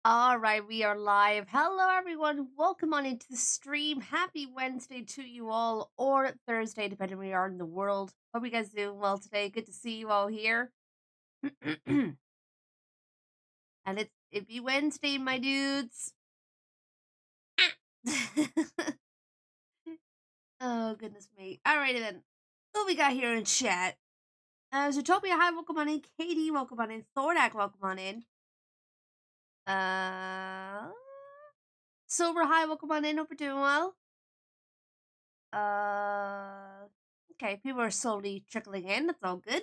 All right, we are live. Hello, everyone. Welcome on into the stream. Happy Wednesday to you all, or Thursday, depending where you are in the world. Hope you guys doing well today. Good to see you all here. And it be Wednesday, my dudes. Oh goodness me. Alrighty then. What we got here in chat? Zootopia, hi, welcome on in. Katie, welcome on in. Thordak, welcome on in. Uh, Silver, hi, welcome on in. Hope you're doing well. Uh, okay, people are slowly trickling in. That's all good.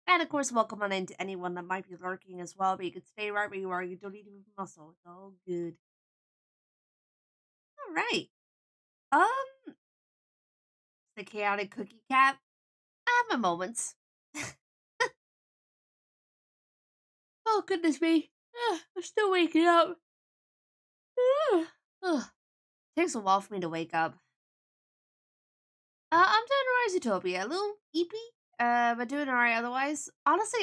And of course, welcome on into anyone that might be lurking as well. But you can stay right where you are. You don't need to move a muscle. It's all good. All right. Um, the chaotic cookie cat. I have my moments. Oh goodness me. I'm still waking up. Ugh. Takes a while for me to wake up. I'm doing alright, Zootopia. A little eepy, but doing alright otherwise. Honestly,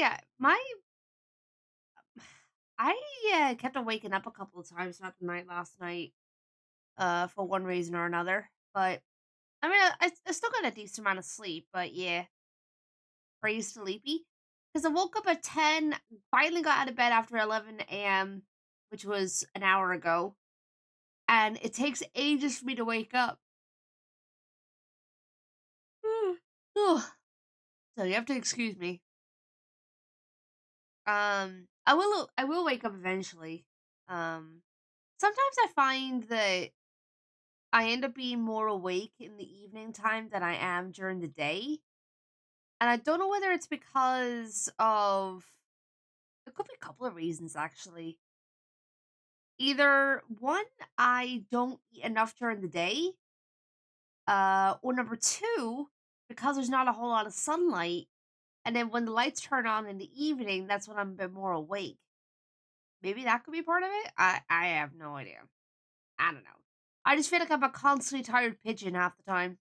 I kept on waking up a couple of times throughout the night last night, for one reason or another. But I mean, I still got a decent amount of sleep. But yeah, pretty sleepy because I woke up at 10. Finally got out of bed after 11 a.m., which was an hour ago, and it takes ages for me to wake up. Ugh. So you have to excuse me. I will wake up eventually. Um, Sometimes I find that I end up being more awake in the evening time than I am during the day. And I don't know whether it's because of it could be a couple of reasons actually. Either one, I don't eat enough during the day, or number two, because there's not a whole lot of sunlight, and then when the lights turn on in the evening, that's when I'm a bit more awake. Maybe that could be part of it. I have no idea. I don't know. I just feel like I'm a constantly tired pigeon half the time.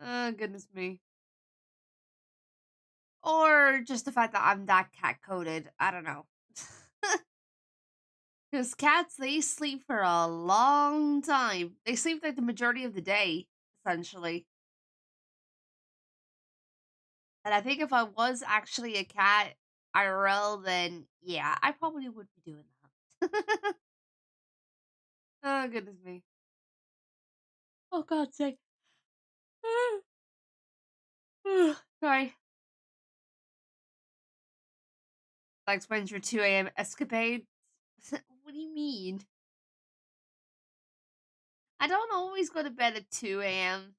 Oh goodness me. Or just the fact that I'm that cat coded. I don't know. Because cats, they sleep for a long time. They sleep like the majority of the day, essentially. And I think if I was actually a cat IRL, then yeah, I probably would be doing that. Oh, goodness me. Oh, God's sake. Sorry. That explains your 2 a.m. escapade. What do you mean? I don't always go to bed at 2 a.m.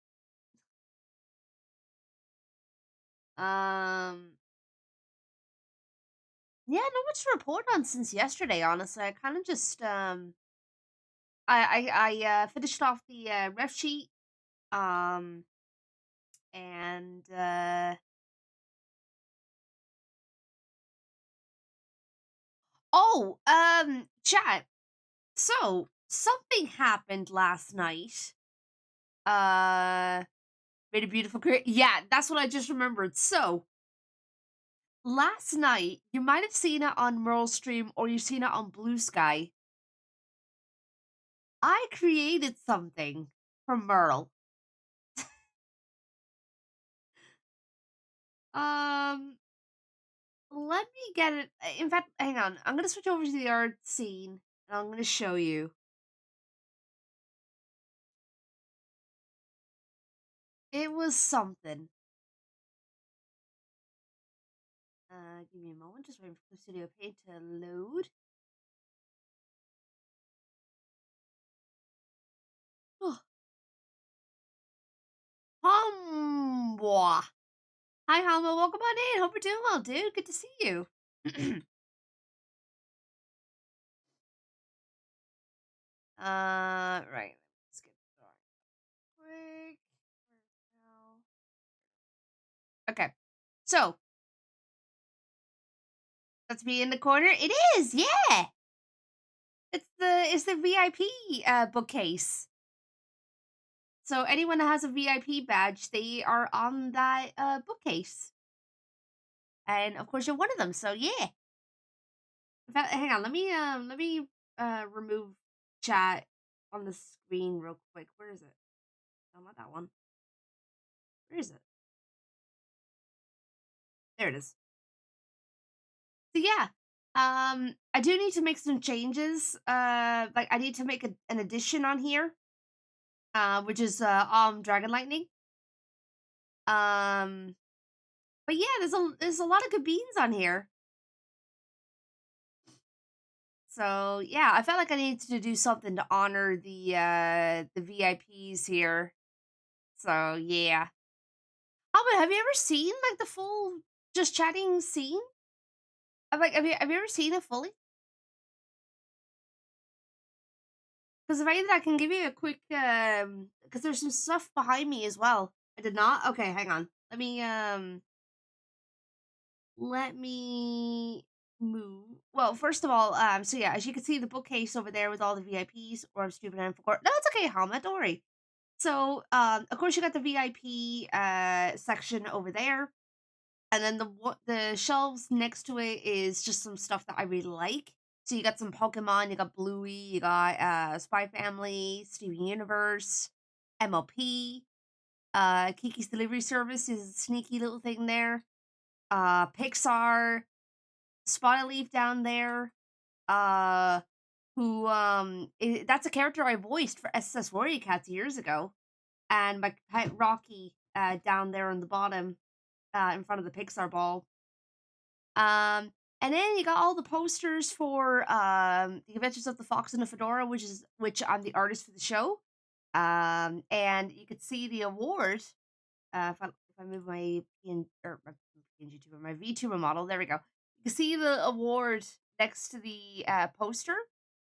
Um, yeah, not much to report on since yesterday, honestly. I kind of just I finished off the ref sheet, um and chat. So, something happened last night. Uh Made a beautiful yeah, that's what I just remembered. So, last night, you might have seen it on Merle's stream or you've seen it on Blue Sky. I created something for Merle. Um, Let me get it. In fact, hang on. I'm gonna switch over to the art scene and I'm gonna show you. It was something. Give me a moment. Just waiting for the Studio Paint to load. Oh, Humwa. Hi, Humwa. Welcome on in. Hope you're doing well, dude. Good to see you. Right. Let's get started quick. Okay. So, that's me in the corner. It is, yeah. It's the VIP bookcase. So anyone that has a VIP badge, they are on that bookcase. And of course you're one of them, so yeah. Hang on, let me remove chat on the screen real quick. Where is it? No, not that one. Where is it? There it is. So yeah, I do need to make some changes. Like I need to make an addition on here, which is Dragon Lightning. Um, but yeah, there's a lot of good beans on here. So yeah, I felt like I needed to do something to honor the VIPs here. So yeah. Oh, but have you ever seen like the full just chatting scene? I'm like, have you ever seen it fully? Because if I can give you a quick because there's some stuff behind me as well. I did not. Okay, hang on. Let me move. Well, first of all, so yeah, as you can see, the bookcase over there with all the VIPs. Or I'm stupid and forgot. No, it's okay, Helma. Don't worry. So, of course, you got the VIP section over there, and then the shelves next to it is just some stuff that I really like. So you got some Pokemon, you got Bluey, you got Spy Family, Steven Universe, MLP, Kiki's Delivery Service is a sneaky little thing there. Pixar, Spotted Leaf down there. Uh, that's a character I voiced for SSS Warrior Cats years ago, and my pet Rocky down there on the bottom in front of the Pixar ball. And then you got all the posters for the Adventures of the Fox and the Fedora, which I'm the artist for the show. And you could see the award. If I move my PNG tuber, my VTuber model, there we go. You can see the award next to the poster.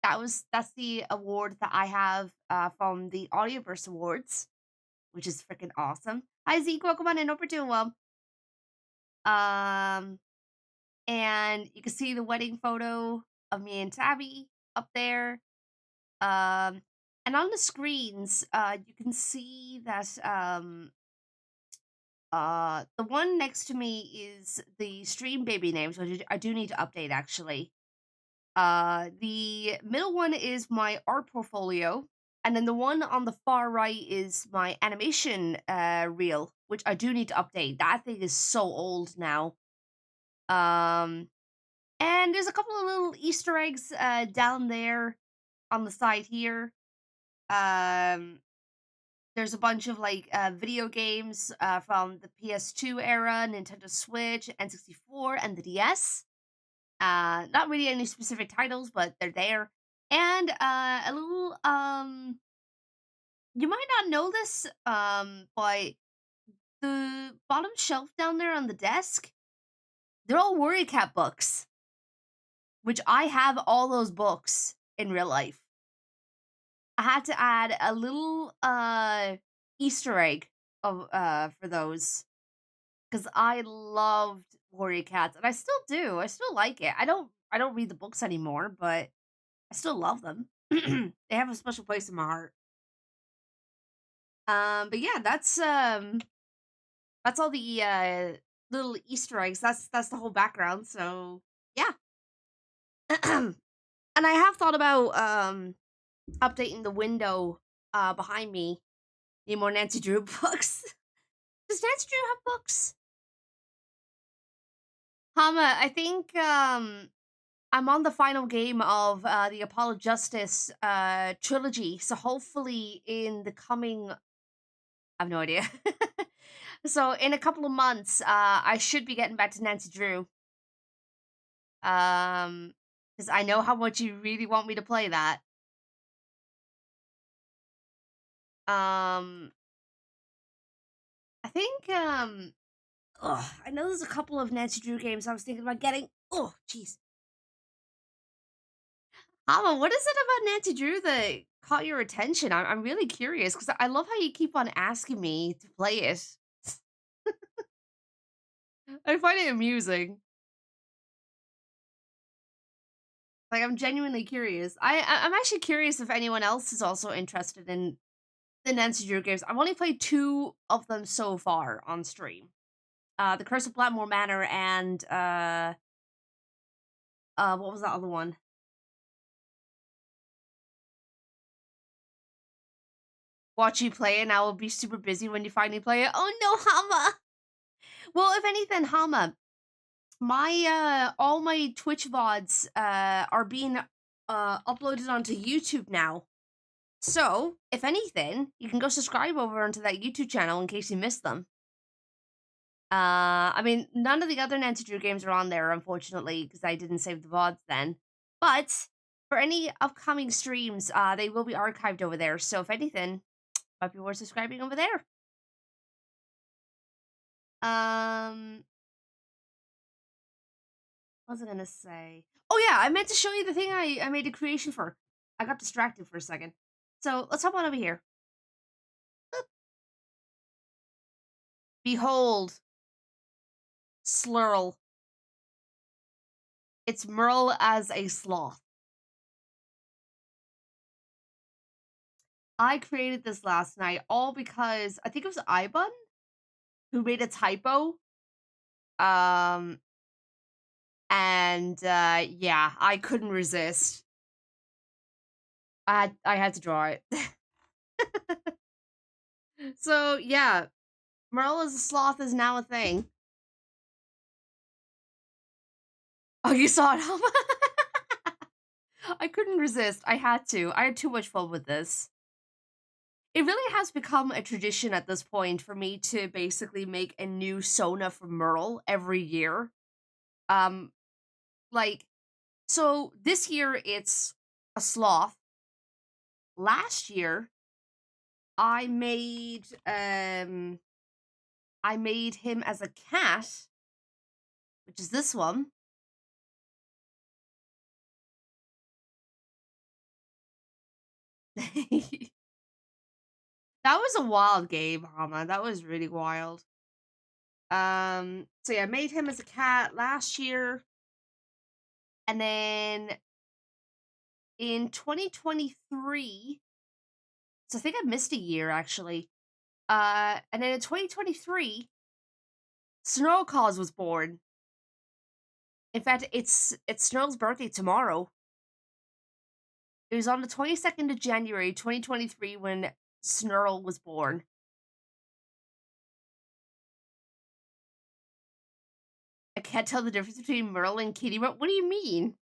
That's the award that I have from the Audioverse Awards, which is freaking awesome. Hi Zeke, welcome on in. Hope you're doing well. Um, and you can see the wedding photo of me and Tabby up there. And on the screens, you can see that the one next to me is the stream baby name, so I do need to update actually. The middle one is my art portfolio, and then the one on the far right is my animation reel, which I do need to update. That thing is so old now. Um, and there's a couple of little Easter eggs down there on the side here. Um, there's a bunch of like video games from the PS2 era, Nintendo Switch, N64, and the DS. Not really any specific titles, but they're there. And a little you might not know this, but the bottom shelf down there on the desk, they're all Warrior Cat books, which I have all those books in real life. I had to add a little Easter egg of for those because I loved Warrior Cats and I still do. I still like it. I don't read the books anymore, but I still love them. They have a special place in my heart. But yeah, that's all the little Easter eggs. That's the whole background. So yeah. And I have thought about updating the window behind me. Need more Nancy Drew books. Does Nancy Drew have books? Hama, I think I'm on the final game of the Apollo Justice trilogy. So hopefully in the coming I have no idea. So in a couple of months, I should be getting back to Nancy Drew. Because I know how much you really want me to play that. Um, I think I know there's a couple of Nancy Drew games I was thinking about getting. Oh, jeez. Hama, what is it about Nancy Drew that caught your attention? I'm really curious because I love how you keep on asking me to play it. I find it amusing. Like I'm genuinely curious. I'm actually curious if anyone else is also interested in the Nancy Drew games. I've only played two of them so far on stream. The Curse of Blackmore Manor and What was that other one? Watch you play it, and I will be super busy when you finally play it. Oh no, Hama! Well, if anything, Hama, my all my Twitch VODs are being uploaded onto YouTube now. So, if anything, you can go subscribe over onto that YouTube channel in case you missed them. I mean, none of the other Nancy Drew games are on there, unfortunately, because I didn't save the VODs then. But for any upcoming streams, they will be archived over there. So, if anything, might be worth subscribing over there. What was I gonna say? Oh yeah, I meant to show you the thing I made a creation for. I got distracted for a second. So let's hop on over here. Boop. Behold, Slurl. It's Merle as a sloth. I created this last night all because I think it was iBun who made a typo. Um and yeah, I couldn't resist. I had to draw it. So yeah, Merle as a sloth is now a thing. Oh, you saw it? I couldn't resist. I had to. I had too much fun with this. It really has become a tradition at this point for me to basically make a new Sona for Merle every year. Um, like, so this year it's a sloth. Last year, I made him as a cat, which is this one. That was a wild game, Hama. That was really wild. So yeah, I made him as a cat last year. And then in 2023, so I think I missed a year actually. And then in 2023, Snarl was born. In fact, it's Snarl's birthday tomorrow. It was on the 22nd of January, 2023 when Snarl was born. I can't tell the difference between Merle and Kitty. What do you mean?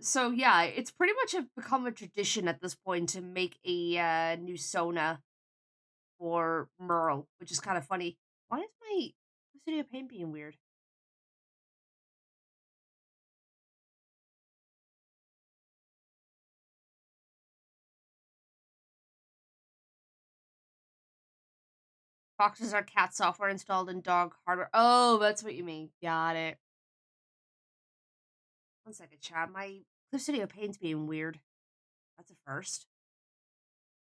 So yeah, it's pretty much become a tradition at this point to make a new Sona for Merle, which is kind of funny. Why is my Studio Paint being weird? Foxes are cat software installed in dog hardware. Oh, that's what you mean. Got it. 1 second, chat. My Clip Studio Paint's being weird. That's a first.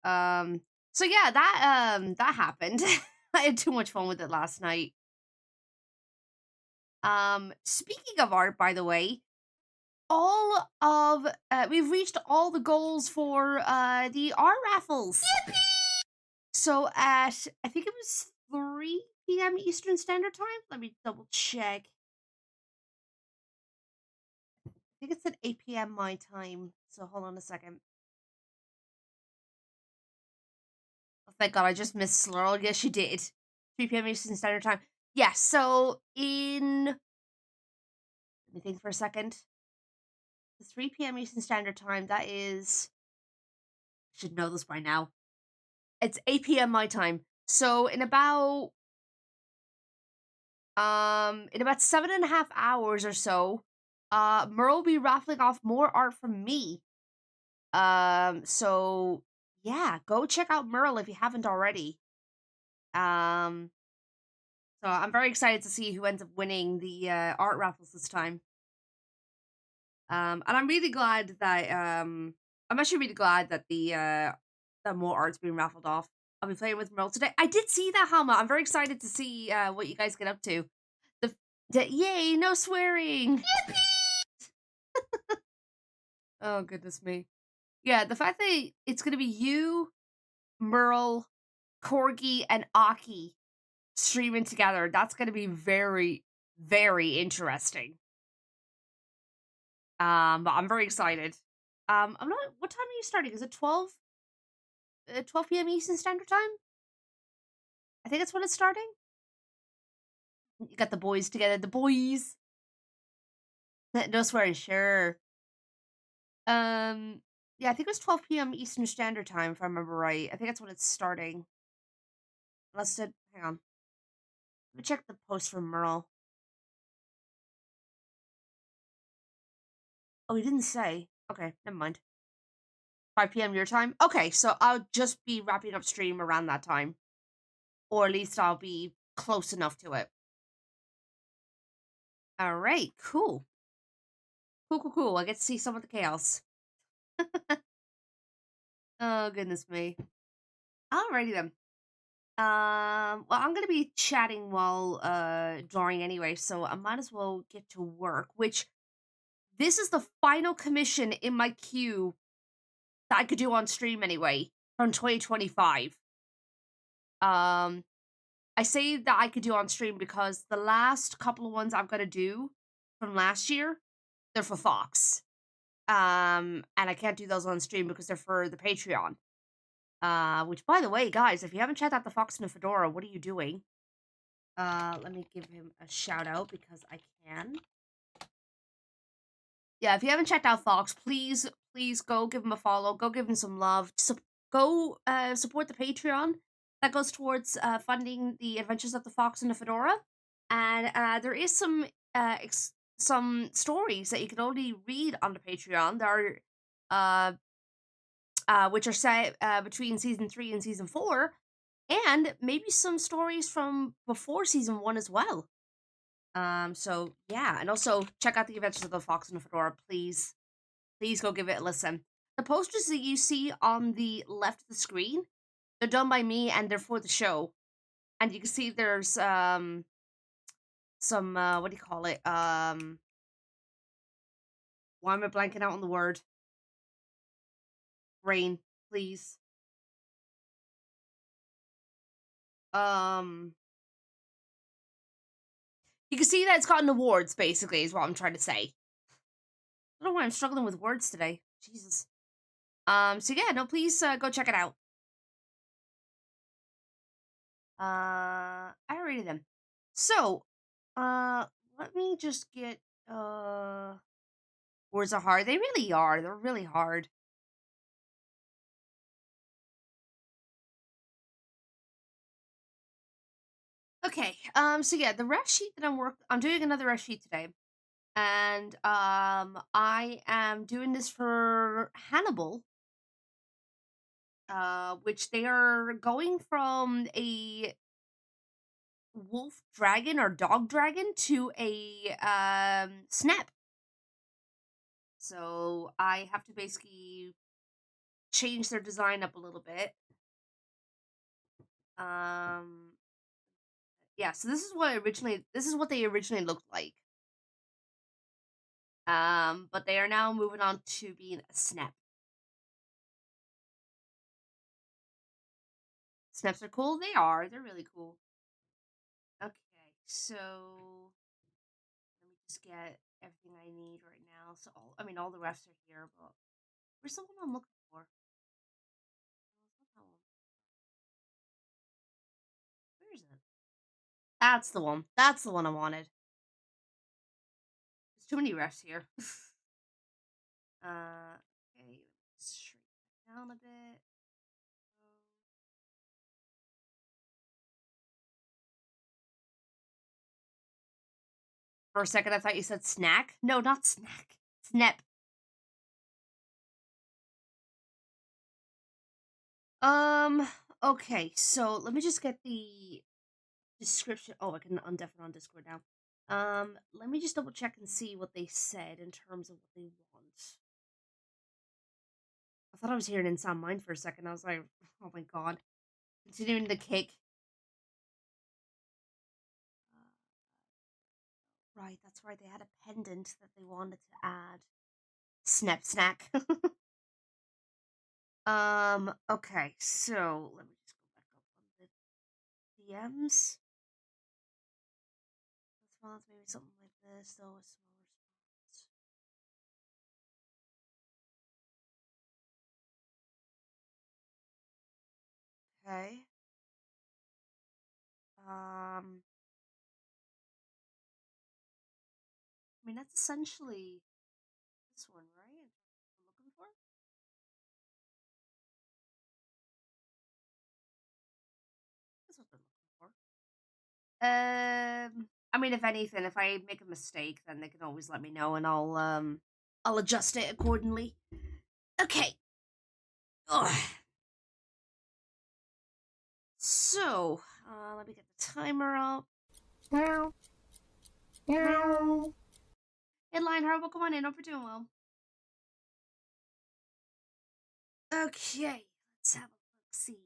So yeah, that happened. I had too much fun with it last night. Speaking of art, by the way, all of we've reached all the goals for the art raffles. Yippee! So at I think it was 3 p.m. Eastern Standard Time. Let me double check. I think it's at 8 p.m. my time. So hold on a second. Oh, thank God, I just missed Slurl. Yes, you did. 3 p.m. Eastern Standard Time. Yes, so let me think for a second. The 3 p.m. Eastern Standard Time, that is, I should know this by now. It's 8 p.m. my time. So in about 7.5 hours or so, Merle will be raffling off more art from me. So yeah, go check out Merle if you haven't already. So I'm very excited to see who ends up winning the art raffles this time. And I'm really glad that I'm actually really glad that the that more art's being raffled off. I'll be playing with Merle today. I did see that, Hama. I'm very excited to see what you guys get up to. Yay, no swearing. Oh goodness me. Yeah, the fact that it's gonna be you, Merle, Corgi, and Aki streaming together, that's gonna be very, very interesting. But I'm very excited. I'm not. What time are you starting? Is it 12 p.m. Eastern Standard Time? I think that's when it's starting. You got the boys together. The boys. No swearing. Sure. Um. Yeah, I think it was 12 p.m. Eastern Standard Time, if I remember right. I think that's when it's starting. Unless it. Hang on. Let me check the post from Merle. Oh, he didn't say. Okay, never mind. 5 p.m. your time? Okay, so I'll just be wrapping up stream around that time. Or at least I'll be close enough to it. Alright, cool. Cool. I get to see some of the chaos. Oh, goodness me. Alrighty then. Well, I'm gonna be chatting while drawing anyway, so I might as well get to work, which this is the final commission in my queue that I could do on stream anyway from 2025. Um, I say that I could do on stream because the last couple of ones I'm gonna do from last year, they're for Fox. And I can't do those on stream because they're for the Patreon. Which by the way, guys, if you haven't checked out the Fox and the Fedora, what are you doing? Let me give him a shout out because I can. Yeah, if you haven't checked out Fox, please go give him a follow. Go give him some love. Go support the Patreon that goes towards funding the Adventures of the Fox and the Fedora. And there is some stories that you can only read on the Patreon. There are which are set between season 3 and season 4, and maybe some stories from before season 1 as well. So yeah, and also check out the Adventures of the Fox and the Fedora. Please go give it a listen. The posters that you see on the left of the screen, they're done by me and they're for the show. And you can see there's some what do you call it? Why am I blanking out on the word? Rain, please. Um, you can see that it's gotten awards. Basically, is what I'm trying to say. I don't know why I'm struggling with words today. Jesus. So yeah, no, please go check it out. I rated them. So, let me just get words are hard. They really are. They're really hard. Okay. So yeah, the ref sheet that I'm doing another ref sheet today. And I am doing this for Hannibal, which they are going from a wolf dragon or dog dragon to a SNEP. So I have to basically change their design up a little bit. Um yeah, so this is what they originally looked like. But they are now moving on to being a SNEP. SNEPs are cool, they are. They're really cool. Okay, so let me just get everything I need right now. So all the refs are here, but where's the one I'm looking for? Where is it? That's the one. That's the one I wanted. There's too many refs here. Okay, let's shrink that down a bit. For a second, I thought you said snack. No, not snack. Snep. Um. Okay, so let me just get the description. Oh, I can undef it on Discord now. Let me just double check and see what they said in terms of what they want. I thought I was hearing Inside Mind for a second. I was like, oh my god. Continuing the cake. Right, that's right. They had a pendant that they wanted to add. Snap snack. Okay, so let me just go back up on the DMs. response, maybe something like this, though a slow response. Okay. I mean that's essentially this one, right? What we're looking for? That's what they're looking for. I mean, if anything, if I make a mistake, then they can always let me know, and I'll adjust it accordingly. Okay. Ugh. So, let me get the timer up. Meow. Meow. Hey, Lionheart, come on in. Hope you're doing well. Okay, let's have a look. See.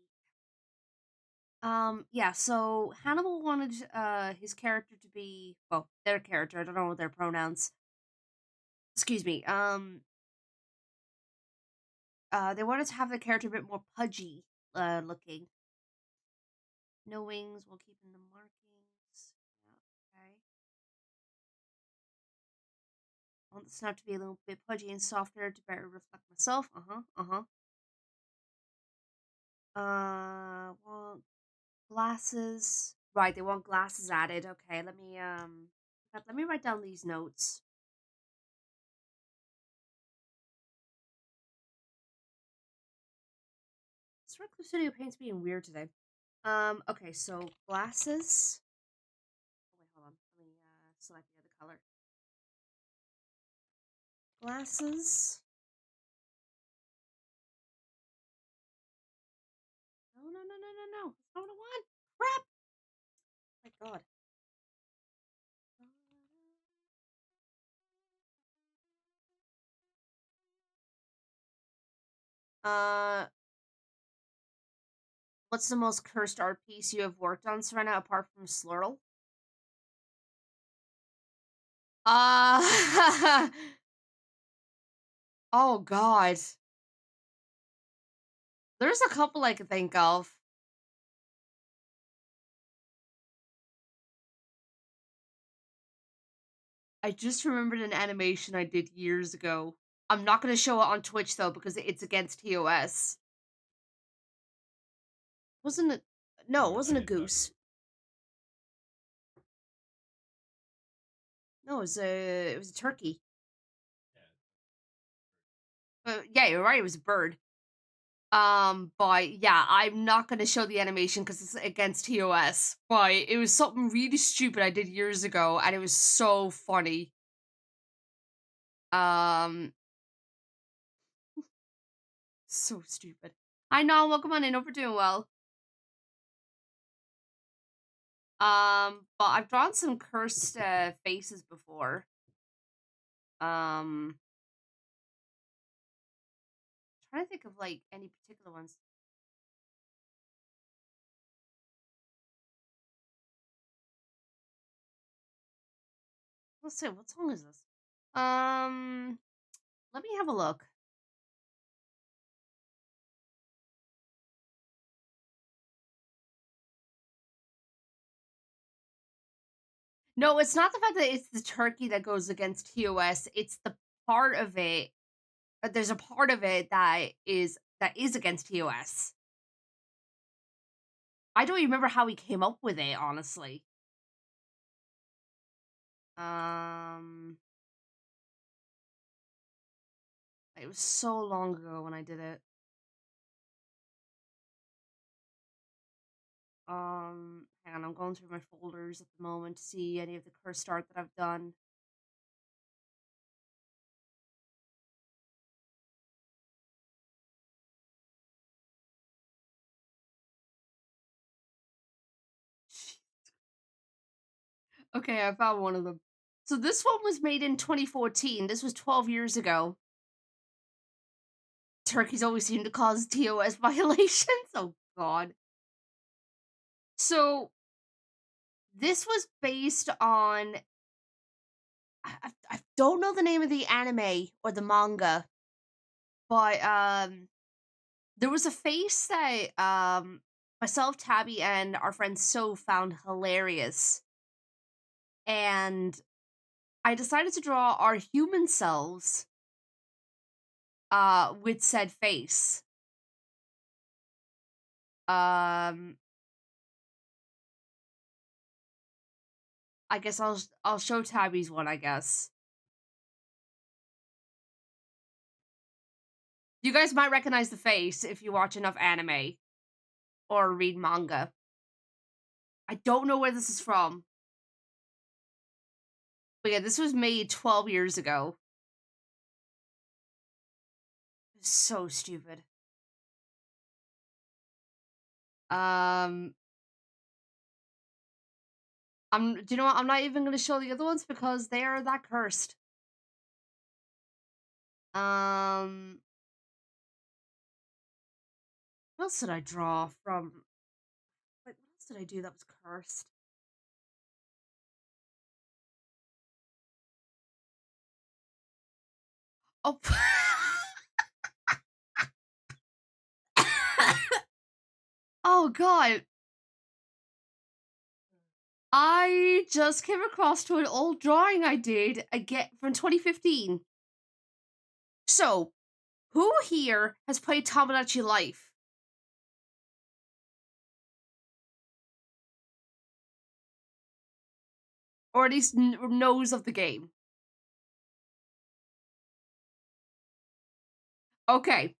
Yeah, so Hannibal wanted his character to be, well, their character, I don't know what their pronouns. Excuse me. They wanted to have the character a bit more pudgy looking. No wings while keeping the markings. Yeah, okay. I want the snap to be a little bit pudgy and softer to better reflect myself. Want glasses. Right, they want glasses added. Okay, let me write down these notes. This Recluse Studio paint's being weird today. Okay, so glasses. Oh wait, hold on. Let me select the other color. Glasses. No, no, no, no, no, no. That's not what I want. Crap! Oh my god. Uh, what's the most cursed art piece you have worked on, Serena, apart from Slurl? Uh, oh god. There's a couple I could think of. I just remembered an animation I did years ago. I'm not going to show it on Twitch though because it's against TOS. Wasn't it? No, it wasn't a goose. No, it was a turkey. Yeah, you're right. It was a bird. But yeah, I'm not gonna show the animation because it's against TOS. But it was something really stupid I did years ago, and it was so funny. Um, so stupid. I know. Welcome on in. Hope you're doing well. But I've drawn some cursed faces before. Um, trying to think of like any particular ones. Let's see. What song is this? Um, let me have a look. No, it's not the fact that it's the turkey that goes against TOS. It's the part of it. There's a part of it that is against TOS. I don't even remember how he came up with it, honestly. Um, it was so long ago when I did it. Hang on, I'm going through my folders at the moment to see any of the cursed art that I've done. Okay, I found one of them. So this one was made in 2014. This was 12 years ago. Turkeys always seem to cause TOS violations. Oh god. So this was based on I don't know the name of the anime or the manga, but there was a face that myself, Tabby, and our friend So found hilarious. and I decided to draw our human selves with said face. Um I guess I'll show Tabby's one, I guess. You guys might recognize the face if you watch enough anime or read manga. I don't know where this is from. But yeah, this was made 12 years ago. It's so stupid. Um do you know what? I'm not even gonna show the other ones because they are that cursed. Um what else did I draw from? Like, what else did I do that was cursed? Oh, oh god. I just came across to an old drawing I did again from 2015. So, who here has played Tomodachi Life? Or at least knows of the game? Okay.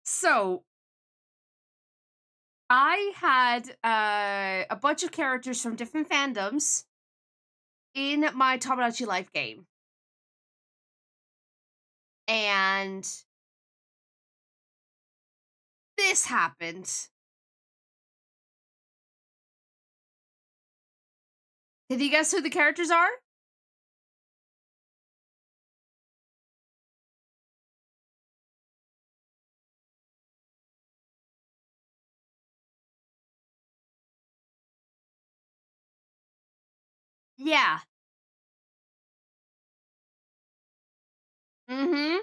So, I had a bunch of characters from different fandoms in my Tomodachi Life game. And this happened. Did you guess who the characters are? Yeah. Mm-hmm.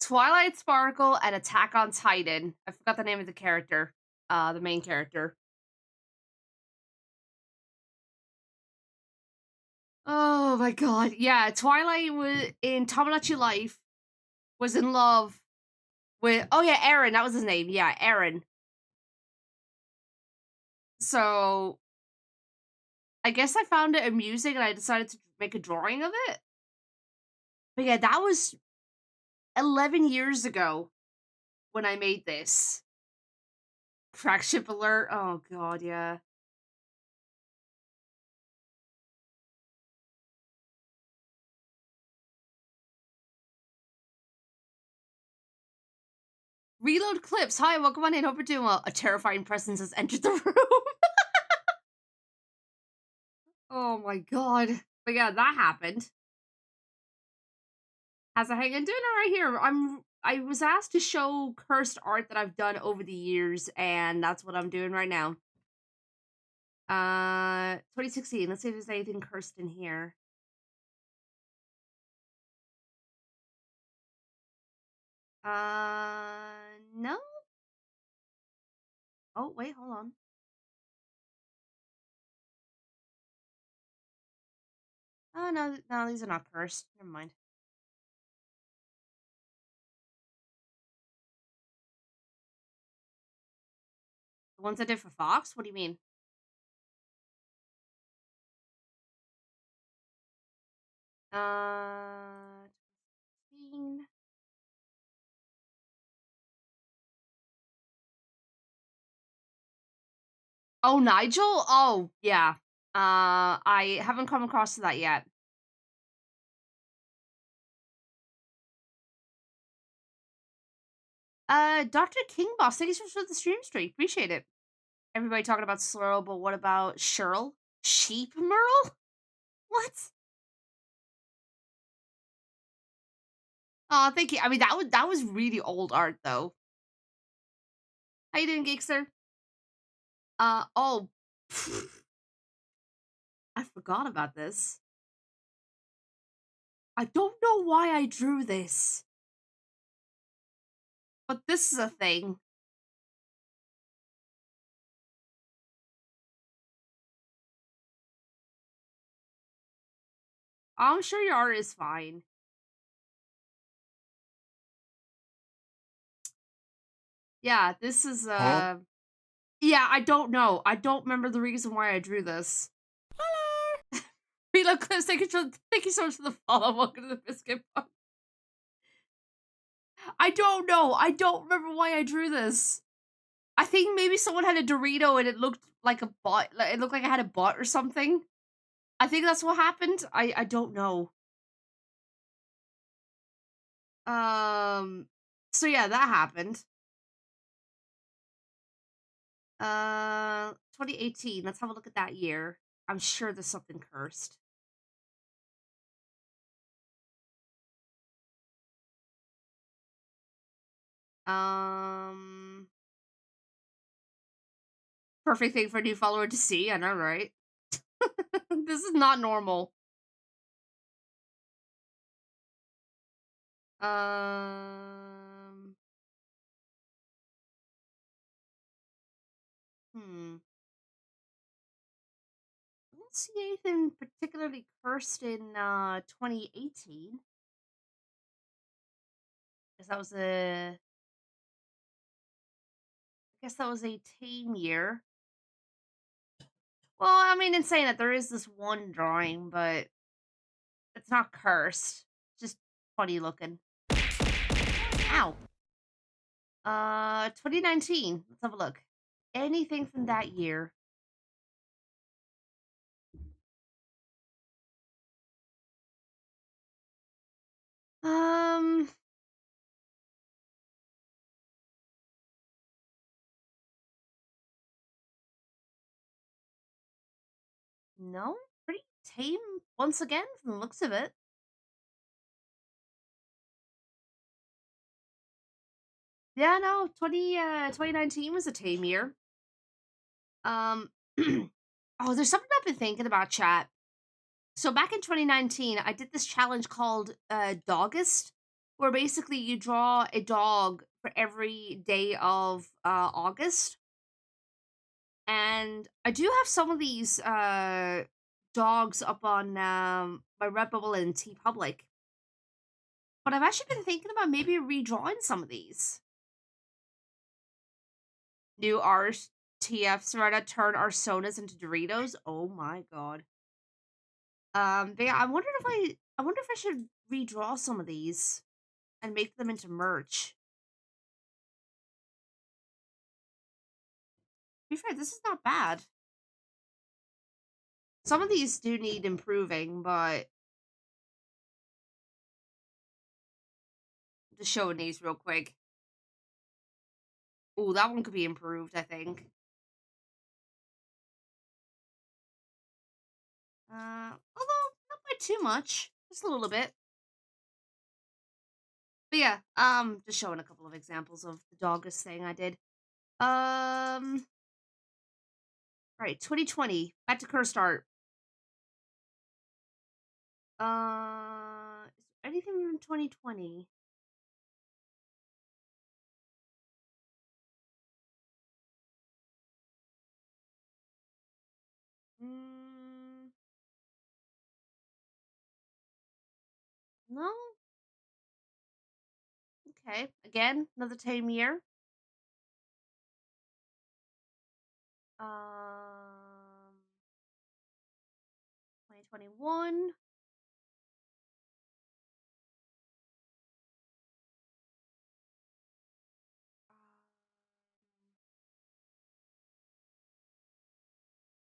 Twilight Sparkle and Attack on Titan. I forgot the name of the character. The main character. Oh my god. Yeah, Twilight was in Tomodachi Life was in love with oh yeah, Aaron, that was his name. Yeah, Aaron. So I guess I found it amusing and I decided to make a drawing of it. But yeah, that was 11 years ago when I made this. Crack ship alert. Oh god, yeah. Reload clips. Hi, welcome on in. Hope you're doing well. A terrifying presence has entered the room. Oh my god. But yeah, that happened. How's it hanging? Doing all right here. I was asked to show cursed art that I've done over the years, and that's what I'm doing right now. 2016. Let's see if there's anything cursed in here. No. Oh, wait, hold on. Oh no, no, these are not cursed. Never mind. The ones I did for Fox? What do you mean? Uh, 15. Oh, Nigel? Oh, yeah. I haven't come across to that yet. Dr. King Boss, thank you so much for the stream streak. Appreciate it. Everybody talking about Slurl, but what about Shirl? Sheep Merle? What? Oh, thank you. I mean, that was really old art though. How you doing, Geekster? Oh, I forgot about this. I don't know why I drew this, but this is a thing. I'm sure your art is fine. Yeah, this is Huh? yeah, I don't know. I don't remember the reason why I drew this. Reload clips, thank you so much for the follow. Welcome to the biscuit box. I don't know. I don't remember why I drew this. I think maybe someone had a Dorito and it looked like a bot. Like, it looked like I had a bot or something. I think that's what happened. I don't know. Um. So yeah, that happened. 2018. Let's have a look at that year. I'm sure there's something cursed. Um. Perfect thing for a new follower to see. I know, right? This is not normal. Um. Hmm. I don't see anything particularly cursed in 2018. Because that was a I guess that was a tame year. Well, I mean, in saying that there is this one drawing, but it's not cursed. Just funny looking. Ow. 2019. Let's have a look. Anything from that year? Um, no. Pretty tame once again from the looks of it. Yeah, no. 2019 was a tame year. Um, oh, there's something I've been thinking about, chat. So back in 2019, I did this challenge called Dogist, where basically you draw a dog for every day of August. And I do have some of these dogs up on my Redbubble and T Public. But I've actually been thinking about maybe redrawing some of these. New RTFs right to turn Arsonas into Doritos. Oh my god. But yeah, I wonder if I should redraw some of these and make them into merch. To be fair, this is not bad. Some of these do need improving, but just showing these real quick. Ooh, that one could be improved, I think. Although not by too much, just a little bit. But yeah, just showing a couple of examples of the doggest thing I did. Right, 2020, back to curse art. Is there anything from 2020? Mm, no. Okay, again, another tame year. Um, 2021.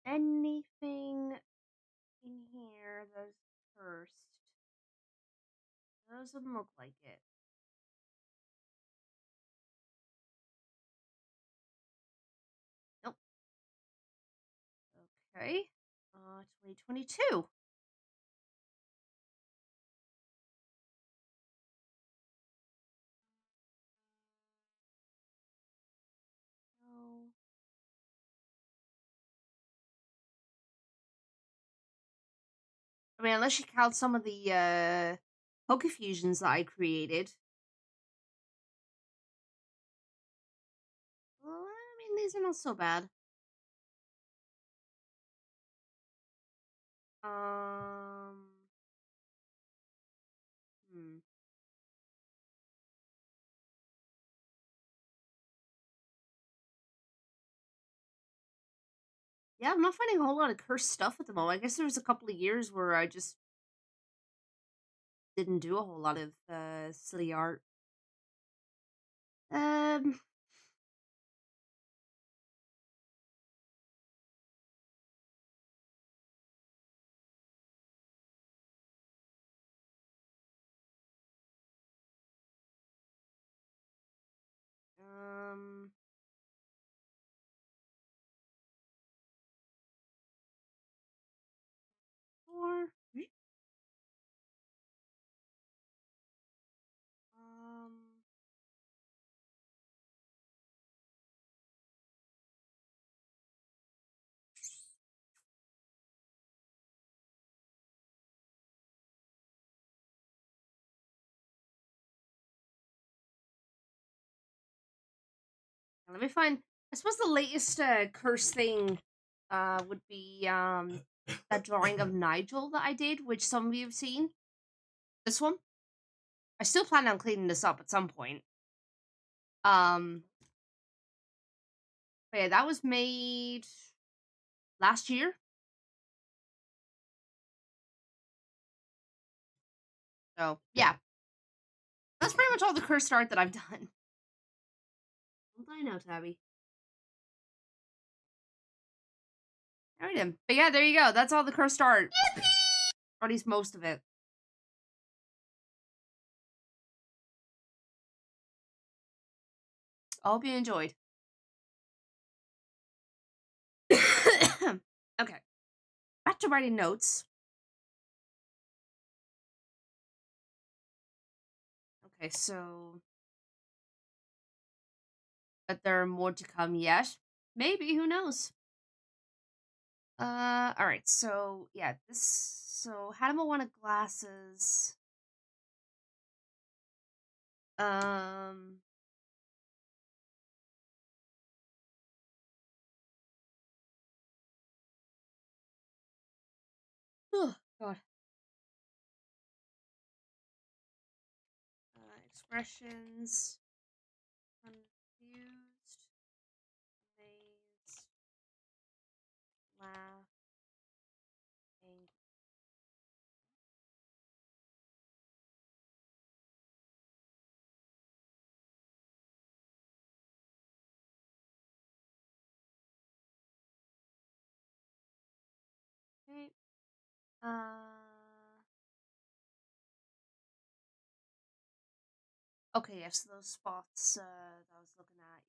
Anything in here that's cursed? Doesn't look like it. Nope. Okay. 2022. No. I mean, unless you count some of the Poke Fusions that I created. Well, I mean, these are not so bad. Um, Yeah, I'm not finding a whole lot of cursed stuff at the moment. I guess there was a couple of years where I just didn't do a whole lot of silly art. Um, um, or um, let me find. I suppose the latest curse thing would be that drawing of Nigel that I did, which some of you have seen. This one. I still plan on cleaning this up at some point. Um, but yeah, that was made last year. So yeah, that's pretty much all the cursed art that I've done. Don't I know, Tabby? Alright then. But yeah, there you go. That's all the cursed art. Or at least most of it. I hope you enjoyed. Okay. Back to writing notes. Okay, so but there are more to come yet. Maybe, who knows? Alright, so yeah, so Hannibal wanted glasses. Um Oh god. Expressions. Confused. Amazed. Laugh. Angry. Okay. Okay, yes, those spots that I was looking at.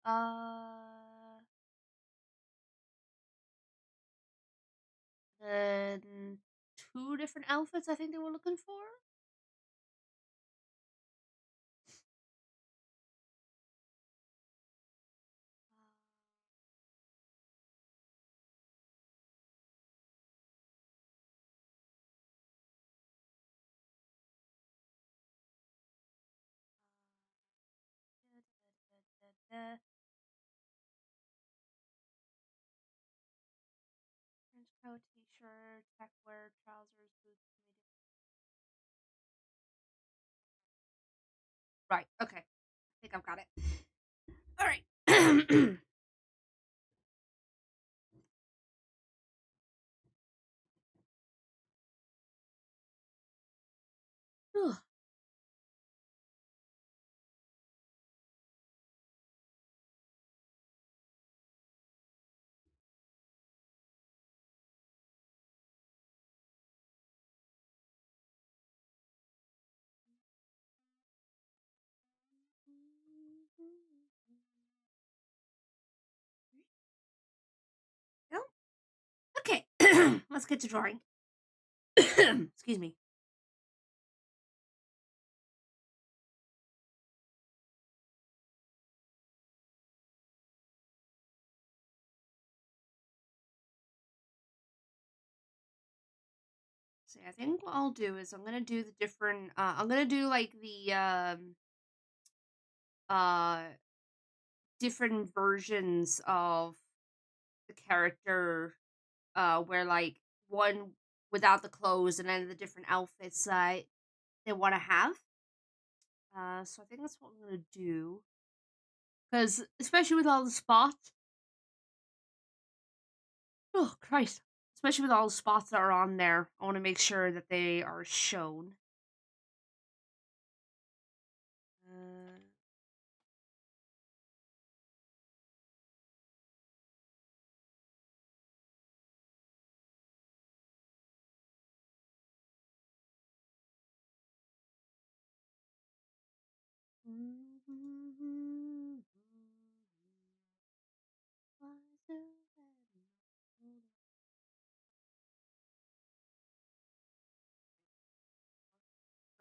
Yeah. Then two different outfits I think they were looking for. Uh, Trench coat, t-shirt, tech wear, trousers, boots, medium. Right. Okay. I think I've got it. All right. Well, okay. Let's get to drawing. Excuse me. So I think what I'll do is I'm gonna do the different. I'm gonna do like the uh different versions of the character. Where like one without the clothes and then the different outfits that they want to have. So I think that's what I'm gonna do. Because especially with all the spots, oh Christ, especially with all the spots that are on there, I want to make sure that they are shown.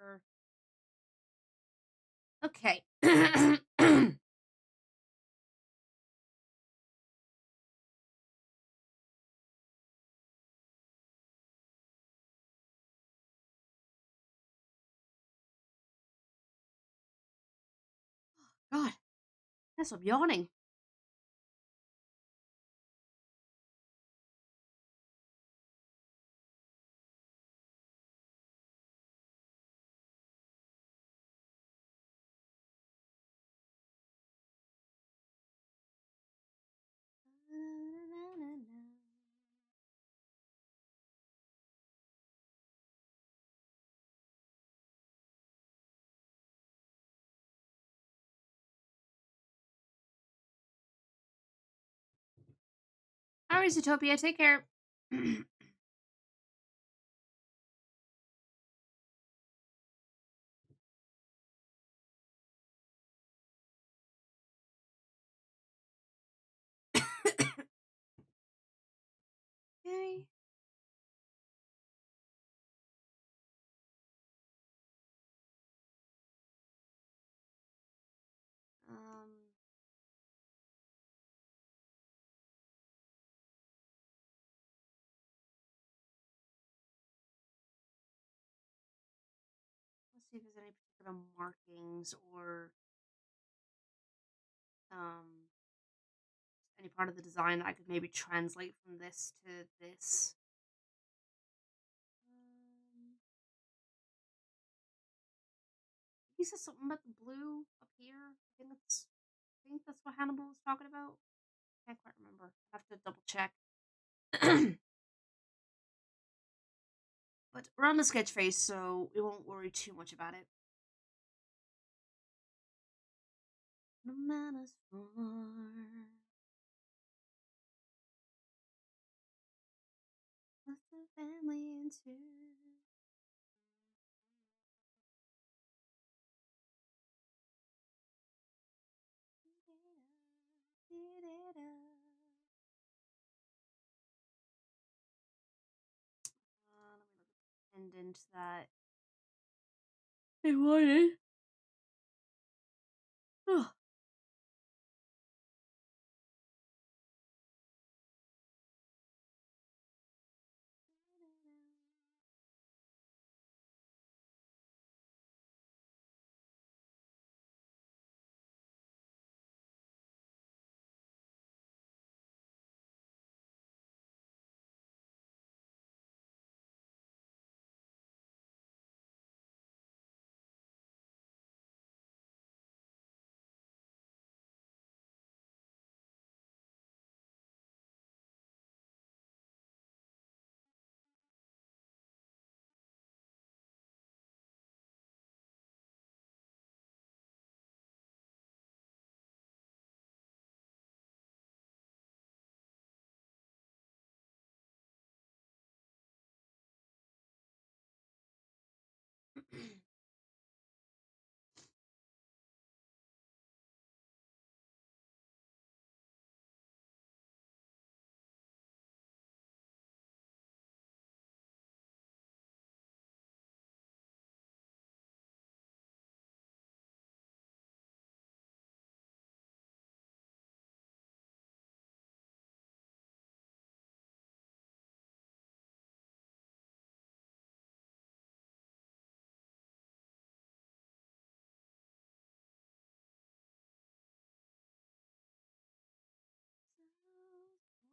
Uh, okay. God, yes, I'm yawning. All right, Zootopia, take care. Okay. Um, let's see if there's any particular markings or um any part of the design that I could maybe translate from this to this. He says something about the blue up here. I think that's what Hannibal was talking about. I can't quite remember. I have to double check. But we're on the sketch phase, so we won't worry too much about it. No matters for what's the family into. Let me look at the pendant that I wanted. Oh.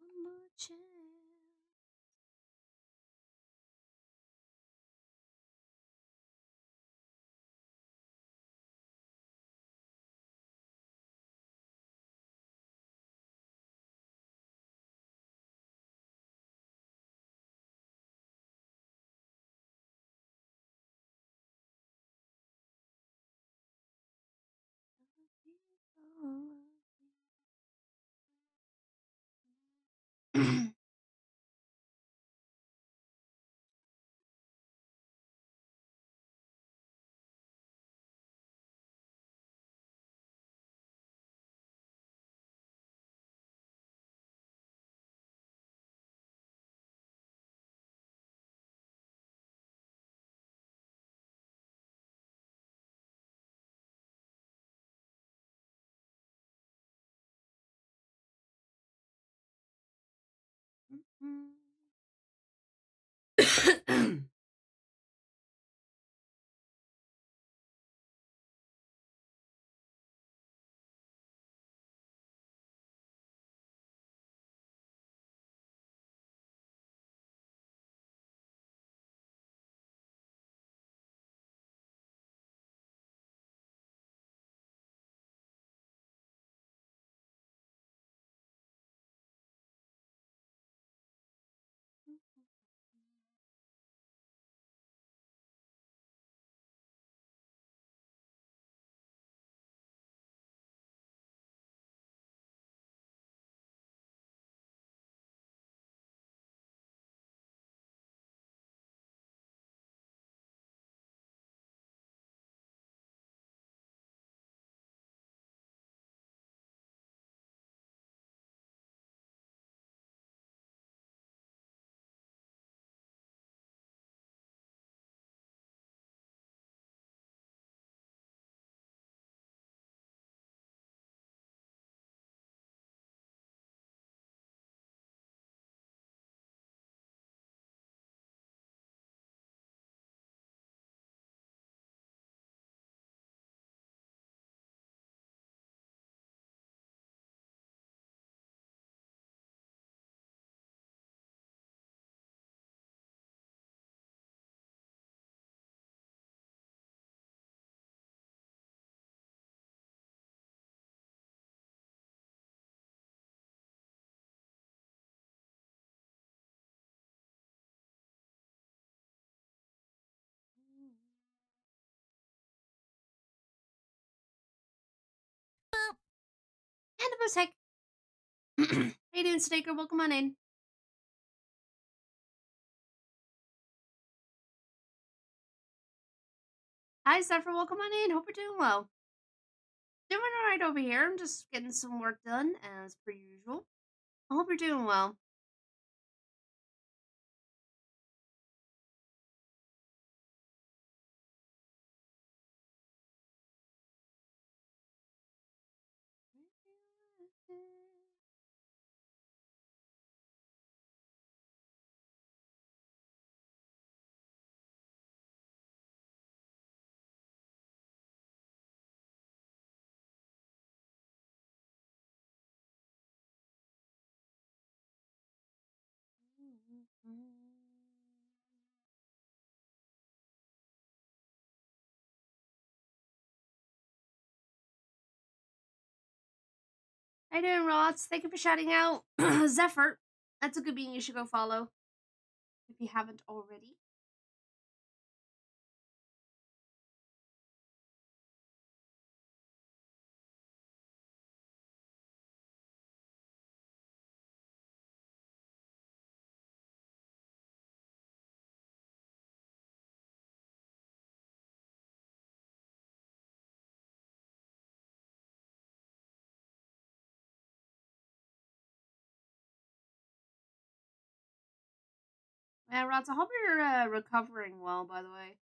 One more chance. And the Tech. How you doing, Snaker? Welcome on in. Hi, Zephyr. Welcome on in. Hope you're doing well. Doing alright over here. I'm just getting some work done as per usual. I hope you're doing well. How you doing, Rods? Thank you for shouting out. Zephyr. That's a good being you should go follow if you haven't already. Yeah, Rods, I hope you're recovering well, by the way.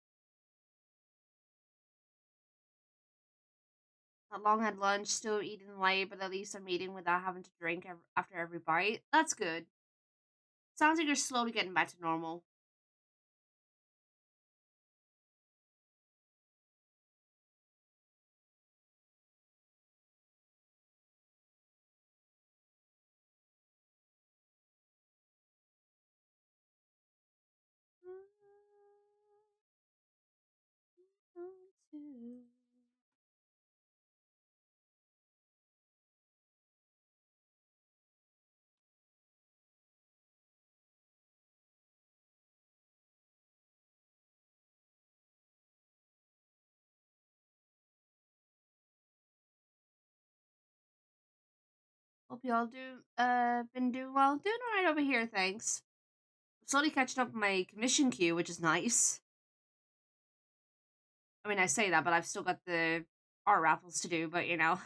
Not long had lunch, still eating late, but at least I'm eating without having to drink after every bite. That's good. Sounds like you're slowly getting back to normal. Hope y'all been doing well. Doing alright over here, thanks. Slowly catching up with my commission queue, which is nice. I mean, I say that, but I've still got the art raffles to do, but you know.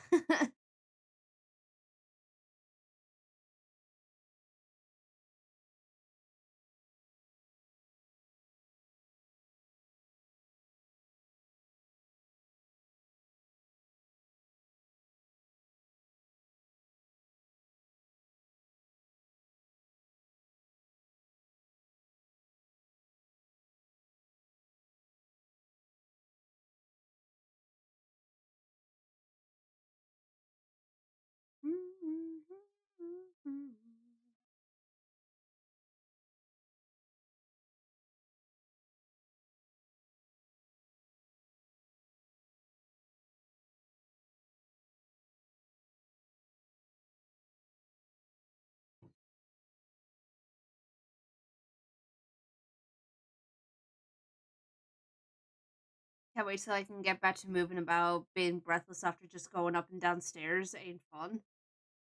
Can't wait till I can get back to moving about. Being breathless after just going up and down stairs ain't fun.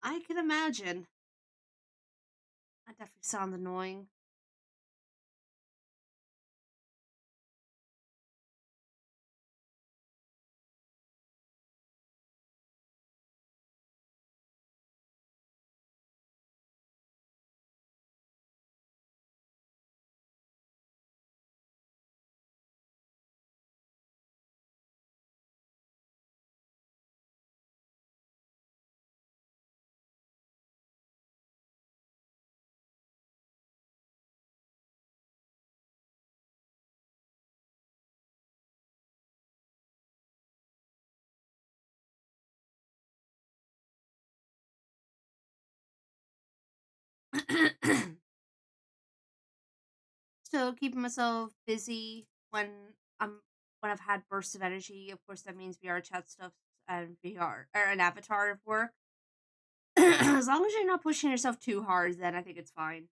I can imagine. That definitely sounds annoying. Still keeping myself busy I'm when I've had bursts of energy. Of course, that means VR chat stuff and VR or an avatar of work. As long as you're not pushing yourself too hard, then I think it's fine.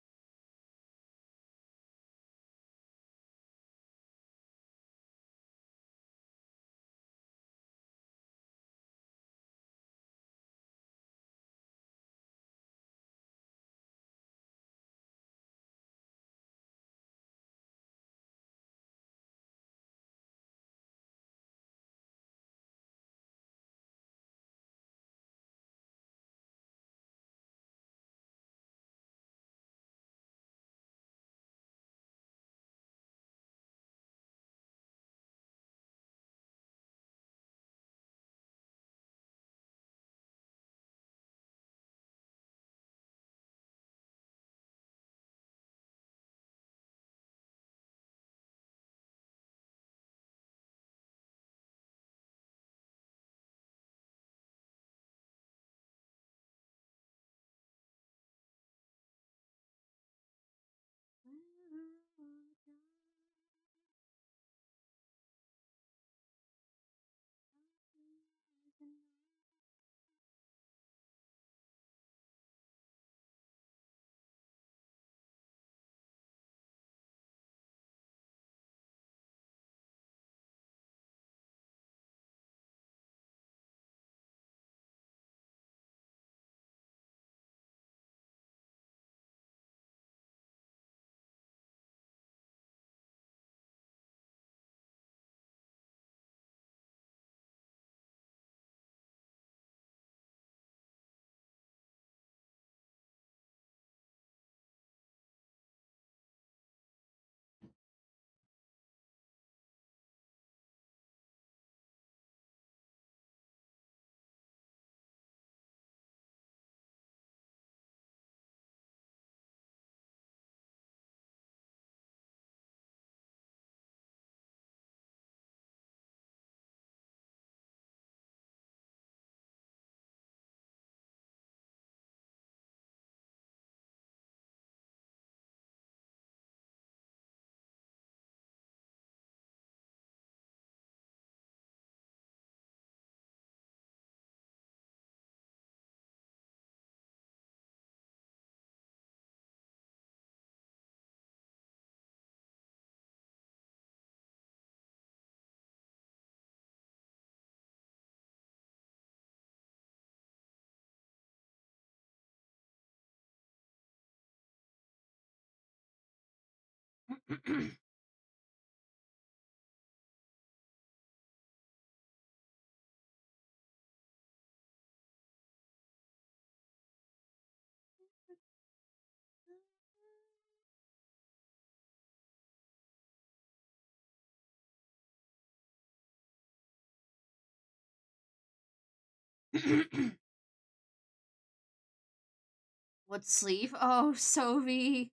What sleep? Oh, Sophie.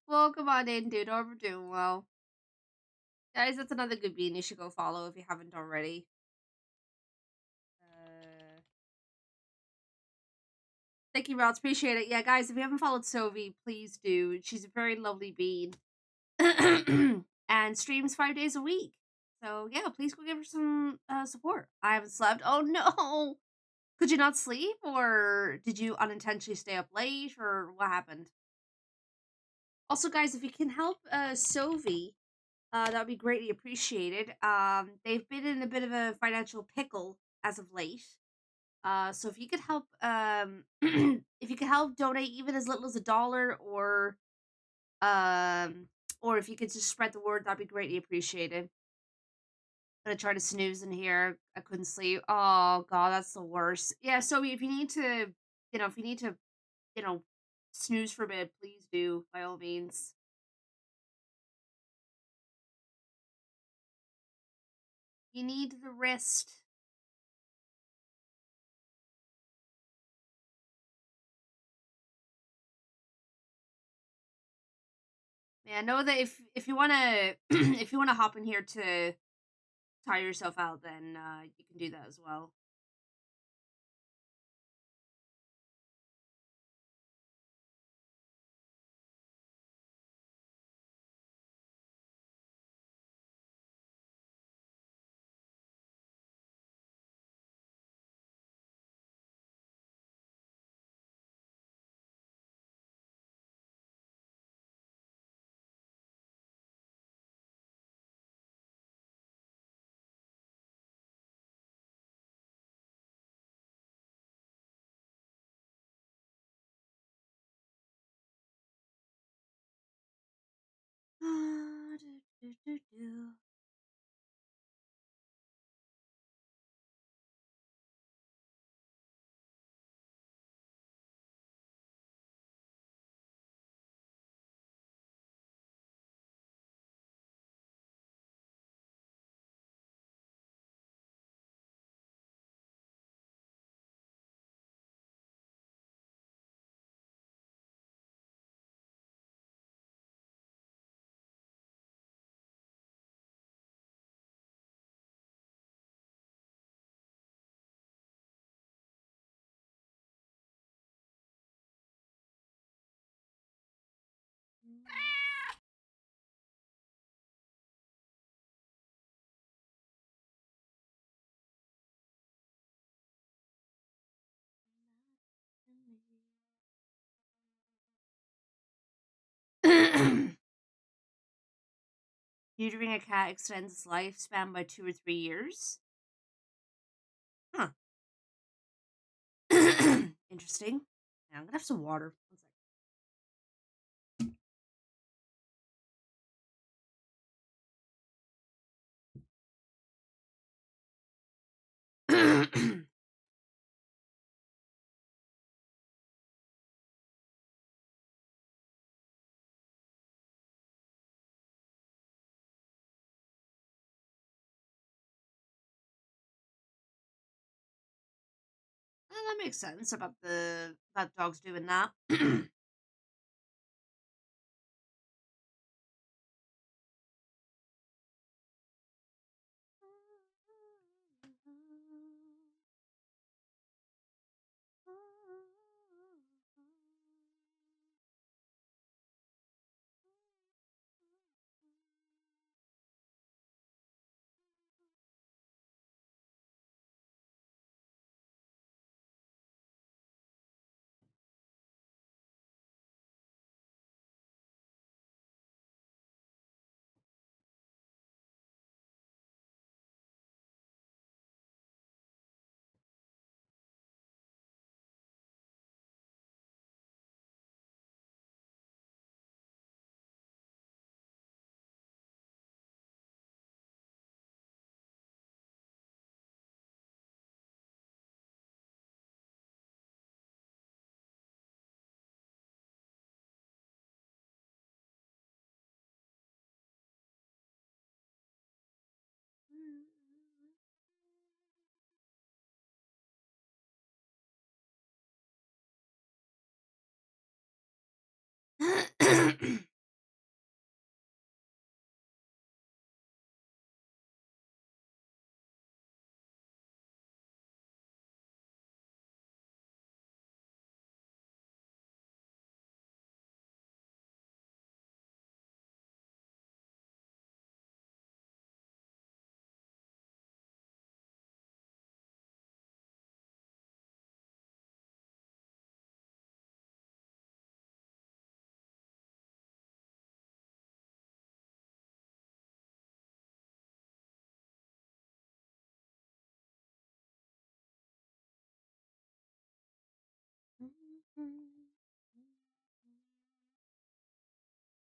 Welcome on in, dude. Hope you're doing well. Guys, that's another good bean you should go follow if you haven't already. Thank you, Rods. Appreciate it. Yeah, guys, if you haven't followed Sophie, please do. She's a very lovely bean. And streams 5 days a week. So, yeah, please go give her some support. I haven't slept. Oh, no. Could you not sleep? Or did you unintentionally stay up late? Or what happened? Also, guys, if you can help Sophie, that would be greatly appreciated. They've been in a bit of a financial pickle as of late. So if you could help, if you could help donate even as little as $1, um, or if you could just spread the word, that'd be greatly appreciated. Gonna try to snooze in here. I couldn't sleep. Oh god, that's the worst. Yeah. So if you need to, if you need to, you know, snooze for a bit, please do by all means. You need the rest. Yeah, know that if you wanna if you wanna hop in here to tire yourself out, then you can do that as well. Neutering a cat extends its lifespan by 2 or 3 years. Huh. Interesting. Yeah, I'm gonna have some water. One second. Well, that makes sense about dogs doing that.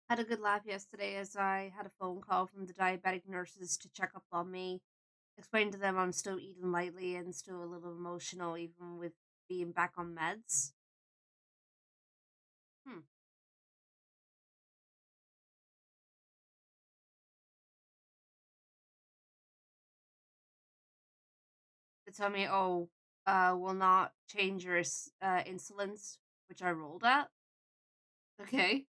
Had a good laugh yesterday as I had a phone call from the diabetic nurses to check up on me. Explained to them I'm still eating lightly and still a little emotional, even with being back on meds. Hmm. They tell me, oh, will not change your insulins, which I rolled at. Okay.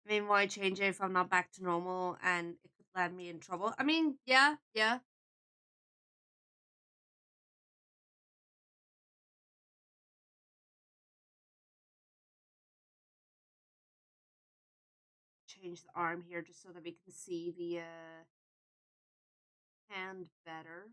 I mean, why change it if I'm not back to normal and it could land me in trouble? I mean, yeah, yeah. Change the arm here just so that we can see the hand better.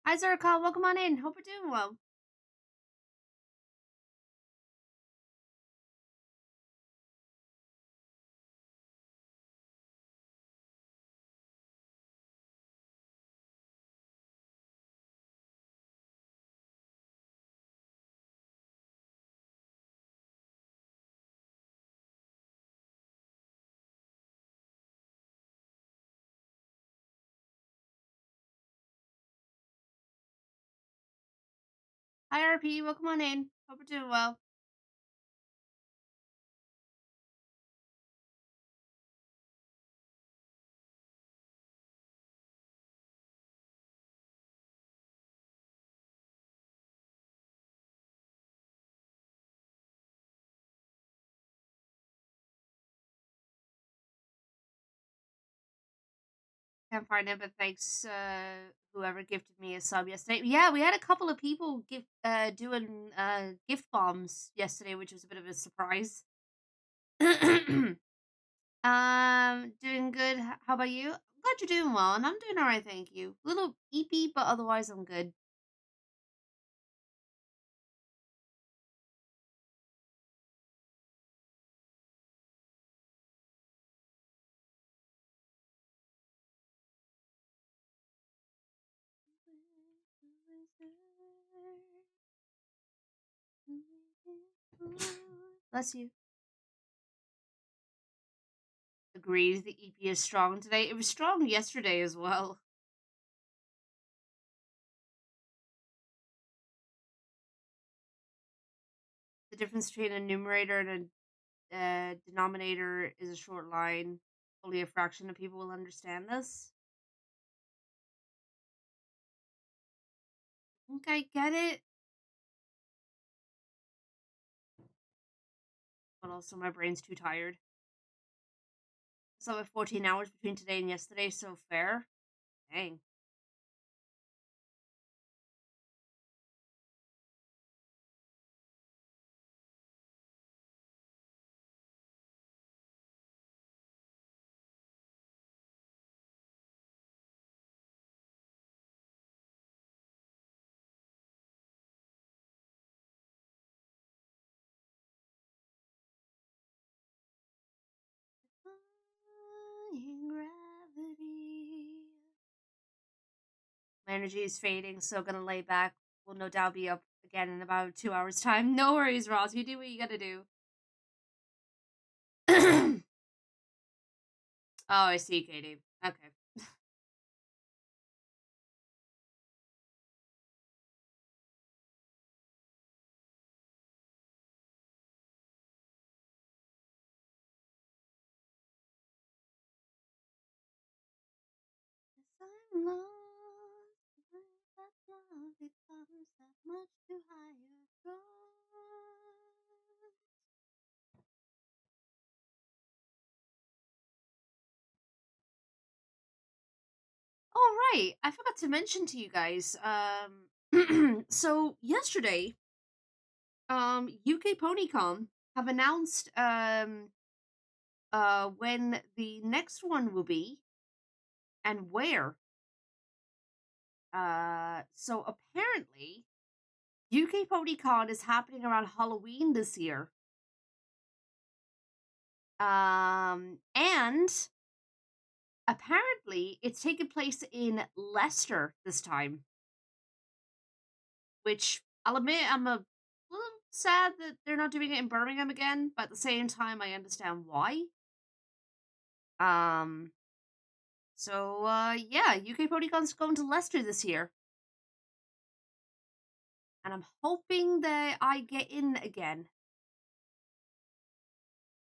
Hi, Zerka. Welcome on in. Hope you're doing well. Hi, RP. Welcome on in. Hope you're doing well. Can't find it, but thanks whoever gifted me a sub yesterday. Yeah, we had a couple of people doing gift bombs yesterday, which was a bit of a surprise. Doing good. How about you? I'm glad you're doing well, and I'm doing all right, thank you. A little eepy, but otherwise I'm good. Bless you. Agreed. The EP is strong today. It was strong yesterday as well. The difference between a numerator and a denominator is a short line. Only a fraction of people will understand this. Okay, get it. but also my brain's too tired. So with 14 hours between today and yesterday, so fair. Dang. Defying gravity. My energy is fading, so gonna lay back. Will no doubt be up again in about 2 hours' time. No worries, Ross. You do what you gotta do. Oh, I see, Katie. Okay. Yes, I'm lost. When that love becomes that much too higher ground. Oh, right. I forgot to mention to you guys. So yesterday, UK PonyCon have announced when the next one will be and where. So apparently, UK PonyCon is happening around Halloween this year. And apparently, it's taking place in Leicester this time, which I'll admit I'm a little sad that they're not doing it in Birmingham again, but at the same time, I understand why. Um, yeah, UK PonyCon's going to Leicester this year, and I'm hoping that I get in again.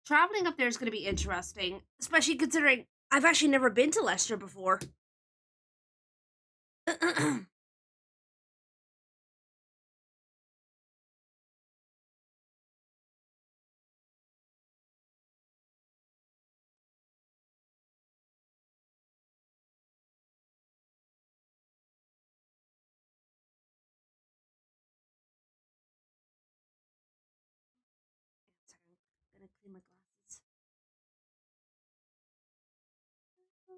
Traveling up there is going to be interesting, especially considering I've actually never been to Leicester before. Sorry, I'm gonna clean my glasses. Oh,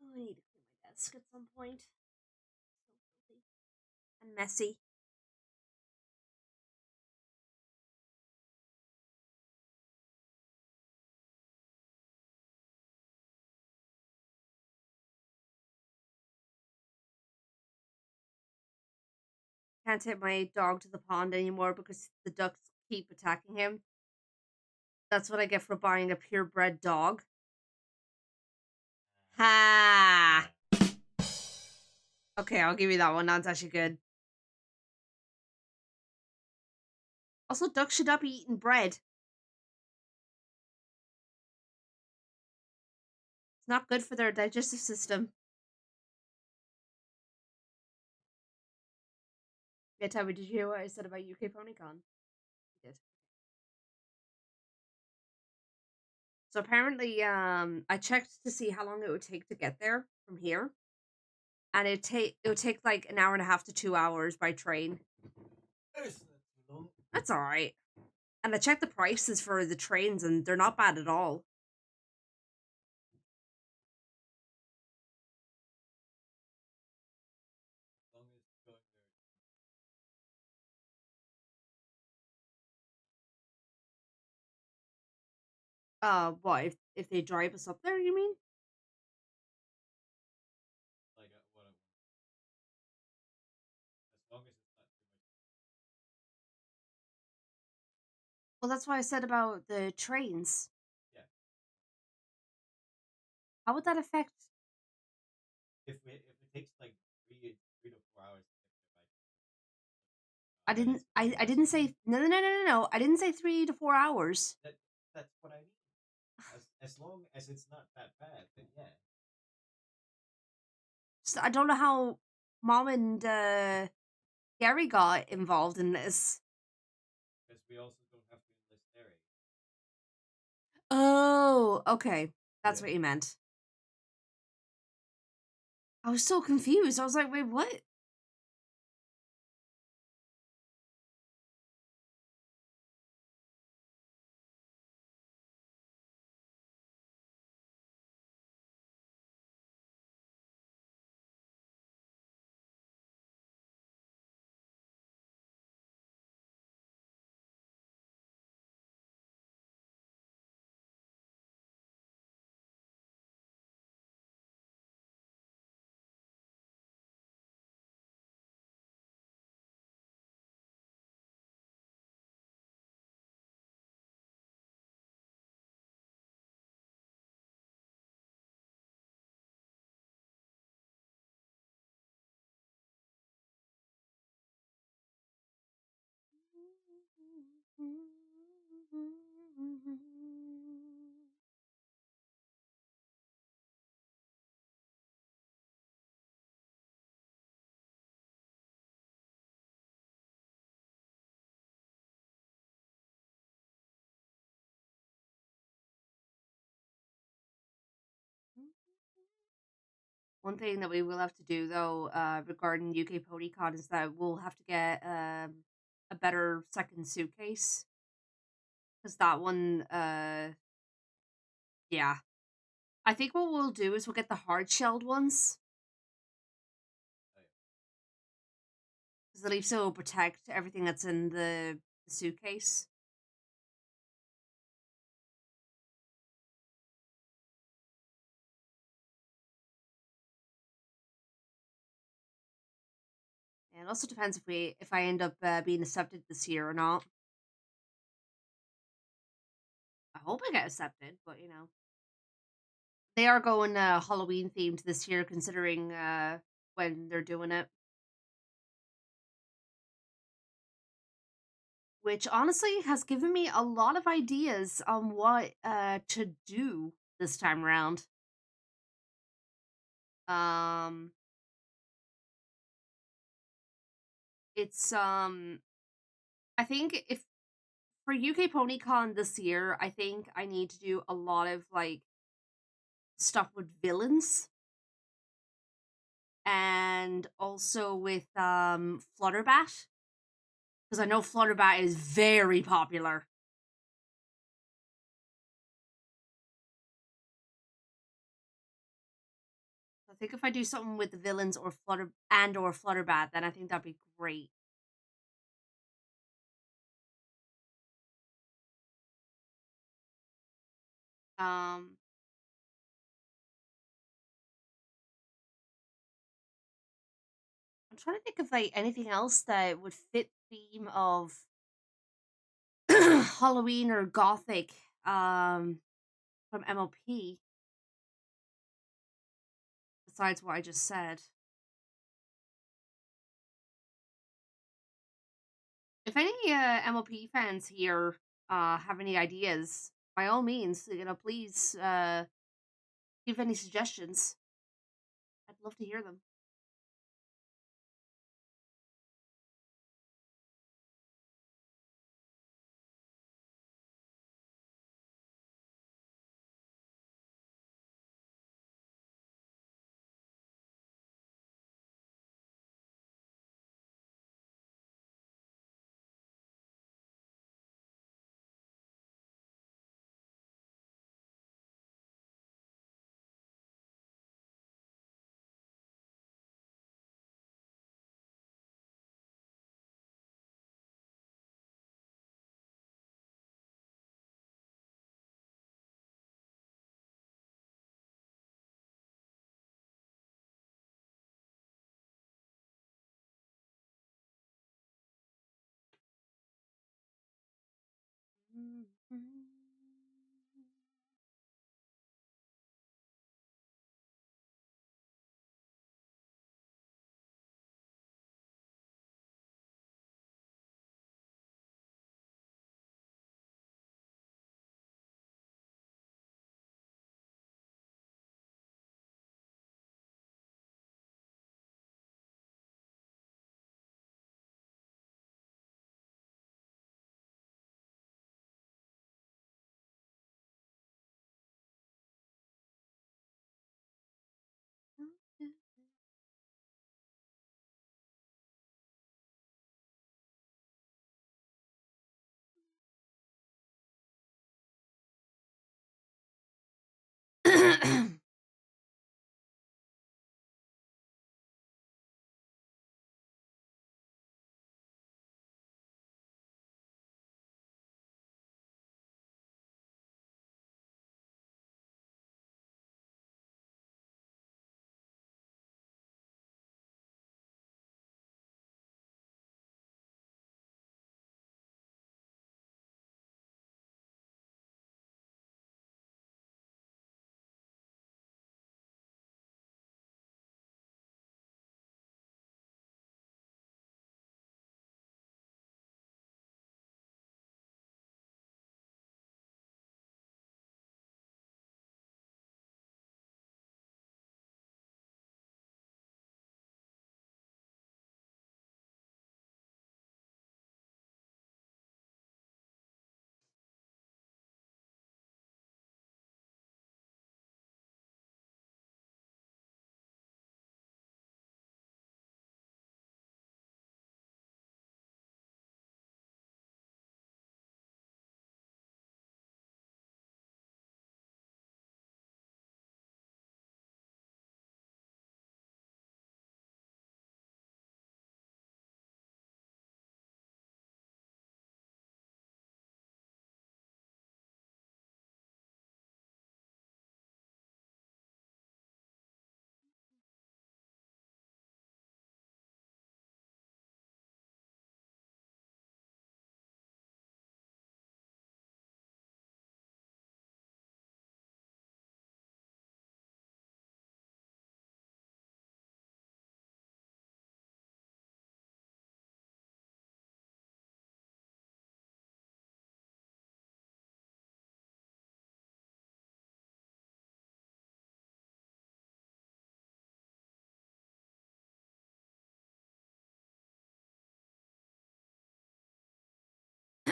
I need to clean my desk at some point. So filthy and messy. Can't take my dog to the pond anymore because the ducks keep attacking him. That's what I get for buying a purebred dog. Ha! Okay, I'll give you that one. That's actually good. Also, ducks should not be eating bread. It's not good for their digestive system. Yeah, Tabby, did you hear what I said about UK PonyCon? You did. So apparently, I checked to see how long it would take to get there from here, and it would take like an hour and a half to 2 hours by train. That's all right. And I checked the prices for the trains, and they're not bad at all. What if they drive us up there? You mean? Well, that's why I said about the trains. How would that affect? I didn't. I didn't say no. I didn't say 3 to 4 hours. As long as it's not that bad, then yeah. So I don't know how mom and Gary got involved in this. Because we also don't have to enlist their aid. Oh, okay. That's Yeah. what you meant. I was so confused. I was like, wait, what? One thing that we will have to do, though, regarding UK PonyCon is that we'll have to get a better second suitcase because that one, yeah. I think what we'll do is we'll get the hard shelled ones Oh, yeah. because at least it will protect everything that's in the suitcase. And it also depends if I end up being accepted this year or not. I hope I get accepted, but they are going Halloween themed this year, considering when they're doing it. Which honestly has given me a lot of ideas on what to do this time around. Um, it's I think if for UK PonyCon this year, I think I need to do a lot of like stuff with villains and also with Flutterbat because I know Flutterbat is very popular. I think if I do something with the villains or Flutterbat, then I think that'd be great. Um, I'm trying to think of like anything else that would fit theme of Halloween or Gothic from MLP besides what I just said. If any MLP fans here have any ideas, by all means, please give any suggestions. I'd love to hear them.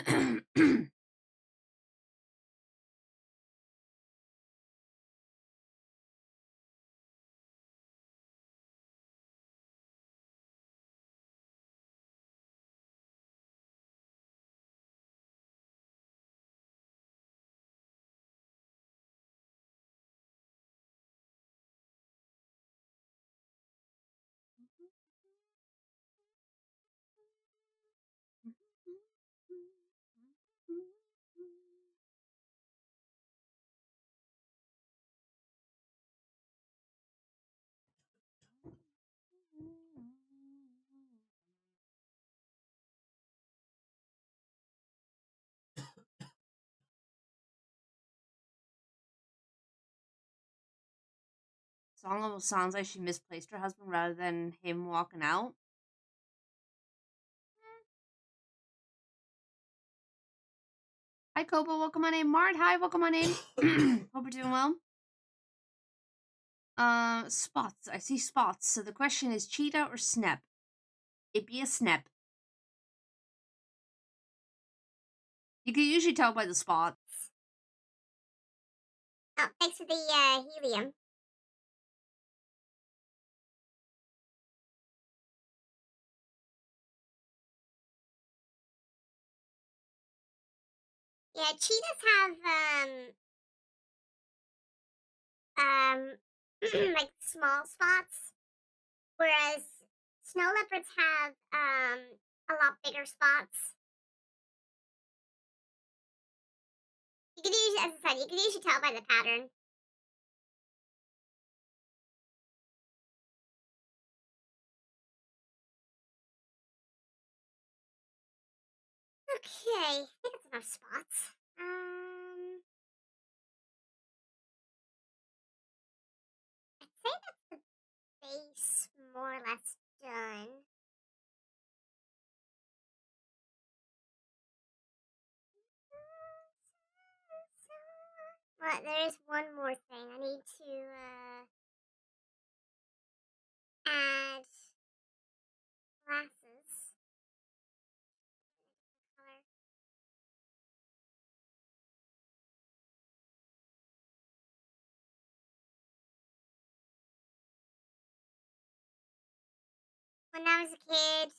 Song almost sounds like she misplaced her husband rather than him walking out. Hi, Kobo. Welcome on in. Mart. Hi, welcome on in. Hope you're doing well. Spots. I see spots. So the question is cheetah or SNEP? It'd be a SNEP. You can usually tell by the spots. Oh, thanks for the helium. Yeah, cheetahs have like small spots, whereas snow leopards have a lot bigger spots. You can usually, as I said, you can usually tell by the pattern. Okay, I think that's enough spots. I'd say that's the base more or less done. But there is one more thing. I need to add glasses. Color. When I was a kid,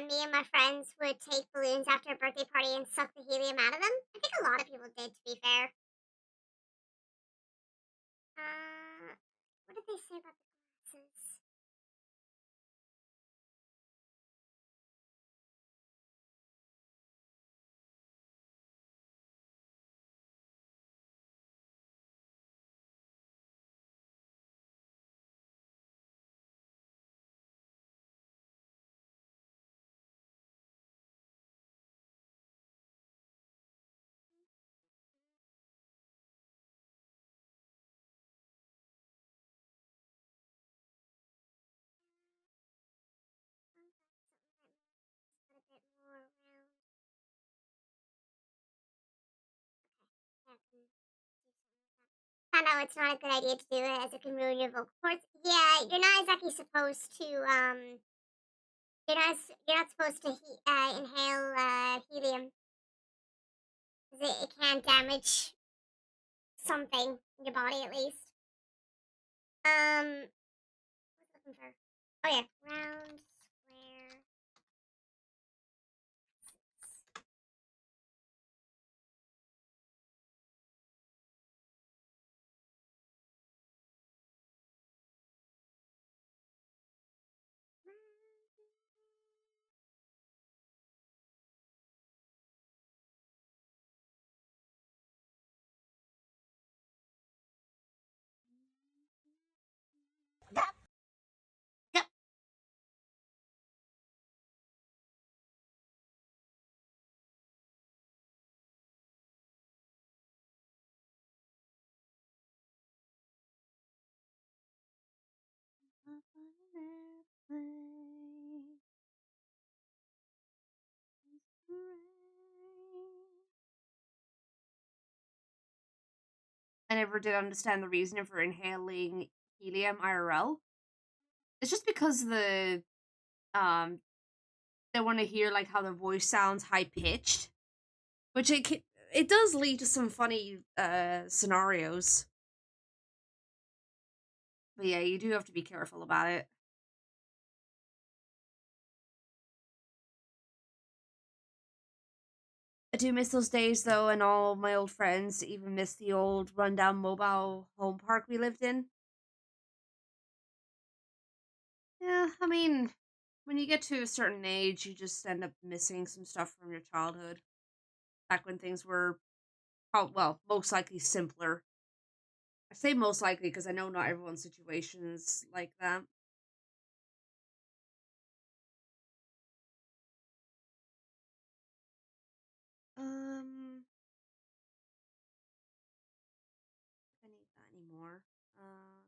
me and my friends would take balloons after a birthday party and suck the helium out of them. I think a lot of people did, to be fair. What did they say about the glasses? Something a bit more round. Okay, yeah, I can do something like that. Found out it's not a good idea to do it as it can ruin your vocal cords. Yeah, you're not exactly supposed to you're not supposed to inhale helium. 'Cause it can damage something in your body at least. What was I looking for? Oh yeah, round, square. Yep. I never did understand the reason for inhaling helium IRL. It's just because um they want to hear like how their voice sounds high pitched. which it does lead to some funny scenarios. But yeah, you do have to be careful about it. I do miss those days though, and all my old friends. Even miss the old rundown mobile home park we lived in. Yeah, I mean, when you get to a certain age, you just end up missing some stuff from your childhood. Back when things were, well, most likely simpler. I say most likely because I know not everyone's situation is like that. Um, I need that anymore. Um,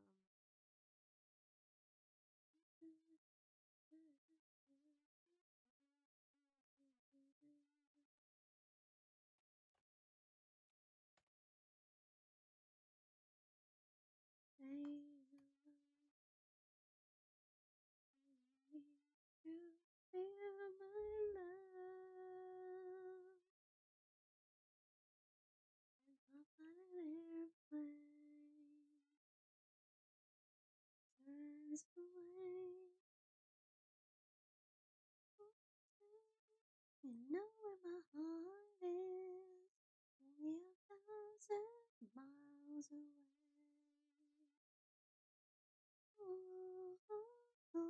turns away. You know where my heart is, only 1,000 miles away. Ooh, ooh,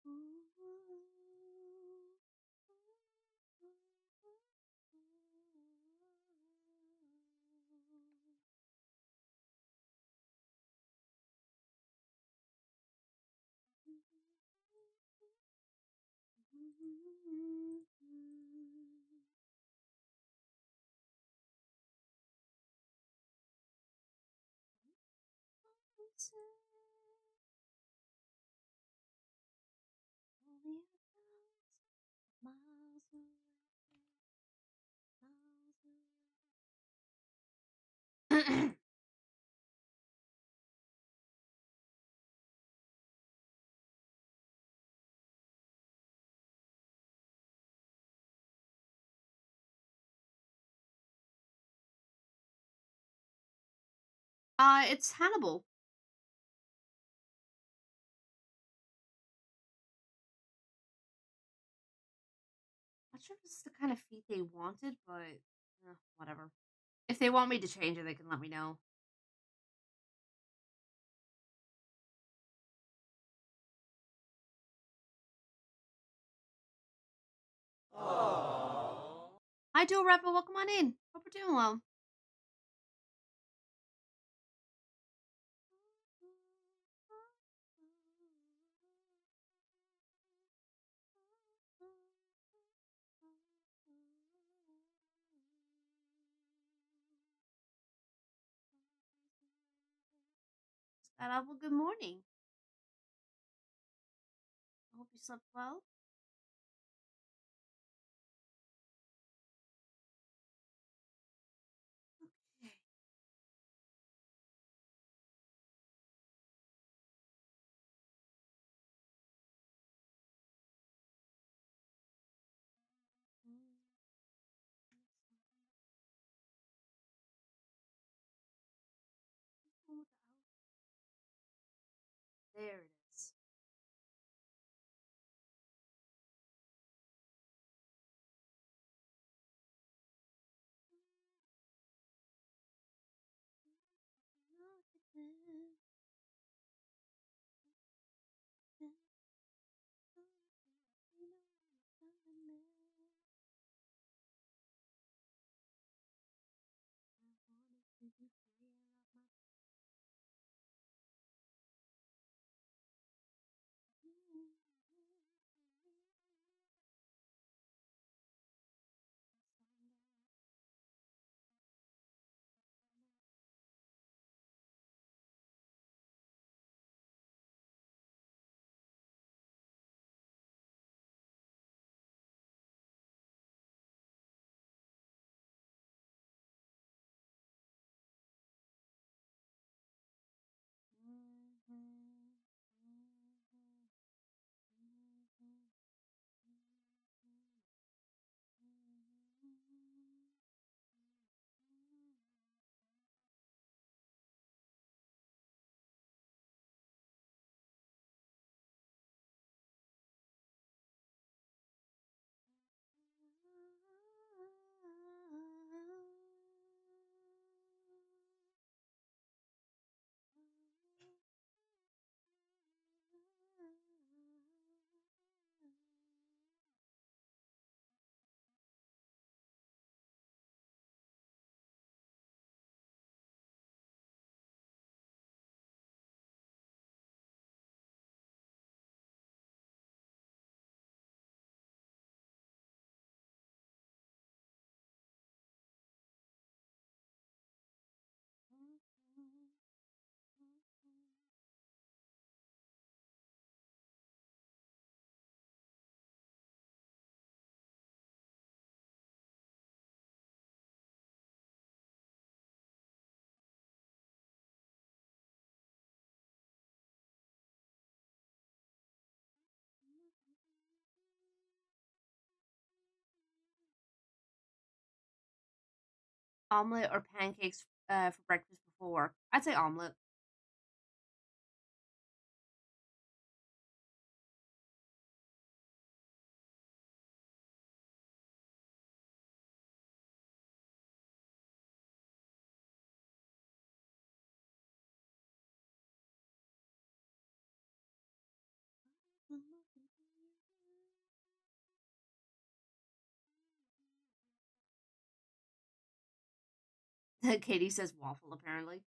only 1,000 miles away. It's Hannibal. Not sure if this is the kind of feat they wanted, but whatever. If they want me to change it, they can let me know. Hi, Dual Rebel. Welcome on in. Hope you're doing well. Scott, well, good morning. I hope you slept well. Okay. There it is. omelet or pancakes for breakfast before work? I'd say omelet. Katie says waffle, apparently.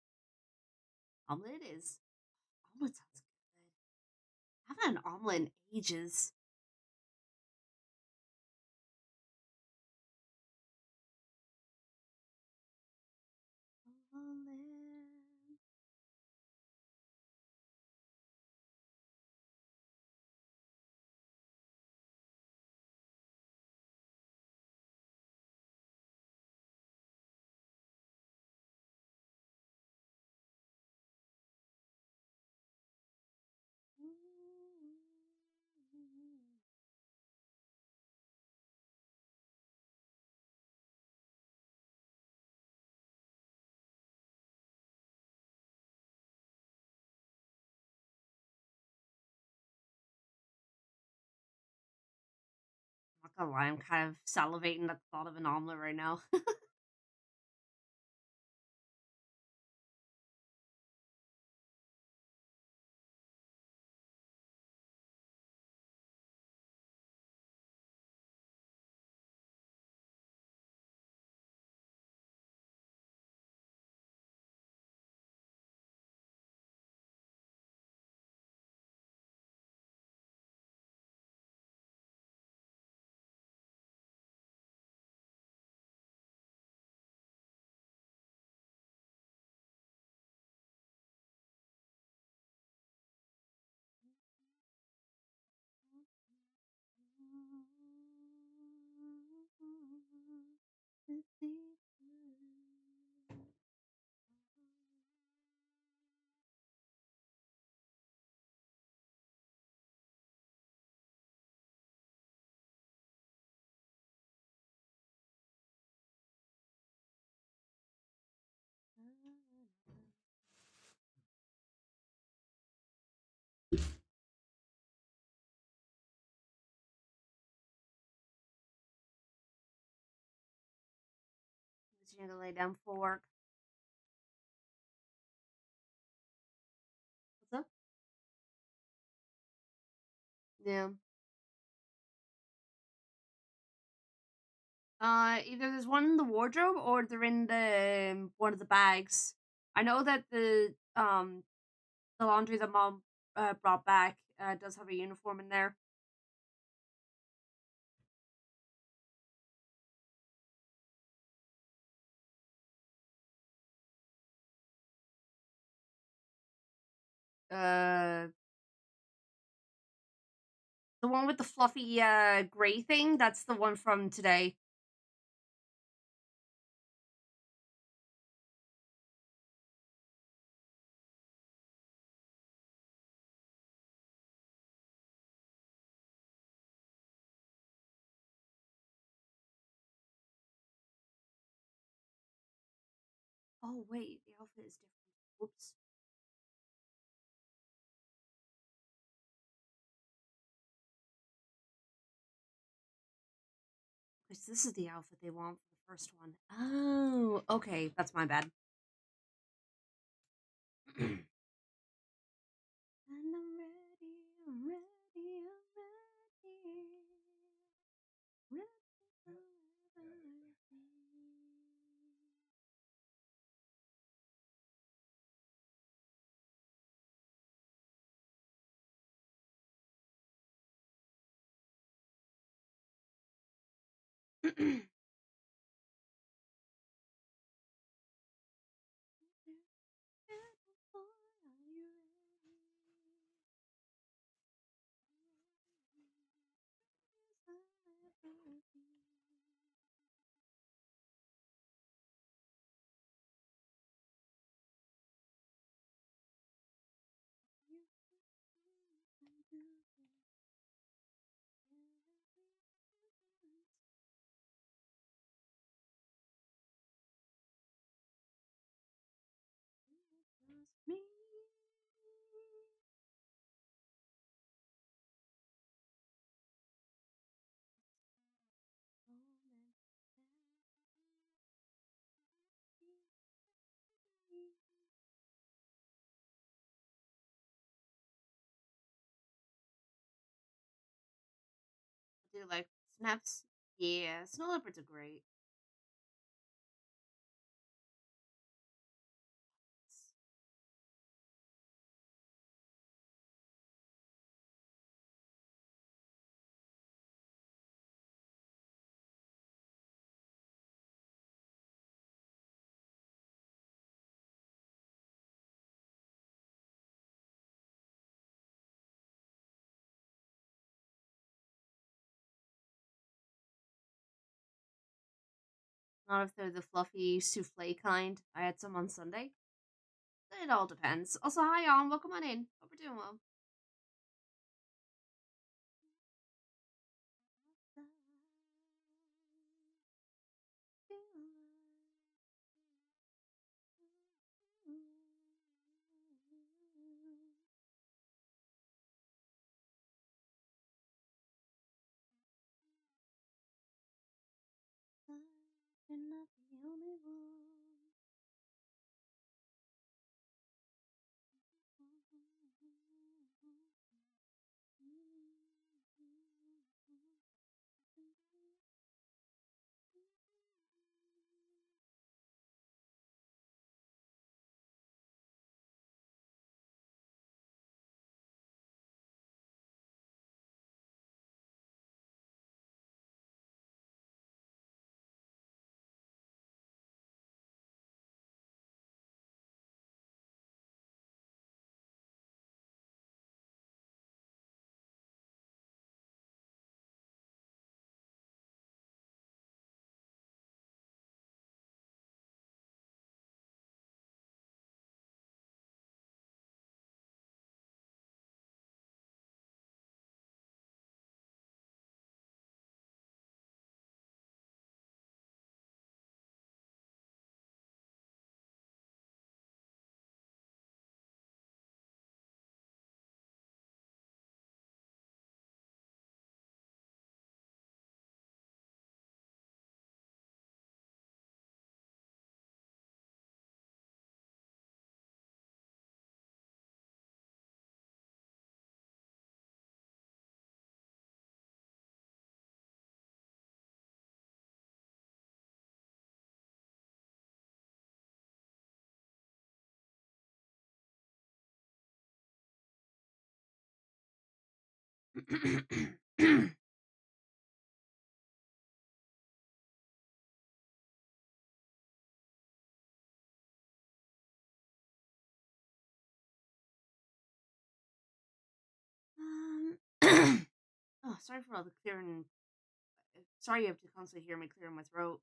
Omelet is. Omelet sounds good. I haven't had an omelet in ages. Omelet. I'm not gonna lie, I'm kind of salivating at the thought of an omelet right now. You're gonna lay down for work. What's up? Yeah. Either there's one in the wardrobe or they're in the one of the bags. I know that the laundry that mom brought back does have a uniform in there. Uh, the one with the fluffy gray thing. That's the one from today. Oh wait, the outfit is different. Whoops. Because this is the outfit they want for the first one. Oh, okay, that's my bad. And I'm ready, I'm ready, I'm ready. Ready for everything. Do you like SNEPs? Yeah, snow leopards are great. Not if they're the fluffy souffle kind. I had some on Sunday. It all depends. Also, hi, on. Welcome on in. Hope we're doing well. You're not the only one. um, oh, sorry for all the clearing. Sorry you have to constantly hear me clearing my throat.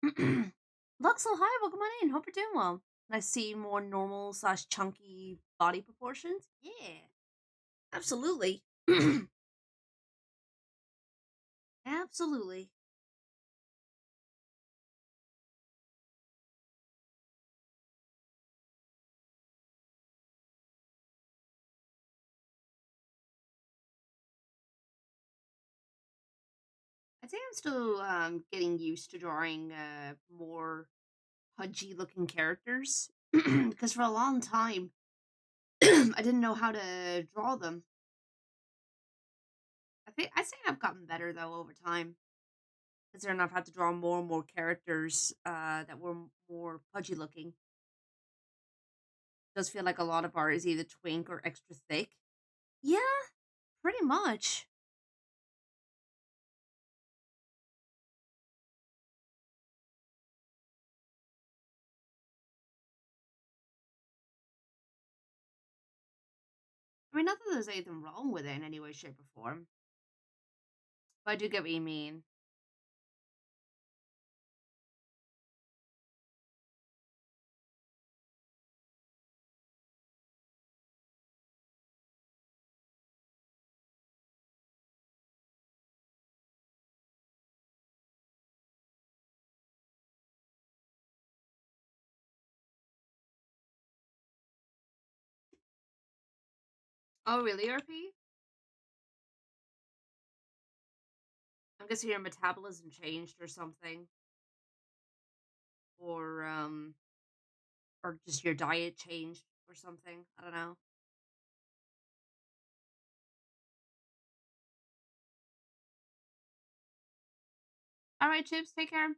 Luxel, hi, welcome on in. Hope you're doing well. I see more normal slash chunky body proportions. Yeah, absolutely. Absolutely. I think I'm still getting used to drawing more pudgy looking characters because for a long time I didn't know how to draw them. I say I've gotten better though over time. Considering I've had to draw more and more characters that were more pudgy looking. Does feel like a lot of art is either twink or extra thick. Yeah, Pretty much. I mean, not that there's anything wrong with it in any way, shape, or form, but I do get what you mean. Oh, really, RP? I'm guessing your metabolism changed or something, or or just your diet changed or something. I don't know. All right, Chips, take care.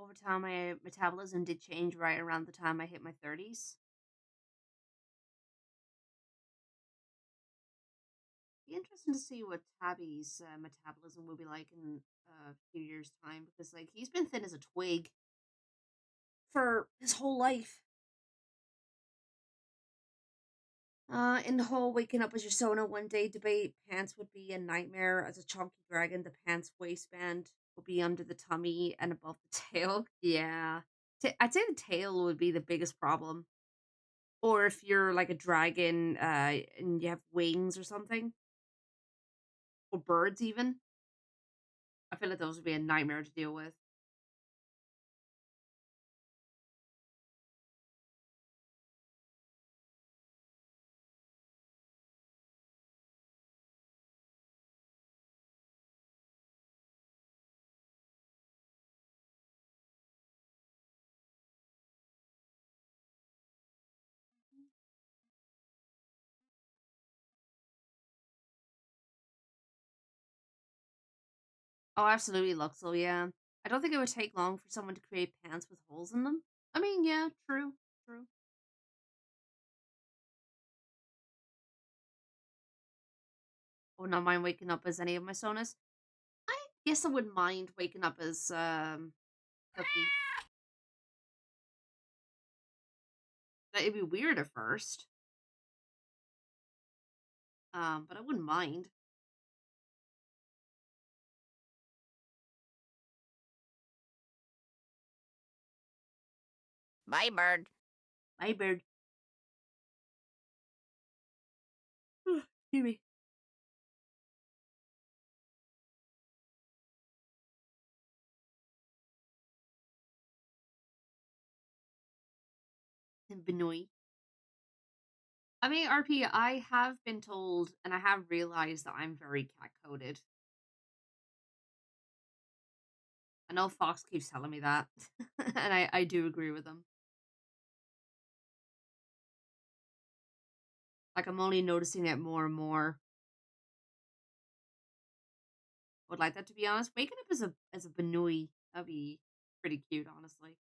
Over time, my metabolism did change right around the time I hit my 30s. Be interesting to see what Tabby's metabolism will be like in a few years' time because, like, he's been thin as a twig for his whole life. In the whole waking up as your Sona one day debate, pants would be a nightmare. As a chunky dragon, the pants waistband would be under the tummy and above the tail. Yeah. I'd say the tail would be the biggest problem. Or if you're like a dragon and you have wings or something, or birds even, I feel like those would be a nightmare to deal with. Oh, absolutely, Luxel, yeah. I don't think it would take long for someone to create pants with holes in them. I mean, yeah, true, true. I would not mind waking up as any of my Sonas. I guess I wouldn't mind waking up as Cookie. It'd be weird at first, but I wouldn't mind. Bye, bird. My bird. Excuse me. Benoit. I mean, RP, I have been told and I have realized that I'm very cat coded. I know Fox keeps telling me that, and I do agree with him. Like, I'm only noticing it more and more. Would like that to be honest. Waking up as a Benoit, that'd be pretty cute, honestly.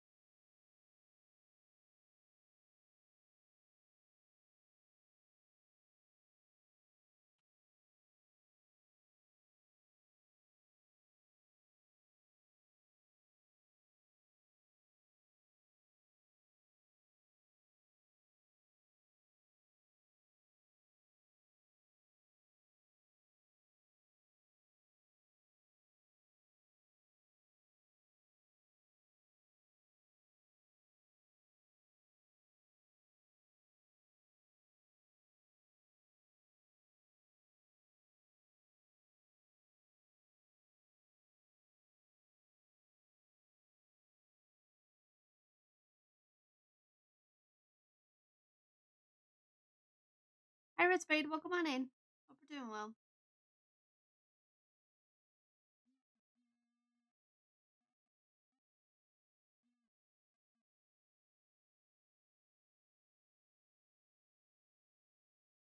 Hi, Red Spade. Welcome on in. Hope you're doing well.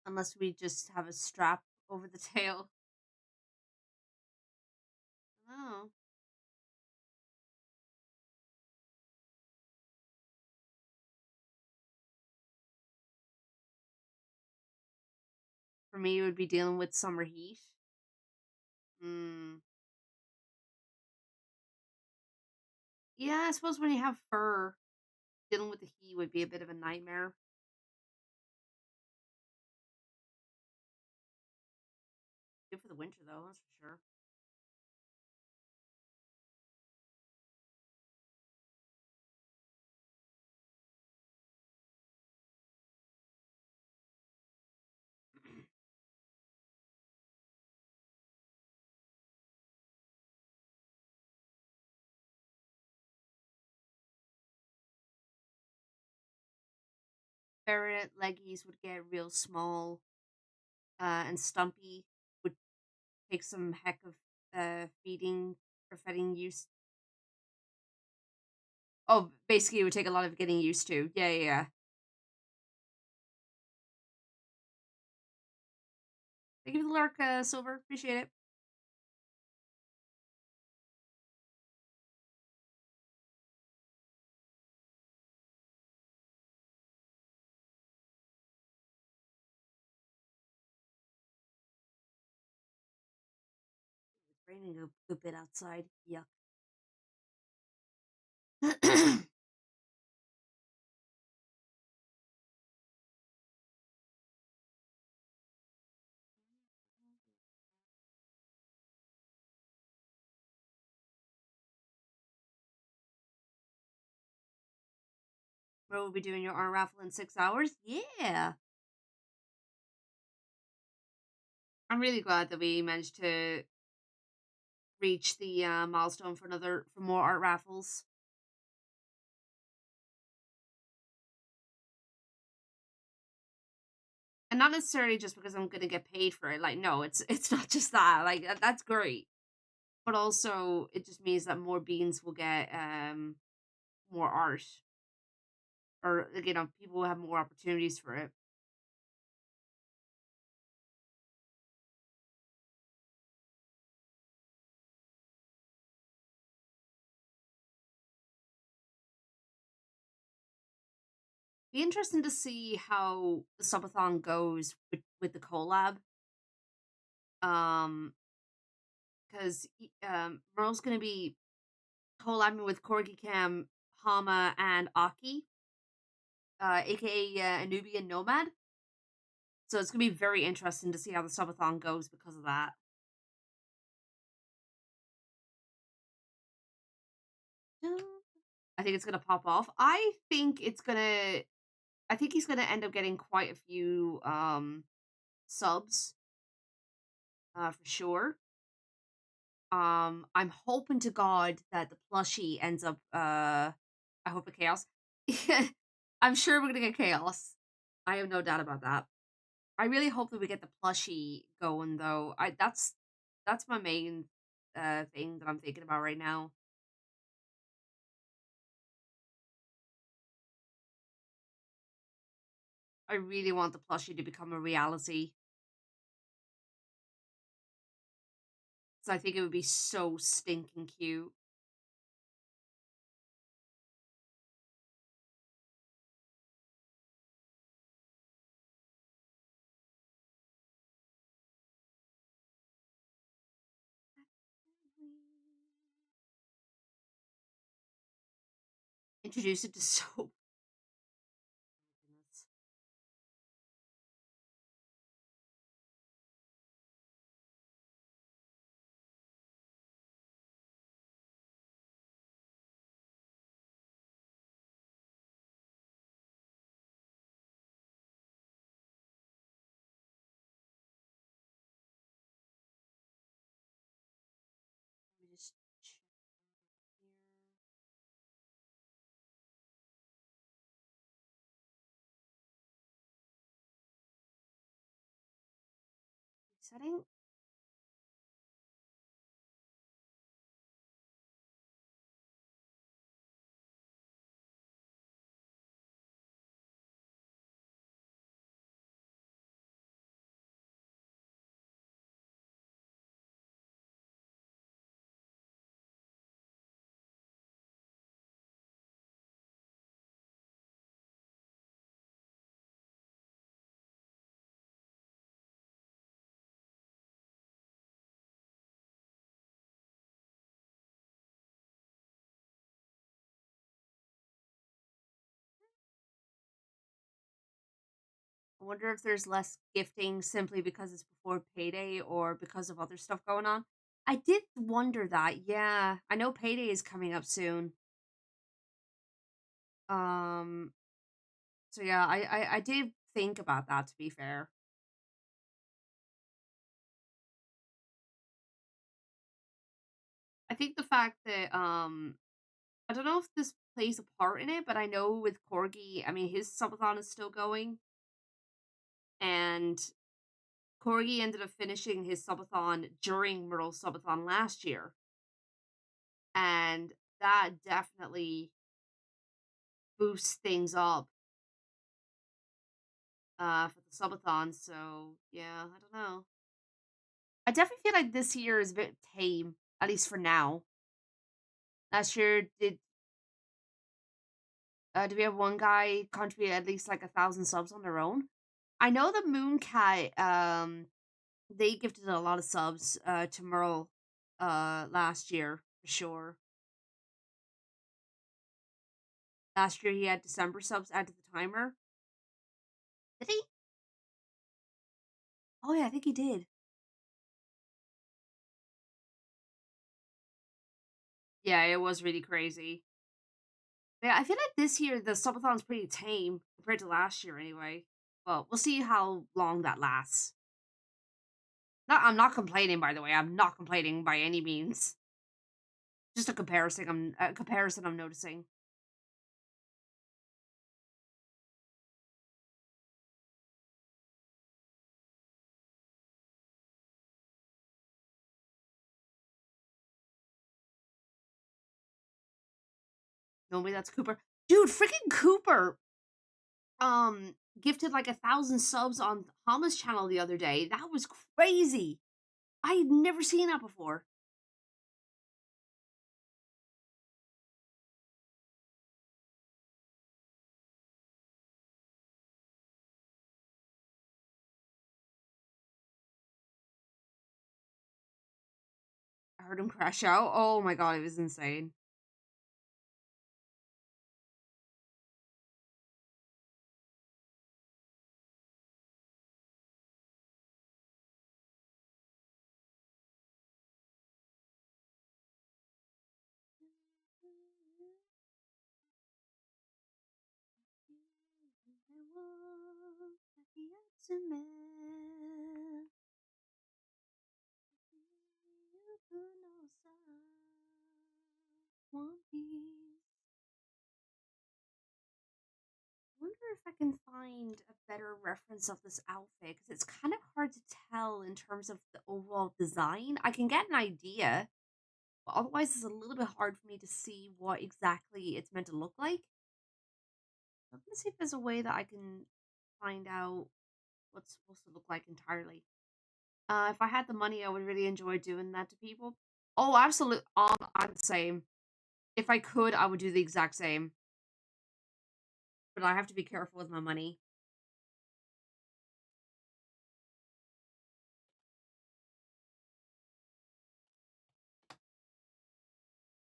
Unless we just have a strap over the tail. Oh. For me, it would be dealing with summer heat. Hmm. Yeah, I suppose when you have fur, dealing with the heat would be a bit of a nightmare. Good for the winter, though, that's for sure. Ferret leggies would get real small and stumpy. Would take some heck of feeding or feeding use. Oh, basically, it would take a lot of getting used to. Yeah, yeah, yeah. Thank you for the lurk, Silver. Appreciate it. It's raining a good bit outside. Yuck. Where we'll be doing your art raffle in 6 hours? Yeah. I'm really glad that we managed to reach the milestone for more art raffles. And not necessarily just because I'm gonna get paid for it. Like, no, it's not just that. Like that's great. But also it just means that more beans will get more art. Or like, people will have more opportunities for it. Be interesting to see how the subathon goes with the collab. Um, because Merle's gonna be collabing with Corgi Cam, Hama, and Aki, aka Anubian Nomad. So it's gonna be very interesting to see how the subathon goes because of that. I think it's gonna pop off. I think he's gonna end up getting quite a few subs, for sure. I'm hoping to God that the plushie ends up I hope a chaos. I'm sure we're gonna get chaos. I have no doubt about that. I really hope that we get the plushie going though. That's my main thing that I'm thinking about right now. I really want the plushie to become a reality. So I think it would be so stinking cute. Introduce it to soap. Let me just check here. Setting. I wonder if there's less gifting simply because it's before payday or because of other stuff going on. I did wonder that. Yeah, I know payday is coming up soon. Um, so yeah, I did think about that, to be fair. I think the fact that I don't know if this plays a part in it, but I know with Corgi, I mean his subathon is still going, and Corgi ended up finishing his subathon during Myrtle's subathon last year, and that definitely boosts things up for the subathon. So yeah, I don't know. I definitely feel like this year is a bit tame, at least for now. Last year did we have one guy contribute at least like 1,000 subs on their own? I know the Mooncat they gifted a lot of subs to Merle last year for sure. Last year he had December subs added to the timer. Did he? Oh yeah, I think he did. Yeah, it was really crazy. Yeah, I feel like this year the subathon's pretty tame compared to last year anyway. Well, we'll see how long that lasts. I'm not complaining, by the way. I'm not complaining by any means. Just a comparison. I'm noticing. Nobody that's Cooper. Dude, freaking Cooper gifted like 1,000 subs on Hama's channel the other day. That was crazy. I had never seen that before. I heard him crash out. Oh my god, it was insane. Wonder if I can find a better reference of this outfit because it's kind of hard to tell in terms of the overall design. I can get an idea, but otherwise it's a little bit hard for me to see what exactly it's meant to look like. Let me see if there's a way that I can find out what's supposed to look like entirely. If I had the money, I would really enjoy doing that to people. Oh, absolutely. I'm the same. If I could, I would do the exact same. But I have to be careful with my money.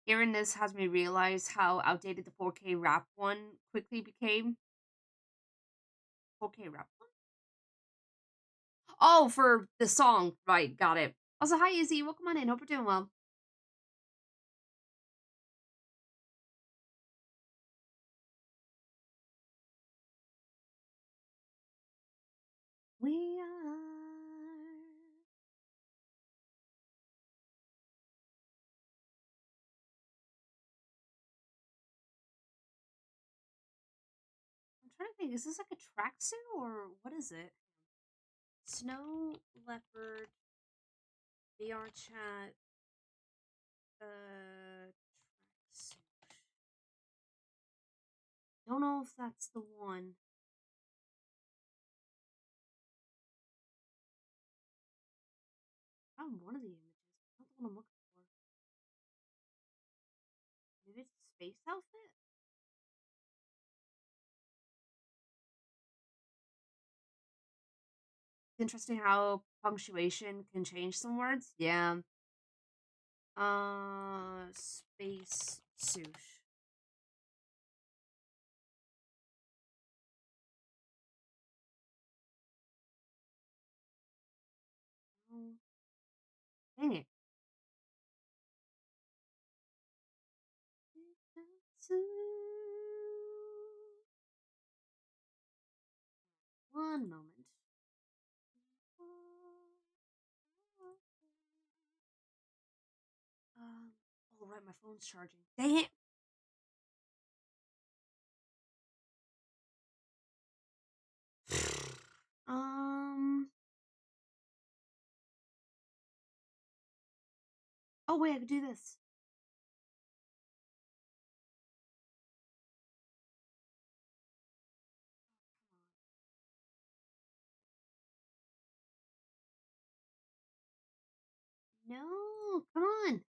Hearing this has me realize how outdated the 4K rap one quickly became. 4K rap one? Oh, for the song. Right, got it. Also, hi, Izzy. Welcome on in. Hope you're doing well. We are. I'm trying to think. Is this like a tracksuit or what is it? Snow leopard VR chat tracksuit. Don't know if that's the one. I found one of the images. Not the one I'm looking for. Maybe it's a space outfit? It's interesting how punctuation can change some words. Yeah. Space suit. Oh, dang it. One moment. Um, oh, right, my phone's charging. Dang it. Um, oh, wait, I could do this. No, come on.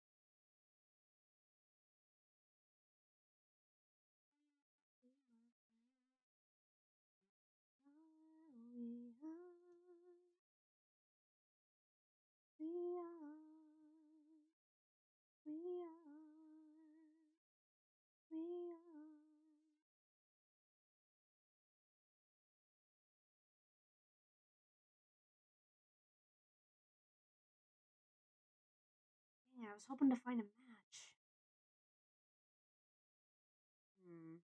We are, we are, we are. Dang, I was hoping to find a match. Hmm.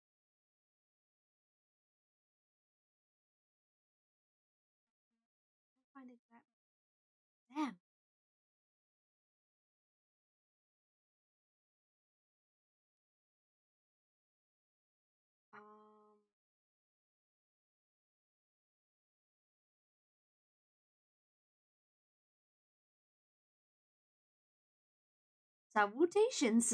Find exact. Damn. Um. Salutations.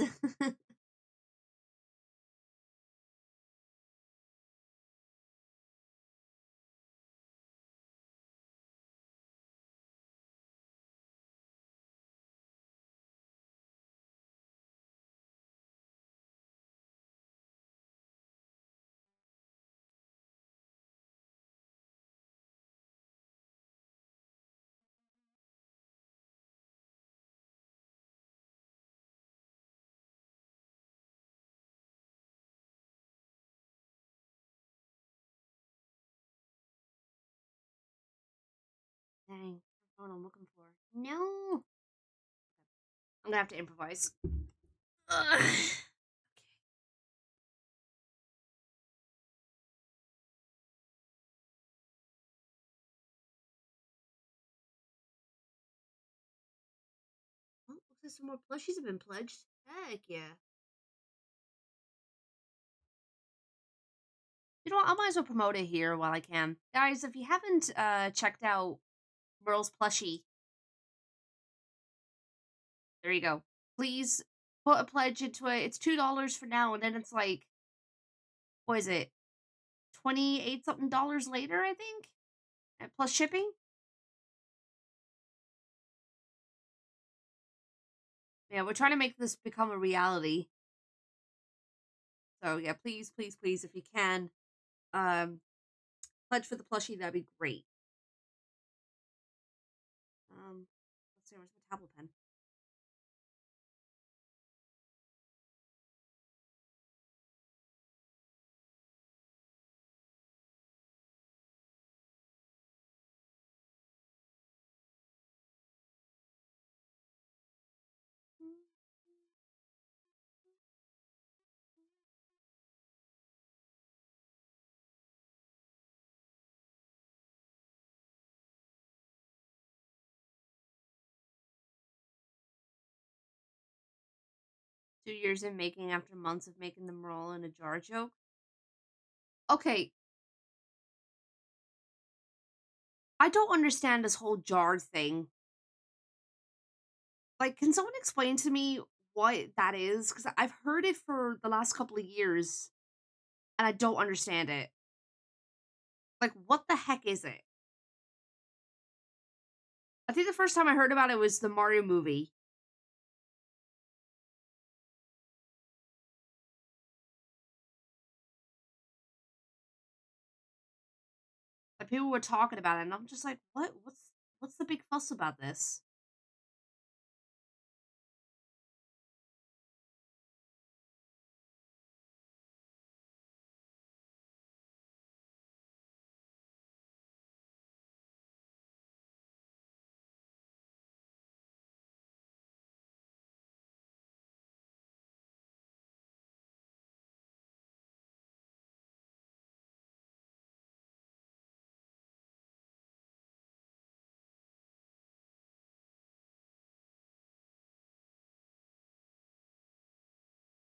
Dang, that's what I'm looking for. No. I'm gonna have to improvise. Ugh. Oh, looks like some more plushies have been pledged. Heck yeah. You know what? I might as well promote it here while I can. Guys, if you haven't checked out Merle's plushie, there you go. Please put a pledge into it. It's $2 for now, and then it's like, what is it? 28 something dollars later, I think? Plus shipping? Yeah, we're trying to make this become a reality. So yeah, please, please, please, if you can, um, pledge for the plushie, that'd be great. Let's see, where's my tablet pen? Mm. 2 years in making after months of making them roll in a jar joke. Okay, I don't understand this whole jar thing. Like, can someone explain to me what that is? Because I've heard it for the last couple of years and I don't understand it. Like, what the heck is it? I think the first time I heard about it was the Mario movie. Like, people were talking about it, and I'm just like, what? What's the big fuss about this?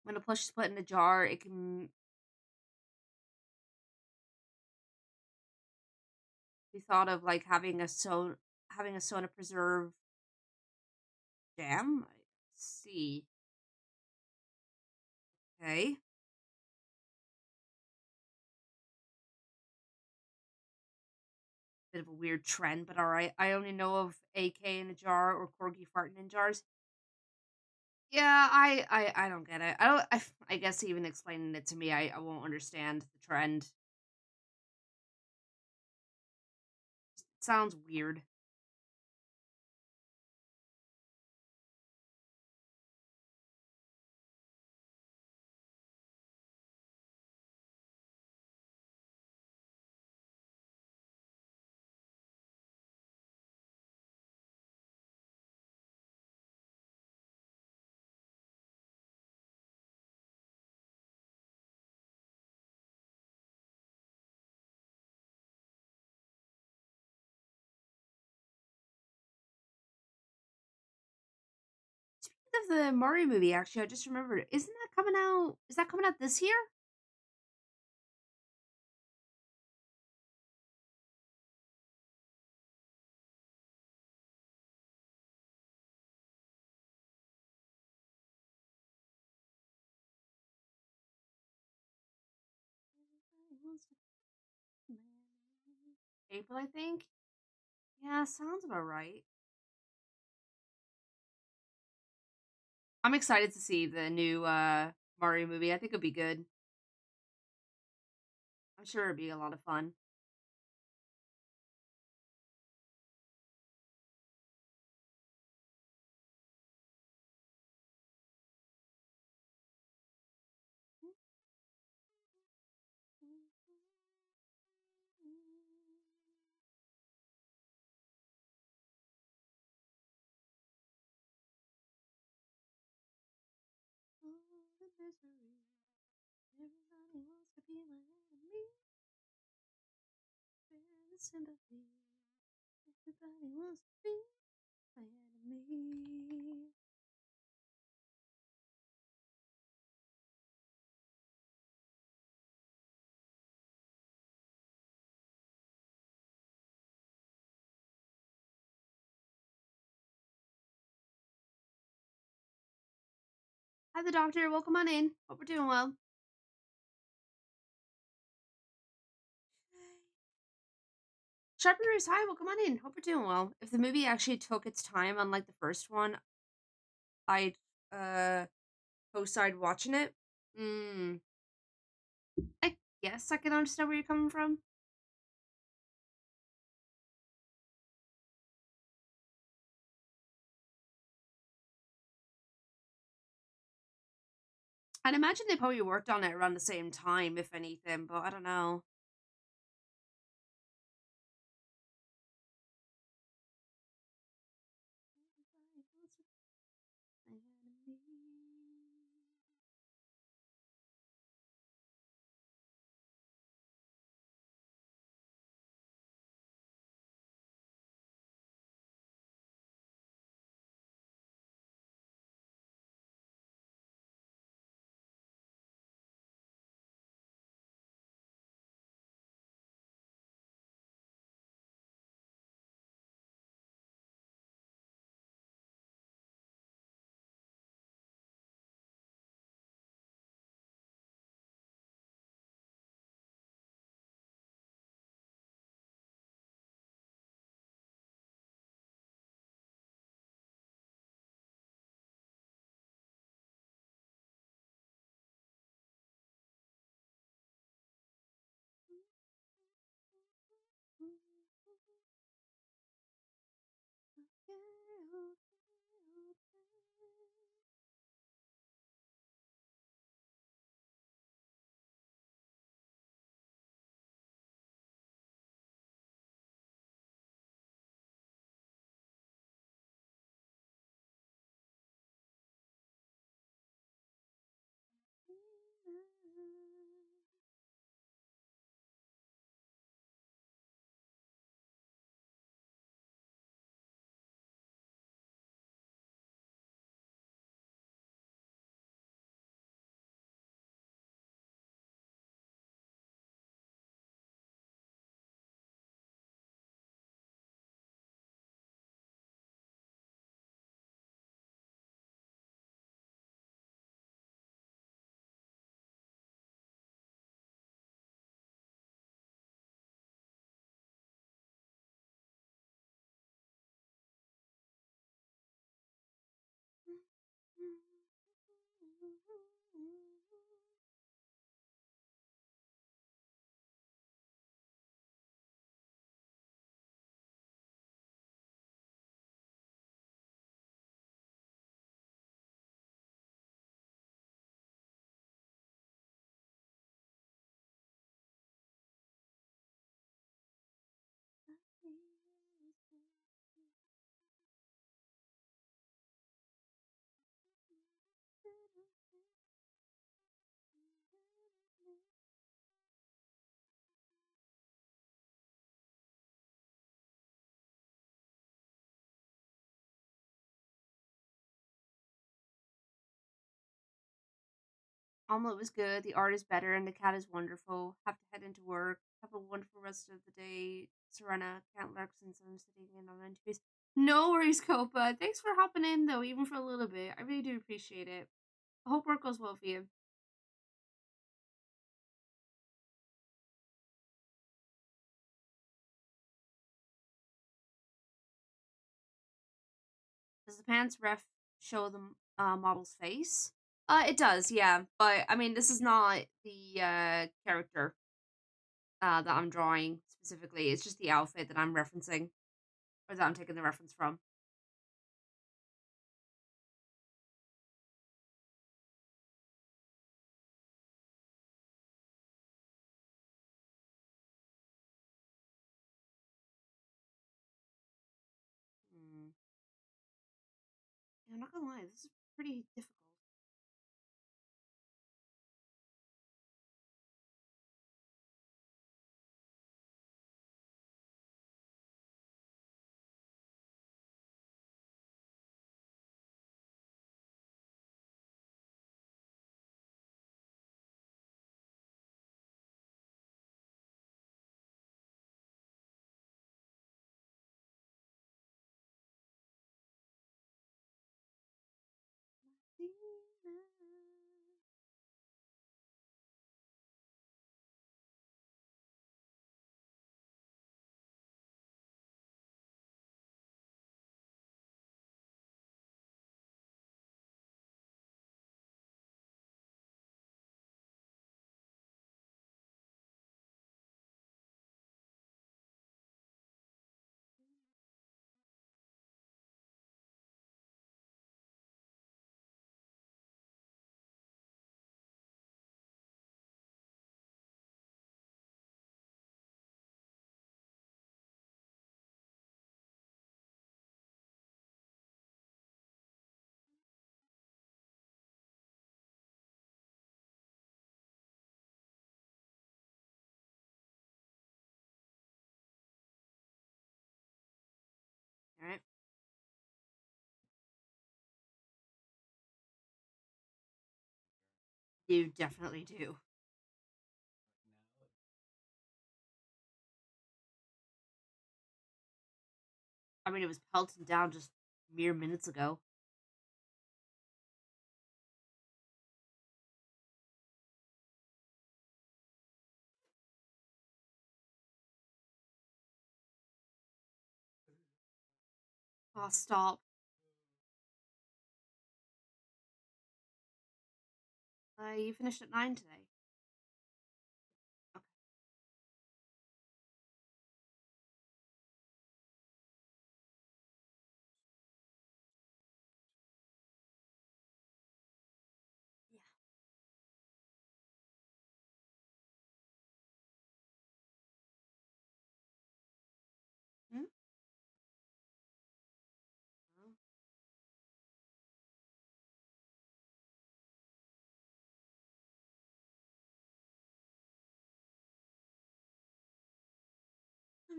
When a push is put in a jar, it can be thought of like having a soda preserve jam. Let's see. Okay. Bit of a weird trend, but all right. I only know of AK in a jar or corgi farting in jars. Yeah, I don't get it. I don't. I guess even explaining it to me, I won't understand the trend. It sounds weird. Speaking of the Mario movie, actually, I just remembered. Isn't that coming out? Is that coming out this year? April, I think. Yeah, sounds about right. I'm excited to see the new Mario movie. I think it'll be good. I'm sure it'll be a lot of fun. Everybody wants to be my enemy. Share the sympathy. Everybody wants to be my enemy. Hi, the doctor. Welcome on in. Hope we're doing well. Sharpeners, hi. Welcome on in. Hope we're doing well. If the movie actually took its time, unlike the first one, I'd co-side watching it. Mm, I guess I can understand where you're coming from. I'd imagine they probably worked on it around the same time, if anything, but I don't know. Omelet was good. The art is better, and the cat is wonderful. Have to head into work. Have a wonderful rest of the day. Serena, can't lurk since I'm sitting in on interviews. No worries, Copa. Thanks for hopping in, though, even for a little bit. I really do appreciate it. I hope work goes well for you. Does the pants ref show the model's face? It does, yeah. But I mean, this is not the character that I'm drawing specifically. It's just the outfit that I'm referencing, or that I'm taking the reference from. Hmm. Yeah, I'm not gonna lie, this is pretty difficult. All right, you definitely do. Now, I mean, it was pelting down just mere minutes ago. Oh, stop. You finished at 9 today. Okay. Yeah. Hmm? Oh.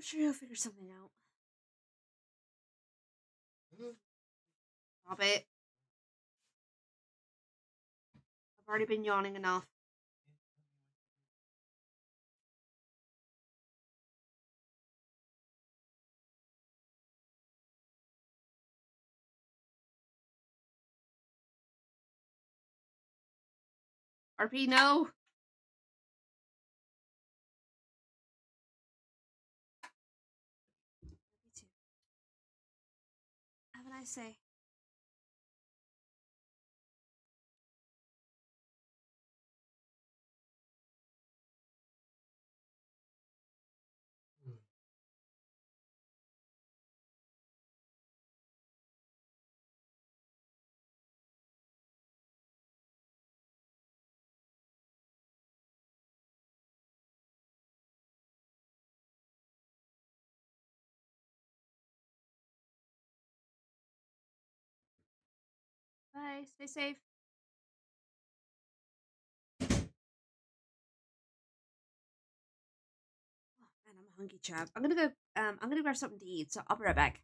sure he'll figure something out. Stop it. I've already been yawning enough. RP, no! Me too. Have a nice day. Bye. Stay safe. Oh, man, I'm a hungry chap. I'm gonna go. I'm gonna grab something to eat. So I'll be right back.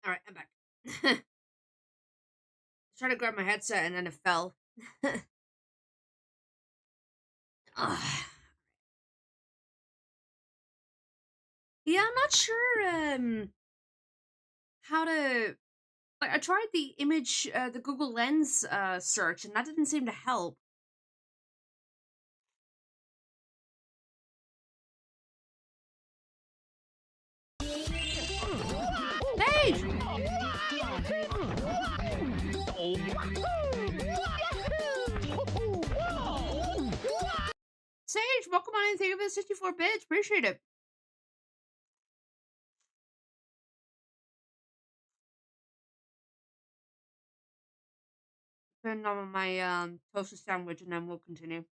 All right, I'm back. Trying to grab my headset and then it fell. Ugh. Yeah, I'm not sure how to like I tried the image the Google Lens search and that didn't seem to help. Sage! Sage, welcome on and thank you for the 64 bits. Appreciate it. Putting on my toasted sandwich and then we'll continue.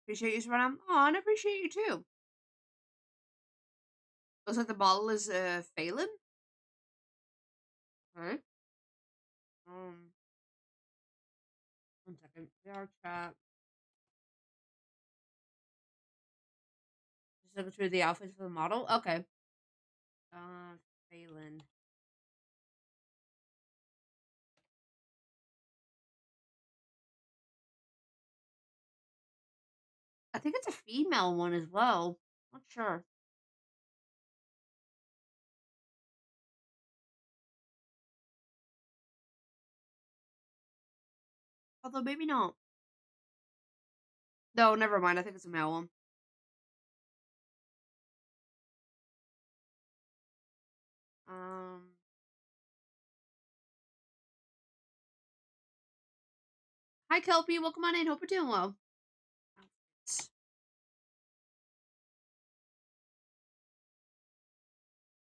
Appreciate you, Savannah. Oh, and I appreciate you too. Looks like the bottle is failing. Okay. Um, 1 second. VR chat. Just looking through the outfits for the model. Okay. Uh, Phelan. I think it's a female one as well. Not sure. Although maybe not. No, never mind. I think it's a male one. Um. Hi, Kelpie. Welcome on in. Hope you're doing well. Outfits.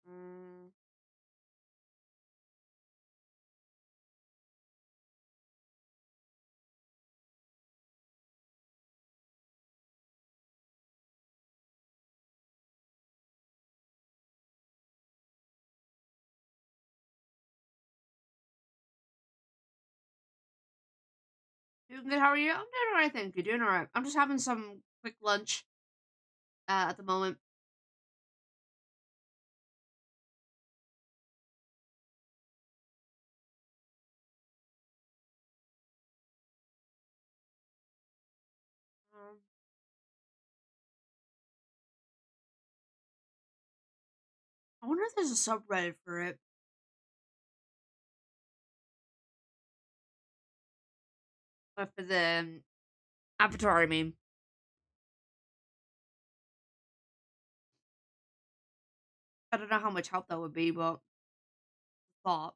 Mm, doing good. How are you? I'm doing alright. Thank you. Doing alright. I'm just having some quick lunch at the moment. Um, I wonder if there's a subreddit for it. For the Avatar, I mean. I don't know how much help that would be, but thought.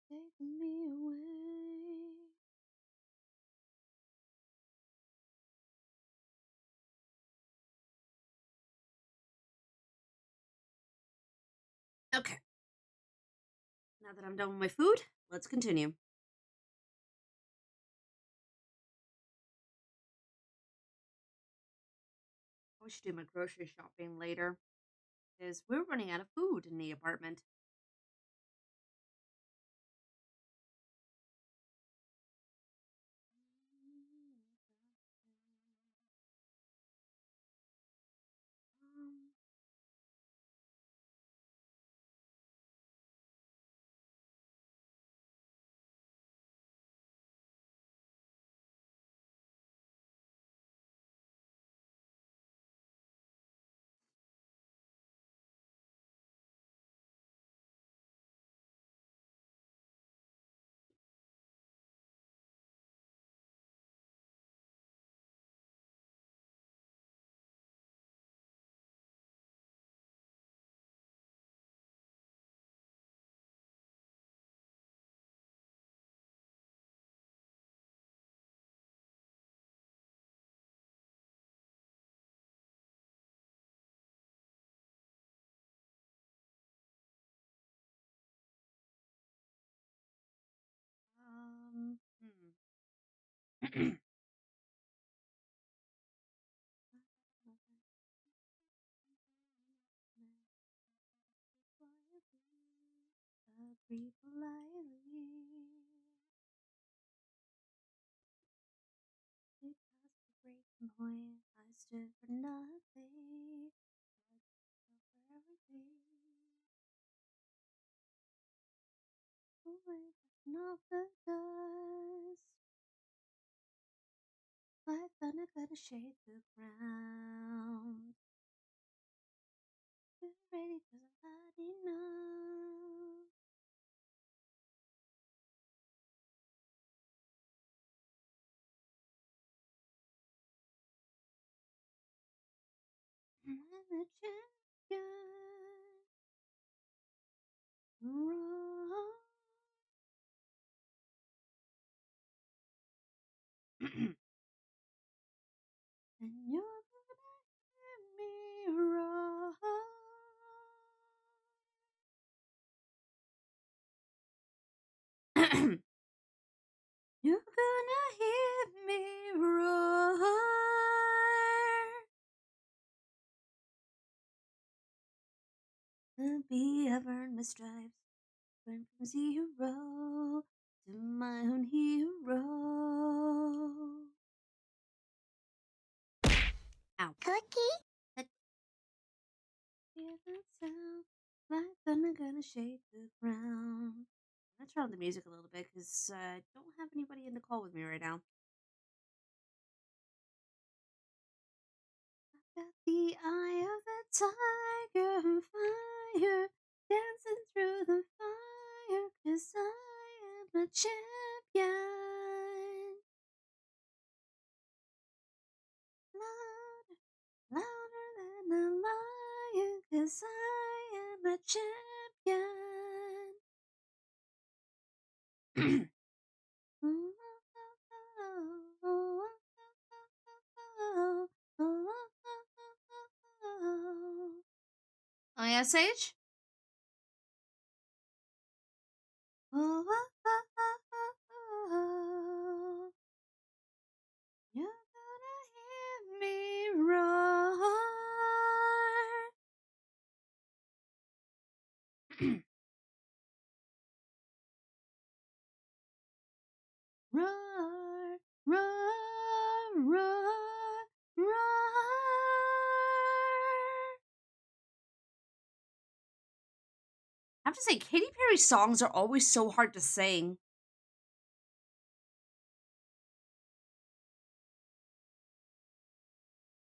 Take me away. Okay. Now that I'm done with my food, let's continue. I should do my grocery shopping later because we're running out of food in the apartment. Um, Breathe politely. Because the breaking point, I stood for nothing. For everything. Away, off the dust. My thunder gonna shake the ground. Get ready, cause I've had enough. I'm the champion. Roar. And you're gonna hear me roar. You're gonna hear me roar. The bee have earned my stripes. Went from zero to my own hero. Ow. Cookie? Hear that sound? My thunder gonna shake the ground. I'm gonna turn on the music a little bit because I don't have anybody in the call with me right now. I've got the eye of the tiger and fire dancing through the fire, 'cause I am a champion. Louder, louder than a lion, 'cause I am a champion. Oh yeah, Sage? You're gonna hear me roar. Roar, roar, roar, roar. I have to say, Katy Perry's songs are always so hard to sing.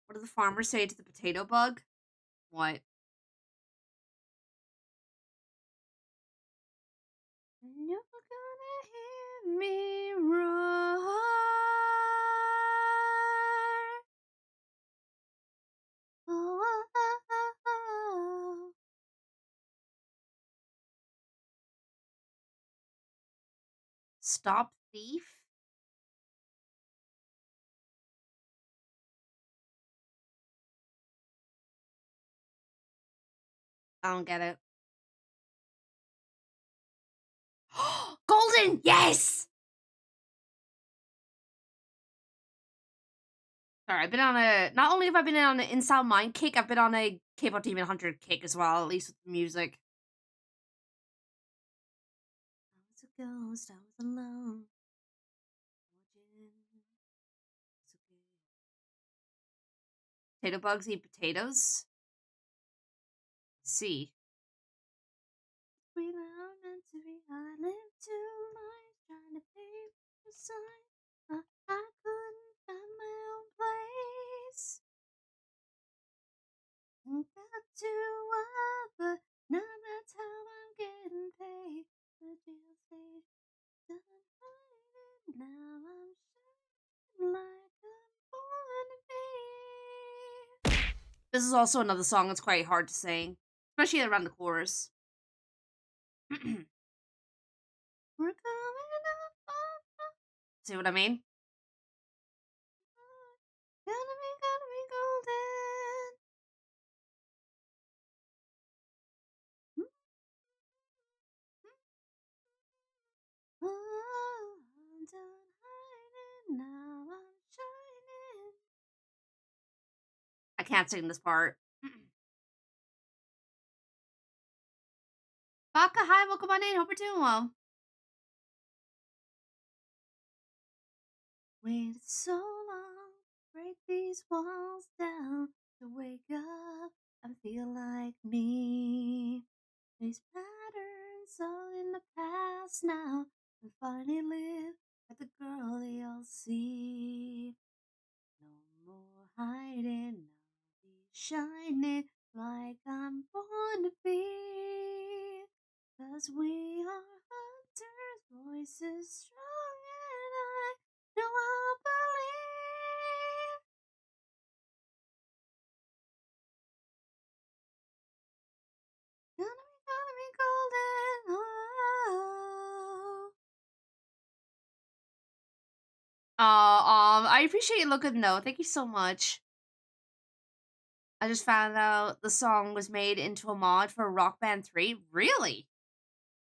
What did the farmer say to the potato bug? What? You're gonna hear me roar. Oh, oh, oh, oh, oh. Stop thief? I don't get it. Golden! Yes! Sorry, I've been on a. Not only have I been on an Inside Mind kick, I've been on a K-pop Demon Hunter kick as well, at least with the music. I was a ghost, I was alone. Watching. It's okay. Potato bugs eat potatoes? See. We are meant to be. I live two lives trying to pay for sign. I couldn't find my own place. Got too wild, but now that's how I'm getting paid. The jail stage done hiding. Now I'm shining like I'm born to be. This is also another song that's quite hard to sing, especially around the chorus. We're coming up. See what I mean? Gonna be golden. Oh, I'm done hiding now. can't sing this part. Baka, hi, welcome on in. Hope you're doing well. Waited so long, break these walls down to wake up and feel like me. These patterns all in the past now, and finally live like the girl they all see. No more hiding, I'll be shining like I'm born to be. 'Cause we are hunters, voices strong, and I know I'll believe. Gonna be golden. Oh. I appreciate you looking though. Thank you so much. I just found out the song was made into a mod for Rock Band 3. Really?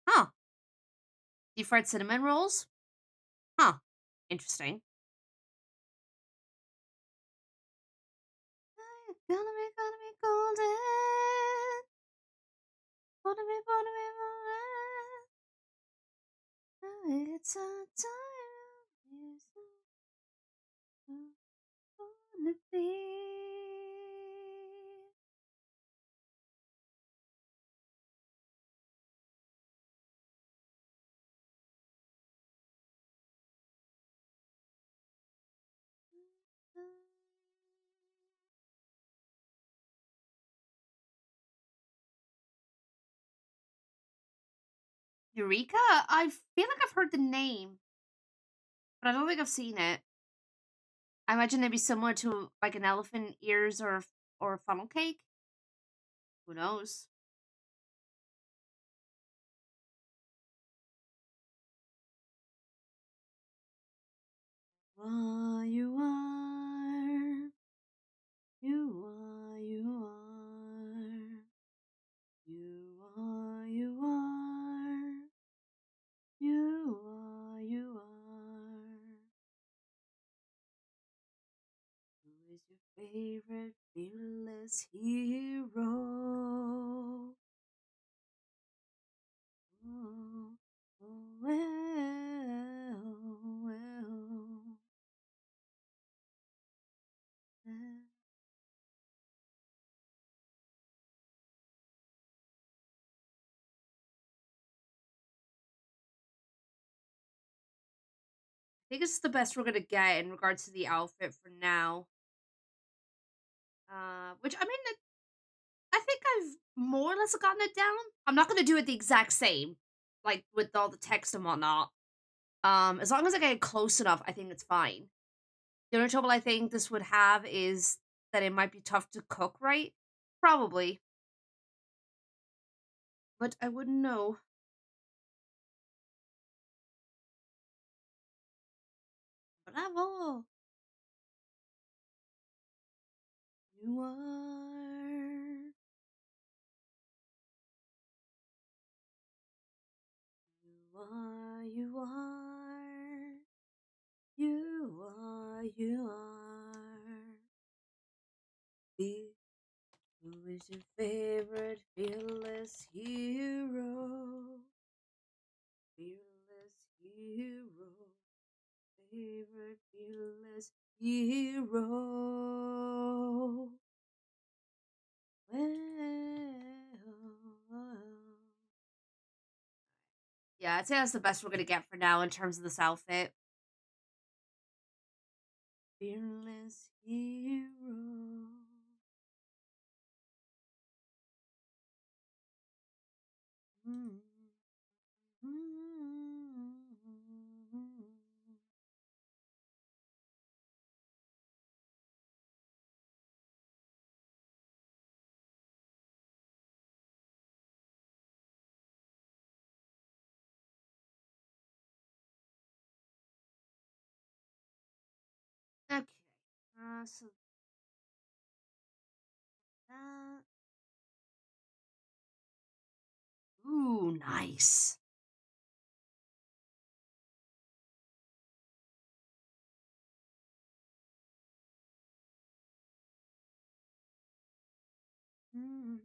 Huh. Deep fried cinnamon rolls? Huh. Interesting. Gonna be golden. Gonna be golden. It's a time. It's gonna be. Eureka? I feel like I've heard the name, but I don't think I've seen it. I imagine it'd be similar to like an elephant ears or funnel cake. Who knows? You are, you are, you are, you are, you are, you are, you are. Who is your favorite fearless hero? Oh, oh, well, well. I think it's the best we're gonna get in regards to the outfit for now. Which I mean, I think I've more or less gotten it down. I'm not gonna do it the exact same, like with all the text and whatnot. As long as I get it close enough, I think it's fine. The only trouble I think this would have is that it might be tough to cook right. Probably, but I wouldn't know. Bravo! You are, you are, you are, you are, you are. Who is your favorite fearless hero? Fearless hero. Favorite fearless hero. Well, yeah, I'd say that's the best we're gonna get for now in terms of this outfit. Fearless hero. Mm. Mm. Okay. So that. Ooh, nice. Control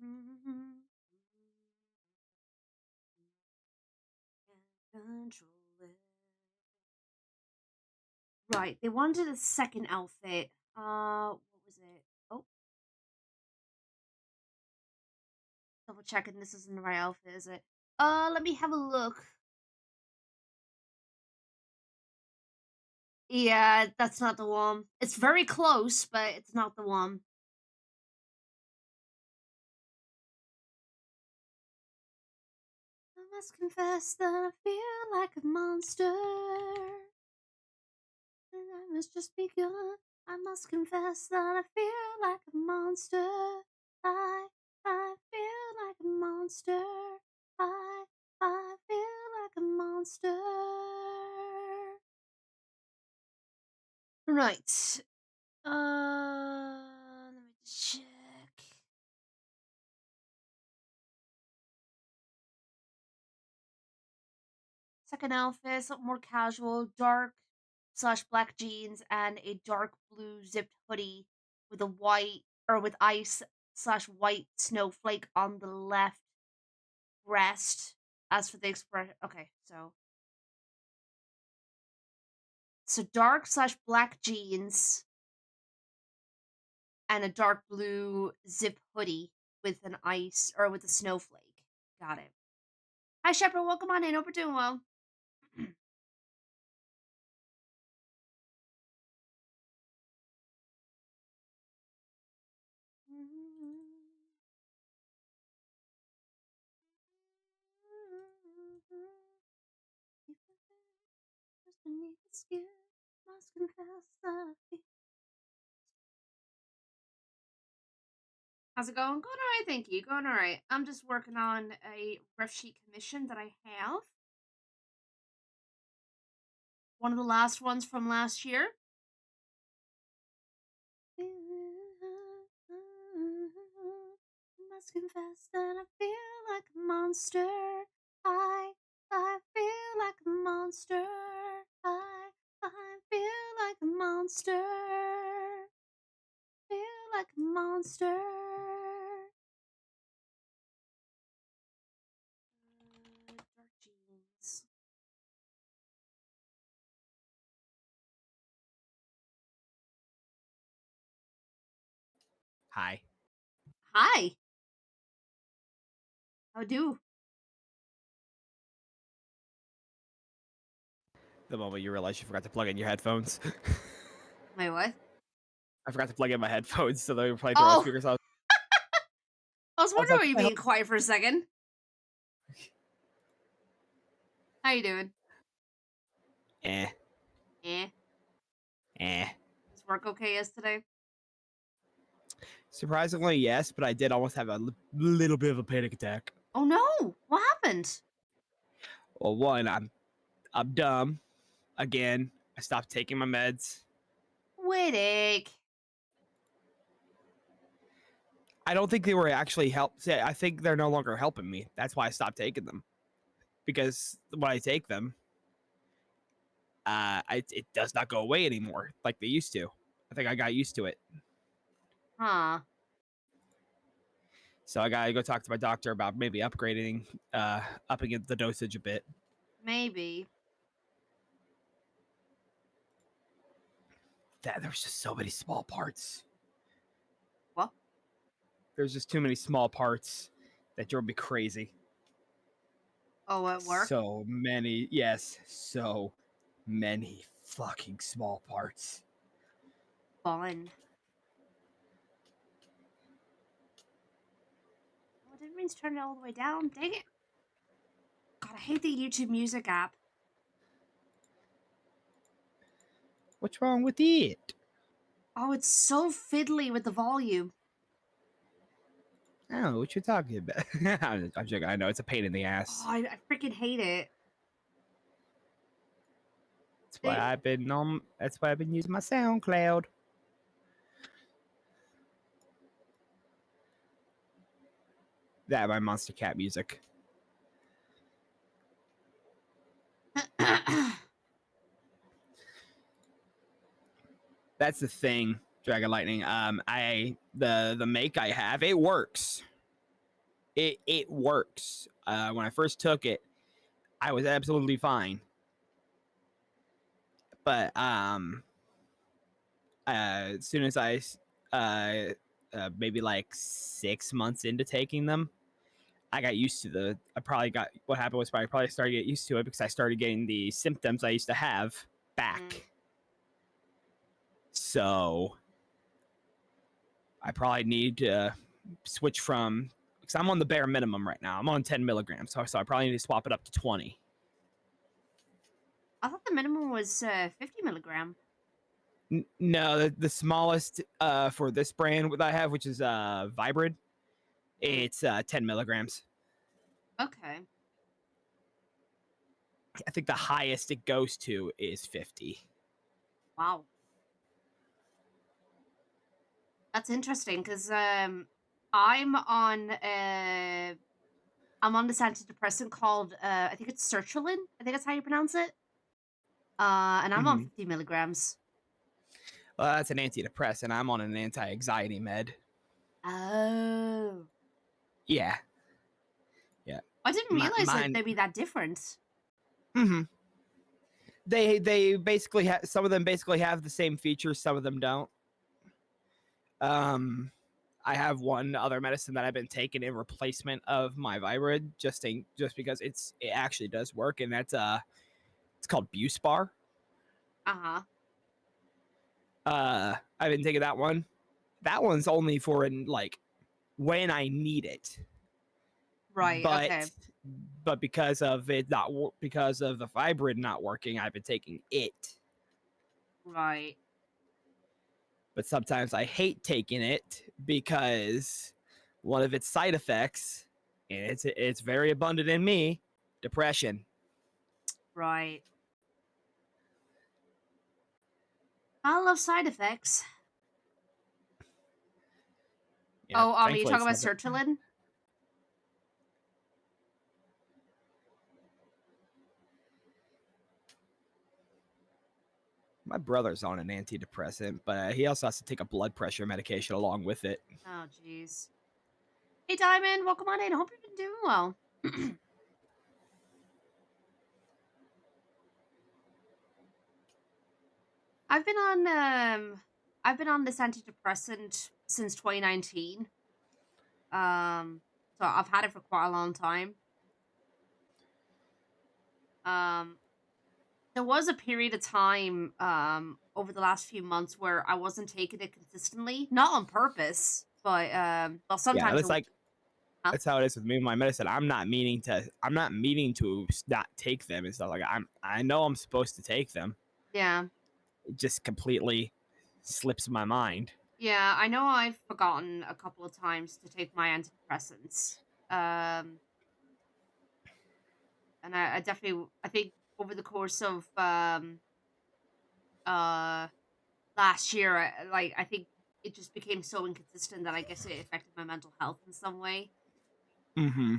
it. Right, they wanted a second outfit. What was it? Oh, double checking this isn't the right outfit, is it? Let me have a look. Yeah, that's not the one. It's very close, but it's not the one. I must confess that I feel like a monster. And I must just begun. I must confess that I feel like a monster. I feel like a monster. I I feel like a monster. Right. Let me just check. Second outfit, something more casual, dark slash black jeans and a dark blue zipped hoodie with a white or with ice slash white snowflake on the left breast. As for the expression, okay, so dark slash black jeans and a dark blue zip hoodie with an ice or with a snowflake. Got it. Hi Shepard, welcome on in. Hope you're doing well. How's it going? Going alright, thank you. Going alright. I'm just working on a ref sheet commission that I have. One of the last ones from last year. Must confess that I feel like a monster. I feel like a monster. I feel like a monster. Feel like a monster. Dark jeans. Hi. Hi. How do? The moment you realize you forgot to plug in your headphones. Wait, what? I forgot to plug in my headphones, so they were playing through my Oh, speakers. I was I was wondering like, why you what the hell? being quiet for a second. How you doing? Eh, Eh. eh. Is work okay yesterday? Surprisingly, yes, but I did almost have a little bit of a panic attack. Oh no! What happened? Well, one, I'm dumb. Again, I stopped taking my meds. Wittig. I don't think they were actually I think they're no longer helping me. That's why I stopped taking them. Because when I take them, it does not go away anymore like they used to. I think I got used to it. Huh. So I gotta go talk to my doctor about maybe upgrading, upping the dosage a bit. Maybe. There's just so many small parts. What? There's just too many small parts that drove me crazy. Oh, at work? So many, yes, so many fucking small parts. Fun. Oh, I didn't mean to turn it all the way down. Dang it. God, I hate the YouTube music app. What's wrong with it? Oh, it's so fiddly with the volume. Oh, what you talking about? I'm joking. I know it's a pain in the Oh, ass. I freaking hate it. That's why They, I've been That's why I've been using my SoundCloud. That my Monster Cat music. That's the thing. Dragon Lightning. The make I have, it works. It works. When I first took it, I was absolutely fine. But as soon as I maybe like 6 months into taking them, I got used to what happened was I probably started to get used to it because I started getting the symptoms I used to have back. Mm. So I probably need to switch from, because I'm on the bare minimum right now. I'm on 10 milligrams, so I probably need to swap it up to 20. I thought the minimum was 50 milligram. No, the smallest for this brand that I have, which is Vibrid, it's 10 milligrams. Okay. I think the highest it goes to is 50. Wow. That's interesting because I'm on I'm on this antidepressant called I think it's sertraline. I think that's how you pronounce it. And I'm on Mm-hmm. 50 milligrams. Well, that's an antidepressant. I'm on an anti-anxiety med. Oh. Yeah. I didn't realize that Mine. they'd be that different. Mm-hmm. They basically have, some of them basically have the same features, some of them don't. I have one other medicine that I've been taking in replacement of my Vibrid, just because it actually does work, and that's it's called Buspar. Uh-huh. I've been taking that one. That one's only for when I need it. Right, But okay. because of it not because of the Vibrid not working, I've been taking it. Right. But sometimes I hate taking it because one of its side effects, and it's very abundant in me, depression. Right. I love side effects. Yeah, You thankfully talking it's about never. sertraline? My brother's on an antidepressant, but he also has to take a blood pressure medication along with it. Oh, jeez. Hey, Diamond, welcome on in. Hope you've been doing well. I've been on I've been on this antidepressant since 2019. So I've had it for quite a long time. Um, there was a period of time over the last few months where I wasn't taking it consistently, not on purpose, but well, Yeah, sometimes that's like huh? that's how it is with me and my medicine. I'm not meaning to not take them and stuff like that. I know I'm supposed to take them. Yeah. It just completely slips my mind. Yeah, I know I've forgotten a couple of times to take my antidepressants. Um, and I definitely, I think over the course of uh last year, I think it just became so inconsistent that I guess it affected my mental health in some way. Mm-hmm.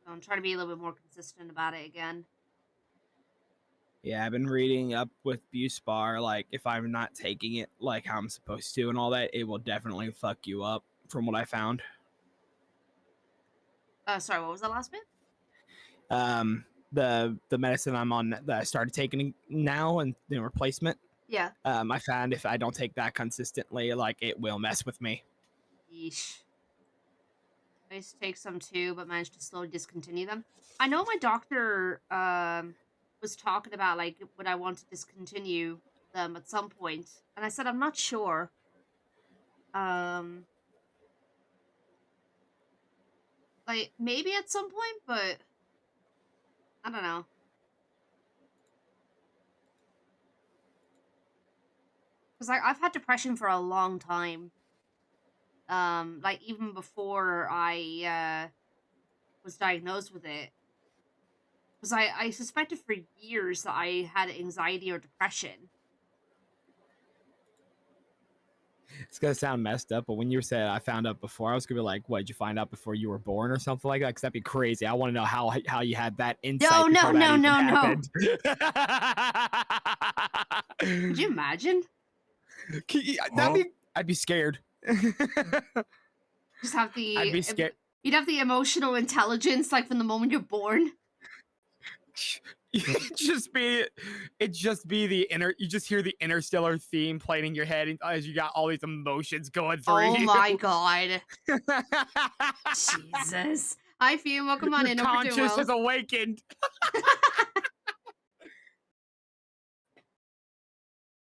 So I'm trying to be a little bit more consistent about it again. Yeah, I've been reading up with Buspar. Like, if I'm not taking it like how I'm supposed to and all that, it will definitely fuck you up. From what I found. Sorry, what was the last bit? The medicine I'm on that I started taking now and the replacement. Yeah. I found if I don't take that consistently, like it will mess with me. Yeesh. I used to take some too, but managed to slowly discontinue them. I know my doctor was talking about like would I want to discontinue them at some point, and I said I'm not sure. Um, like maybe at some point, but I don't know. Because I've had depression for a long time. Like even before I was diagnosed with it, because I suspected for years that I had anxiety or depression. It's gonna sound messed up, but when you said I found out before, I was gonna be like, "What? Did you find out before you were born or something like that?" Because that'd be crazy. I want to know how you had that No, insight no, before that no, even no, no. happened. Could you imagine? That'd be. I'd be scared. Just have I'd the be scared. you'd have the emotional intelligence like from the moment you're born. It just be the inner. You just hear the Interstellar theme playing in your head as you got all these emotions going through Oh you. my god. Jesus. Hi, Fium. Welcome on Your in. Hope you're doing conscience well. has awakened.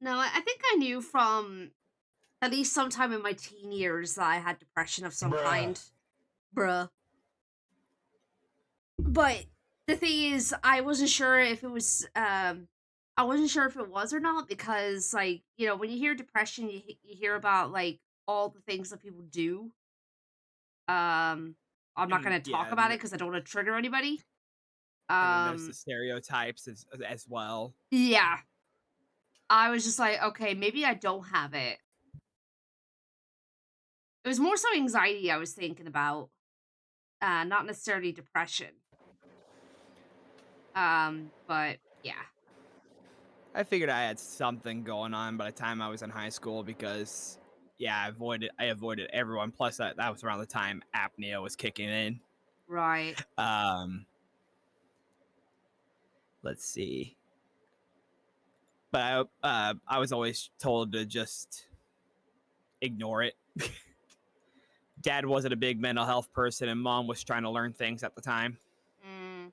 No, I think I knew from at least sometime in my teen years that I had depression of some kind. Bruh. But the thing is, I wasn't sure if it was I wasn't sure if it was or not because like, you know, when you hear depression, you hear about like all the things that people do. I'm not going to talk Yeah, about it cuz I don't want to trigger anybody. and then there's the Um stereotypes as well. yeah. I was just like, okay, maybe I don't have it. It was more so anxiety I was thinking about, not necessarily depression. But yeah. I figured I had something going on by the time I was in high school because, yeah, I avoided everyone. Plus, that was around the time apnea was kicking in. Right. Let's see. But I was always told to just ignore it. Dad wasn't a big mental health person, and Mom was trying to learn things at the time. Mm.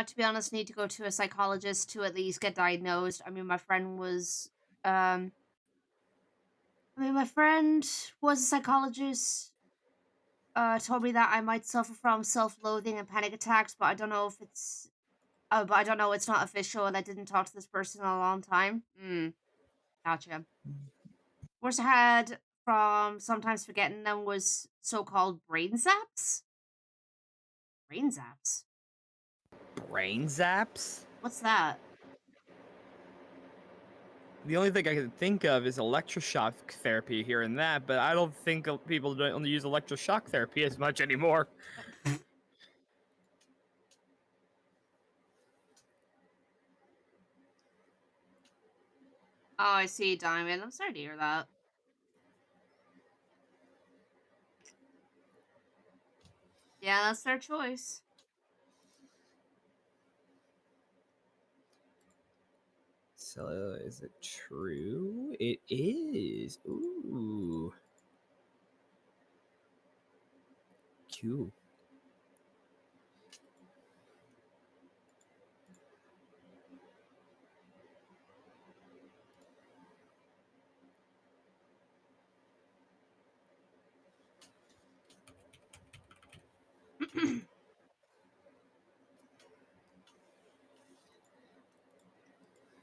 To be honest, need to go to a psychologist to at least get diagnosed. I mean, my friend was, my friend was a psychologist. Told me that I might suffer from self-loathing and panic attacks, but I don't know if it's, but I don't know. It's not official, and I didn't talk to this person in a long time. Gotcha. Worst I had from sometimes forgetting them was so-called brain zaps. Brain zaps. Brain zaps? What's that? The only thing I can think of is electroshock therapy here and that, but I don't think people don't use electroshock therapy as much anymore. Oh, I see, Diamond. I'm sorry to hear that. Yeah, that's their choice. So, is it true? It is. Ooh. Cool.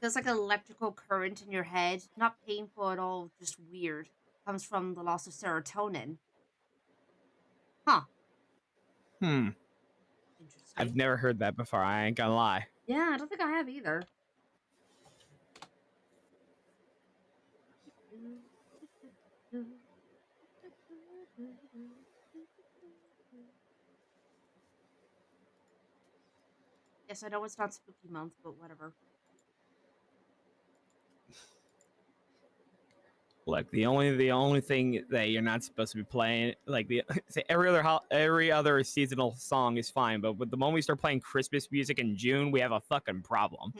Feels like an electrical current in your head. Not painful at all, just weird. Comes from the loss of serotonin. Huh. Hmm. I've Interesting. never heard that before. I ain't gonna lie. Yeah, I don't think I have either. Yes, I know it's not spooky month, but whatever. Look, the only thing that you're not supposed to be playing, like say every other seasonal song is fine, but with the moment we start playing Christmas music in June, we have a fucking problem.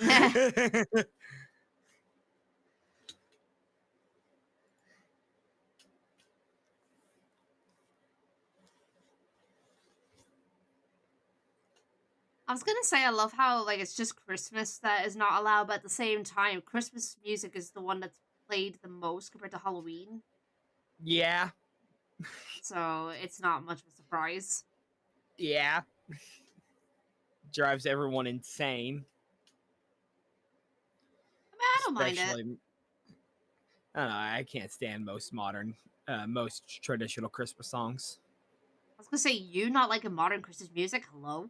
I was gonna say I love how like it's just Christmas that is not allowed, but at the same time, Christmas music is the one that's played the most compared to Halloween. Yeah, So it's not much of a surprise. yeah, drives everyone insane. I mean, I don't mind it. Especially, I don't know. I can't stand most traditional Christmas songs. I was gonna say you not like a modern Christmas music. Hello.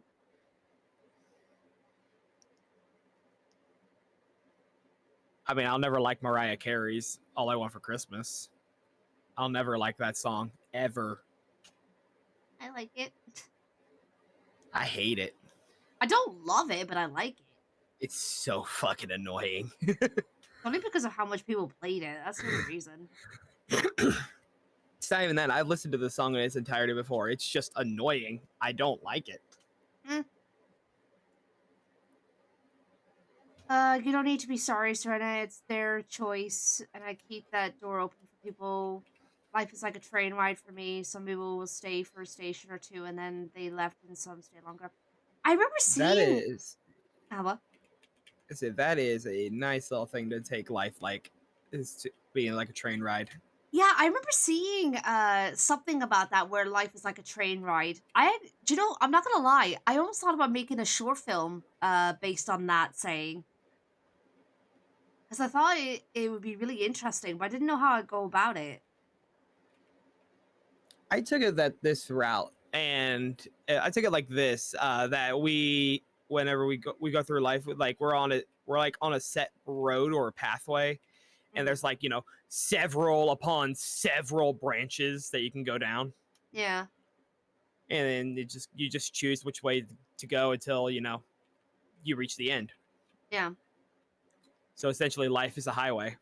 I mean, I'll never like Mariah Carey's "All I Want for Christmas." I'll never like that song ever. I like it. I hate it. I don't love it, but I like it. It's so fucking annoying. Only because of how much people played it. That's the only reason. It's not even that. I've listened to the song in its entirety before. It's just annoying. I don't like it. You don't need to be sorry, Serena. It's their choice, and I keep that door open for people. Life is like a train ride for me. Some people will stay for a station or two, and then they left, and some stay longer. I remember That seeing. is, What? I said that is a nice little thing to take life like, is to being like a train ride. Yeah, I remember seeing something about that where life is like a train ride. Do you know? I'm not gonna lie. I almost thought about making a short film based on that saying. Because I thought it would be really interesting, but I didn't know how I'd go about it. I took it that this route, and I took it like this: that whenever we go through life, like we're like on a set road or a pathway, and there's like several upon several branches that you can go down, Yeah. and then you just choose which way to go until you reach the end. Yeah. So essentially, life is a highway.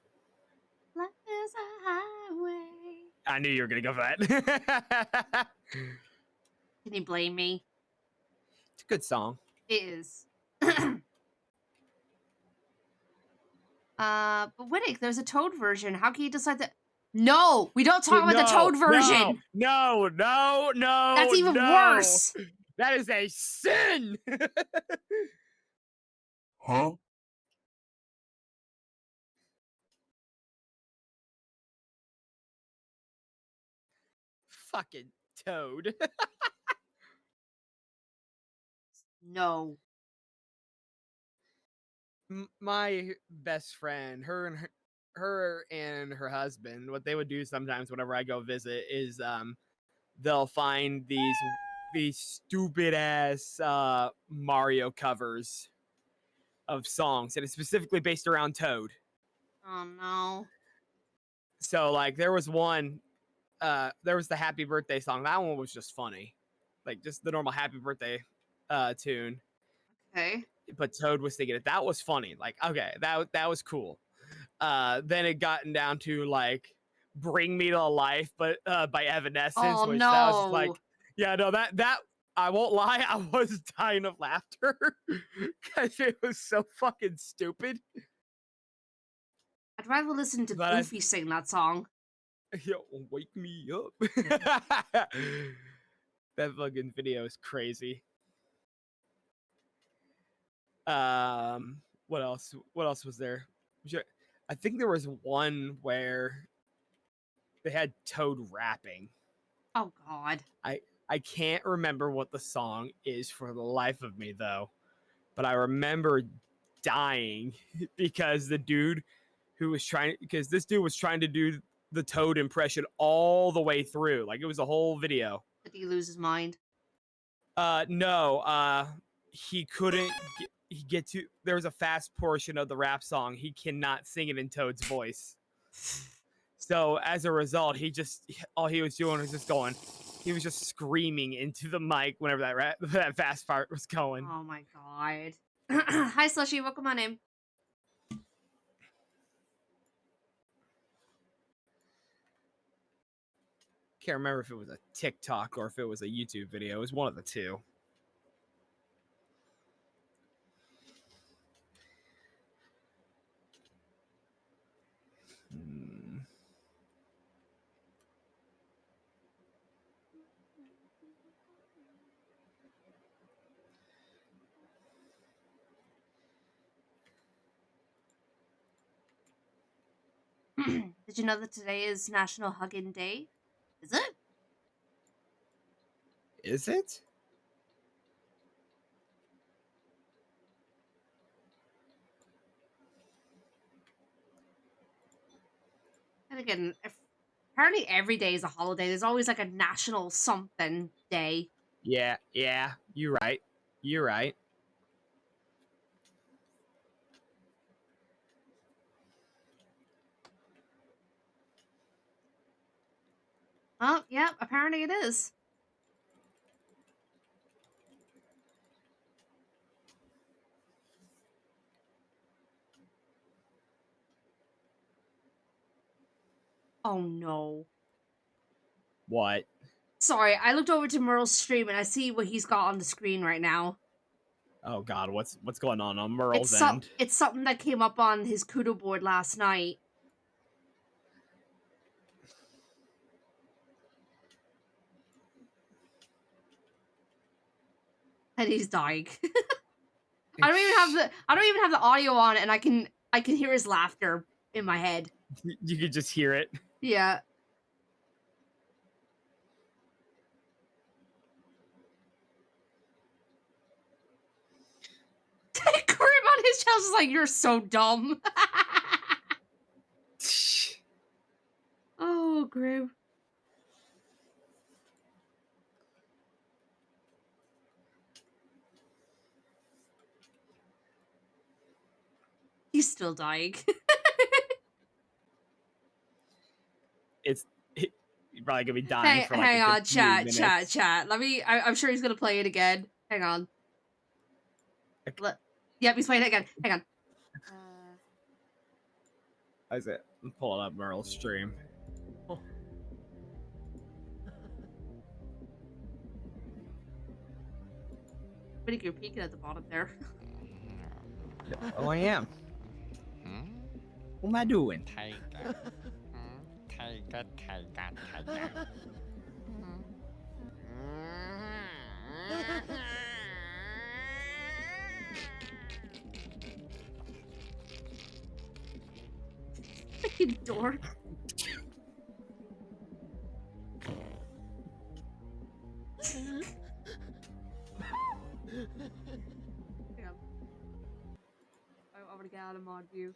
Life is a highway. I knew you were gonna go for that. Can you blame me? It's a good song. It is. But Winnick, there's a Toad version. How can you decide that? No, we don't talk about the Toad version. No. That's even worse. That is a sin. Huh? Fucking Toad. No. My best friend, her and her husband, what they would do sometimes whenever I go visit is they'll find these stupid ass Mario covers of songs, and it's specifically based around Toad. Oh no. So like there was the Happy Birthday song. That one was just funny. Like just the normal Happy Birthday tune. Okay. But Toad was singing it. That was funny. Like, okay, that was cool. Then it gotten down to like Bring Me to Life, but by Evanescence, Oh which that was just no. like, yeah, no, that I won't lie, I was dying of laughter because it was so fucking stupid. I'd rather listen to But Goofy sing that song. yo, wake me up. That fucking video is crazy. What else? What else was there? I think there was one where they had Toad rapping. Oh god. I can't remember what the song is for the life of me though, but I remember dying because this dude was trying to do the Toad impression all the way through. Like it was a whole video. Did he lose his mind? No, he couldn't get to. There was a fast portion of the rap song. He cannot sing it in Toad's voice. So as a result, all he was doing was just going. He was just screaming into the mic whenever that fast part was going. Oh my god. Hi Slushy, welcome on in. Can't remember if it was a TikTok or if it was a YouTube video. It was one of the two. Did you know that today is National Hugging Day? Is it? Is it? And again, apparently every day is a holiday. There's always like a national something day. Yeah, you're right. You're right. Well, yeah, apparently it is. Oh no. What? Sorry, I looked over to Merle's stream and I see what he's got on the screen right now. Oh God, what's going on Merle's end? It's something that came up on his Kudo board last night. And he's dying. I don't even have the audio on, and I can hear his laughter in my head. You could just hear it. Yeah. Grim on his chest is like, you're so dumb. Oh, Grim. He's still dying. You're probably gonna be dying for like hang on, chat. chat. Let me. I'm sure he's gonna play it again. Hang on. Okay. Yep, he's playing it again. Hang on. How's it? I'm pulling up Merle's stream. I think you're peeking at the bottom there. Oh, I am. What am I doing? Tiger. Fucking dork. Damn. I want to get out of mod view.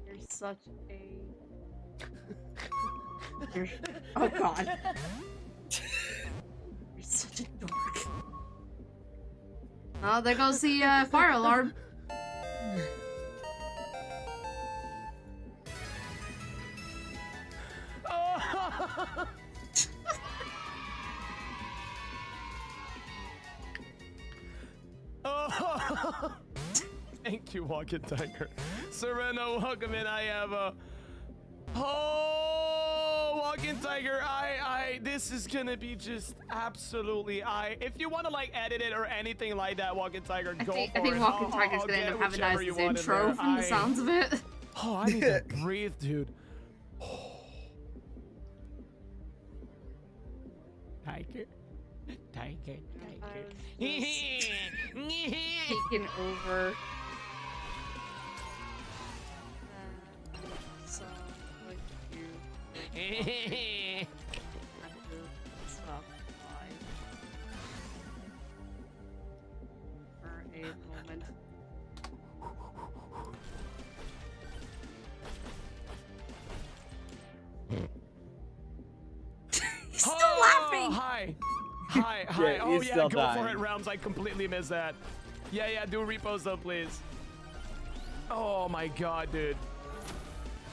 You're such a... Oh god. You're such a dork. Oh, there goes the fire alarm. Thank you, Walking Tiger. Serena, welcome in. I have a... Oh, Walking Tiger, this is gonna be just absolutely, if you want to like edit it or anything like that, Walking Tiger, go for it. I think Walking Tiger's gonna end up having as his intro from the sounds of it. Oh, I need to breathe, dude. Tiger. Taken over. So, like you have to stop live for a moment. He's still laughing. Hi. Yeah, Oh he's yeah, still go dying. for it, Realms. I completely missed that. Yeah, do repos though, please. Oh my god, dude.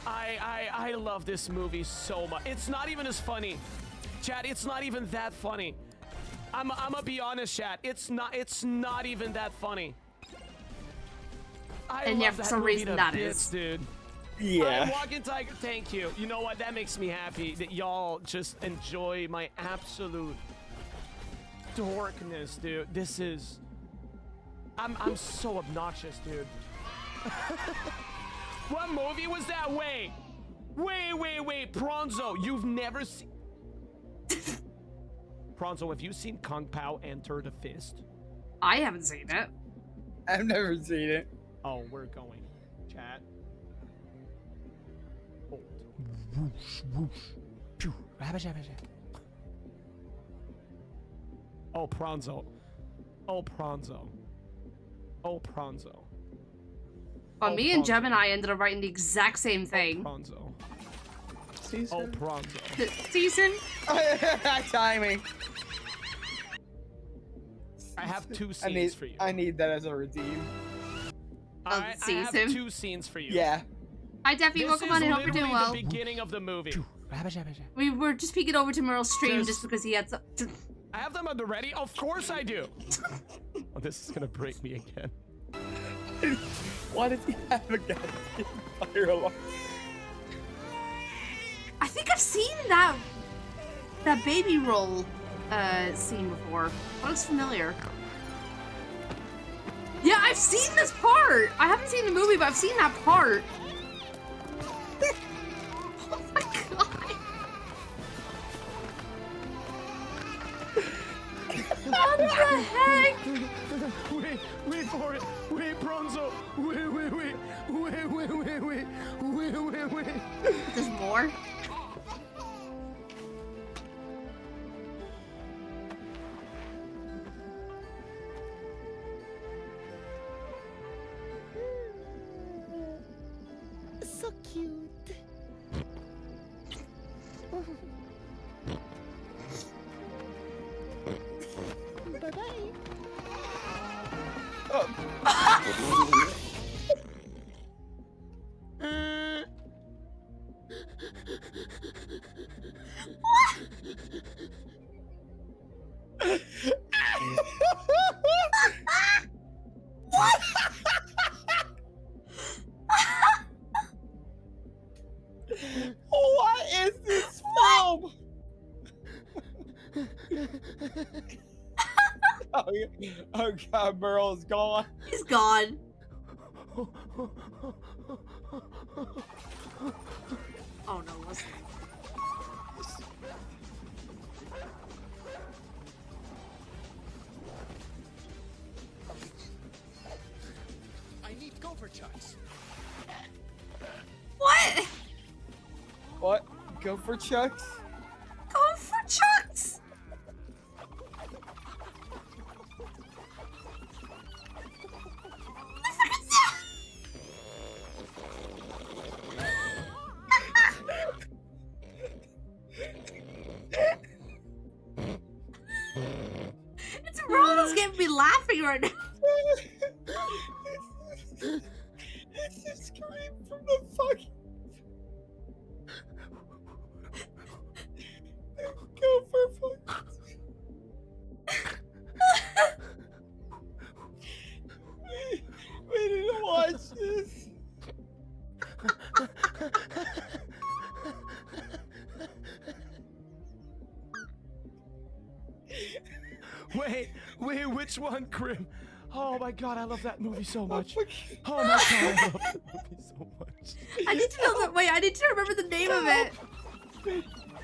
I love this movie so much. It's not even as funny. Chat, it's not even that funny. I'm gonna be honest, chat. It's not even that funny. And yeah, for some reason that is, dude. Yeah. Walking Tiger, thank you. You know what? That makes me happy that y'all just enjoy my absolute dorkness, dude. This is... I'm so obnoxious, dude. What movie was that? Wait. Pronzo, you've never seen... Pronzo, have you seen Kung Pao enter the fist? I haven't seen it. I've never seen it. Oh, we're going. Chat. Hold. Whoosh, whoosh. Pew. Rabba, shabba, shabba. Oh, Pronzo. Oh, Pronzo. Oh, Pronzo. Well, me and Gemini ended up writing the exact same thing. Oh, Pronzo. Season? Oh, Pronzo. Season? Timing. I have two scenes for you. I need that as a redeem. Alright, I sees have him. 2 scenes for you. Yeah. Hi, Daffy. This Welcome is on in. Hope you're literally doing well. the beginning of the movie. We were just peeking over to Merle's stream Just- because he had some. I have them on the ready? Of course I do. Oh, this is gonna break me again. Why does he have a goddamn fire alarm? I think I've seen that baby roll scene before. That looks familiar. Yeah, I've seen this part. I haven't seen the movie, but I've seen that part. Oh my god. What the heck? Wait for it. Wait, Bronzo. Wait. There's more? So cute. Bye-bye. What is this film? Oh god, Merle's gone. He's gone. Oh no, listen. I need gopher chucks. What? What? Go for Chucks? Go for Chucks! It's Ronald's getting me laughing right now. It's a scream from the fucking. Go for fuck. We didn't watch this. Wait, which one, Grim? Oh my god, I love that movie so much. Oh my god, I love that movie so much. I need to know that. Wait, I need to remember the name of it.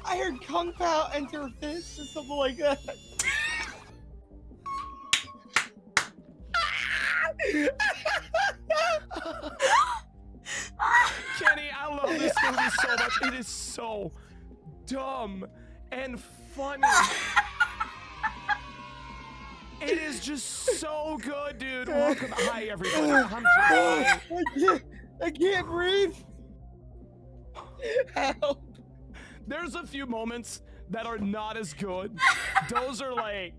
I heard Kung Pao enter a fist or something like that. Kenny, I love this movie so much. It is so dumb and funny. It is just so good, dude. Welcome. Hi, everybody. I can't breathe. Help. There's a few moments that are not as good. Those are like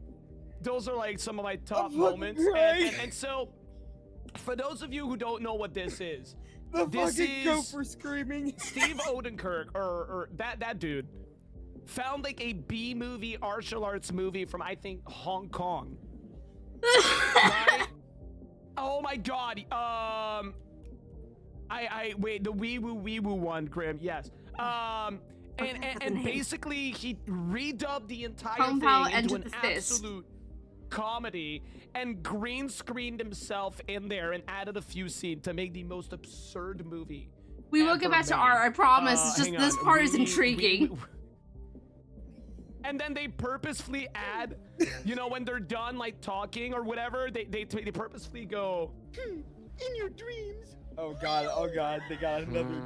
some of my top moments. And so, for those of you who don't know what this is, The this fucking is gopher screaming. Steve Odenkirk, or that dude, found like a B movie martial arts movie from I think Hong Kong. Right? Oh my god. I wait, the wee woo one, Grim. Yes. And basically he redubbed the entire Kung Pao thing into entered an the fist. absolute comedy and green screened himself in there and added a few scenes to make the most absurd movie. We will ever get back to made. art, I promise. It's just Hang this on, part is intriguing. and then they purposefully add, you know, when they're done like talking or whatever, they purposefully go, In your dreams. Oh god, they got another.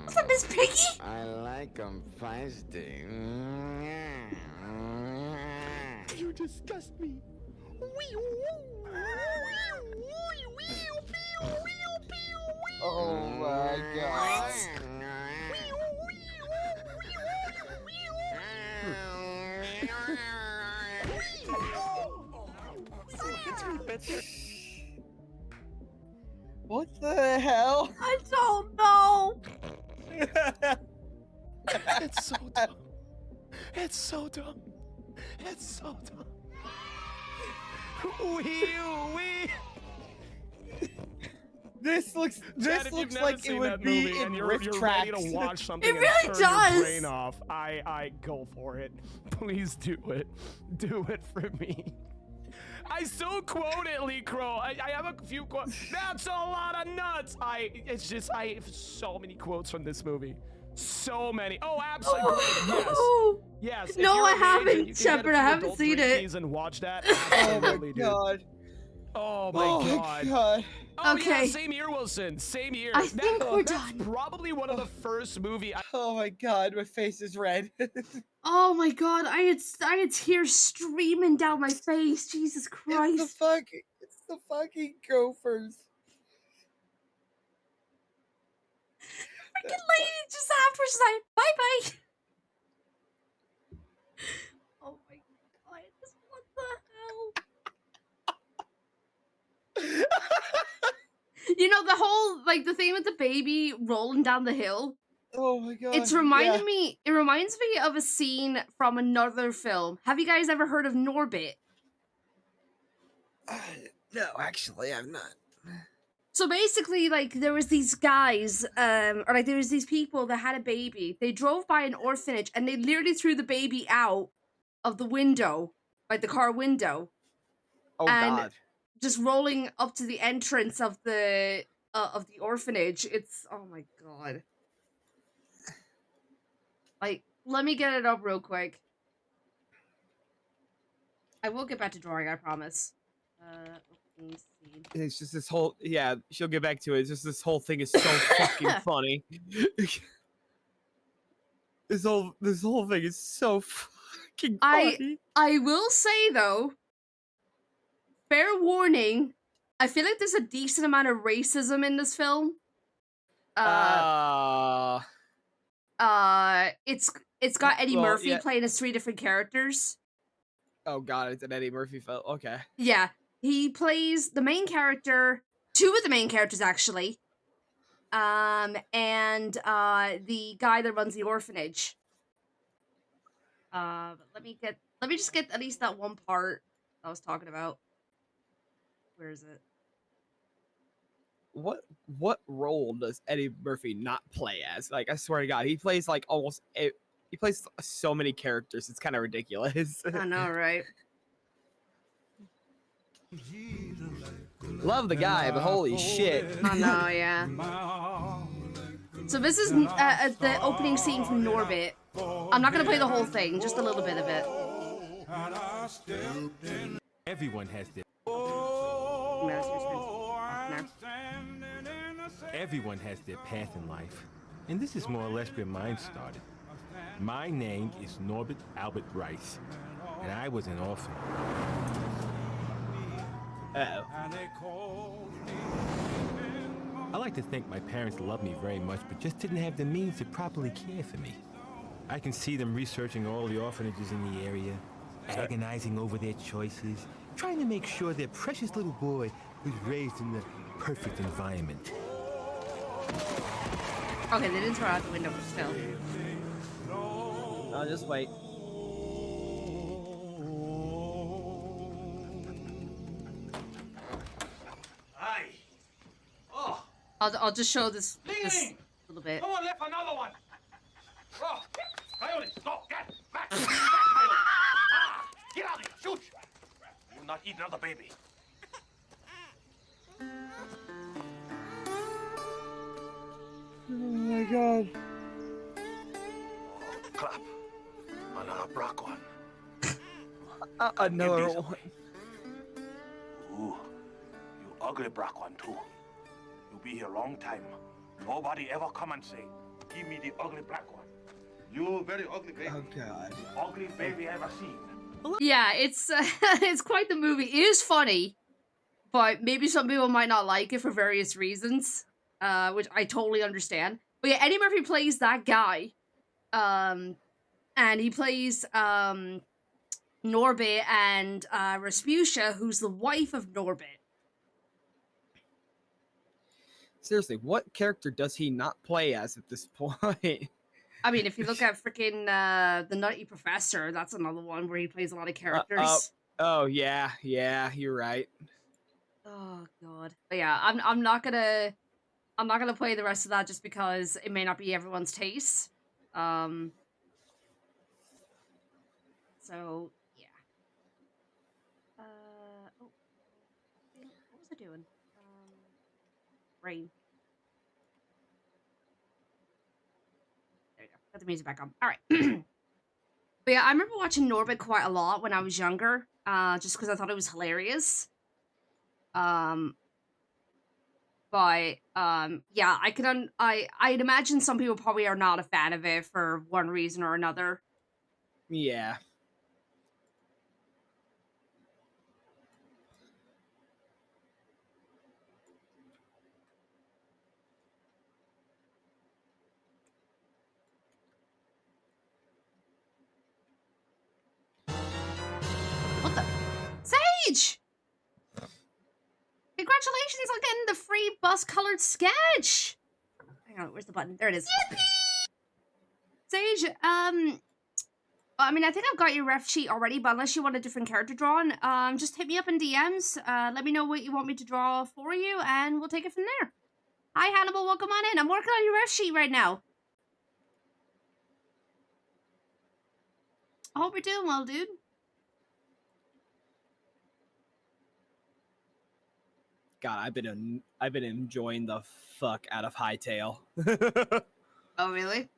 What's up, Miss Piggy? I like 'em feisty. You disgust me. Oh my god. What the hell? I don't know. It's so dumb. It's so dumb. It's so dumb. We. This looks Chad, if you've never like it seen would that be movie in and riff you're tracks. ready to watch something It and really turn does. your brain off, I go for it. Please do it. Do it for me. I still quote it, Lee Crow. I have a few quotes. That's a lot of nuts. I have so many quotes from this movie. So many. Oh, absolutely. Yes. Yes. If No, you're I of age and haven't, you can get a Shepard. I few haven't adult seen it. drinkies and watch that. Oh Absolutely, my dude. god. Oh my Oh god. my god. Oh Okay. yeah, same year, Wilson. Same year. I think we're that's done. probably one of the first movie. Oh my god, my face is red. Oh my god, I had tears streaming down my face. Jesus Christ. It's the fucking Gophers. Freaking lady just afterwards she's like, bye bye. Oh my god, what the hell? You know, the whole, like, the thing with the baby rolling down the hill. Oh my god. It reminds me of a scene from another film. Have you guys ever heard of Norbit? No, actually, I'm not. So basically, like, there was these guys, or like there was these people that had a baby. They drove by an orphanage and they literally threw the baby out of the window, like the car window, Oh and god. just rolling up to the entrance of the orphanage. It's, oh my god. Like, let me get it up real quick. I will get back to drawing, I promise. Opening scene. It's just this whole she'll get back to it. It's just this whole thing is so fucking funny. This whole thing is so fucking funny. I will say though, fair warning, I feel like there's a decent amount of racism in this film. It's got Eddie Murphy playing as 3 different characters. Oh god, it's an Eddie Murphy film. Okay. Yeah, he plays the main character, 2 of the main characters actually, and the guy that runs the orphanage. Let me just get at least that one part I was talking about. Where is it? What role does Eddie Murphy not play as? Like, I swear to God, he plays like he plays so many characters. It's kind of ridiculous. I know, right? Love the guy, but holy shit. I know, yeah. So this is the opening scene from Norbit. I'm not gonna play the whole thing, just a little bit of it. Everyone has their Everyone has their path in life, and this is more or less where mine started. My name is Norbert Albert Rice, and I was an orphan. Uh-oh. I like to think my parents loved me very much, but just didn't have the means to properly care for me. I can see them researching all the orphanages in the area, agonizing over their choices, trying to make sure their precious little boy was raised in the perfect environment. Okay, they didn't throw out the window, but still. I'll just wait. Aye. Oh, I'll just show this little bit. someone left another one. Oh, Coyote, go, get back. Back, Coyote. Ah, get out of here, shoot. You will not eat another baby. Oh my god. Oh, clap. Another black one. Another Give these one. away. Ooh, you ugly black one too. You be here long time. Nobody ever come and say, give me the ugly black one. You very ugly baby. Oh god. Ugly baby ever seen. Yeah, it's it's quite the movie. It is funny, but maybe some people might not like it for various reasons, which I totally understand. But yeah, Eddie Murphy plays that guy, and he plays Norbit and Rasputia, who's the wife of Norbit. Seriously, what character does he not play as at this point? I mean, if you look at freaking the Nutty Professor, that's another one where he plays a lot of Uh, characters. oh yeah, you're right. Oh god. But yeah, I'm not gonna play the rest of that just because it may not be everyone's taste. So yeah. Oh, what was I doing? Rain. There you go. Got the music back on. All right. But yeah, I remember watching Norbit quite a lot when I was younger, just because I thought it was hilarious. But yeah, I'd imagine some people probably are not a fan of it for one reason or another. Yeah. What the? Sage! Congratulations on getting the free bus-colored sketch! Hang on, where's the button? There it is. Sage, I mean, I think I've got your ref sheet already, but unless you want a different character drawn, just hit me up in DMs. Let me know what you want me to draw for you, and we'll take it from there. Hi, Hannibal. Welcome on in. I'm working on your ref sheet right now. I hope you're doing well, dude. God, I've been enjoying the fuck out of Hightail. Oh, really?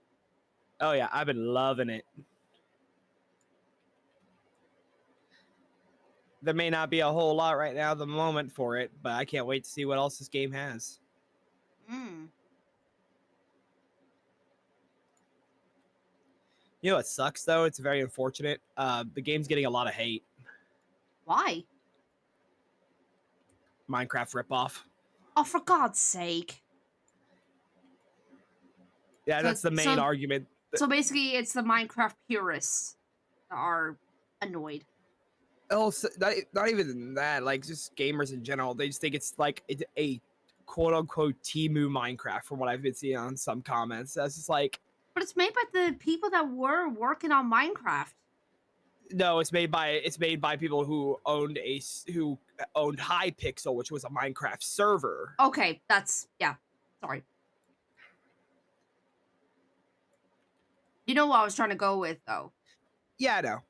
Oh yeah, I've been loving it. There may not be a whole lot right now at the moment for it, but I can't wait to see what else this game has. You know what sucks though? It's very unfortunate. The game's getting a lot of hate. Why? Minecraft ripoff. Oh, for God's sake. Yeah, that's the main argument. So basically, it's the Minecraft purists that are annoyed. Oh, so not even that. Like, just gamers in general. They just think it's like a quote-unquote Temu Minecraft from what I've been seeing on some comments. That's just like... But it's made by the people that were working on Minecraft. No, it's made by people who owned Hypixel, which was a Minecraft server. Okay, yeah. Sorry. You know what I was trying to go with, though. Yeah, I know.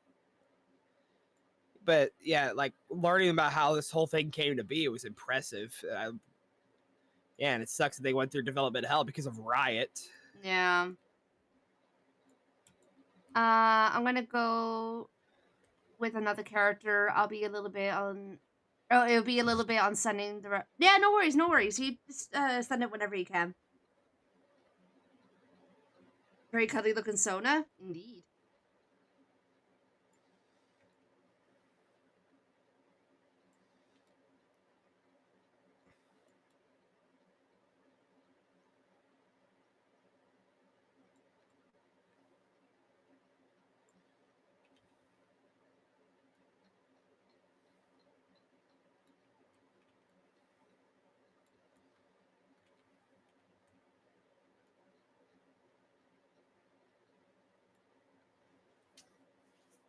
But yeah, like learning about how this whole thing came to be, it was impressive. Yeah, and it sucks that they went through development hell because of Riot. Yeah. I'm gonna go with another character. I'll be a little bit on... Oh, it'll be a little bit on sending the... Yeah, no worries, no worries. You just send it whenever you can. Very cuddly looking Sona. Indeed.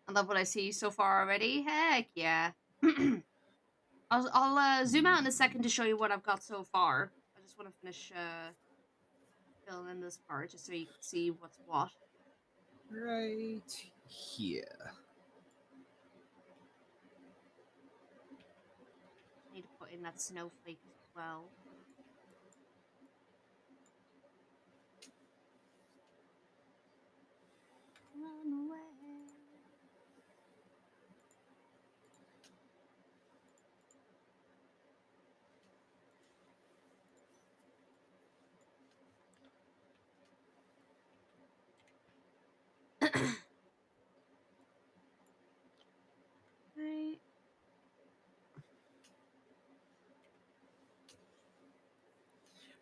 I love what I see so far already. Heck yeah. I'll zoom out in a second to show you what I've got so far. I just want to finish filling in this part just so you can see what's what. Right here. Need to put in that snowflake as well. Run away. Right.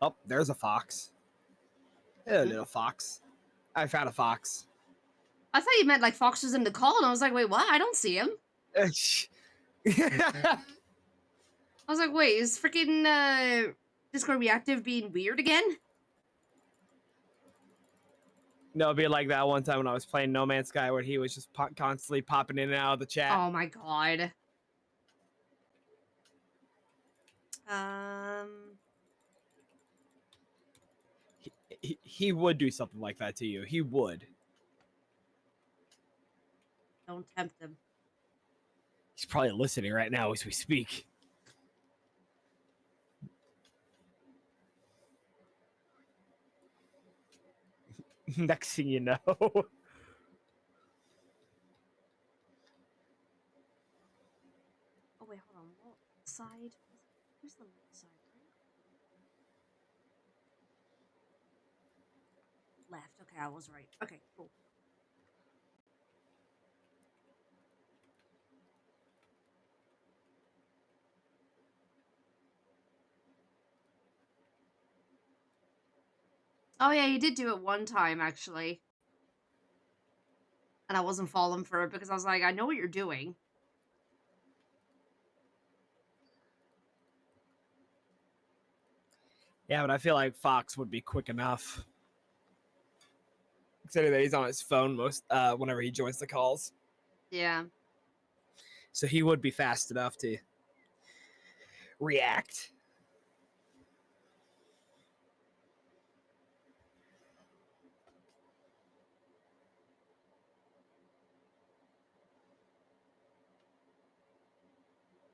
Oh, there's a fox. Hello, little fox. I found a fox. I thought you meant like Fox was in the call, and I was like, wait, what? I don't see him. I was like, wait, is freaking Discord reactive being weird again? No, it'd be like that one time when I was playing No Man's Sky where he was just constantly popping in and out of the chat. Oh my god. Um, He would do something like that to you. He would. don't tempt him. He's probably listening right now as we speak. Next thing you know. Oh wait, hold on. What side? Where's the left side, right? Left. Okay, I was right. Okay, cool. Oh yeah, you did do it one time actually. And I wasn't falling for it because I was like, I know what you're doing. Yeah, but I feel like Fox would be quick enough. Considering that he's on his phone most whenever he joins the calls. Yeah. So he would be fast enough to react.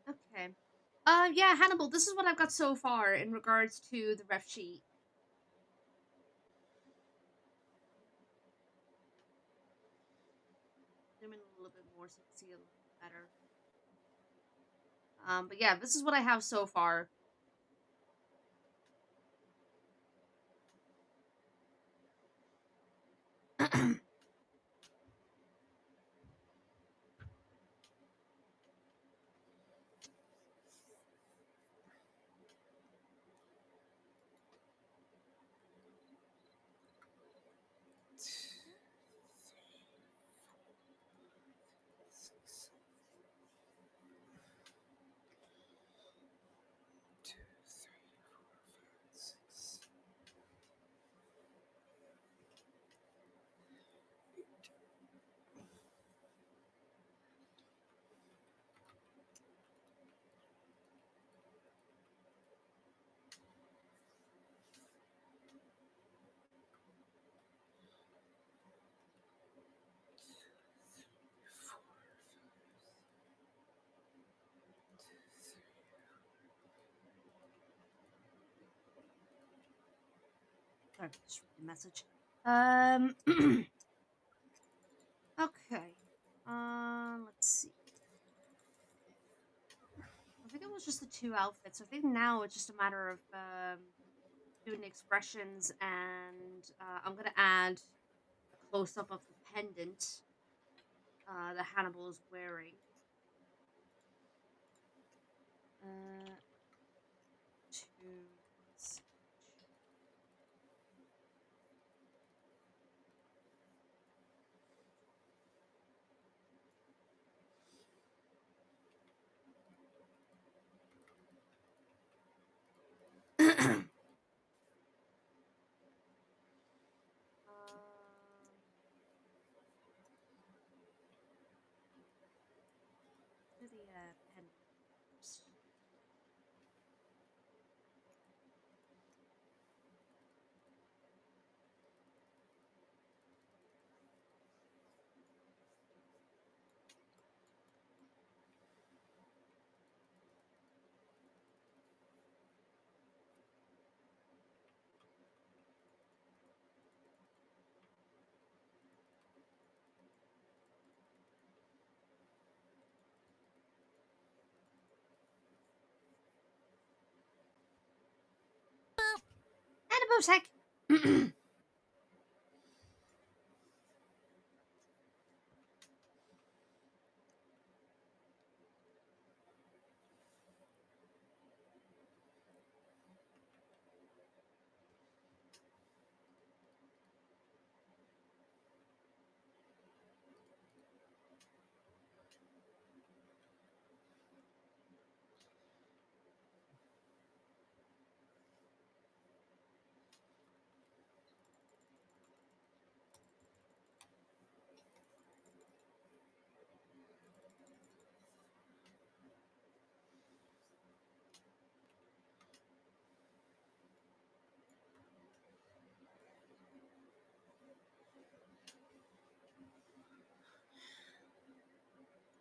Okay. Yeah, Hannibal, this is what I've got so far in regards to the ref sheet. Zoom in a little bit more so you can see a little better. But yeah, this is what I have so far. Sorry, just read the message. Okay. Let's see. I think it was just the two outfits. I think now it's just a matter of doing the expressions, and I'm gonna add a close up of the pendant that Hannibal is wearing. To do the pendant first. And a bow tech.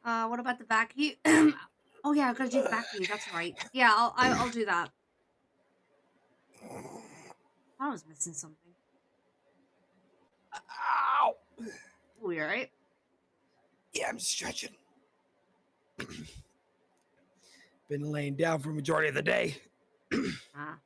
What about the vacuum? Oh yeah, I gotta do the vacuum. That's right. Yeah, I'll do that. I was missing something. Ow! Oh, you alright? Yeah, I'm stretching. Been laying down for a majority of the day. Ah.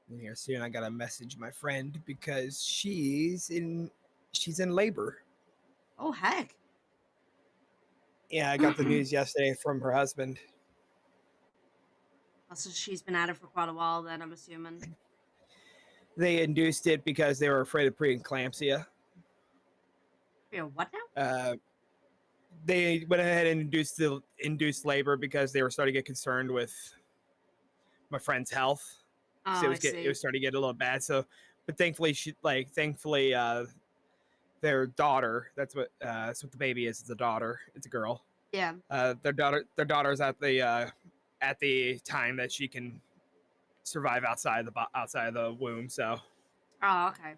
And here soon, I gotta message my friend because she's in labor. Oh heck. Yeah, I got the news yesterday from her husband. Oh, so she's been at it for quite a while. Then I'm assuming. They induced it because they were afraid of preeclampsia. Yeah. What now? They went ahead and induced labor because they were starting to get concerned with my friend's health. Oh, So I see. it was starting to get a little bad. So, but thankfully, their daughter. That's what the baby is. It's a daughter. It's a girl. Yeah. Their daughter's at the time that she can survive outside the womb. So Oh, okay.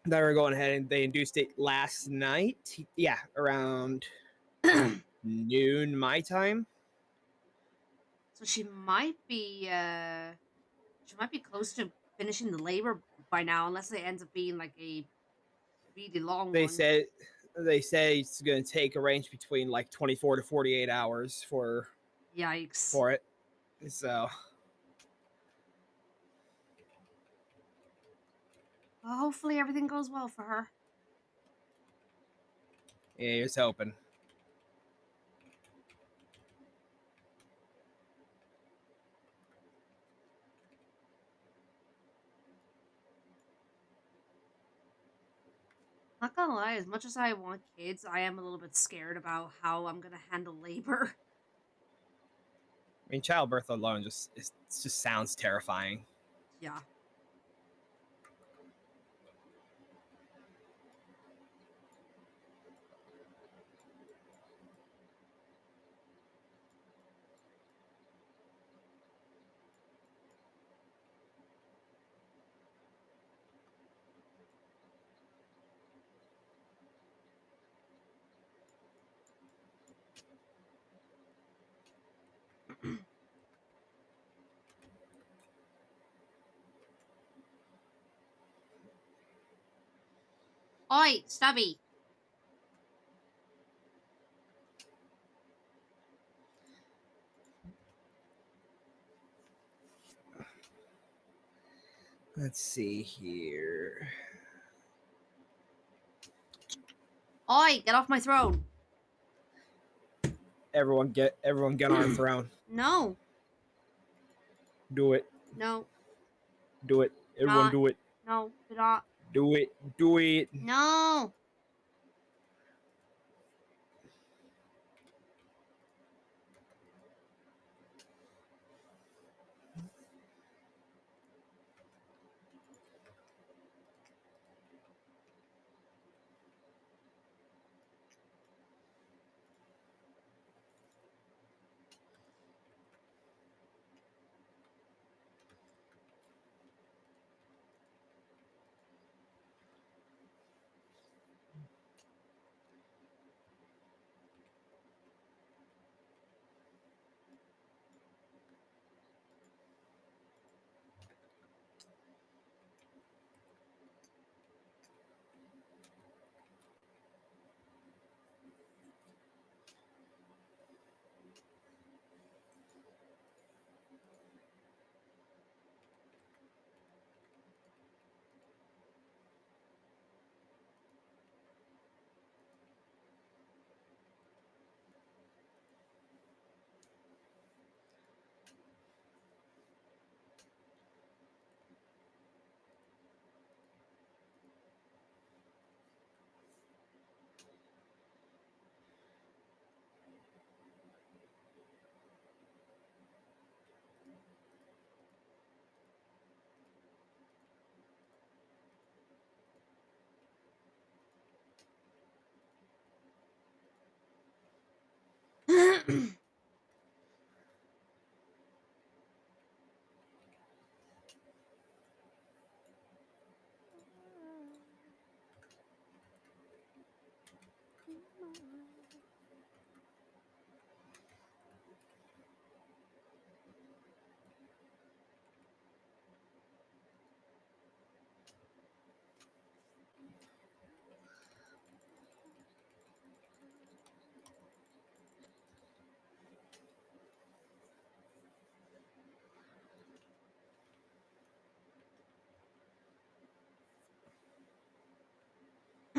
they were going ahead and they induced it last night. Yeah, around noon my time. So she might be close to finishing the labor by now, unless it ends up being like a really long They one. said they say it's going to take a range between like 24 to 48 hours Yikes. for it. So Well, hopefully everything goes well for her. yeah, here's hoping. Not gonna lie, as much as I want kids, I am a little bit scared about how I'm gonna handle labor. I mean, childbirth alone just sounds terrifying. Yeah. Oi, Stubby. Let's see here. Oi, get off my throne. Everyone get on our throne. No. Do it. No. Do it. Everyone Not. do it. No. Do not. Do it. Do it. No.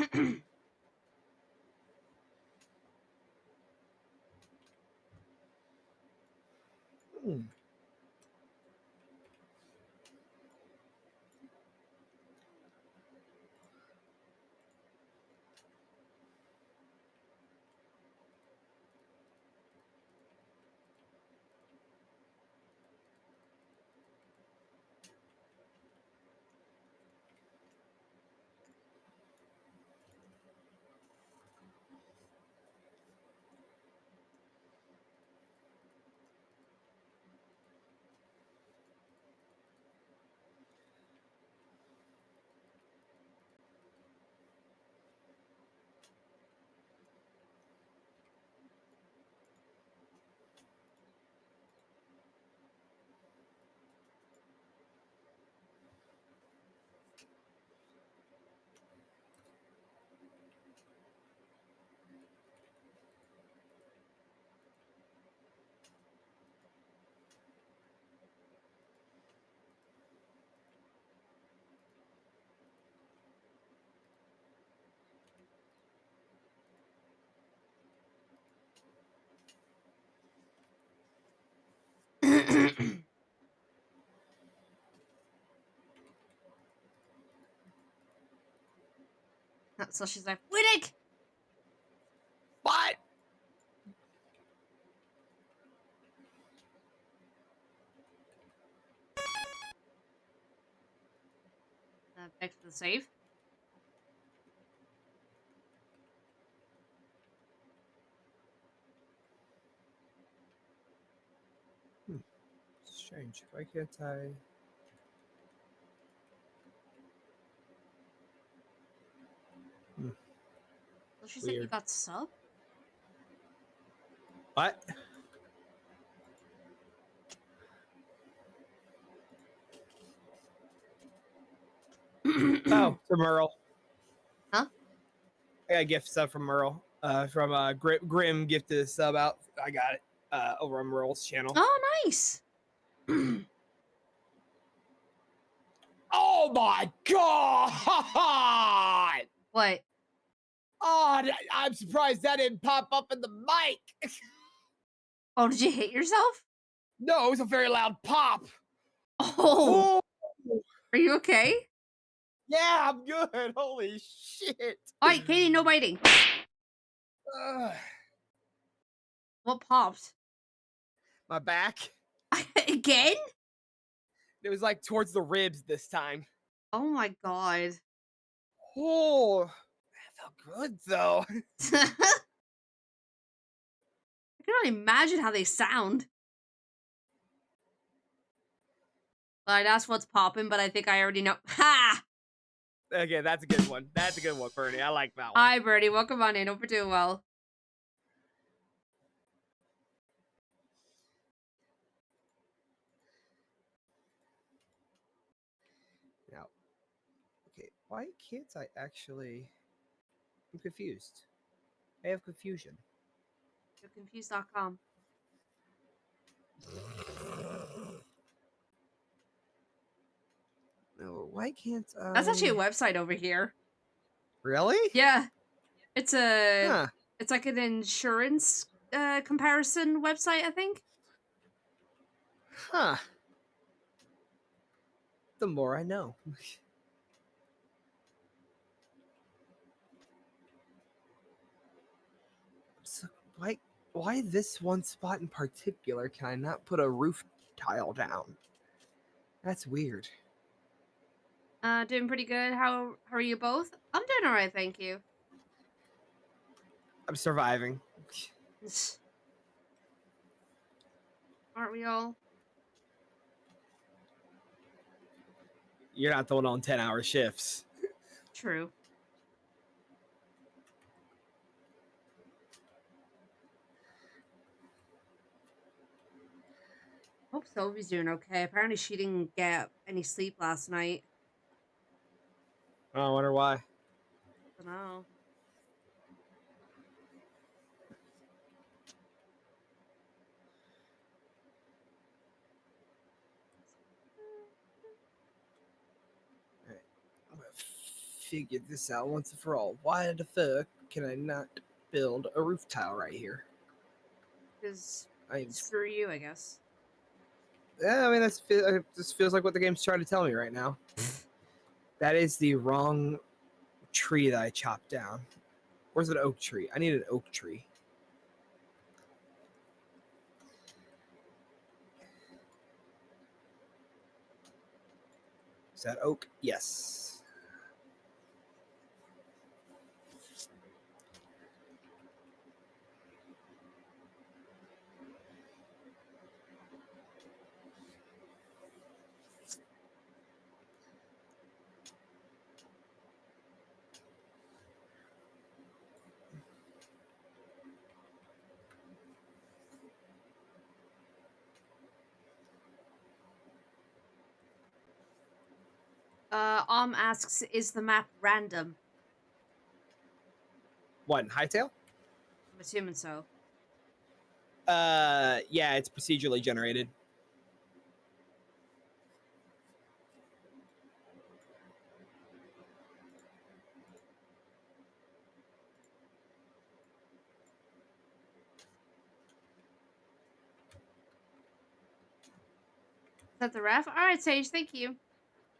Hmm. So she's like, Winnick! What? Back to the safe. Strange. Why can't I? So she said you Weird. got sub? What? Oh, from Merle. Huh? I got a gift sub from Merle. From Grim gifted a sub out. I got it. Over on Merle's channel. Oh, nice. Oh my god! What? Oh, I'm surprised that didn't pop up in the mic. Oh, did you hit yourself? No, it was a very loud pop. Oh, Oh, are you okay? yeah, I'm good. Holy shit. All right, Katie, no biting. Ugh. What popped? My back. Again? It was like towards the ribs this time. Oh my god. Oh, that felt good though. I can only imagine how they sound. Like, that's what's popping, but I think I already know. Ha! Okay, that's a good one. That's a good one, Bernie. I like that one. Hi, Birdie. Welcome on in. Hope you're doing well. Now, okay, why can't I actually? I'm confused. I have confusion. You're confused.com. No, why can't I? That's actually a website over here. Really? Yeah. It's a Huh. it's like an insurance comparison website, I think. Huh. The more I know. So why this one spot in particular can I not put a roof tile down? That's weird. Doing pretty good. How are you both? I'm doing alright, thank you. I'm surviving. Aren't we all? You're not throwing on 10-hour shifts. True. Hope Sylvie's doing okay. Apparently she didn't get any sleep last night. Oh, I wonder why. I don't know. I'm gonna figured this out once and for all. Why the fuck can I not build a roof tile right here? Because I screw you, I guess. Yeah, I mean this feels like what the game's trying to tell me right now. That is the wrong tree that I chopped down. Where's an oak tree? I need an oak tree. Is that oak? Yes. Asks, is the map random? What, in Hightail? I'm assuming so. Yeah, it's procedurally generated. Is that the ref? Alright, Sage, thank you.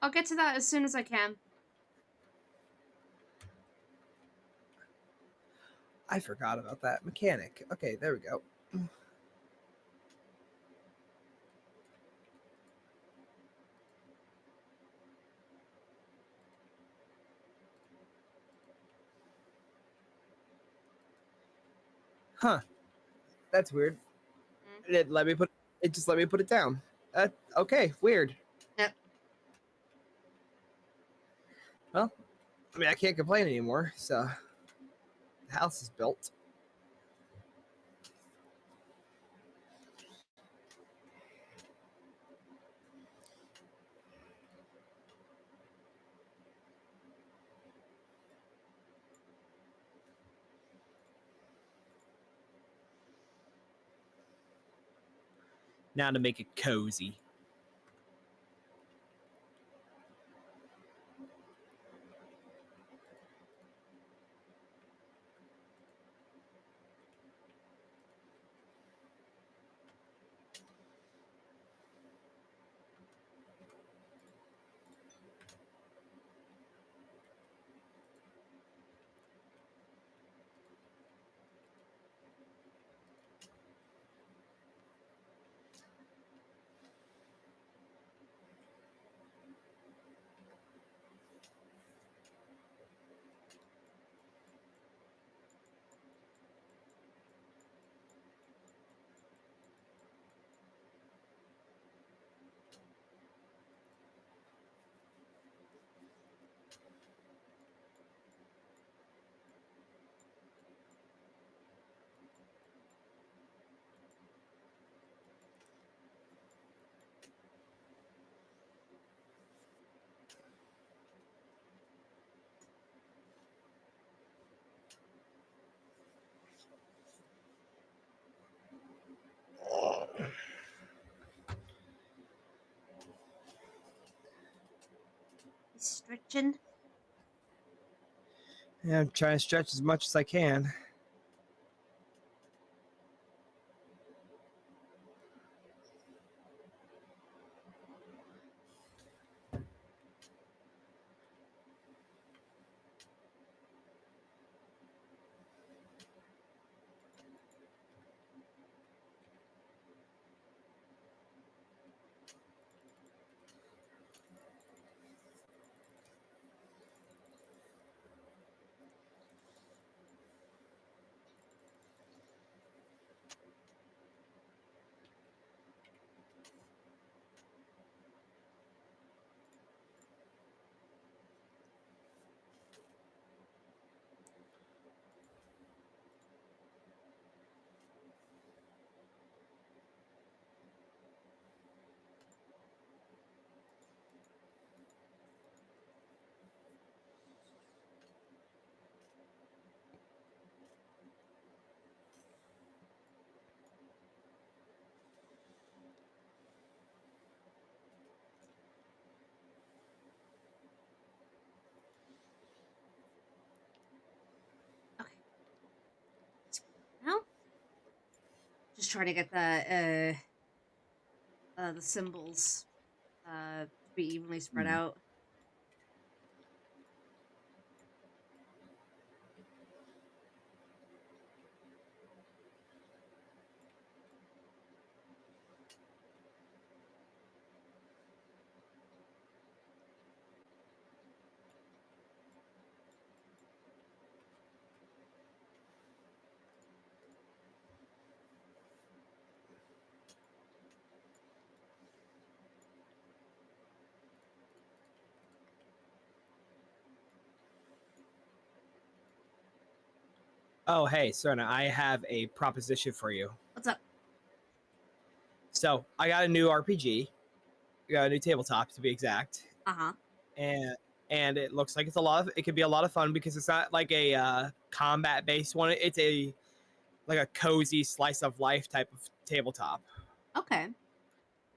I'll get to that as soon as I can. I forgot about that mechanic. Okay, there we go. Huh. That's weird. It just let me put it down. Okay, weird. Yep. Well, I mean I can't complain anymore, so the house is built. Now to make it cozy. He's stretching. Yeah, I'm trying to stretch as much as I can. Just trying to get the symbols to be evenly spread out. Oh, hey, Serna, I have a proposition for you. What's up? So I got a new RPG. I got a new tabletop to be exact, Uh-huh. and it looks like it could be a lot of fun because it's not like a combat based one. It's like a cozy slice of life type of tabletop Okay.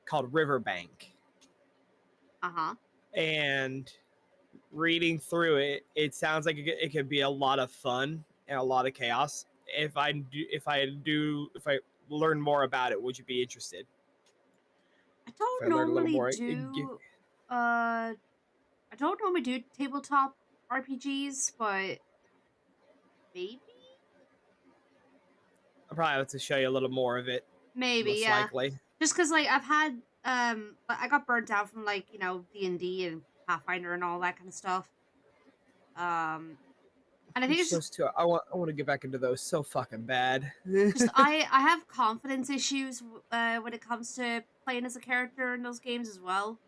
called Riverbank. Uh-huh. And reading through it, it sounds like it could be a lot of fun and a lot of chaos. If I learn more about it, would you be interested? I If don't I learn a little normally more, do I don't normally do tabletop RPGs, but maybe? I'll probably have to show you a little more of it, Maybe, most yeah. likely. Just cuz like I've had I got burnt out from like, D&D and Pathfinder and all that kind of stuff. And I I'm think it's just supposed to. I want to get back into those so fucking bad. just I have confidence issues when it comes to playing as a character in those games as well.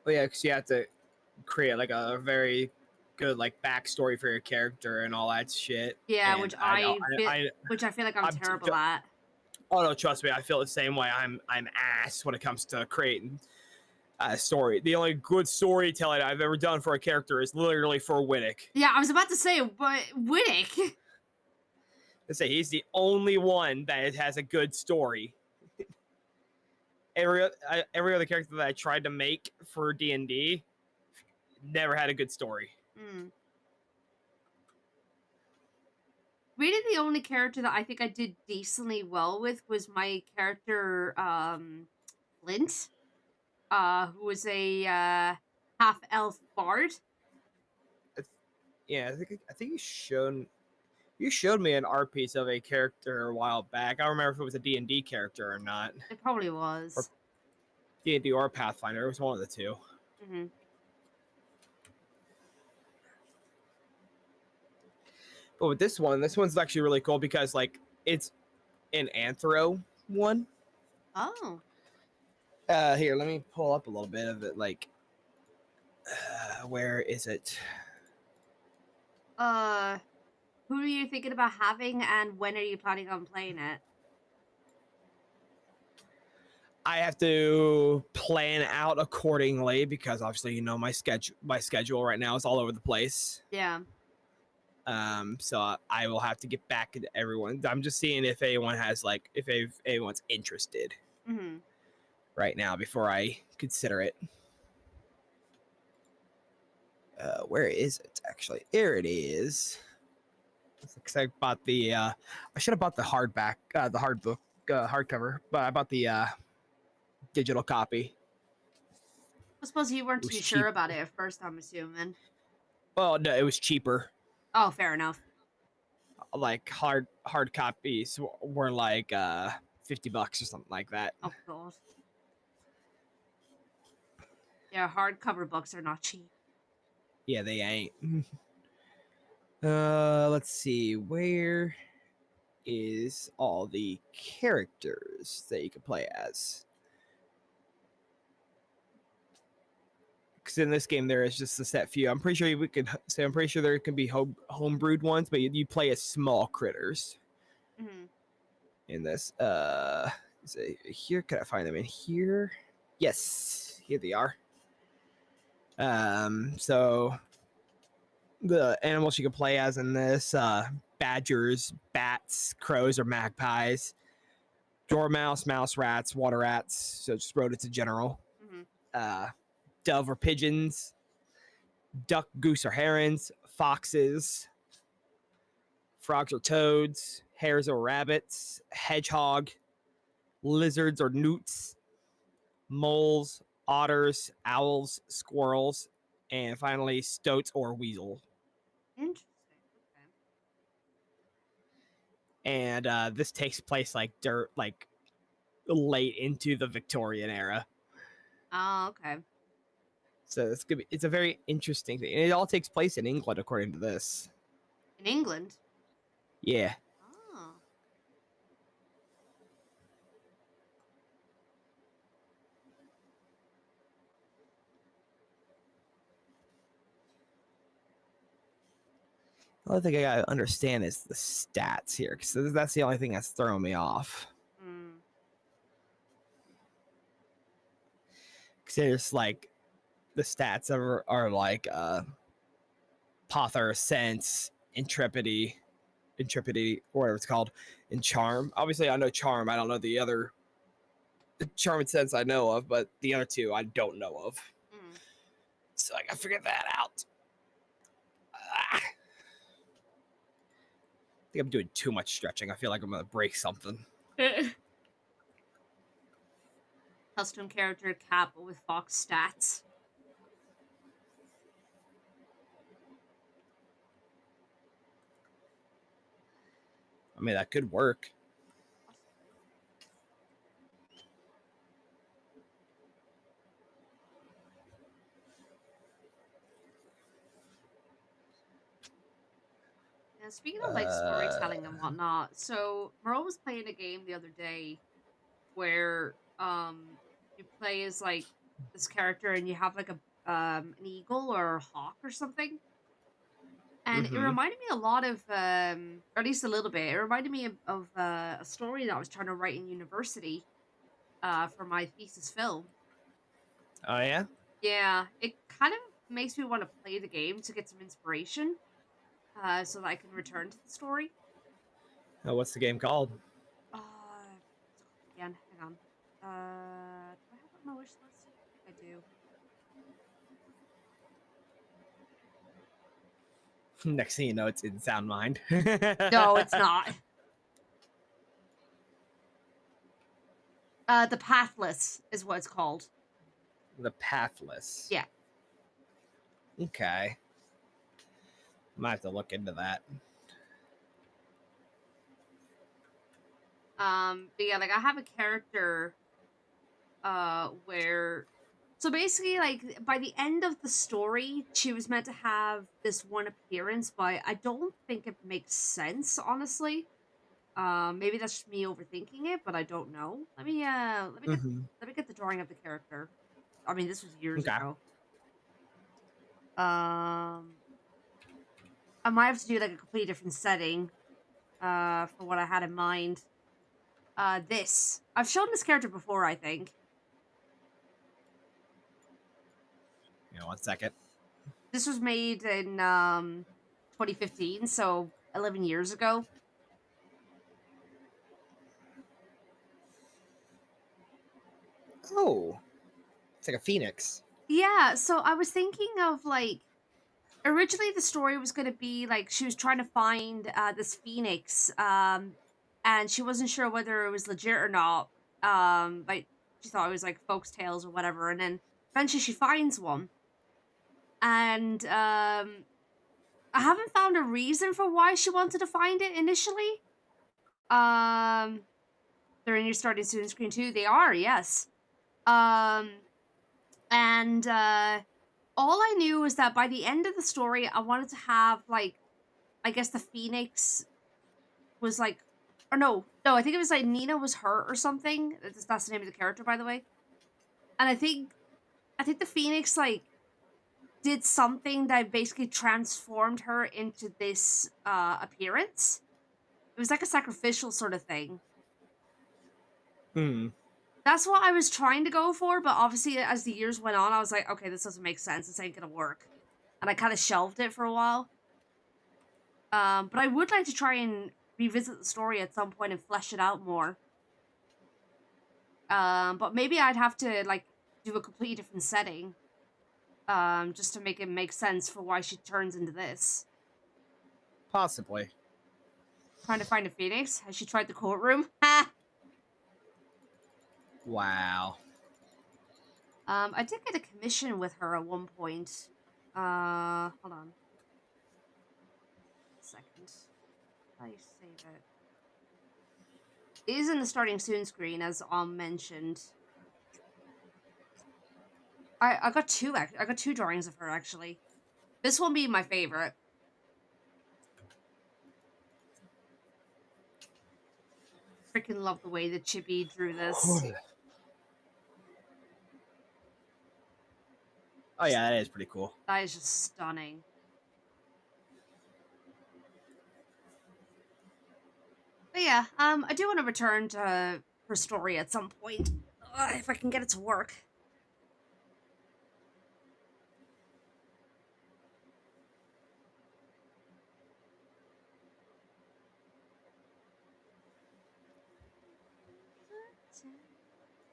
But yeah, because you have to create like a very good like backstory for your character and all that shit. Yeah, And which I feel like I'm I'm terrible at. oh no, trust me, I feel the same way. I'm ass when it comes to creating a story. The only good storytelling I've ever done for a character is literally for Winnick. Yeah, I was about to say, but Winnick. I say he's the only one that has a good story. every other character that I tried to make for D&D never had a good story. Really, the only character that I think I did decently well with was my character, Flint, who was a half elf bard. Yeah, I think you showed me an art piece of a character a while back. I don't remember if it was a D&D character or not, It probably or was. D&D or Pathfinder. It was one of the two. Hmm. But with this one's actually really cool because like it's an anthro one. Oh. Here, let me pull up a little bit of it. Like, where is it? Who are you thinking about having, and when are you planning on playing it? I have to plan out accordingly because obviously my schedule right now is all over the place. Yeah. So I will have to get back into everyone. I'm just seeing if anyone has like if anyone's interested right now before I consider it. Where is it actually? Here it is. Because I bought the I should have bought the hardback, the hard book, hardcover, but I bought the digital copy. I suppose you weren't It was too sure cheap. about it at first, I'm assuming. Well, no, it was cheaper. Oh, fair enough. Like hard copies were like $50 or something like that. Oh god. Yeah, hardcover books are not cheap. Yeah, they ain't. Let's see. Where is all the characters that you can play as? Because in this game there is just a set few. I'm pretty sure we could say I'm pretty sure there can be homebrewed ones, but you play as small critters. In this, is it here? Can I find them in here? Yes, here they are. So the animals you can play as in this: badgers, bats, crows, or magpies, dormouse, mouse rats, water rats. So just rodents in general. Dove or pigeons, duck, goose, or herons, foxes, frogs or toads, hares or rabbits, hedgehog, lizards or newts, moles, otters, owls, squirrels, and finally stoats or weasel. Interesting. And this takes place like late into the Victorian era. Oh, okay. So it's a very interesting thing. And it all takes place in England, according to this. In England? Yeah. Oh. The only thing I gotta understand is the stats here, because that's the only thing that's throwing me off. Because there's like the stats are like pother, sense, intrepidity, whatever it's called, and charm. Obviously, I know charm. I don't know the other. The charm and sense I know of, but the other two I don't know of. So I gotta figure that out. I think I'm doing too much stretching. I feel like I'm gonna break something. Custom character cap with Fox stats. I mean, that could work. Yeah, speaking of like storytelling and whatnot, so Merle was playing a game the other day where you play as like this character and you have like a an eagle or a hawk or something. And it reminded me a lot of or at least a little bit. It reminded me of a story that I was trying to write in university for my thesis film. Oh yeah. Yeah, it kind of makes me want to play the game to get some inspiration, so that I can return to the story. Oh, what's the game called? What's it called again? Hang on. Do I have it on my wish list? I think I do. Next thing you know, it's in Sound Mind. No, it's not. The Pathless is what it's called. The Pathless. Yeah. Okay. Might have to look into that. But yeah, like I have a character where so basically like by the end of the story she was meant to have this one appearance, but I don't think it makes sense, honestly. Maybe that's just me overthinking it, but I don't know. Let me get the drawing of the character. I mean, this was years ago. I might have to do like a completely different setting for what I had in mind. This. I've shown this character before, I think. Yeah, 1 second. This was made in 2015, so 11 years ago. Oh. It's like a phoenix. Yeah, so I was thinking of like originally the story was going to be like she was trying to find this phoenix and she wasn't sure whether it was legit or not. Like she thought it was like folks tales or whatever, and then eventually she finds one. And I haven't found a reason for why she wanted to find it initially. They're in your starting student screen too. They are, yes. And all I knew was that by the end of the story, I wanted to have like, I guess the Phoenix was like, or no, I think it was like Nina was hurt or something. That's the name of the character, by the way. And I think the Phoenix like did something that basically transformed her into this appearance. It was like a sacrificial sort of thing. That's what I was trying to go for, but obviously as the years went on, I was like, okay, this doesn't make sense. This ain't gonna work. And I kind of shelved it for a while. But I would like to try and revisit the story at some point and flesh it out more. But maybe I'd have to like do a completely different setting. Just to make it make sense for why she turns into this. Possibly. Trying to find a phoenix? Has she tried the courtroom? Ha! Wow. I did get a commission with her at one point. Hold on. A second. How do you save it? It is in the starting soon screen, as mentioned. I got two. I got two drawings of her actually. This one being my favorite. Freaking love the way that Chippy drew this. Oh yeah, that is pretty cool. That is just stunning. But yeah, I do want to return to her story at some point, if I can get it to work.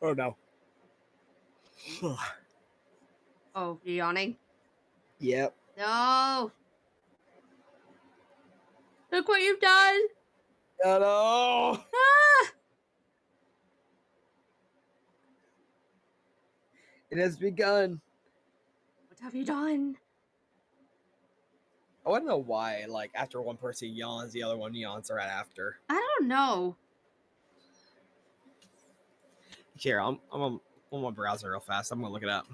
Oh no. Oh, you're yawning? Yep. No! Look what you've done! Hello. Ah! It has begun. What have you done? I want to know why, like, after one person yawns, the other one yawns right after. I don't know. Here, I'm on my browser real fast. I'm gonna look it up.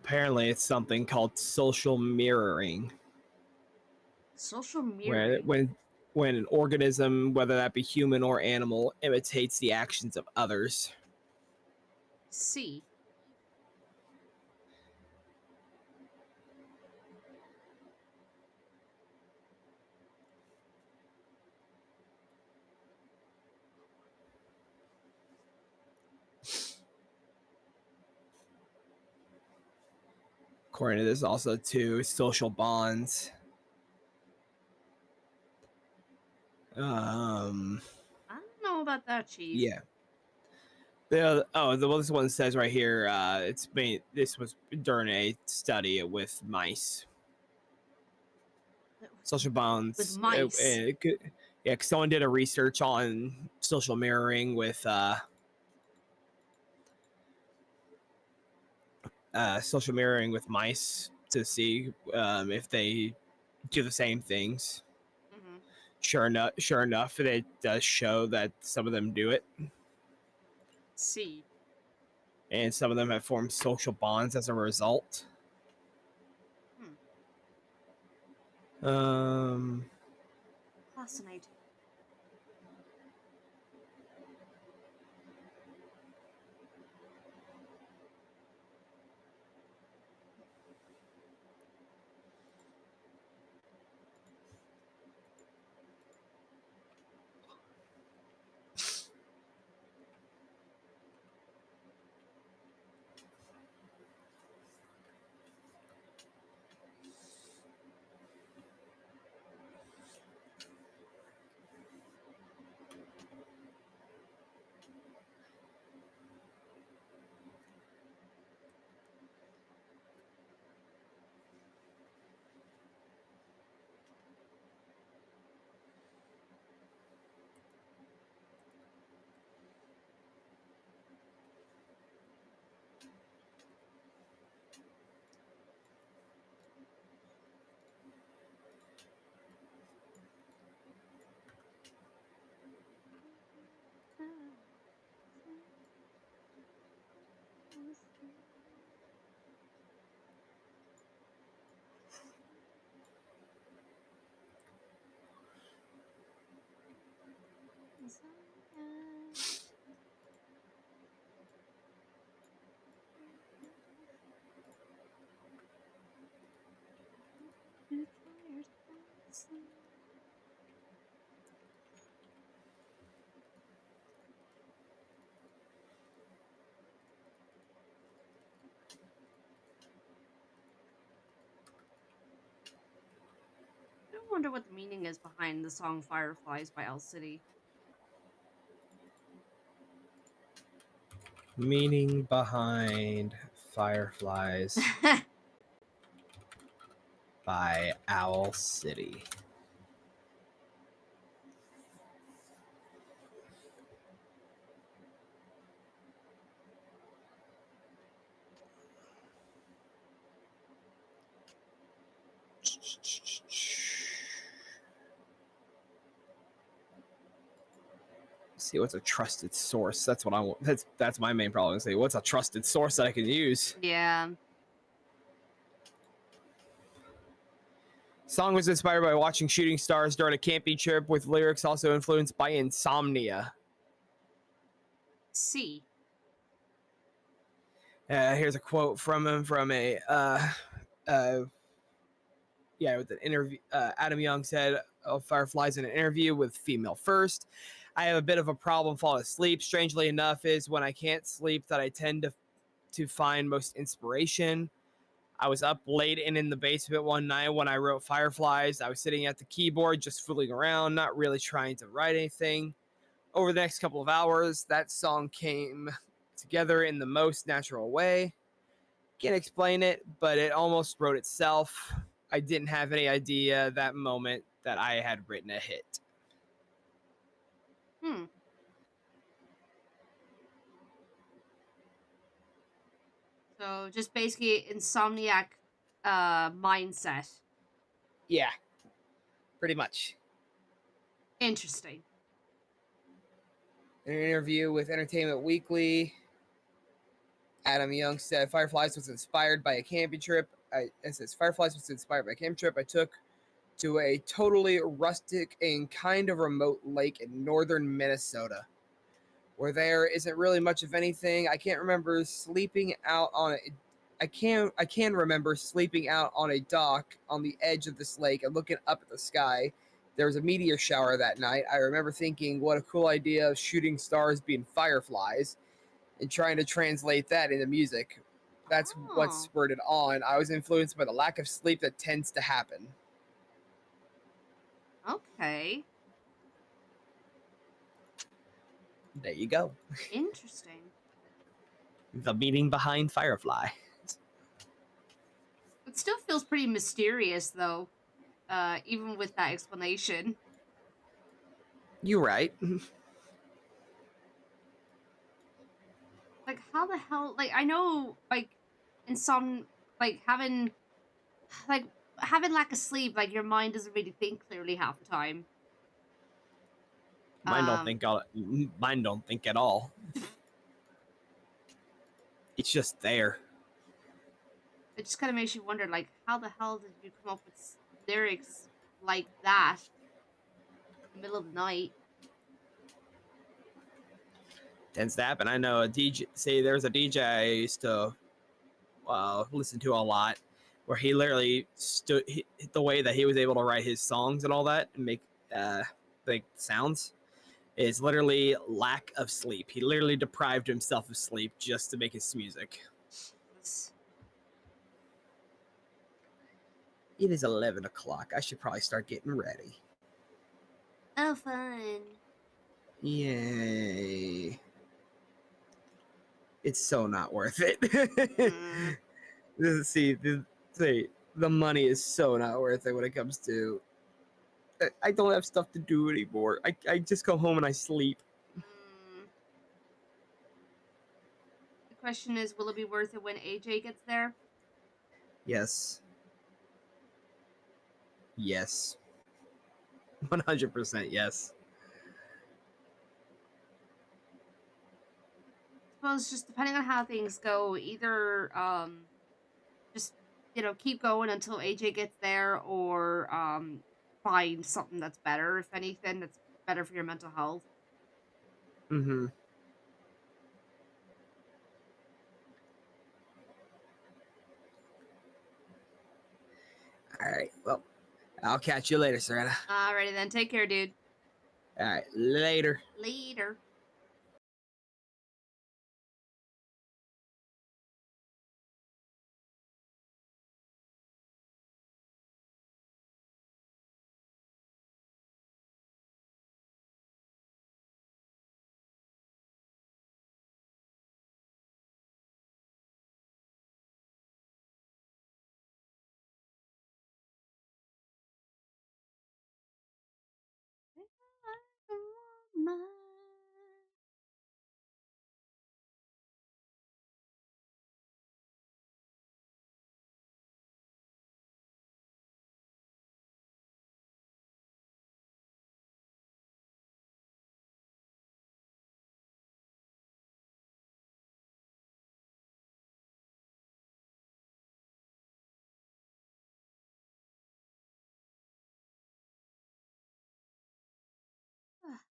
Apparently, it's something called social mirroring, Social where mirroring. when an organism, whether that be human or animal, imitates the actions of others. See. According to this, also to social bonds. I don't know about that, Chief. Yeah. This one says right here. This was during a study with mice. Social bonds With mice. yeah, 'cause someone did a research on social mirroring with mice to see if they do the same things. Mm-hmm. Sure enough, it does show that some of them do it, See. and some of them have formed social bonds as a result. Fascinating. I wonder what the meaning is behind the song Fireflies by Owl City. Meaning behind Fireflies by Owl City. See what's a trusted source. That's what I want. That's my main problem. Say what's a trusted source that I can use. Yeah. Song was inspired by watching shooting stars during a camping trip, with lyrics also influenced by insomnia. C. Here's a quote from him from a with an interview. Adam Young said of Fireflies in an interview with Female First. I have a bit of a problem falling asleep. Strangely enough, is when I can't sleep that I tend to find most inspiration. I was up late and in the basement one night when I wrote Fireflies. I was sitting at the keyboard just fooling around, not really trying to write anything. Over the next couple of hours, that song came together in the most natural way. Can't explain it, but it almost wrote itself. I didn't have any idea that moment that I had written a hit. So just basically insomniac mindset. Yeah, pretty much. Interesting. In an interview with Entertainment Weekly, Adam Young said Fireflies was inspired by a camping trip. It says Fireflies was inspired by a camping trip I took to a totally rustic and kind of remote lake in northern Minnesota, where there isn't really much of anything. I can't remember sleeping out on it. I can remember sleeping out on a dock on the edge of this lake and looking up at the sky. There was a meteor shower that night. I remember thinking, what a cool idea of shooting stars being fireflies, and trying to translate that into music. That's what spurred it on. I was influenced by the lack of sleep that tends to happen. Okay. There you go. Interesting. The meaning behind Firefly. It still feels pretty mysterious, though, even with that explanation. You're right. Like, how the hell? Like, I know, like, in some, like, having lack of sleep, like, your mind doesn't really think clearly half the time. Mine don't think at all. It's just there. It just kind of makes you wonder, like, how the hell did you come up with lyrics like that in the middle of the night? Tends to happen. I know a DJ. Say there's a DJ I used to listen to a lot, where he literally the way that he was able to write his songs and all that and make sounds is literally lack of sleep. He literally deprived himself of sleep just to make his music. Jesus. It is 11 o'clock. I should probably start getting ready. Oh, fun. Yay. It's so not worth it. The money is so not worth it when it comes to... I don't have stuff to do anymore. I just go home and I sleep. The question is, will it be worth it when AJ gets there? Yes. Yes. 100% yes. I suppose just depending on how things go, either just keep going until AJ gets there, or find something that's better, if anything, that's better for your mental health. Mm-hmm. All right. Well, I'll catch you later, Serena. Alrighty then. Take care, dude. All right. Later. Later.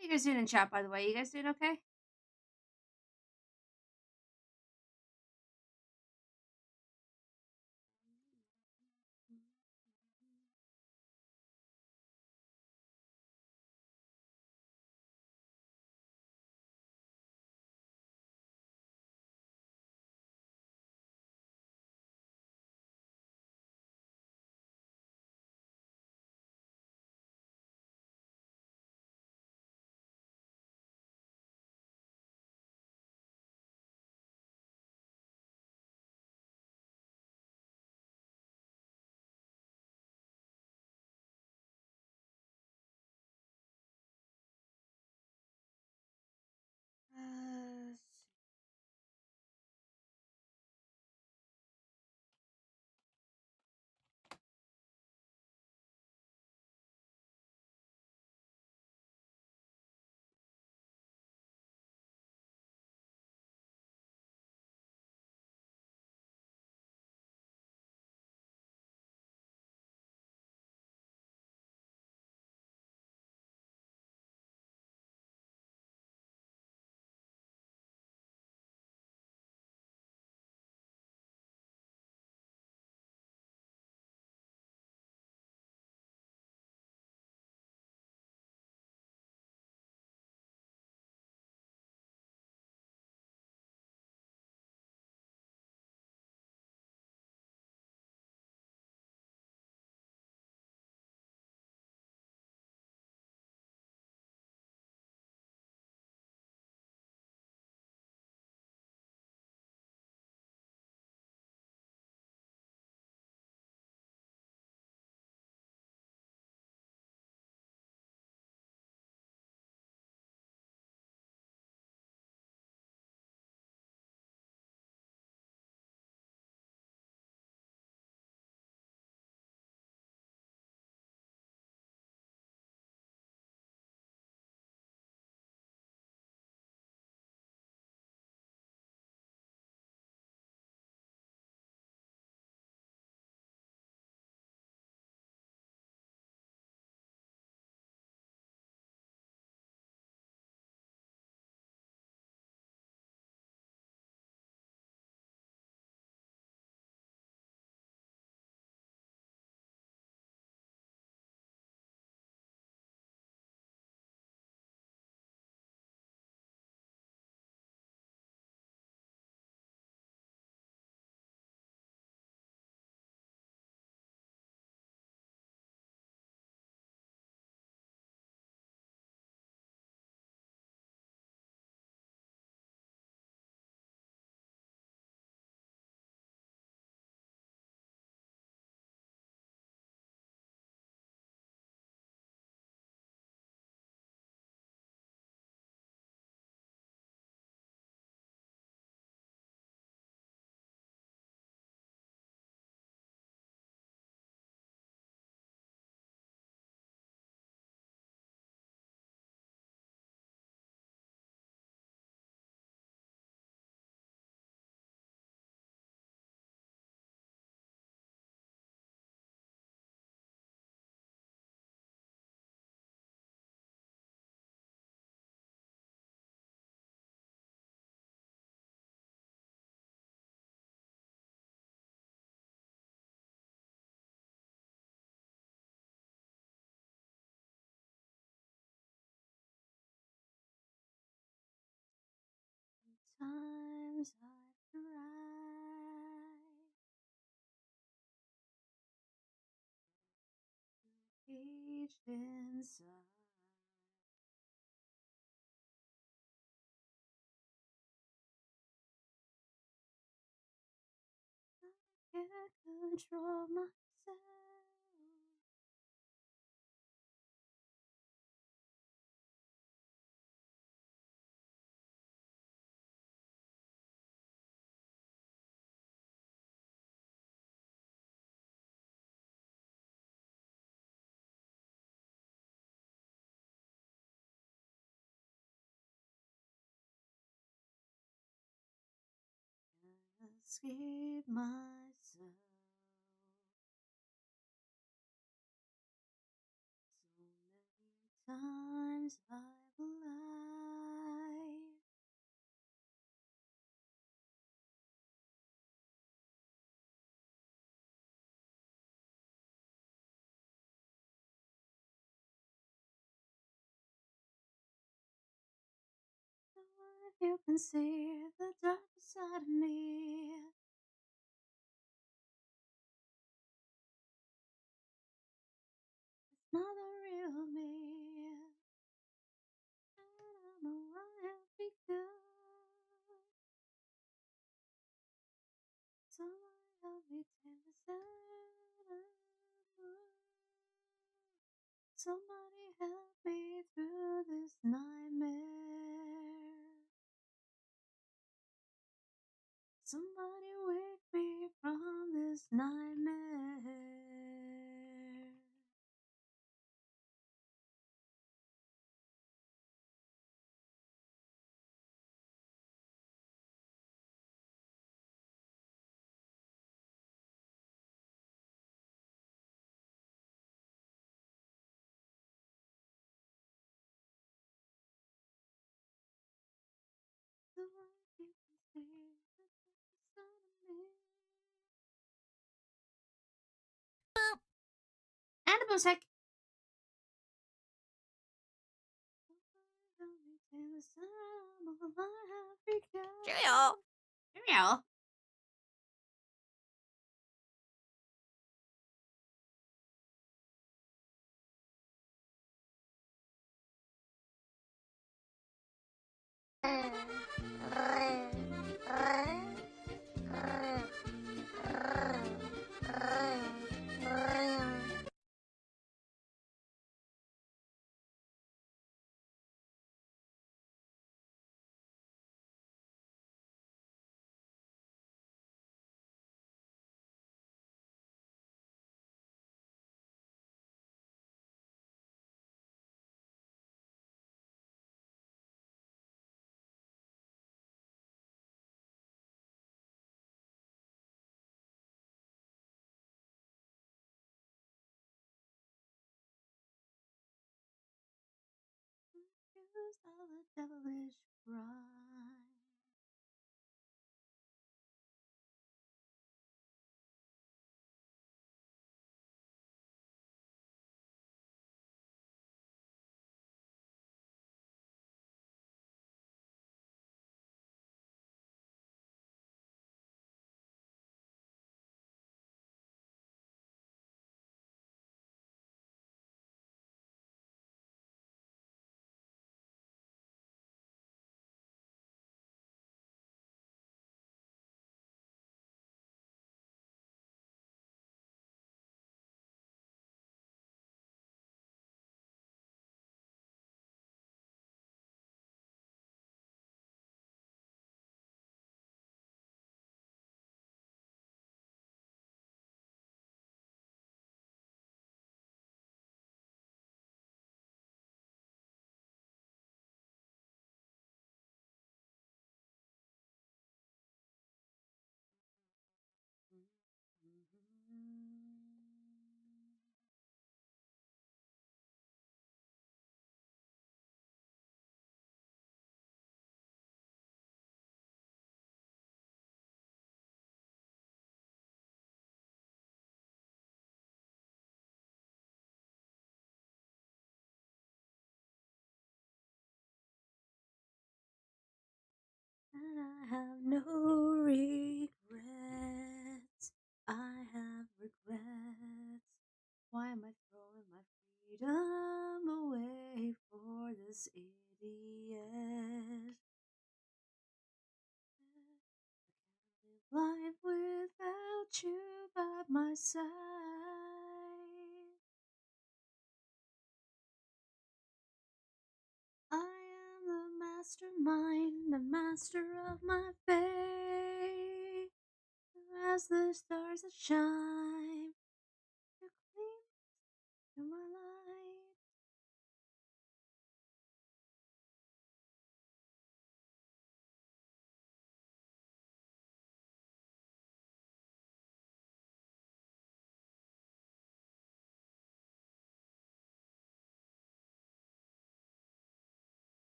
How you guys doing in chat, by the way? You guys doing okay? caged inside. I can't control myself. Can't escape myself. So many times I've lied. So what if you can see the dark side of me? It's not the real me. I don't know why I've become. Someone help me take this out of the. Somebody help me through this nightmare. Somebody wake me from this nightmare. So what you can see the dark side of me. And the music. Cheerio. Cheerio. Accused of a devilish crime. And I have no regrets. I have regrets. Why am I throwing my freedom away for this idiot. Life without you by my side. I am the mastermind, the master of my fate. As the stars that shine, you clean to my light.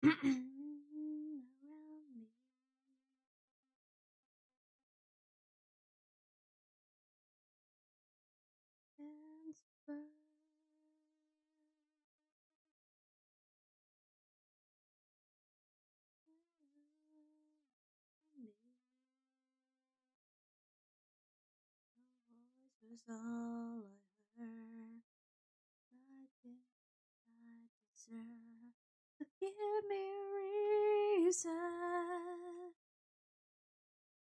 Around me. And burn me. Your voice was all I heard. I think I deserve to give me reason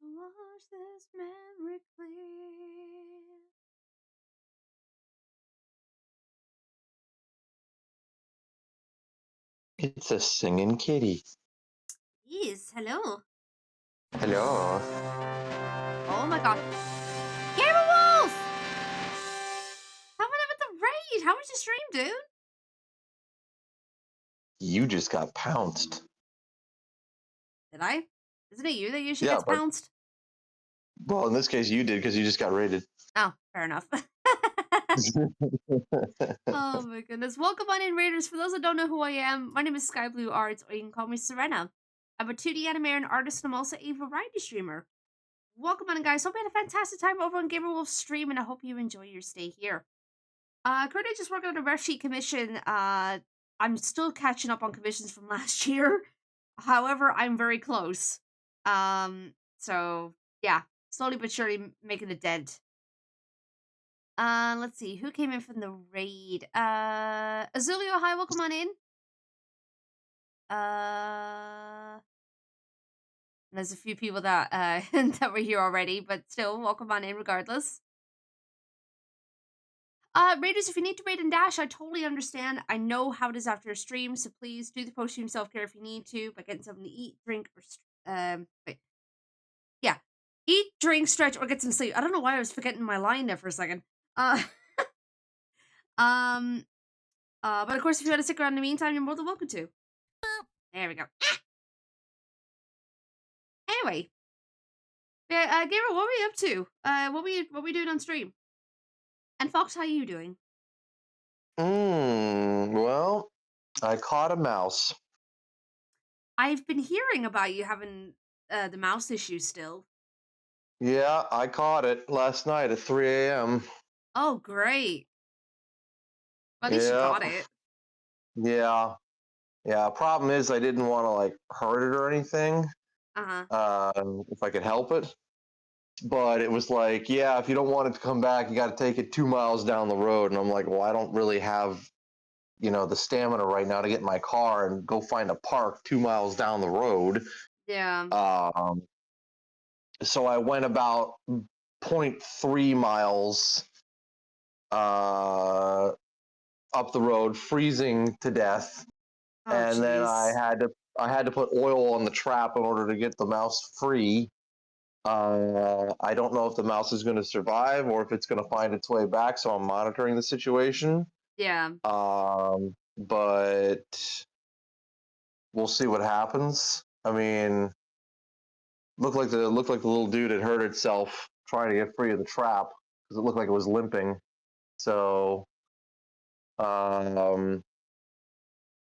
to wash this memory clear. It's a singing kitty. Yes, hello. Hello. Oh my god. Gamer Wolf! Coming up at the raid! How was your stream, dude? You just got pounced. Did I? Isn't it you that usually Yeah, gets but pounced? well, in this case, you did because you just got raided. Oh, fair enough. Oh my goodness. Welcome on in, Raiders. For those that don't know who I am, my name is Sky Blue Arts, or you can call me Serena. I'm a 2D animator and artist, and I'm also a variety streamer. Welcome on in, guys. Hope you had a fantastic time over on Gamer Wolf's stream, and I hope you enjoy your stay here. Currently just working on a ref sheet commission. I'm still catching up on commissions from last year. However, I'm very close. So yeah, slowly but surely making a dent. Let's see who came in from the raid. Azulio, hi, welcome on in. There's a few people that that were here already, but still, welcome on in regardless. Raiders, if you need to raid and dash, I totally understand. I know how it is after a stream, so please do the post-stream self-care if you need to by getting something to eat, drink, or wait. Yeah. Eat, drink, stretch, or get some sleep. I don't know why I was forgetting my line there for a second. But of course, if you want to stick around in the meantime, you're more than welcome to. There we go. Anyway. Yeah, Gabriel, what were you up to? What were you doing on stream? And Fox, how are you doing? Well, I caught a mouse. I've been hearing about you having the mouse issue still. Yeah, I caught it last night at 3 a.m. Oh, great. At least you Yeah. got it. Yeah. Yeah. Problem is, I didn't want to like hurt it or anything. Uh-huh. If I could help it. But it was like, yeah, if you don't want it to come back, you got to take it 2 miles down the road. And I'm like, well, I don't really have, the stamina right now to get in my car and go find a park 2 miles down the road. Yeah. So I went about 0.3 miles uh, up the road, freezing to death, Oh, and then I jeez. had to put oil on the trap in order to get the mouse free. I don't know if the mouse is going to survive or if it's going to find its way back, so I'm monitoring the situation. Yeah. But we'll see what happens. I mean, looked like the little dude had hurt itself trying to get free of the trap because it looked like it was limping. So,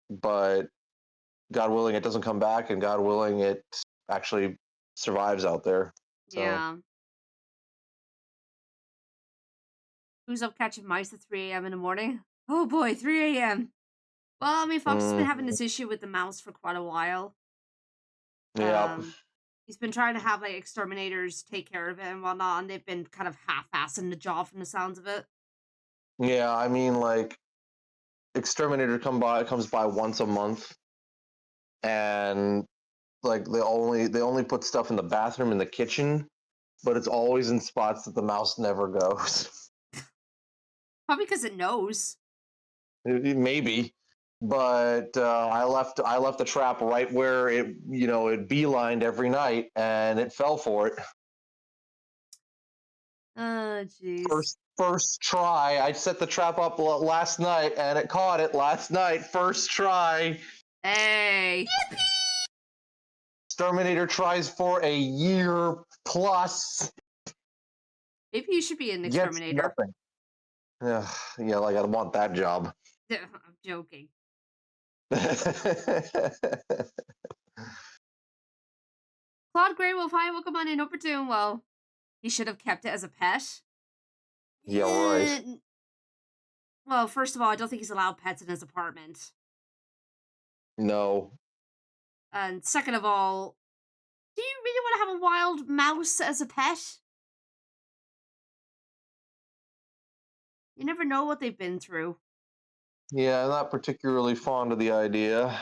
but God willing, it doesn't come back, and God willing, it actually survives out there. So, Yeah. Who's up catching mice at 3 a.m. in the morning? Oh boy, 3 a.m. Well, I mean, Fox has been having mm, this issue with the mouse for quite a while. yeah, Um, he's been trying to have like exterminators take care of it and whatnot, and they've been kind of half-assing the job from the sounds of it. yeah. I mean, like, exterminator comes by once a month, and like they only put stuff in the bathroom and the kitchen, but it's always in spots that the mouse never goes. Probably because it knows. Maybe, but I left the trap right where it beelined every night, and it fell for it. Oh, jeez. First try. I set the trap up last night, and it caught it last night. First try. Hey. Exterminator tries for a year plus. Maybe you should be an Gets exterminator. nothing. Yeah, like I want that job. I'm joking. Claude Grey Wolf, hi, welcome on in. Hope you're doing well. He should have kept it as a pet. Yeah, right. Well, first of all, I don't think he's allowed pets in his apartment. No. And second of all, do you really want to have a wild mouse as a pet? You never know what they've been through. Yeah, I'm not particularly fond of the idea.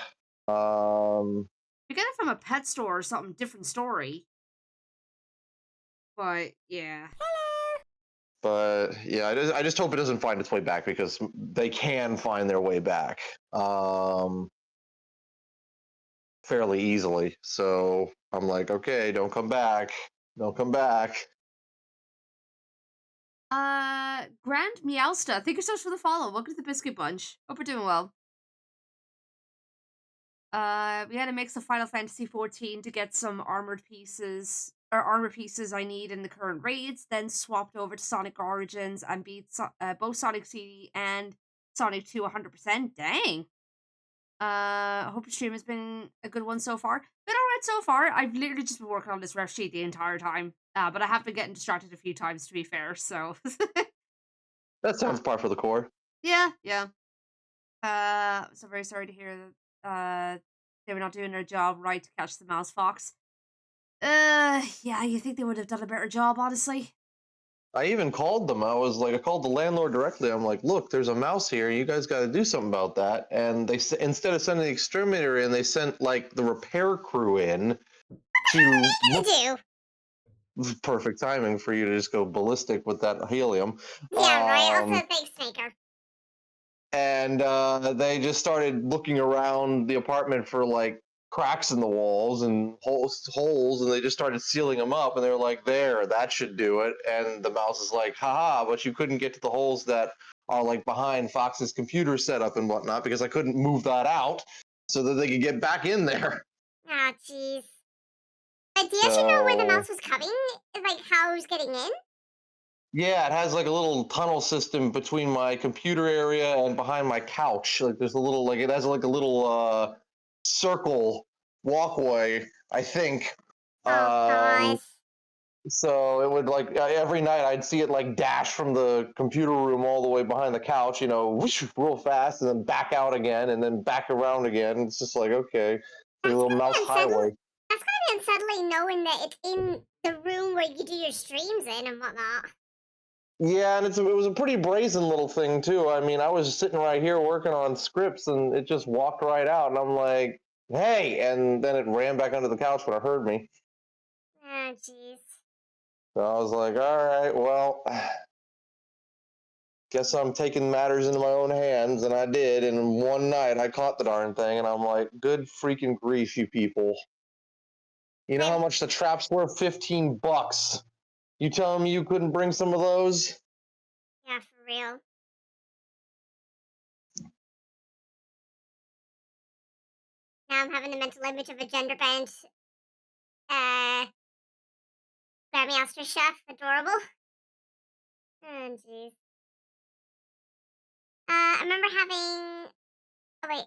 You get it from a pet store or something, different story. But yeah. But yeah, I just hope it doesn't find its way back, because they can find their way back fairly easily. So I'm like, okay, don't come back. Don't come back. Grand Meowsta, thank you so much for the follow. Welcome to the Biscuit Bunch. Hope you're doing well. We had to mix of Final Fantasy 14 to get some armor pieces I need in the current raids, then swapped over to Sonic Origins and beat both Sonic CD and Sonic 2 100%. Dang. I hope the stream has been a good one so far. Been alright so far. I've literally just been working on this ref sheet the entire time. But I have been getting distracted a few times, to be fair, so. That sounds par for the core. Yeah. So very sorry to hear that they were not doing their job right to catch the mouse fox. Yeah, you think they would have done a better job, honestly? I even called them. I called the landlord directly. I'm like, look, there's a mouse here. You guys got to do something about that. And they instead of sending the exterminator in, they sent like the repair crew in to look. do. Perfect timing for you to just go ballistic with that helium. Yeah, right. Also, thanks, Snaker. And they just started looking around the apartment for like cracks in the walls and holes, and they just started sealing them up. And they were like, "There, that should do it." And the mouse is like, "Haha!" But you couldn't get to the holes that are like behind Fox's computer setup and whatnot, because I couldn't move that out so that they could get back in there. Ah, jeez. But do you actually know where the mouse was coming? Like, how it was getting in? Yeah, it has like a little tunnel system between my computer area and behind my couch. Like there's a little it has like a little circle walkway, I think. Oh, gosh. So it would like every night I'd see it like dash from the computer room all the way behind the couch, whoosh, real fast, and then back out again, and then back around again. It's just like okay, like a That's little kind mouse of unsettling. highway. That's kind of unsettling knowing that it's in the room where you do your streams in and whatnot. Yeah, and it was a pretty brazen little thing too. I mean, I was sitting right here working on scripts, and it just walked right out, and I'm like, "Hey!" And then it ran back under the couch when it heard me. Oh, jeez. So I was like, "All right, well, guess I'm taking matters into my own hands," and I did. And one night I caught the darn thing, and I'm like, "Good freaking grief, you people! You know Wait, how much the traps were? $15. You telling me you couldn't bring some of those?" yeah, for real. Now I'm having the mental image of a gender bent Grandmaster Chef. Adorable. Oh, jeez. I remember having. Oh, wait.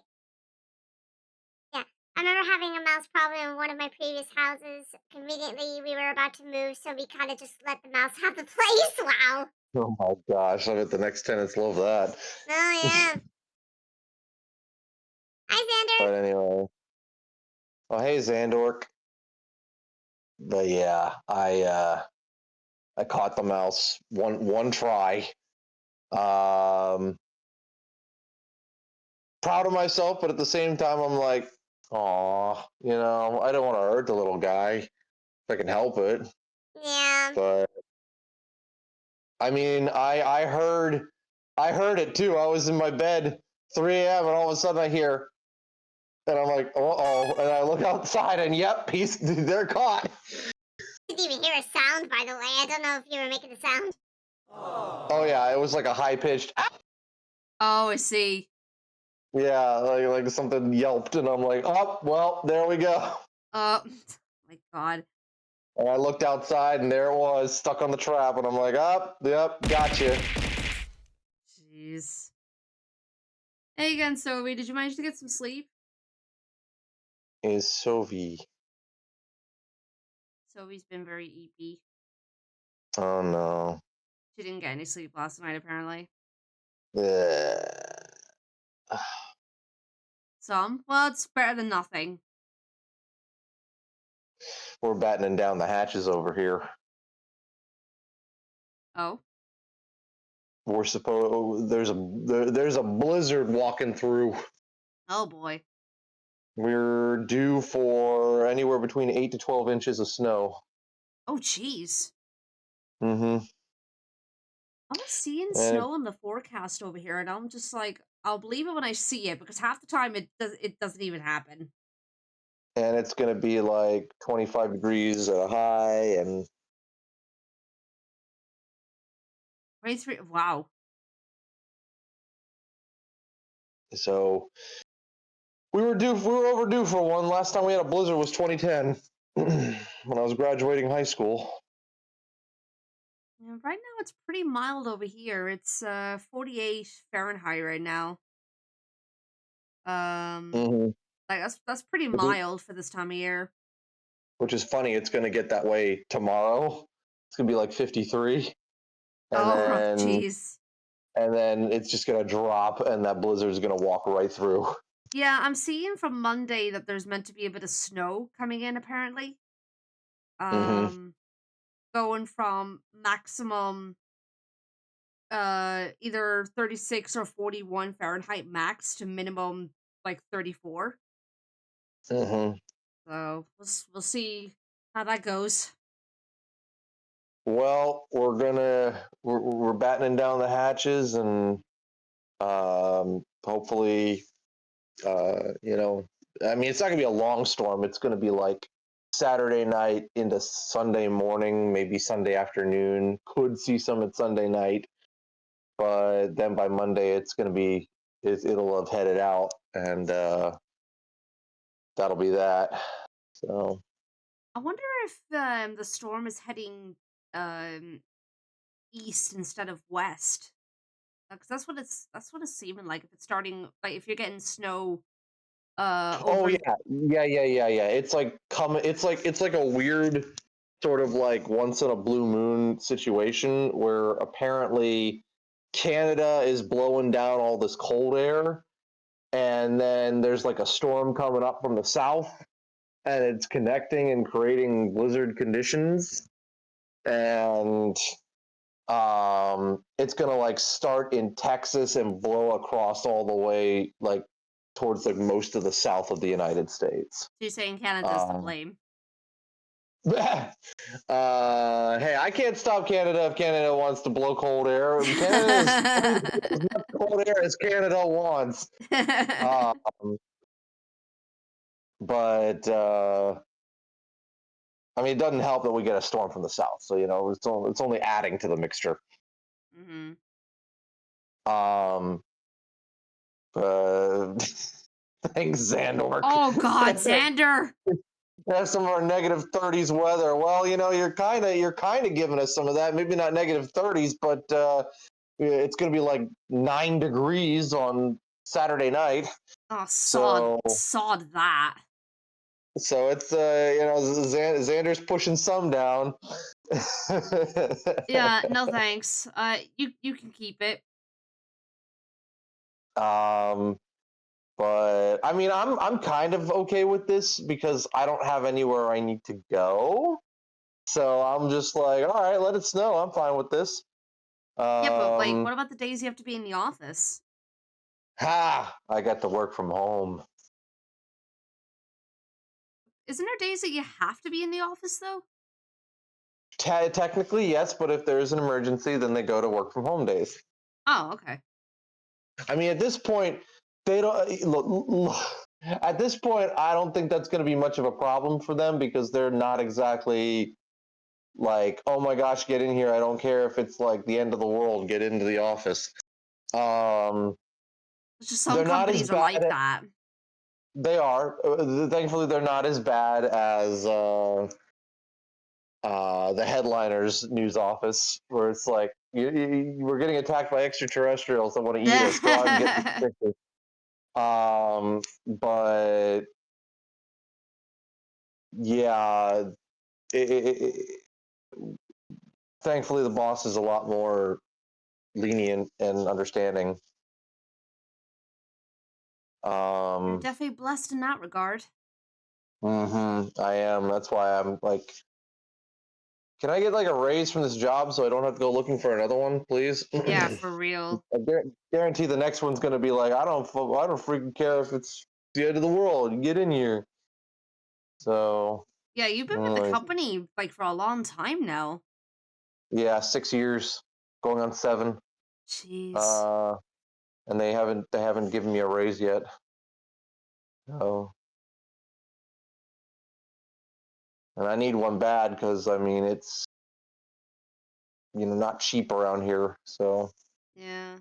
Yeah. I remember having a mouse problem in one of my previous houses. Conveniently, we were about to move, so we kind of just let the mouse have the place. Wow. Oh my gosh! I bet the next tenants love that. Oh, yeah. Hi, Xander. But anyway, oh hey Xandork. But yeah, I caught the mouse one try. Um, Proud of myself, but at the same time, I'm like, "Aw, I don't want to hurt the little guy if I can help it." Yeah. But I mean, I heard it too. I was in my bed, 3 a.m., and all of a sudden I hear, and I'm like, "Uh oh!" And I look outside, and yep, they're caught. I didn't even hear a sound, by the way. I don't know if you were making a sound. Oh yeah, it was like a high pitched. Oh, I see. Yeah, like something yelped, and I'm like, "Oh, well, there we go." My God. And I looked outside, and there it was, stuck on the trap, and I'm like, "Oh, yep, gotcha." Jeez. Hey again, Sophie. Did you manage to get some sleep? Is Sovi? Sophie's been very eepy. Oh no. She didn't get any sleep last night, apparently. Ugh. Some? Well, it's better than nothing. We're battening down the hatches over here. Oh? We're supposed there's a blizzard walking through. Oh, boy. We're due for anywhere between 8 to 12 inches of snow. Oh, jeez. Mm-hmm. I'm seeing And snow in the forecast over here, and I'm just like, I'll believe it when I see it, because half the time it doesn't even happen. it's gonna be like 25 degrees at a high, and 23. Wow. so we were overdue for one. Last time we had a blizzard was 2010 when I was graduating high school. Yeah, right now it's pretty mild over here. It's 48 Fahrenheit right now. Mm-hmm. Like that's pretty mild for this time of year. Which is funny. It's going to get that way tomorrow. It's going to be like 53, and Oh, then jeez. it's just going to drop, and that blizzard is going to walk right through. Yeah, I'm seeing from Monday that there's meant to be a bit of snow coming in, apparently. Mm-hmm. Going from maximum either 36 or 41 Fahrenheit max to minimum like 34. Mm-hmm. So we'll see how that goes. Well, we're battening down the hatches, and hopefully, I mean, it's not going to be a long storm. It's going to be like Saturday night into Sunday morning, maybe Sunday afternoon. Could see some at Sunday night, but then by Monday it'll have headed out, and that'll be that. So I wonder if the storm is heading um east instead of west. Because that's what it's seeming like. If it's starting, like, if you're getting snow oh over. yeah. It's like it's like a weird sort of like once in a blue moon situation where apparently Canada is blowing down all this cold air, and then there's like a storm coming up from the south, and it's connecting and creating blizzard conditions, and it's gonna like start in Texas and blow across all the way like towards like most of the south of the United States. So you're saying Canada's to Um, blame? hey, I can't stop Canada if Canada wants to blow cold air. Canada is as much cold air as Canada wants. Um, but I mean, it doesn't help that we get a storm from the south. So it's only adding to the mixture. hmm Um, thanks, Xandor. Oh God, Xander! That's some of our negative 30s weather. Well, you're kind of giving us some of that. Maybe not negative 30s, but it's going to be like 9 degrees on Saturday night. Oh, So sod that. so it's Xander's pushing some down. Yeah, no thanks. You can keep it. But I mean, I'm kind of okay with this because I don't have anywhere I need to go. So I'm just like, all right, let it snow. I'm fine with this. Yeah, but like, Um, what about the days you have to be in the office? I got to work from home. Isn't there days that you have to be in the office though? Technically, yes, but if there's an emergency, then they go to work from home days. Oh, okay. I mean, at this point, they don't look. At this point, I don't think that's going to be much of a problem for them because they're not exactly like, oh my gosh, get in here. I don't care if it's like the end of the world. Get into the office. It's just some They're not as companies are like bad. that. They are. Thankfully, they're not as bad as the headliner's news office, where it's like we're getting attacked by extraterrestrials that want to eat us. Go out and get the pictures. But yeah, thankfully the boss is a lot more lenient and understanding. You're definitely blessed in that regard. I am. That's why I'm like, can I get like a raise from this job so I don't have to go looking for another one, please? Yeah, for real. I guarantee the next one's going to be like, I don't freaking care if it's the end of the world. Get in here. So Yeah, you've been with the company like for a long time now. yeah, 6 years, going on 7. Jeez. And they haven't given me a raise yet. So, and I need one bad because I mean it's not cheap around here. So Yeah.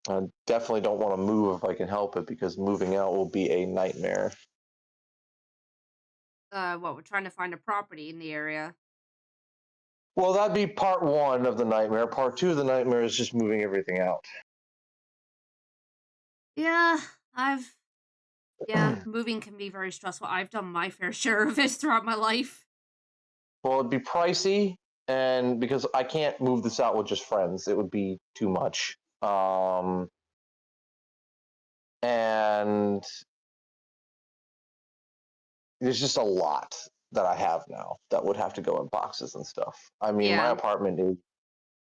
I definitely don't want to move if I can help it because moving out will be a nightmare. What, we're trying to find a property in the area. Well, that'd be part 1 of the nightmare. Part 2 of the nightmare is just moving everything out. Yeah, moving can be very stressful. I've done my fair share of it throughout my life. Well, it'd be pricey, and because I can't move this out with just friends, it would be too much. And there's just a lot that I have now that would have to go in boxes and stuff. I mean, my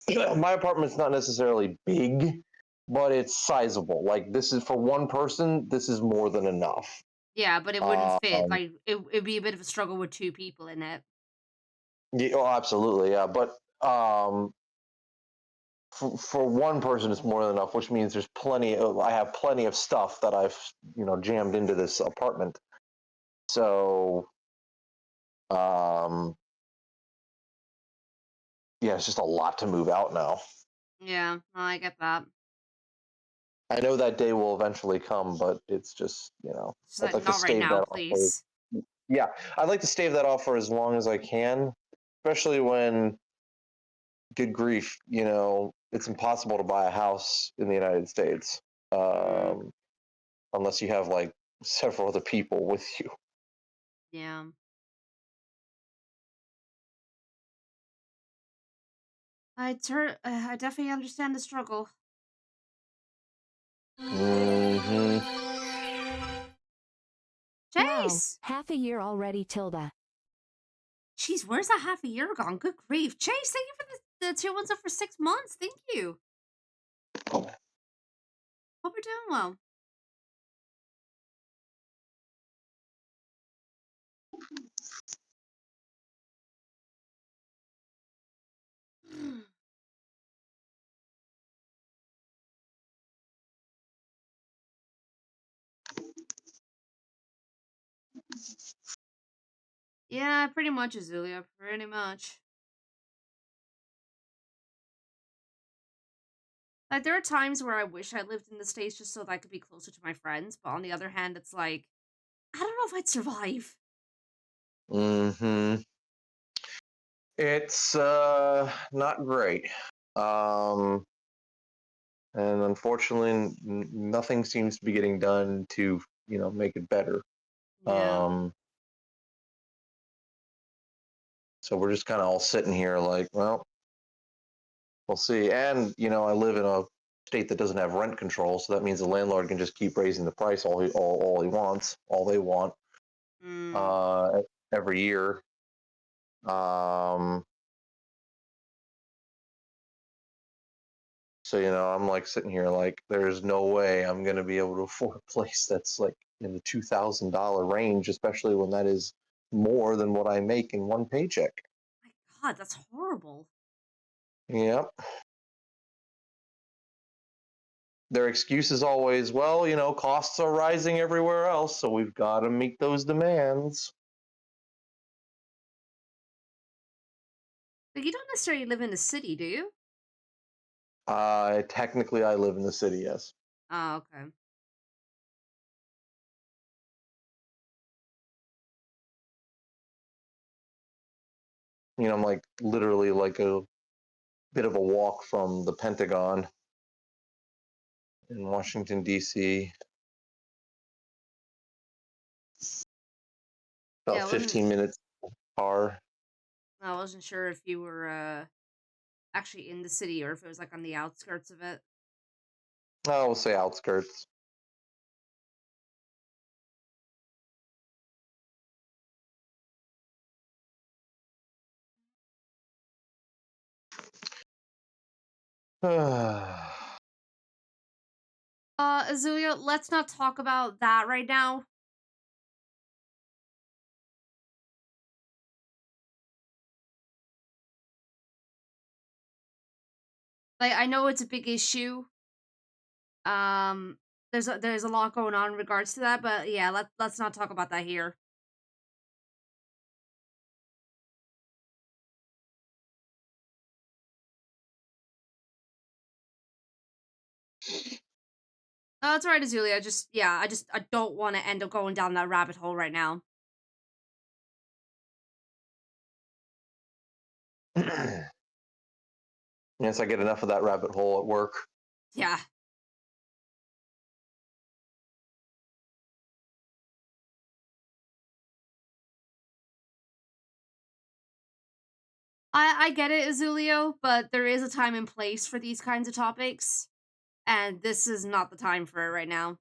Yeah. apartment's not necessarily big, but it's sizable. Like this is for one person, this is more than enough. Yeah, but it wouldn't fit. Um, Like it'd be a bit of a struggle with 2 people in it. yeah, oh, absolutely, yeah. But for one person, it's more than enough, which means there's I have plenty of stuff that I've jammed into this apartment. So, yeah, it's just a lot to move out now. Yeah, I get that. I know that day will eventually come, but it's just Just I'd like to not right stave now, that off. please. Yeah, I'd like to stave that off for as long as I can, especially when, good grief, it's impossible to buy a house in the United States. Mm, um, unless you have like several other people with you. yeah. I definitely understand the struggle. Hmm. Wow, Chase! half a year already, Tilda. Jeez, where's that half a year gone? Good grief. Chase, thank you for the tier ones up for 6 months. Thank you. Hope you're doing well. Yeah, pretty much, Azulia. Pretty much. Like, there are times where I wish I lived in the States just so that I could be closer to my friends, but on the other hand, it's like, I don't know if I'd survive. Hmm. It's not great. Um, and unfortunately, nothing seems to be getting done to make it better. Yeah. Um, so we're just kind of all sitting here like, well, we'll see. And I live in a state that doesn't have rent control, so that means the landlord can just keep raising the price all he wants, all they want, Mm. uh, every year. Um, so I'm like sitting here like, there's no way I'm gonna be able to afford a place that's like in the $2,000 range, especially when that is more than what I make in one paycheck. My God, that's horrible. Yep. Their excuse is always, well, costs are rising everywhere else, so we've got to meet those demands. Like, you don't necessarily live in a city, do you? Technically, I live in the city, yes. Oh, okay. I'm like literally like a bit of a walk from the Pentagon in Washington, D.C. Yeah, About 15 minutes car. I wasn't sure if you were actually in the city or if it was like on the outskirts of it. I will say outskirts. Azulia, let's not talk about that right now. Like, I know it's a big issue. Um, there's a lot going on in regards to that, but yeah, let's not talk about that here. That's all right, Azulia. Just yeah, I don't want to end up going down that rabbit hole right now. Yes, I get enough of that rabbit hole at work. Yeah. I get it, Azulio, but there is a time and place for these kinds of topics, and this is not the time for it right now.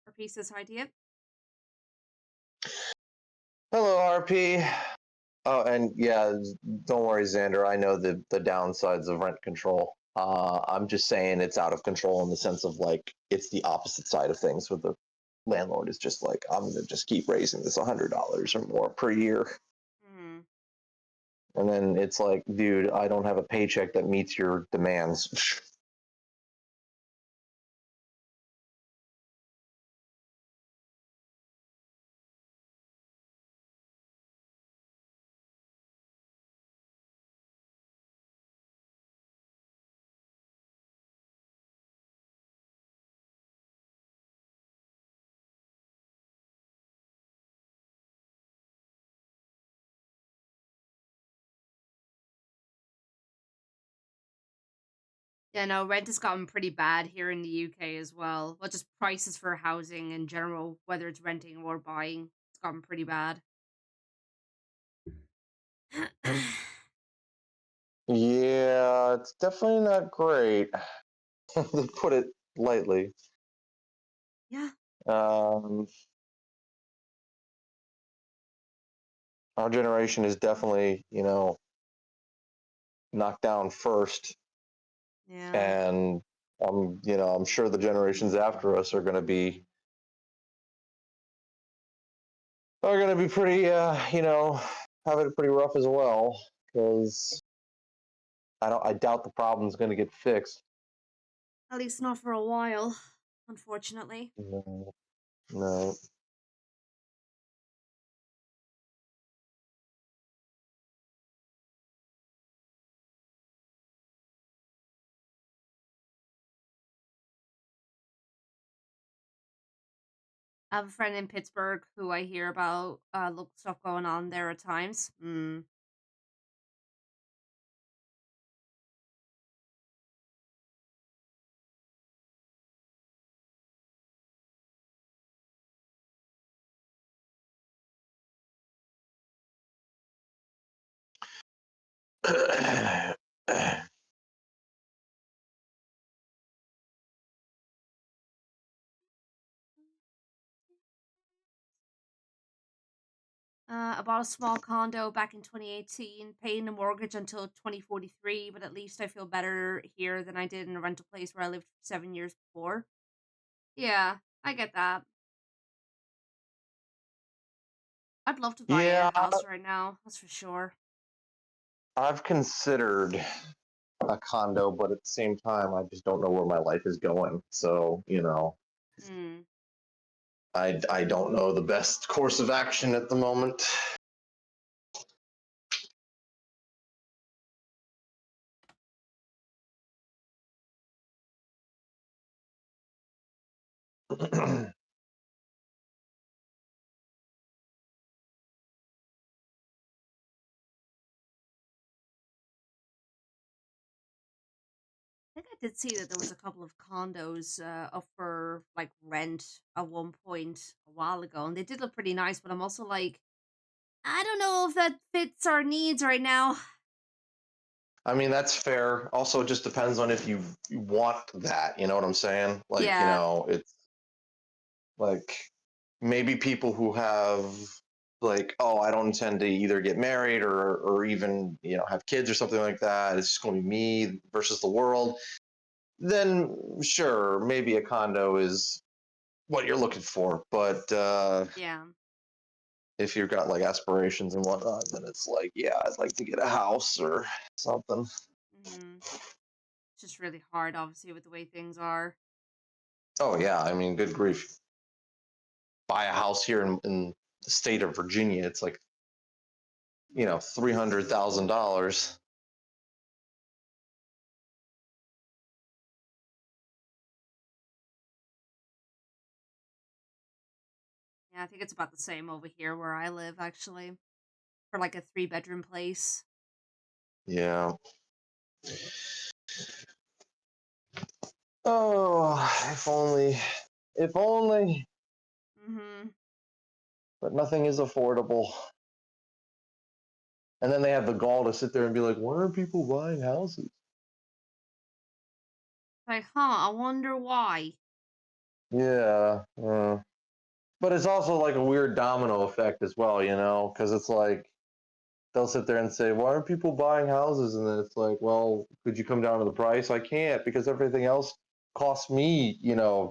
Or pieces idea. Hello, RP. Oh, and yeah, don't worry, Xander. I know the downsides of rent control. I'm just saying it's out of control in the sense of like it's the opposite side of things, where the landlord is just like, I'm gonna just keep raising this $100 or more per year, Hmm. and then it's like, dude, I don't have a paycheck that meets your demands. Yeah, no, rent has gotten pretty bad here in the UK as well. Well, just prices for housing in general, whether it's renting or buying, it's gotten pretty bad. Yeah, it's definitely not great, to put it lightly. Yeah. Um, our generation is definitely, knocked down first, Yeah. and I'm sure the generations after us are gonna be pretty, have it pretty rough as well, because I doubt the problem's gonna get fixed. At least not for a while, unfortunately. No, no. I have a friend in Pittsburgh who I hear about local stuff going on there at times. Mm. I bought a small condo back in 2018, paying the mortgage until 2043, but at least I feel better here than I did in a rental place where I lived for 7 years before. Yeah, I get that. I'd love to buy Yeah, a house right now, that's for sure. I've considered a condo, but at the same time, I just don't know where my life is going. So, Mm. I don't know the best course of action at the moment. I think I did see that there was a couple of condos up for like rent at one point a while ago, and they did look pretty nice. But I'm also like, I don't know if that fits our needs right now. I mean, that's fair. Also, it just depends on if you want that. You know what I'm saying? Like, Yeah, it's like maybe people who have like, oh, I don't intend to either get married or even have kids or something like that. It's just going to be me versus the world. Then sure, maybe a condo is what you're looking for. But yeah. if you've got like aspirations and whatnot, then it's like, yeah, I'd like to get a house or something. Hmm. It's just really hard, obviously, with the way things are. Oh yeah, I mean, good grief. Buy a house here in the state of Virginia, it's like $300,000. Yeah, I think it's about the same over here where I live, actually, for like a 3 bedroom place. Yeah. Oh, if only, if only, Hmm. but nothing is affordable. And then they have the gall to sit there and be like, why are people buying houses? Like, huh? I wonder why. Yeah. But it's also like a weird domino effect as well, because it's like they'll sit there and say, why are people buying houses? And then it's like, well, could you come down to the price? I can't because everything else costs me,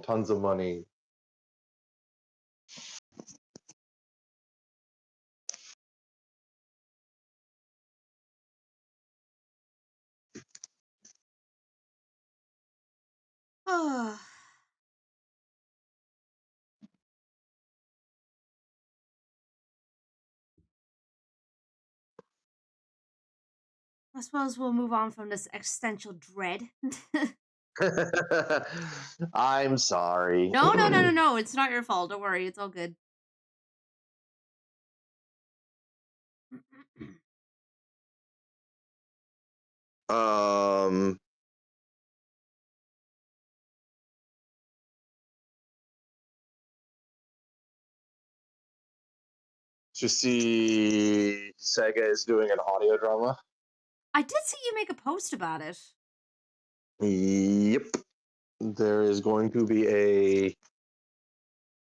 tons of money. I suppose we'll move on from this existential dread. I'm sorry. No, no, no, no, no. It's not your fault. Don't worry. It's all good. um, to see Sega is doing an audio drama. I did see you make a post about it. Yep. There is going to be a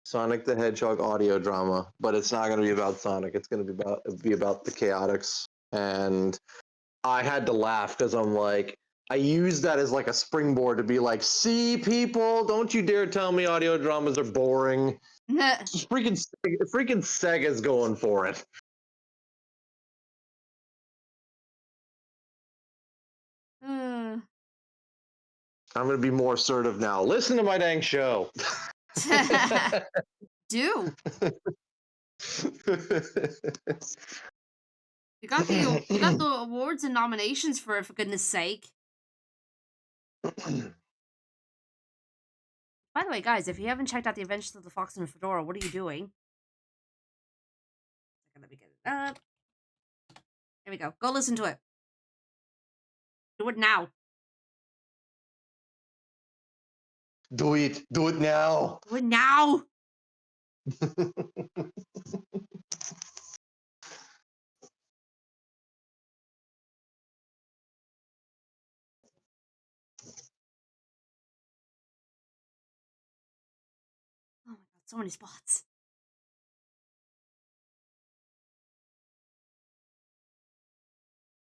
Sonic the Hedgehog audio drama, but it's not going to be about Sonic. It's going to be about the Chaotix. And I had to laugh because I'm like, I use that as like a springboard to be like, see, people, don't you dare tell me audio dramas are boring. freaking Sega's going for it. I'm going to be more assertive now. Listen to my dang show. Do. You got the awards and nominations for it, for goodness sake. By the way, guys, if you haven't checked out The Adventures of the Fox and the Fedora, what are you doing? Let me get it up. Here we go. Go listen to it. Do it now. Do it. Do it now. Do it now. Oh my god, so many spots.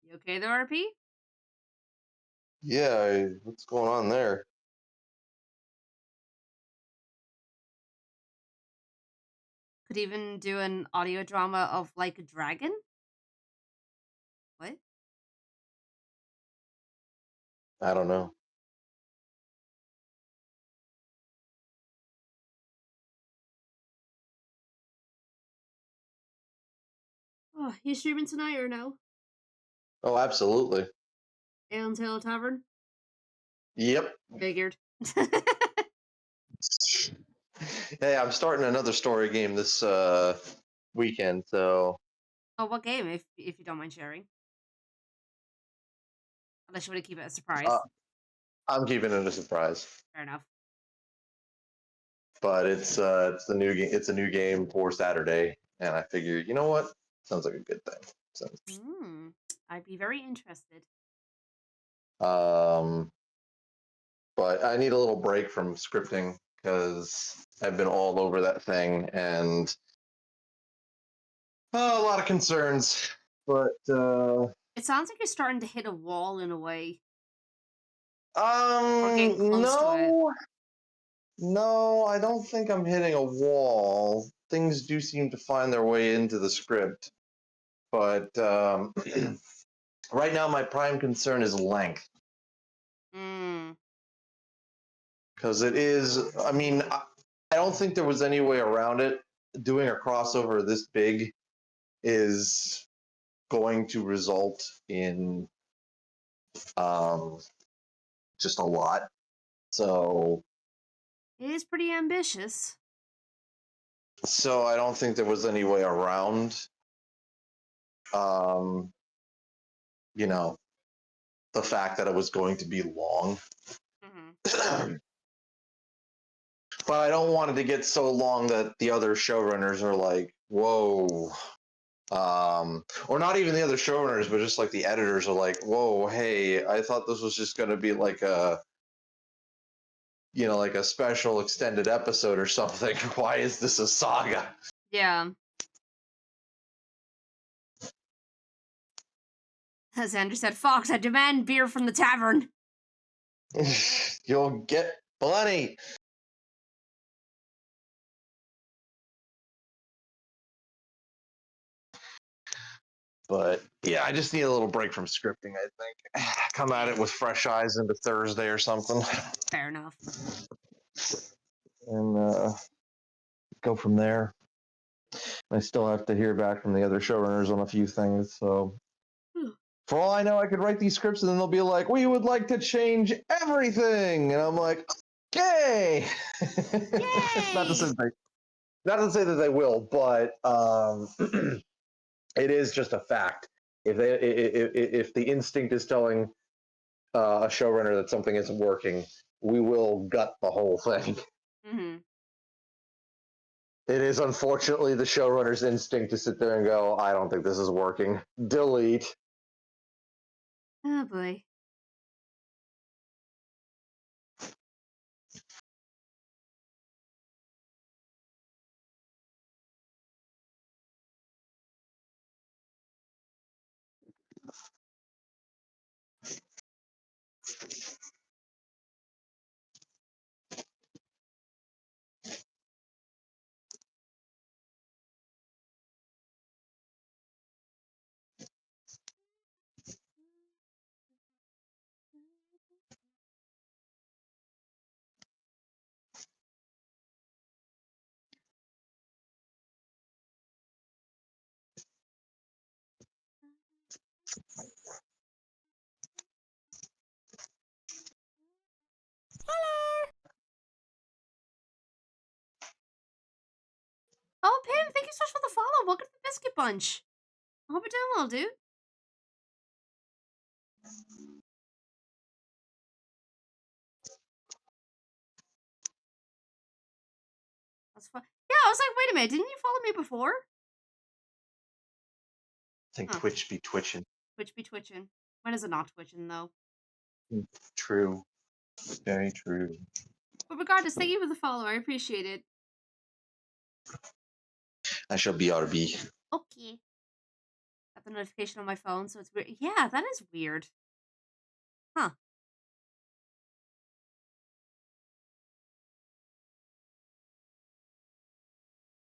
You okay there, RP? Yeah, what's going on there? Could even do an audio drama of Like a Dragon? What? I don't know. Oh, you streaming tonight or no? Oh, absolutely. Ale and Taylor Tavern? Yep. Figured. Hey, I'm starting another story game this weekend, so. Oh, what game, if you don't mind sharing? Unless you want to keep it a surprise. I'm keeping it a surprise. Fair enough. But it's the new game. It's a new game for Saturday, and I figured, you know what? Sounds like a good thing. So. I'd be very interested. But I need a little break from scripting because I've been all over that thing and a lot of concerns. But it sounds like you're starting to hit a wall in a way. Or getting close to it. No, I don't think I'm hitting a wall. Things do seem to find their way into the script. But right now, my prime concern is length. Because it is, I mean, I don't think there was any way around it. Doing a crossover this big is going to result in just a lot. So it is pretty ambitious. So I don't think there was any way around, you know, the fact that it was going to be long. But I don't want it to get so long that the other showrunners are like, whoa. Or not even the other showrunners, but just like the editors are like, whoa, hey, I thought this was just going to be like a, you know, like a special extended episode or something. Why is this a saga? Yeah. As Andrew said, Fox, I demand beer from the tavern. You'll get plenty. But yeah, I just need a little break from scripting, I think. Come at it with fresh eyes into Thursday or something. Fair enough. And go from there. I still have to hear back from the other showrunners on a few things, so for all I know, I could write these scripts and then they'll be like, we would like to change everything. And I'm like, okay. not to say that they will, but it is just a fact. If the instinct is telling a showrunner that something isn't working, we will gut the whole thing. It is unfortunately the showrunner's instinct to sit there and go, I don't think this is working. Delete. Oh boy. Oh, Pam, thank you so much for the follow. Welcome to the Biscuit Bunch. I hope you're doing well, dude. That's fun. Yeah, I was like, wait a minute, didn't you follow me before? I think Huh. Twitch be twitching. Twitch be twitching. When is it not twitching, though? True. Very true. But regardless, thank you for the follow. I appreciate it. I shall BRB. Okay. Got the notification on my phone, so it's weird. Yeah, that is weird. Huh.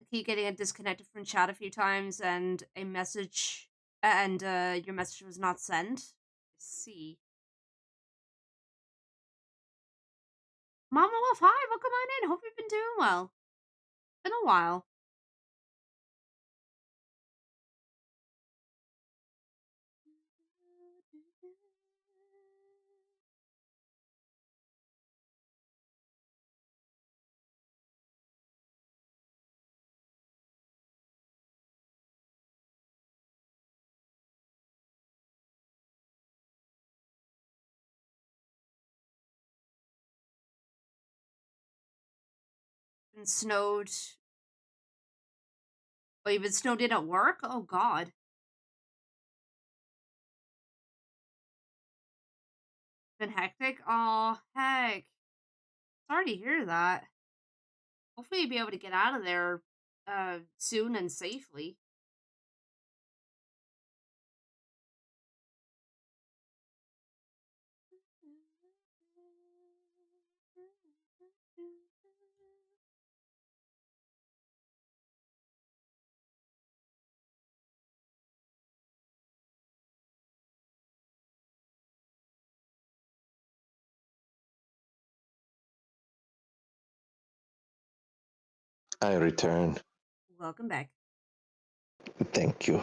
I keep getting a disconnected from chat a few times and a message, and your message was not sent. Let's see. Mama Wolf, hi, welcome on in. Hope you've been doing well. Been a while. Been snowed. Oh, you've been snowed in at work? Oh, God. Been hectic? Oh, heck. Sorry to hear that. Hopefully you'll be able to get out of there soon and safely. I return. Welcome back. Thank you.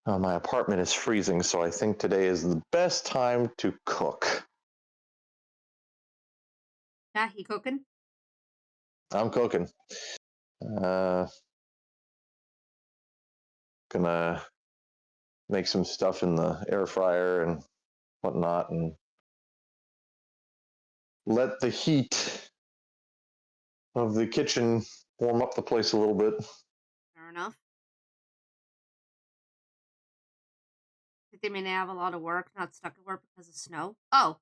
My apartment is freezing, so I think today is the best time to cook. Yeah, he cooking? I'm cooking. Gonna make some stuff in the air fryer and whatnot, and let the heat of the kitchen warm up the place a little bit. Fair enough. Think they may have a lot of work, not stuck at work because of snow. Oh.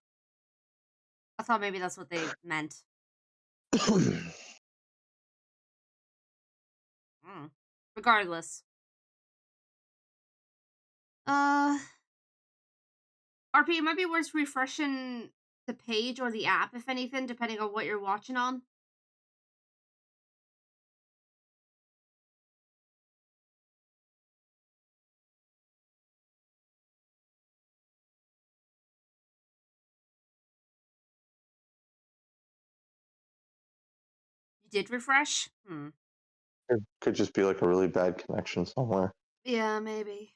I thought maybe that's what they meant. Regardless. RP, it might be worth refreshing the page or the app, if anything, depending on what you're watching on. You did refresh? It could just be like a really bad connection somewhere. Yeah, maybe.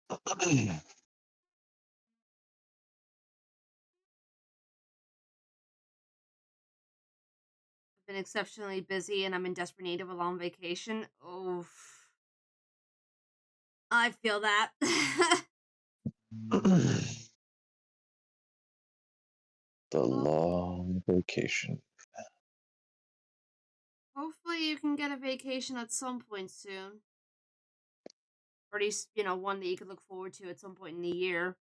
Been exceptionally busy and I'm in desperate need of a long vacation. Oh, I feel that. The long vacation. Hopefully you can get a vacation at some point soon. Or at least, one that you could look forward to at some point in the year.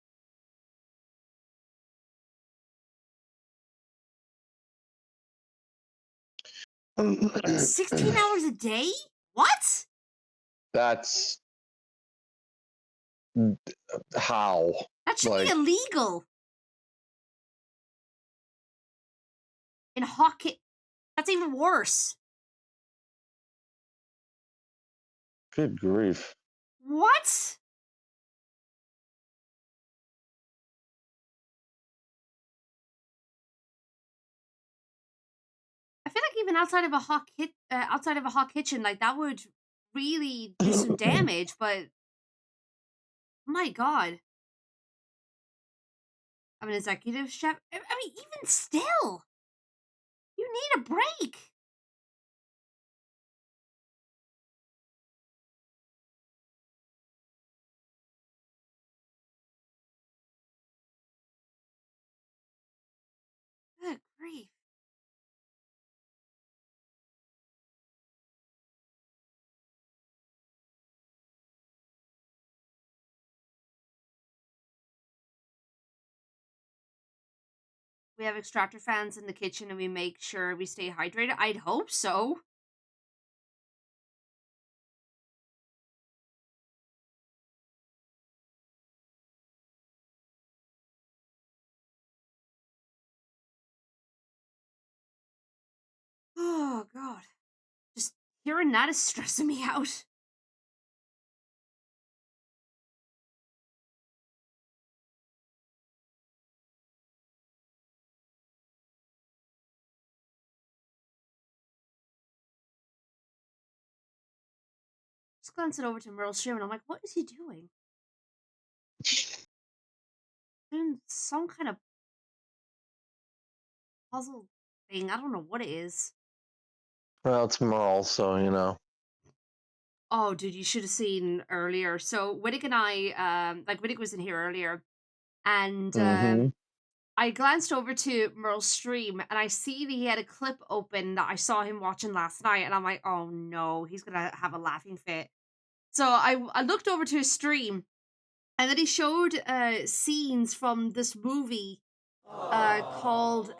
16 hours a day? What? That's how. That should Like, be illegal. In hockey, that's even worse. good grief. What? I feel like even outside of a hot kitchen, like that would really do some damage. But my God, I'm an executive chef. I mean, even still, you need a break. Good grief. We have extractor fans in the kitchen and we make sure we stay hydrated. I'd hope so. Oh, God. Just hearing that is stressing me out. Just glancing over to Merle's stream and I'm like, what is he doing? Doing some kind of puzzle thing. I don't know what it is. Well, it's Merle, so you know. Oh, dude, you should have seen earlier. So Wittick and I, Wittick was in here earlier, and Mm-hmm. I glanced over to Merle's stream, and I see that he had a clip open that I saw him watching last night, and I'm like, oh no, he's gonna have a laughing fit. So I looked over to his stream, and then he showed scenes from this movie called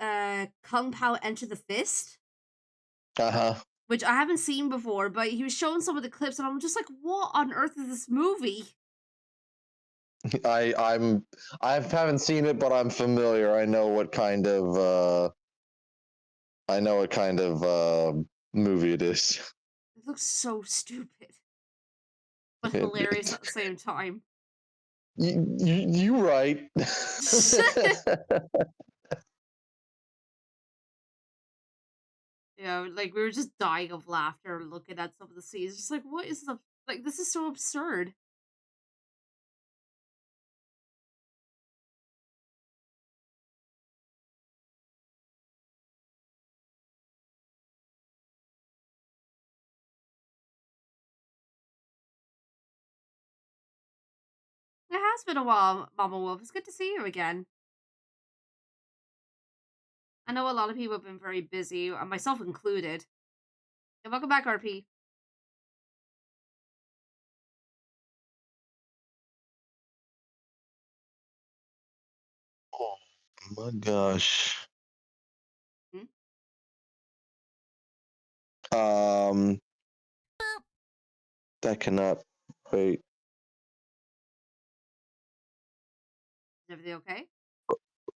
Kung Pao Enter the Fist, Uh-huh. which I haven't seen before, but he was showing some of the clips, and I'm just like, what on earth is this movie? I haven't seen it, but I'm familiar. I know what kind of movie it is. It looks so stupid, but It, hilarious at the same time. you right. Like we were just dying of laughter looking at some of the scenes. Just like, what is the like? This is so absurd. It has been a while, Mama Wolf. It's good to see you again. I know a lot of people have been very busy, myself included. And welcome back, RP. Oh my gosh. Hmm? That cannot wait. Is everything okay?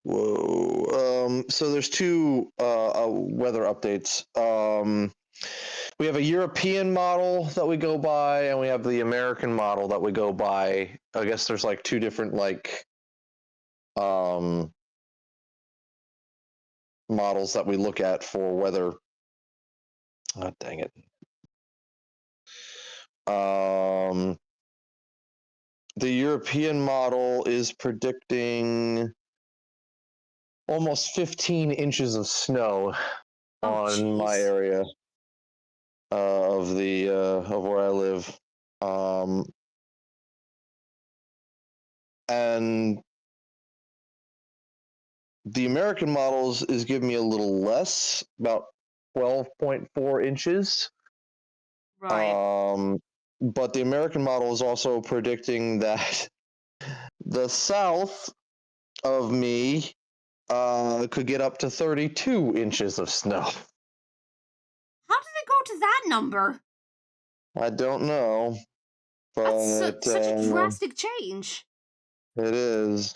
Whoa. So there's two weather updates. We have a European model that we go by, and we have the American model that we go by. I guess there's like two different models that we look at for weather. Oh, dang it. The European model is predicting almost 15 inches of snow on my jeez. area of the of where I live. And the American models is giving me a little less, about 12.4 inches. Right. But the American model is also predicting that the south of me could get up to 32 inches of snow. How did it go to that number? I don't know, That's but such a drastic change. it is.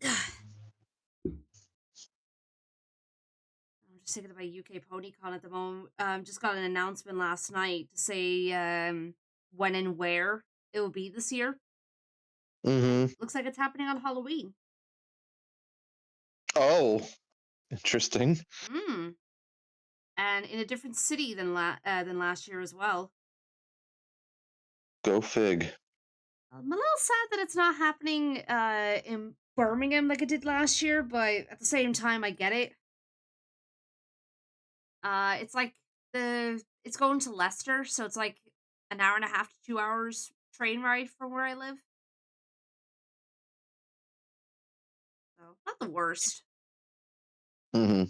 I'm just thinking about UK PonyCon at the moment. Just got an announcement last night to say when and where it will be this year. Mm-hmm. Looks like it's happening on Halloween. Oh, interesting. Mm. And in a different city than last year as well. Go fig. I'm a little sad that it's not happening in Birmingham like it did last year, but at the same time, I get it. It's like it's going to Leicester, so it's like an hour and a half to 2 hours train ride from where I live. So not the worst. Mm-hmm.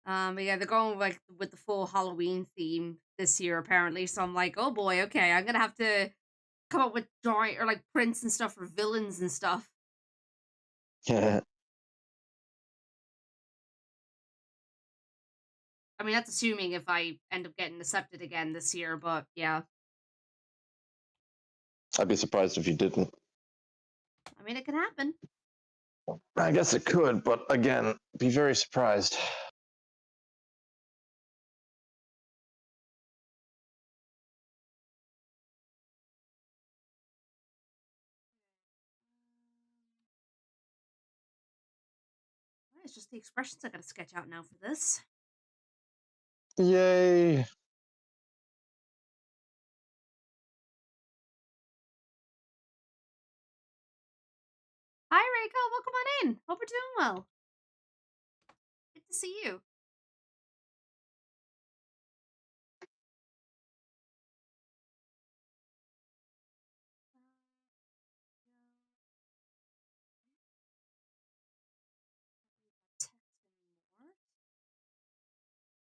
But yeah, they're going like with the full Halloween theme this year apparently. So I'm like, oh boy, okay, I'm gonna have to come up with drawing or like prints and stuff for villains and stuff. Yeah. I mean, that's assuming if I end up getting accepted again this year, but yeah. I'd be surprised if you didn't. I mean, it can happen. I guess it could, but again, be very surprised. It's just the expressions I gotta sketch out now for this. Yay. Hi, Reiko. Welcome on in. Hope you're doing well. Good to see you.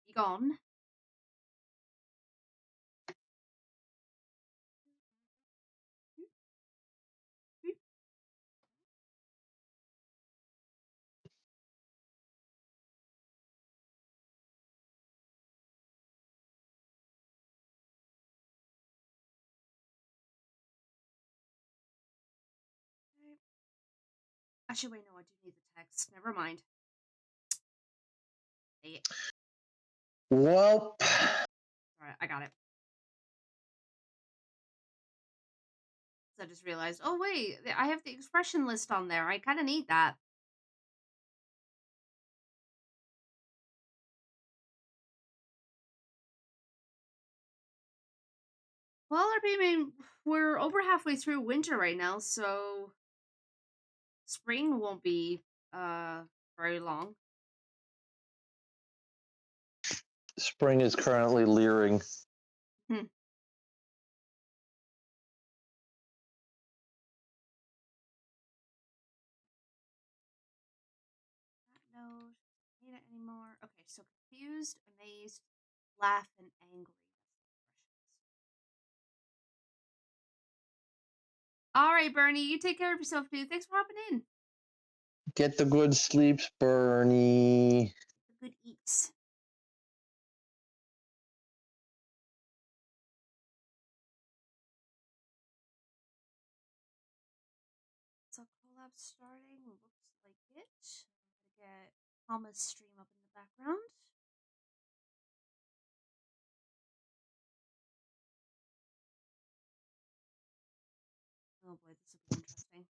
You gone? Actually, wait, no, I do need the text. Never mind. Dang it. Well, Alright, I got it. So I just realized, oh wait, I have the expression list on there. I kind of need that. Well, I mean, we're over halfway through winter right now, so spring won't be very long. spring is currently leering. Hmm. out. Hate it anymore. Okay, so confused, amazed, laugh, and angry. All right, Bernie, you take care of yourself, dude. Thanks for hopping in. Get the good sleeps, Bernie. The good eats. So collab starting. Looks like it. I'm gonna get Thomas' stream up in the background. Oh boy, this will be interesting.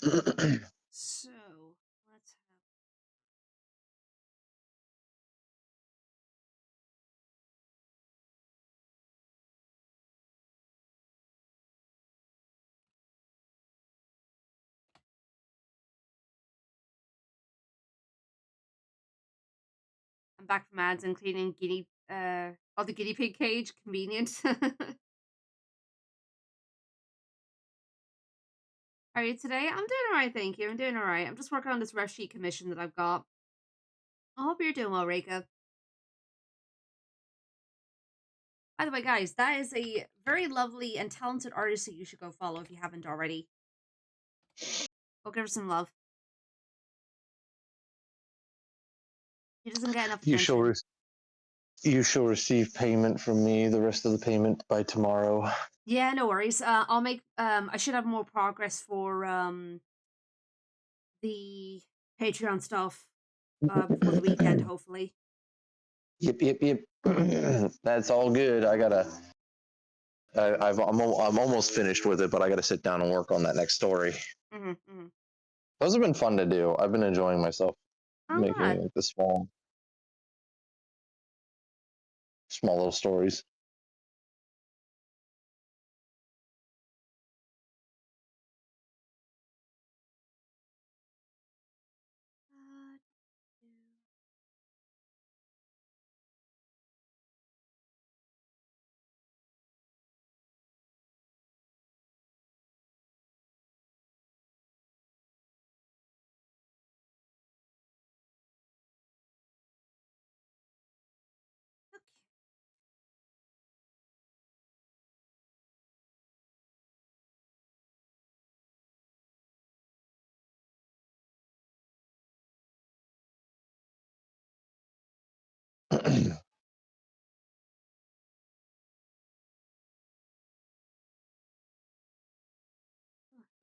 Okay. So let's have. I'm back from ads and cleaning the guinea pig cage. Convenient. How are you today? I'm doing alright, thank you. I'm doing alright. I'm just working on this ref sheet commission that I've got. I hope you're doing well, Reika. By the way, guys, that is a very lovely and talented artist that you should go follow if you haven't already. Go give her some love. She doesn't get enough attention. You shall receive payment from me. The rest of the payment by tomorrow. Yeah, no worries. I'll make. I should have more progress for the Patreon stuff before the weekend, hopefully. Yep. That's all good. I'm almost finished with it, but I gotta sit down and work on that next story. Those have been fun to do. I've been enjoying myself making like the small little stories.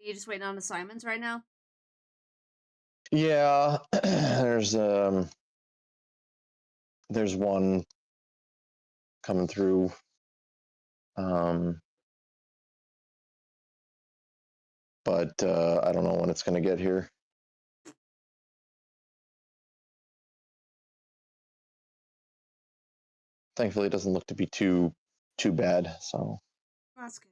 You just waiting on assignments right now? Yeah, there's one coming through. But I don't know when it's going to get here. Thankfully, it doesn't look to be too bad. So That's good.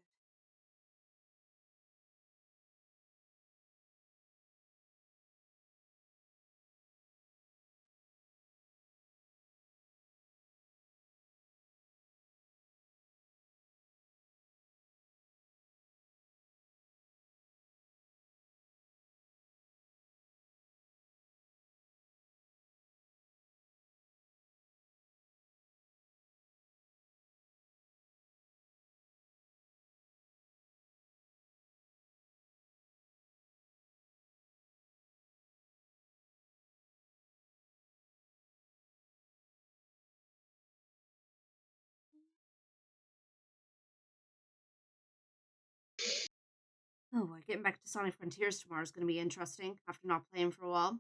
Oh boy, getting back to Sonic Frontiers tomorrow is going to be interesting after not playing for a while.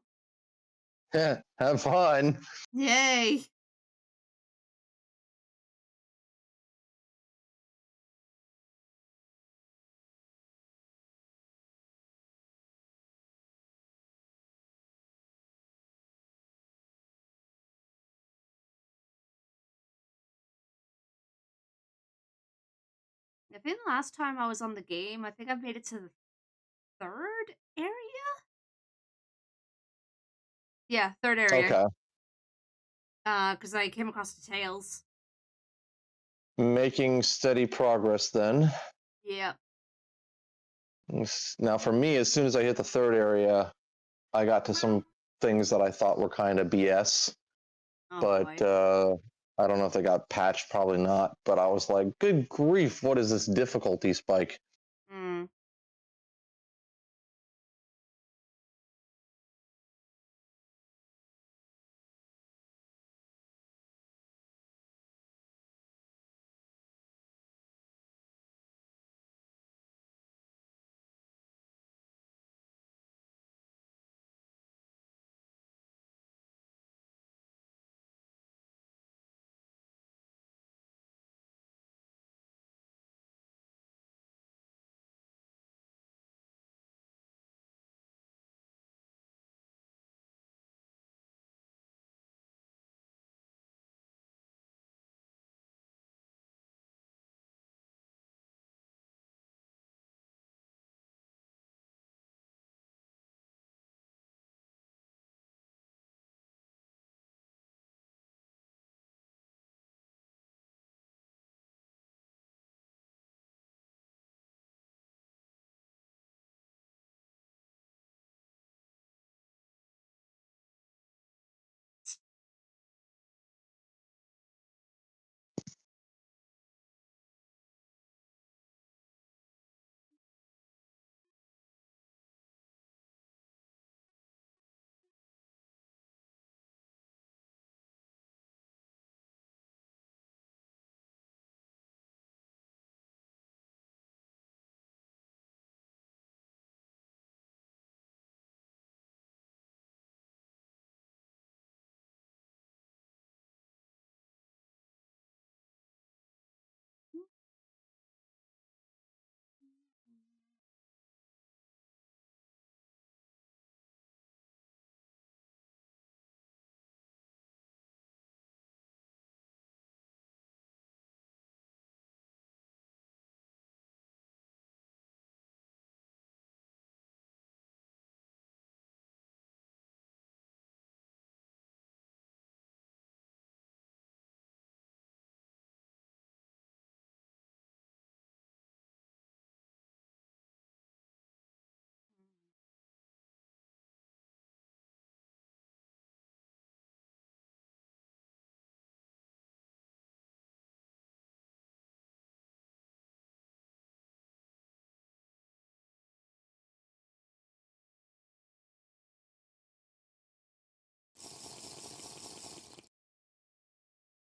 yeah, have fun. Yay! I think the last time I was on the game, I think I've made it to the third area? Yeah, third area. Okay. Because I came across the tails. Making steady progress then. Yeah. Now, for me, as soon as I hit the third area, I got to some things that I thought were kind of BS, Oh but boy. I don't know if they got patched. Probably not. But I was like, good grief, what is this difficulty spike? Mm.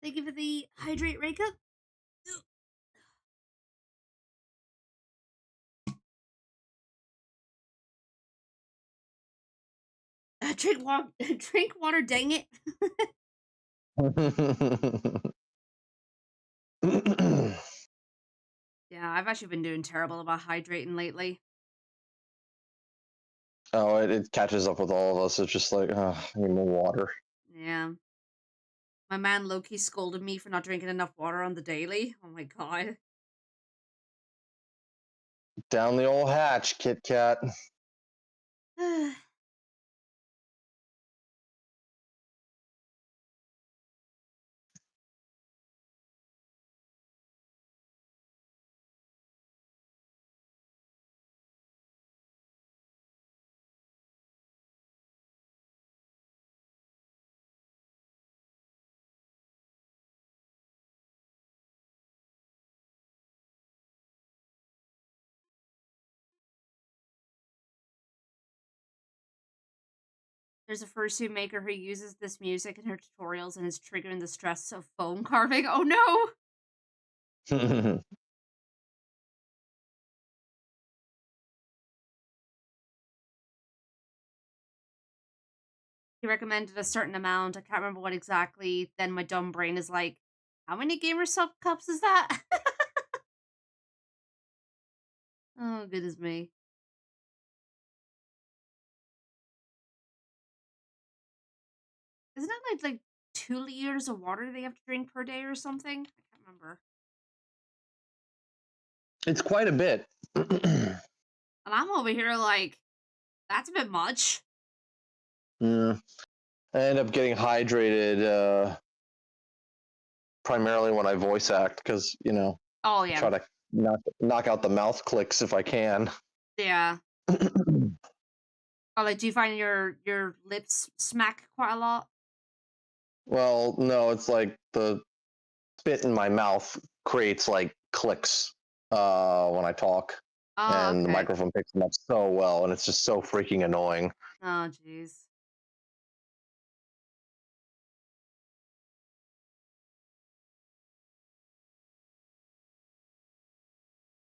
Thank you for the hydrate rake up. Drink water. Drink water. Dang it. Yeah, I've actually been doing terrible about hydrating lately. Oh, it catches up with all of us. It's just like, I need more water. Yeah. My man Loki scolded me for not drinking enough water on the daily. Oh my god. Down the old hatch, Kit Kat. There's a fursuit maker who uses this music in her tutorials and is triggering the stress of foam carving. Oh no! He recommended a certain amount. I can't remember what exactly. Then my dumb brain is like, how many gamer sub cups is that? Oh, goodness me. Isn't it like 2 liters of water they have to drink per day or something? I can't remember. It's quite a bit. And I'm over here like, that's a bit much. Yeah. I end up getting hydrated primarily when I voice act because, Oh, yeah. try to knock out the mouth clicks if I can. Yeah. Or like, do you find your lips smack quite a lot? Well, no, it's like the spit in my mouth creates like clicks when I talk, Oh, and the okay. microphone picks them up so well, and it's just so freaking annoying. Oh, jeez.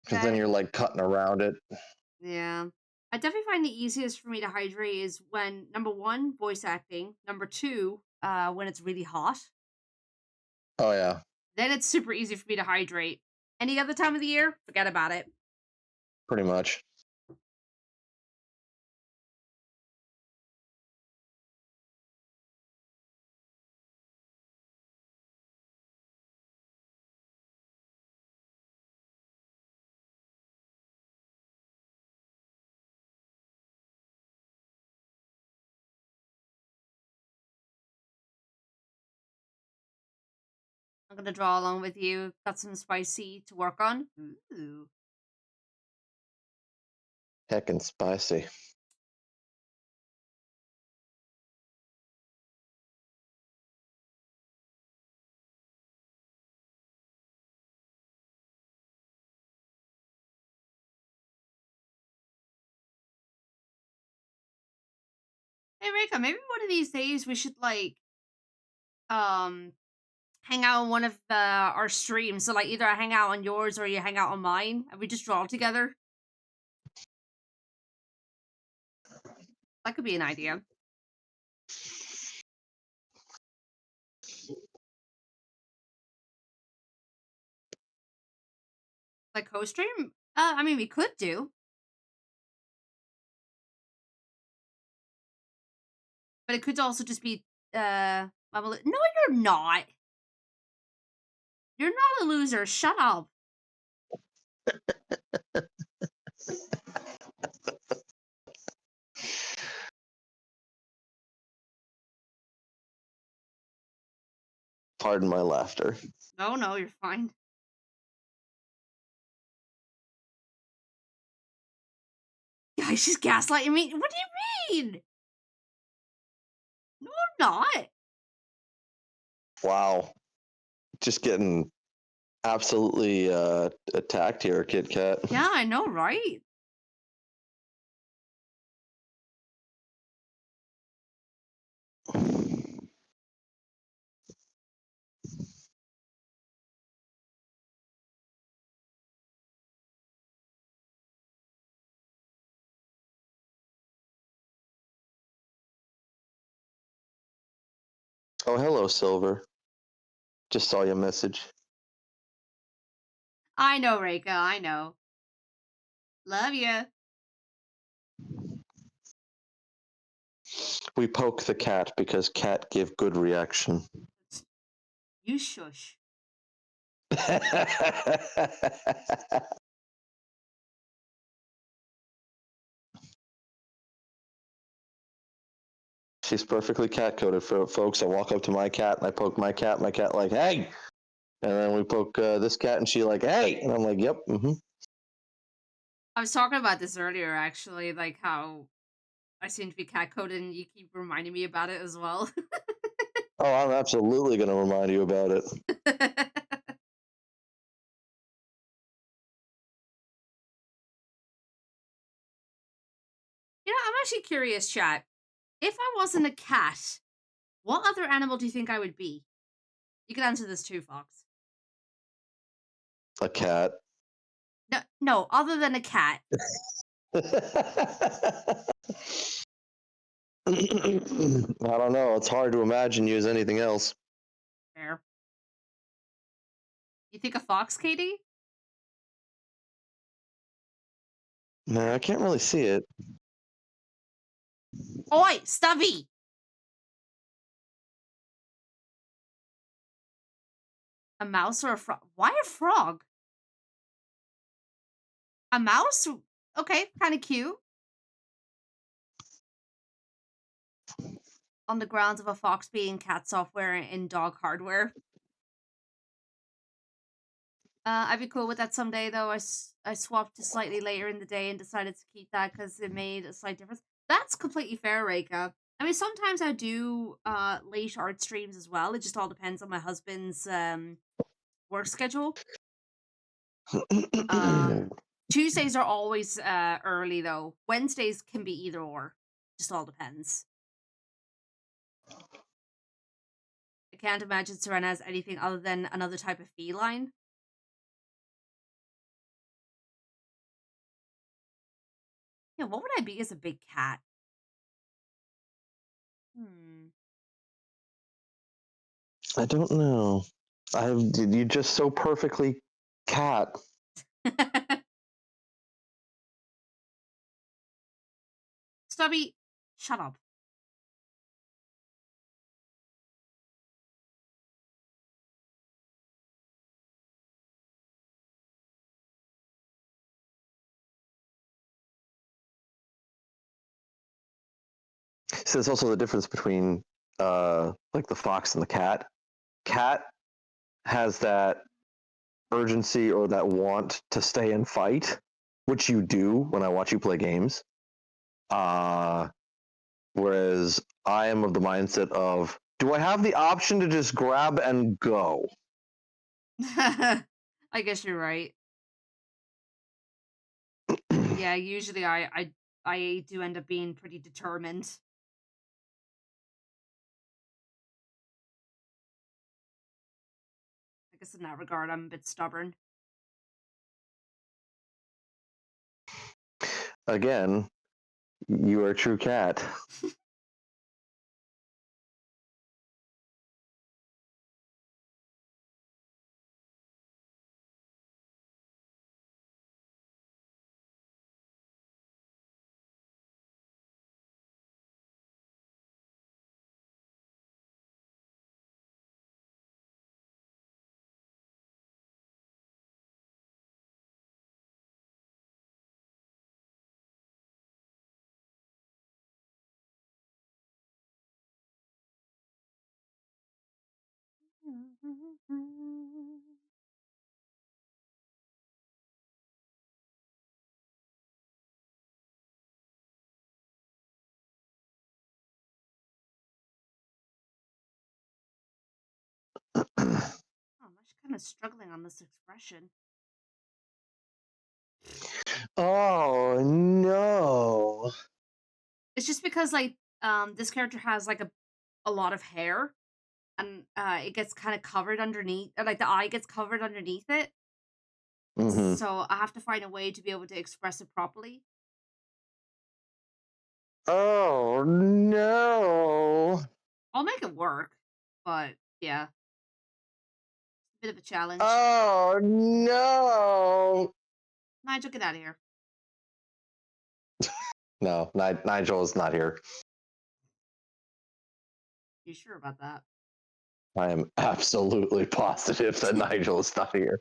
Because then Okay. you're like cutting around it. Yeah. I definitely find the easiest for me to hydrate is when number one, voice acting. Number two, when it's really hot. Oh yeah, Then it's super easy for me to hydrate. Any other time of the year, forget about it. pretty much. I'm gonna draw along with you. Got some spicy to work on. Ooh. Heckin' spicy. Hey Rika, maybe one of these days we should like um hang out on one of our streams. So like either I hang out on yours or you hang out on mine and we just draw together. That could be an idea. Like co-stream? I mean we could do. But it could also just be no, you're not. You're not a loser. Shut up. Pardon my laughter. No, you're fine. Yeah, she's gaslighting me. What do you mean? No, I'm not. Wow, just getting absolutely attacked here, Kit Kat. Yeah, I know, right? Oh, hello, Silver. Just saw your message. I know, Reika. I know. Love you. We poke the cat because cat give good reaction. You shush. She's perfectly cat coded, for folks. I walk up to my cat and I poke my cat. My cat like, hey, and then we poke this cat and she like, hey, and I'm like, yep, mm-hmm. I was talking about this earlier, actually, like how I seem to be cat coded, and you keep reminding me about it as well. Oh, I'm absolutely gonna remind you about it. I'm actually curious, chat. If I wasn't a cat, what other animal do you think I would be? You can answer this too, Fox. A cat. No, other than a cat. I don't know. It's hard to imagine you as anything else. Fair. You think a fox, Katie? No, I can't really see it. Oi, Stubby! A mouse or a frog? Why a frog? A mouse? Okay, kind of cute. On the grounds of a fox being cat software in dog hardware. I'd be cool with that someday, though. I swapped to slightly later in the day and decided to keep that because it made a slight difference. That's completely fair, Reika. I mean, sometimes I do late art streams as well. It just all depends on my husband's work schedule. Tuesdays are always early though. Wednesdays can be either or. Just all depends. I can't imagine Serena as anything other than another type of feline. Yeah, what would I be as a big cat? I don't know. You just so perfectly cat. Stubby, shut up. So there's also the difference between like the fox and the cat. Cat has that urgency or that want to stay and fight, which you do when I watch you play games. Whereas I am of the mindset of, do I have the option to just grab and go? I guess you're right. Yeah, usually I do end up being pretty determined. I guess in that regard, I'm a bit stubborn. Again, you are a true cat. Oh, I'm actually kind of struggling on this expression. Oh no. It's just because like this character has like a lot of hair and it gets kind of covered underneath, like the eye gets covered underneath it. Mm-hmm. So I have to find a way to be able to express it properly. Oh no. I'll make it work, but yeah, a bit of a challenge. Oh no. Nigel, get out of here. No, Nigel is not here. You sure about that? I am absolutely positive that Nigel is not here.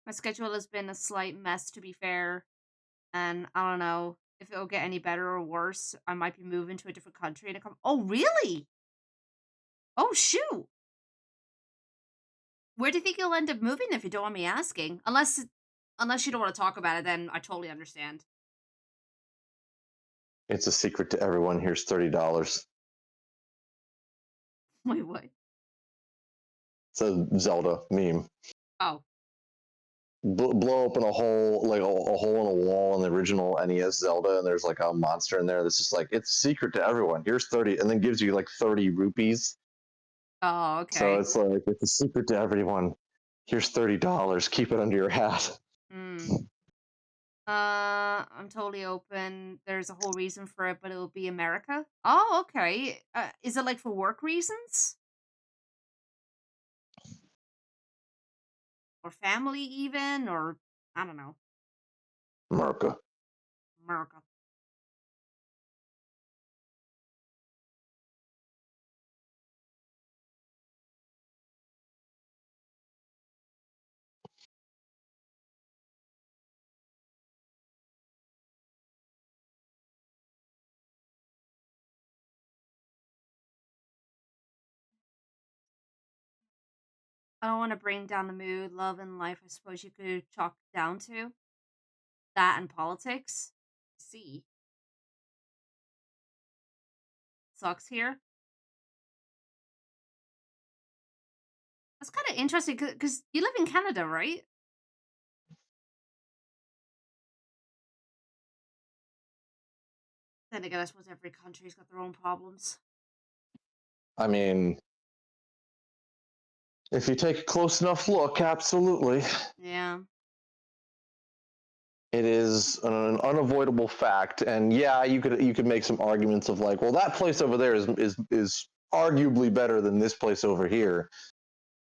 My schedule has been a slight mess, to be fair, and I don't know if it'll get any better or worse. I might be moving to a different country and come. Oh, really? Oh, shoot. Where do you think you'll end up moving if you don't want me asking? Unless you don't want to talk about it, then I totally understand. It's a secret to everyone. Here's $30. Wait, what? It's a Zelda meme. Oh. Blow open a hole, like a hole in a wall in the original NES Zelda, and there's like a monster in there that's just like, it's a secret to everyone. Here's 30, and then gives you like 30 rupees. Oh, So okay. it's like, it's a secret to everyone. Here's $30. Keep it under your hat. Hmm. I'm totally open. There's a whole reason for it, but it'll be America. Oh, okay. Is it like for work reasons? Or family even? Or I don't know. America. America. I don't want to bring down the mood. Love and life, I suppose you could chalk down to that and politics. See, sucks here. That's kind of interesting because you live in Canada, right? Then again, I suppose every country's got their own problems. I mean, if you take a close enough look, absolutely. Yeah. It is an unavoidable fact, and yeah, you could make some arguments of like, well, that place over there is arguably better than this place over here.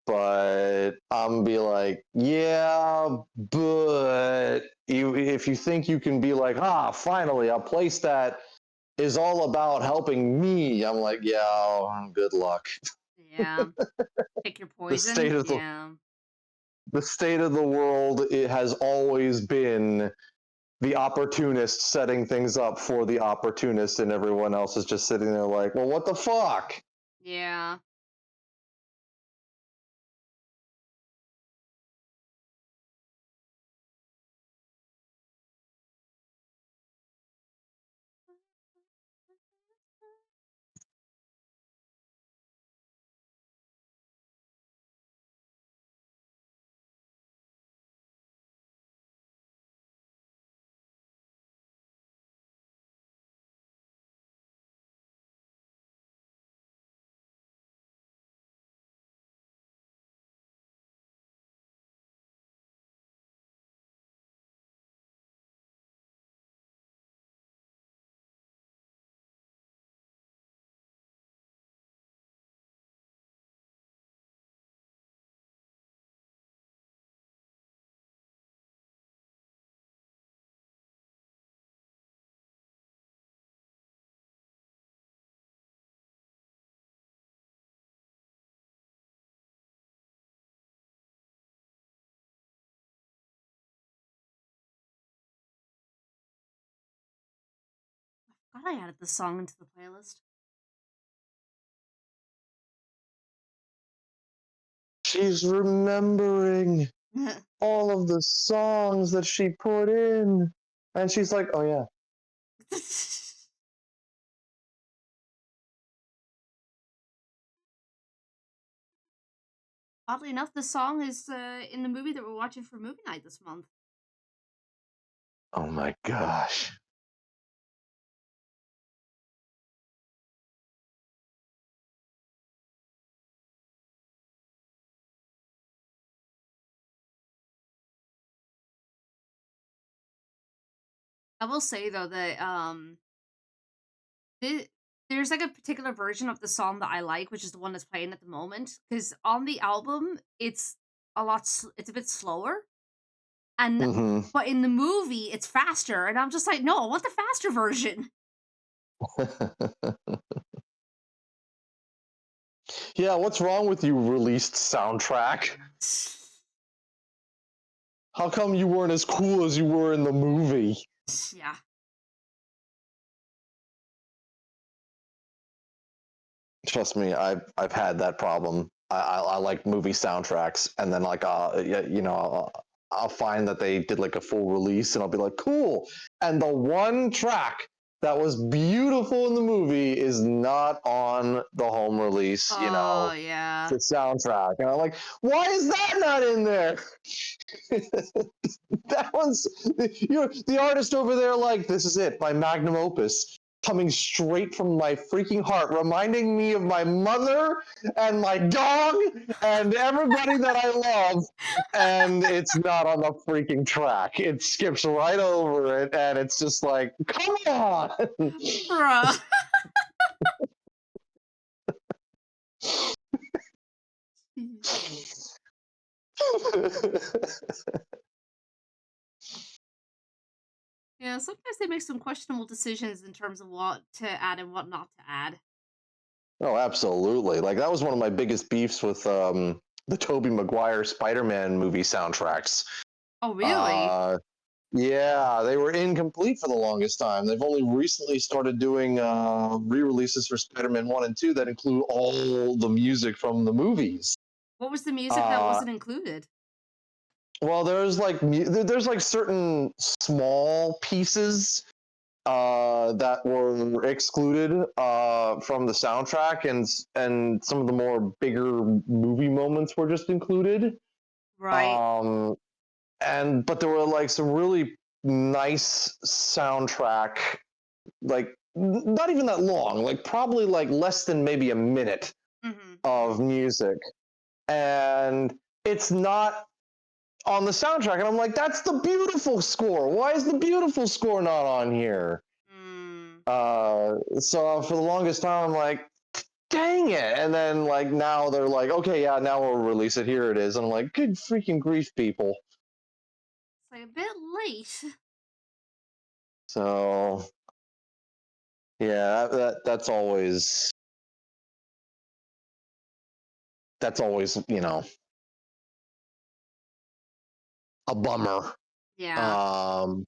But I'm be like, yeah, but if you think you can be like, finally a place that is all about helping me, I'm like, yeah, good luck. Yeah. Pick your The poison. state of Yeah. the state of the world, it has always been the opportunist setting things up for the opportunist, and everyone else is just sitting there like, well, what the fuck? Yeah. God, I added the song into the playlist. She's remembering all of the songs that she put in, and she's like, oh yeah. Oddly enough, the song is in the movie that we're watching for movie night this month. Oh my gosh. I will say though that there's like a particular version of the song that I like, which is the one that's playing at the moment. Because on the album, it's it's a bit slower, and Mm-hmm. but in the movie, it's faster. And I'm just like, no, I want the faster version. Yeah, what's wrong with you, released soundtrack? How come you weren't as cool as you were in the movie? Yeah. Trust me, I've had that problem. I like movie soundtracks, and then like I'll find that they did like a full release, and I'll be like, cool. And the one track that was beautiful in the movie is not on the home release. Oh yeah. The soundtrack, and I'm like, why is that not in there? That one's the artist over there. Like, this is it, my magnum opus, coming straight from my freaking heart, reminding me of my mother and my dog and everybody that I love. And it's not on the freaking track. It skips right over it, and it's just like, come on, Bruh. Yeah, sometimes they make some questionable decisions in terms of what to add and what not to add. Oh, absolutely. Like, that was one of my biggest beefs with the Tobey Maguire Spider-Man movie soundtracks. Oh, really? Yeah, they were incomplete for the longest time. They've only recently started doing re-releases for Spider-Man 1 and 2 that include all the music from the movies. What was the music that Uh, wasn't included? well, there's like certain small pieces that were excluded from the soundtrack, and some of the more bigger movie moments were just included. Right. Um, and but there were like some really nice soundtrack, like not even that long, like probably like less than maybe a minute of music, and it's not on the soundtrack. And I'm like, that's the beautiful score. Why is the beautiful score not on here? So for the longest time, I'm like, dang it. And then like now they're like, okay, yeah, now we'll release it. Here it is. And I'm like, good freaking grief, people. It's like a bit late. So yeah, that's always, you know, a bummer. Yeah. Um,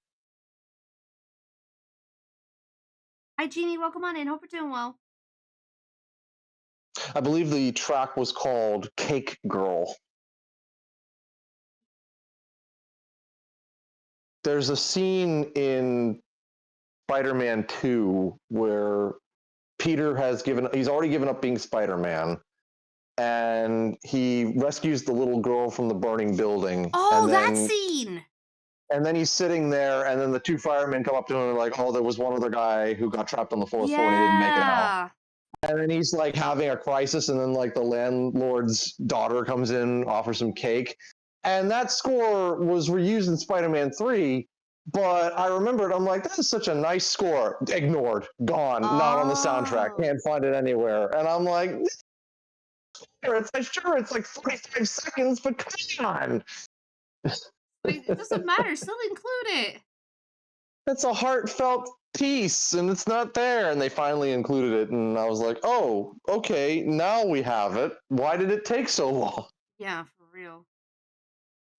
Hi, Jeannie. Welcome on in. Hope you're doing well. I believe the track was called Cake Girl. There's a scene in Spider-Man 2 where he's already given up being Spider-Man, and he rescues the little girl from the burning building. Oh, that scene! And then he's sitting there, and then the two firemen come up to him and are like, oh, there was one other guy who got trapped on the fourth floor and he didn't make it out. And then he's like having a crisis, and then like the landlord's daughter comes in, offers him cake. And that score was reused in Spider-Man 3, but I remembered, I'm like, that is such a nice score. Ignored, gone, not on the soundtrack, can't find it anywhere. And I'm like, it's like 45 seconds, but come on. It doesn't matter, still include it. It's a heartfelt piece, and it's not there. And they finally included it, and I was like, oh, okay, now we have it. Why did it take so long? Yeah, for real.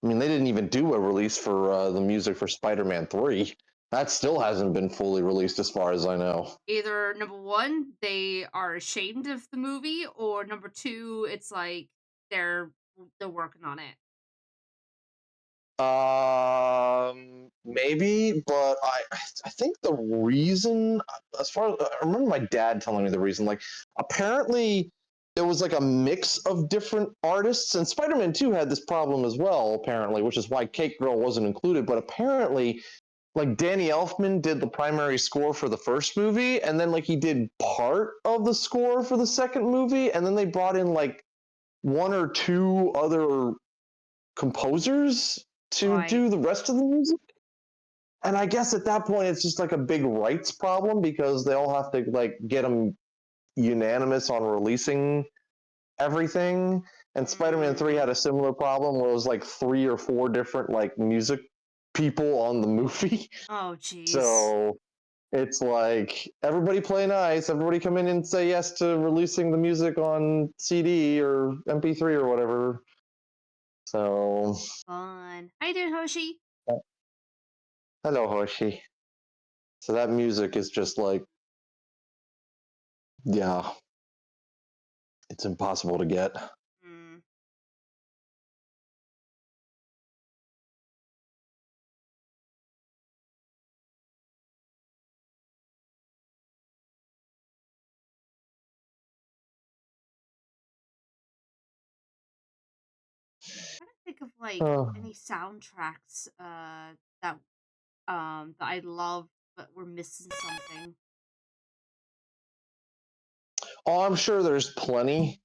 I mean, they didn't even do a release for the music for Spider-Man 3. That still hasn't been fully released as far as I know. Either number one, they are ashamed of the movie, or number two, it's like they're working on it. Maybe, but I think the reason, as far as I remember, my dad telling me the reason, like apparently it was like a mix of different artists, and Spider-Man 2 had this problem as well, apparently, which is why Cake Girl wasn't included. But apparently, like Danny Elfman did the primary score for the first movie, and then like he did part of the score for the second movie, and then they brought in like one or two other composers to do the rest of the music. And I guess at that point it's just like a big rights problem because they all have to like get them unanimous on releasing everything. And Spider-Man 3 had a similar problem where it was like 3 or 4 different like music people on the movie. Oh, jeez. So it's like everybody play nice, everybody come in and say yes to releasing the music on CD or MP3 or whatever. So fun. How you doing, Hoshi? hello, Hoshi. So that music is just like, yeah, it's impossible to get. I'm trying to think of like any soundtracks that that I love, but we're missing something. Oh, I'm sure there's plenty.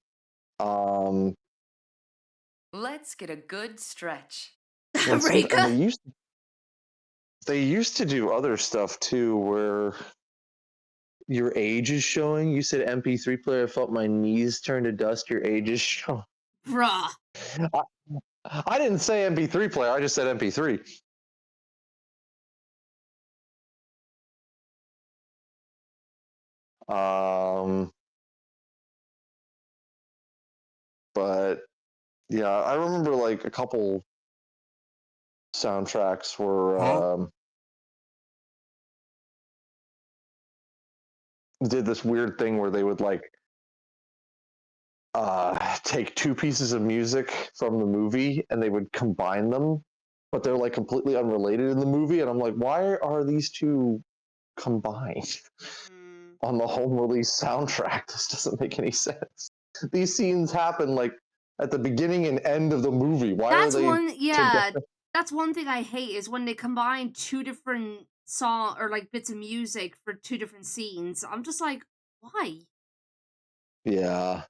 Let's get a good stretch. And they used to do other stuff too, where your age is showing. You said MP3 player. I felt my knees turn to dust. Your age is showing. Bruh. I didn't say MP3 player. I just said MP3. But yeah, I remember like a couple soundtracks were did this weird thing where they would like take two pieces of music from the movie and they would combine them, but they're like completely unrelated in the movie. And I'm like, why are these two combined on the home release soundtrack? This doesn't make any sense. These scenes happen like at the beginning and end of the movie. Why are That's they one, yeah. together? That's one thing I hate is when they combine two different song or like bits of music for two different scenes. I'm just like, why? Yeah.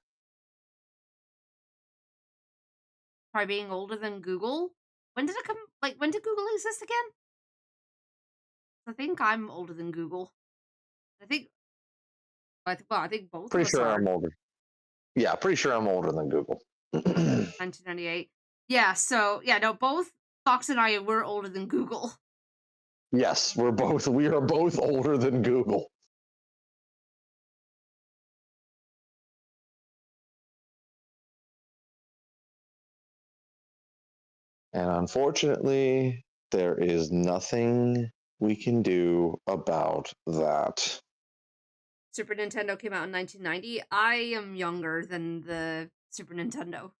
By being older than Google. When did it come? Like, when did Google exist again? I think I'm older than Google. I think. Well, I think both of Pretty us sure are. I'm older. Yeah, pretty sure I'm older than Google. 1998. Yeah. So yeah, no, both Fox and I were older than Google. Yes, we are both older than Google. And unfortunately, there is nothing we can do about that. Super Nintendo came out in 1990. I am younger than the Super Nintendo.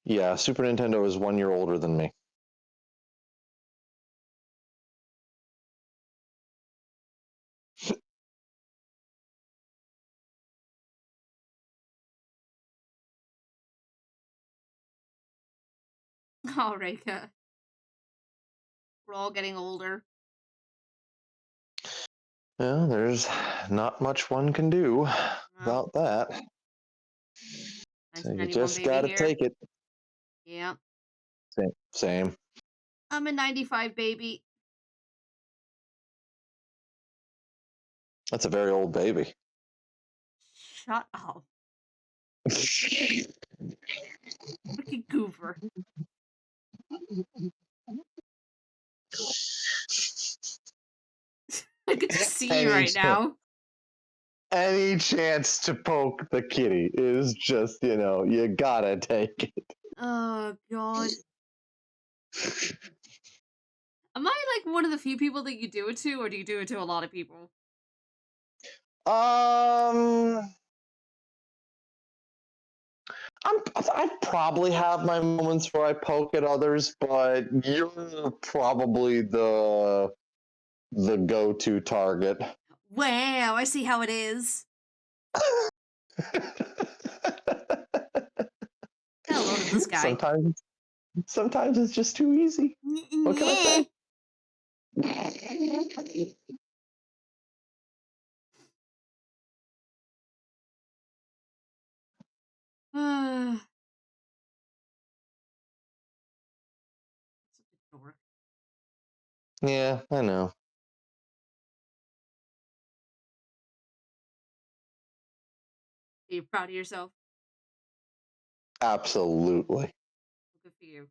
Yeah, Super Nintendo is 1 year older than me. Oh, Reika. We're all getting older. Well, there's not much one can do about that. So you 1991 just baby gotta here. take it. Yeah. Same. I'm a 95 baby. That's a very old baby. Shut up. Freaking goober. I could just see you right now. Any chance to poke the kitty is just, you gotta take it. Oh, God. Am I like one of the few people that you do it to, or do you do it to a lot of people? I probably have my moments where I poke at others, but you're probably the go-to target. Wow, I see how it is. Hello to this guy. Sometimes it's just too easy. What can I say? Yeah, I know. Are you proud of yourself? Absolutely. Good for you.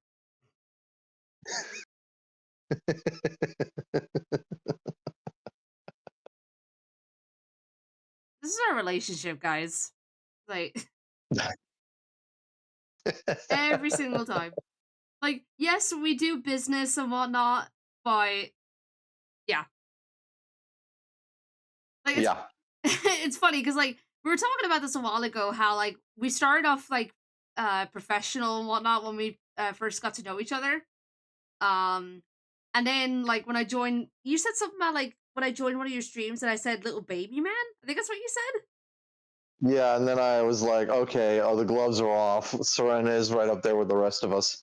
This is our relationship, guys. Like, every single time. Like, yes, we do business and whatnot, but yeah. Like, Yeah. it's funny because like we were talking about this a while ago, how like we started off like professional and whatnot when we first got to know each other. And then like when I joined, you said something about like when I joined one of your streams and I said little baby man. I think that's what you said. Yeah, and then I was like, okay, the gloves are off. Serena is right up there with the rest of us.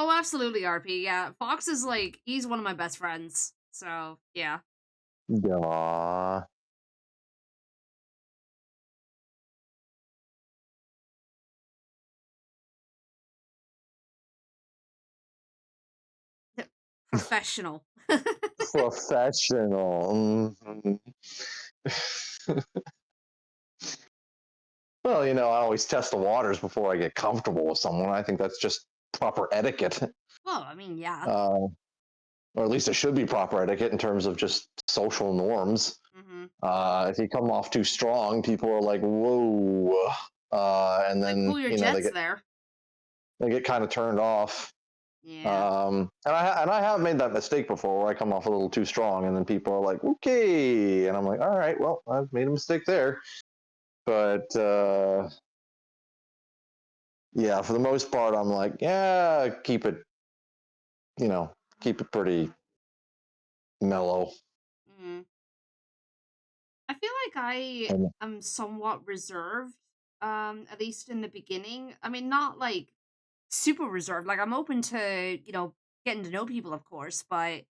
Oh, absolutely, RP. Yeah, Fox is like he's one of my best friends. So yeah. Yeah. Professional. Professional. Well, I always test the waters before I get comfortable with someone. I think that's just proper etiquette. Well, I mean, yeah. Or at least it should be proper etiquette in terms of just social norms. If you come off too strong, people are like, whoa. And then, Like, pull your jets there. they get kind of turned off. Yeah. And I have made that mistake before where I come off a little too strong, and then people are like, "Okay," and I'm like, "All right, well, I've made a mistake there." But yeah, for the most part, I'm like, yeah, keep it, keep it pretty mellow. Mm. I feel like I And am somewhat reserved, at least in the beginning. I mean, not like super reserved. Like I'm open to, getting to know people, of course, but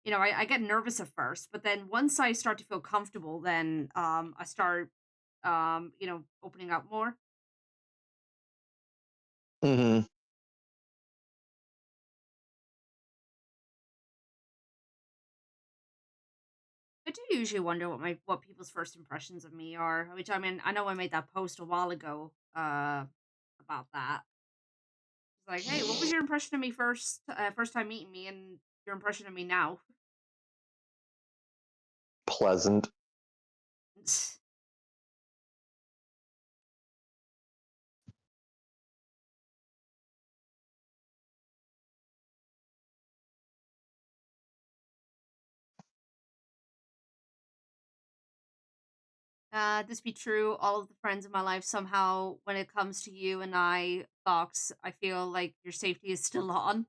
I get nervous at first, but then once I start to feel comfortable, then I start opening up more. hmm I do usually wonder what people's first impressions of me are, which I mean, I know I made that post a while ago about that. It's like, hey, what was your impression of me first time meeting me, and your impression of me now? pleasant. This be true. All of the friends in my life somehow, when it comes to you and I, Fox, I feel like your safety is still on.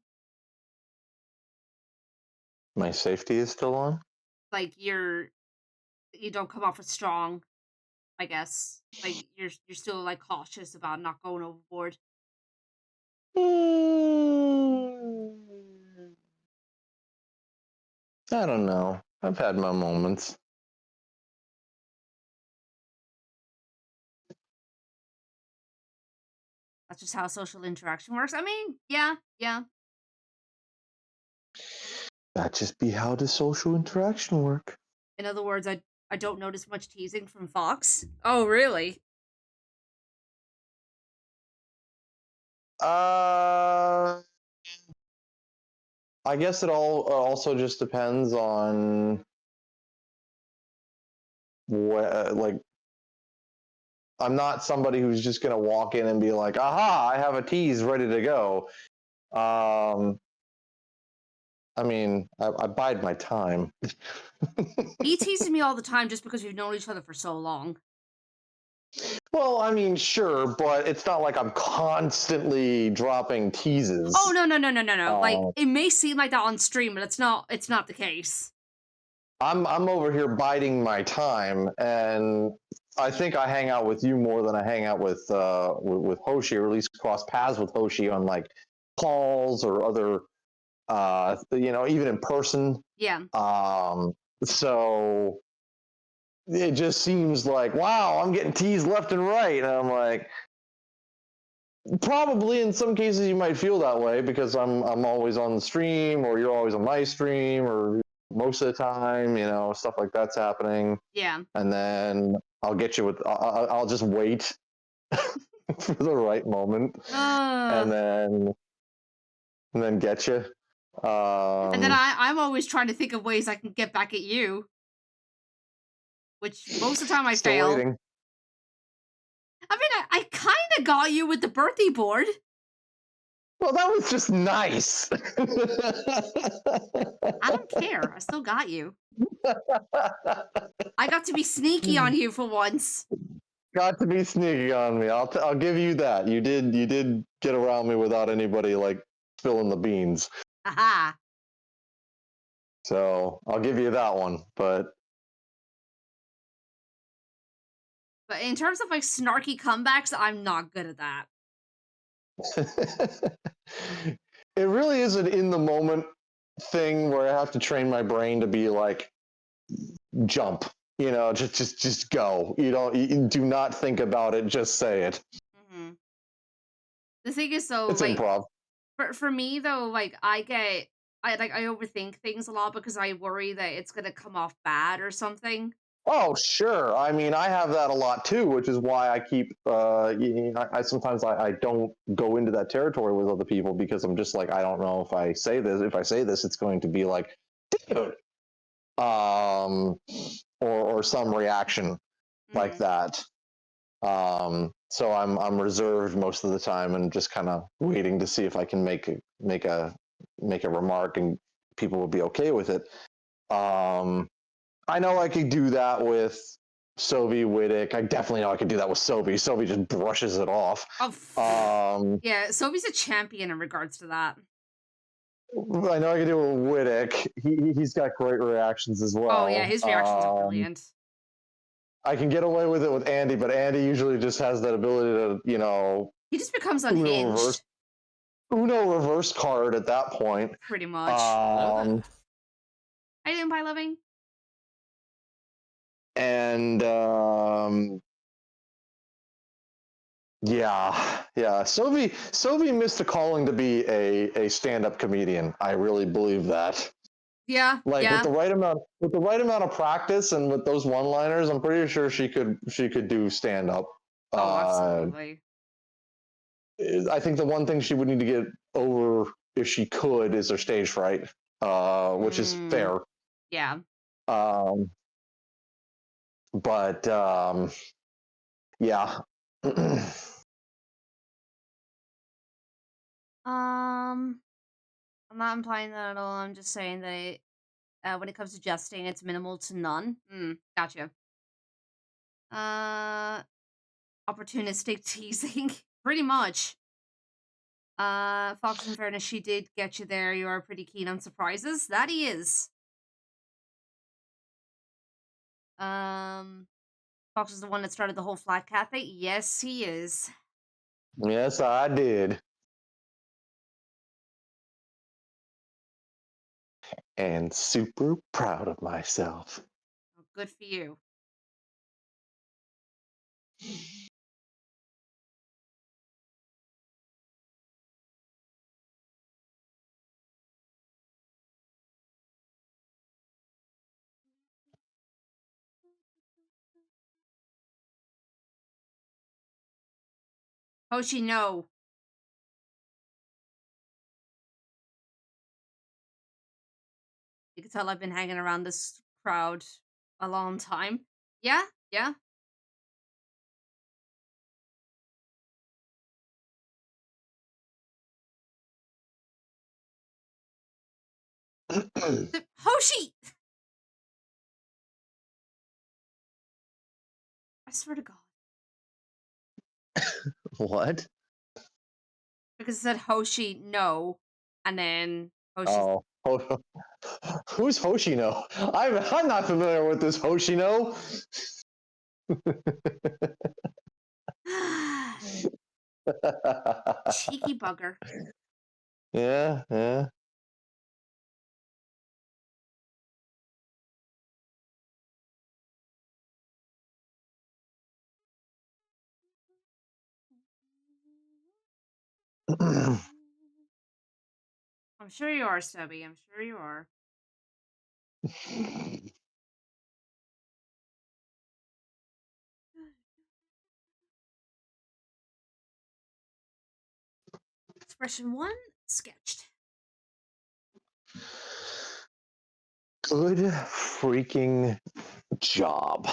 My safety is still on. Like you don't come off as strong. I guess like you're still like cautious about not going overboard. Mm, I don't know. I've had my moments. That's just how social interaction works. I mean, yeah, yeah. That just be how does social interaction work? In other words, I don't notice much teasing from Fox. Oh, really? Uh, I guess it all also just depends on what, like, I'm not somebody who's just gonna walk in and be like, "Aha, I have a tease ready to go." Um, I mean, I bide my time. He teases me all the time just because we've known each other for so long. Well, I mean, sure, but it's not like I'm constantly dropping Oh teases. no, no, no, no, no, no. Like Uh, it may seem like that on stream, but it's not the case. I'm over here biding my time, and I think I hang out with you more than I hang out with Hoshi, or at least cross paths with Hoshi on like calls or other, even in person. Yeah. So it just seems like, wow, I'm getting teased left and right, and I'm like, probably in some cases you might feel that way because I'm always on the stream, or you're always on my stream, or most of the time, stuff like that's happening. Yeah. And then I'll get you with I'll just wait for the right moment, Uh and then get you. and then Um, I'm always trying to think of ways I can get back at you, which most of the time I Still fail. waiting. I mean, I kind of got you with the birthday board. Well, that was just nice. I don't care. I still got you. I got to be sneaky on you for once. Got to be sneaky on me. I'll give you that. You did get around me without anybody like spilling the beans. Haha. So I'll give you that one. But But in terms of like snarky comebacks, I'm not good at that. it really is an in the moment thing where I have to train my brain to be like, jump. Just go. You do not think about it. Just say it. Hmm. The thing is, though, It's like improv. for me though, like I overthink things a lot because I worry that it's gonna come off bad or something. Oh, sure. I mean, I have that a lot too, which is why I keep. I sometimes I don't go into that territory with other people because I'm just like, I don't know if I say this. If I say this, it's going to be like, dude, or some reaction like Hmm. that. So I'm reserved most of the time and just kind of waiting to see if I can make a make a remark and people would be okay with it. I know I could do that with Sovi Wittick. I definitely know I could do that with Sovi. Sovi just brushes it off. Yeah, Sovi's a champion in regards to that. I know I can do it with Wittick. He's got great reactions as well. Oh yeah, his reactions are brilliant. I can get away with it with Andy, but Andy usually just has that ability to, he just becomes unhinged. Uno reverse card at that point. Pretty much. Hello there. How you doing, By Loving? And yeah. Sovi missed a calling to be a stand-up comedian. I really believe that. Yeah. Like yeah. with the right amount of practice and with those one-liners, I'm pretty sure she could do stand-up. Oh, absolutely. I think the one thing she would need to get over if she could is her stage fright, which is fair. Yeah. But yeah. I'm not implying that at all. I'm just saying that when it comes to jesting, it's minimal to none. Gotcha. Opportunistic teasing, pretty much. Fox, in fairness, she did get you there. You are pretty keen on surprises. That he is. Fox is the one that started the whole flat cat thing. Yes, he is. Yes, I did. And super proud of myself. Oh, good for you. Hoshi, no. You can tell I've been hanging around this crowd a long time. Yeah, yeah. Hoshi! I swear to God. What? Because it said Hoshi, no. And then Hoshi. Oh. Who's Hoshino? I'm not familiar with this Hoshino. Cheeky bugger. Yeah. I'm sure you are, Stubby. I'm sure you are. Expression 1, sketched. Good freaking job.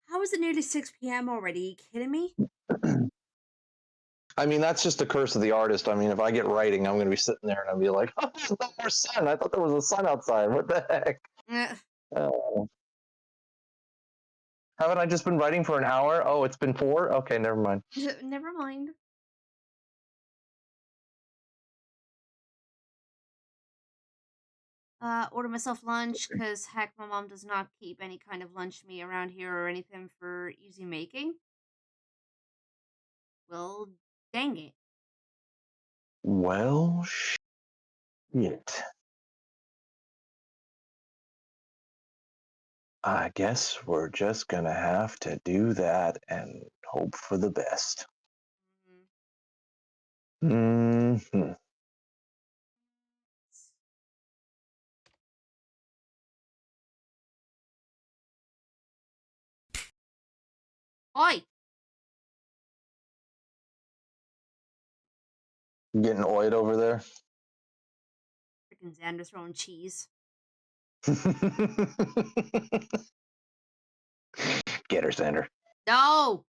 How is it nearly 6 p.m. already? Are you kidding me? I mean, that's just the curse of the artist. I mean, if I get writing, I'm going to be sitting there and I'll be like, oh, there's no more sun. I thought there was a sun outside. What the heck? Haven't I just been writing for an hour? Oh, it's been 4? Okay, never mind. Never mind. Order myself lunch, because heck, my mom does not keep any kind of lunch meat around here or anything for easy making. Well, dang it. Well, shit. I guess we're just gonna have to do that and hope for the best. Mm-hmm. Oi! You getting oiled over there? Freaking Xander throwing cheese. Get her, Xander. No!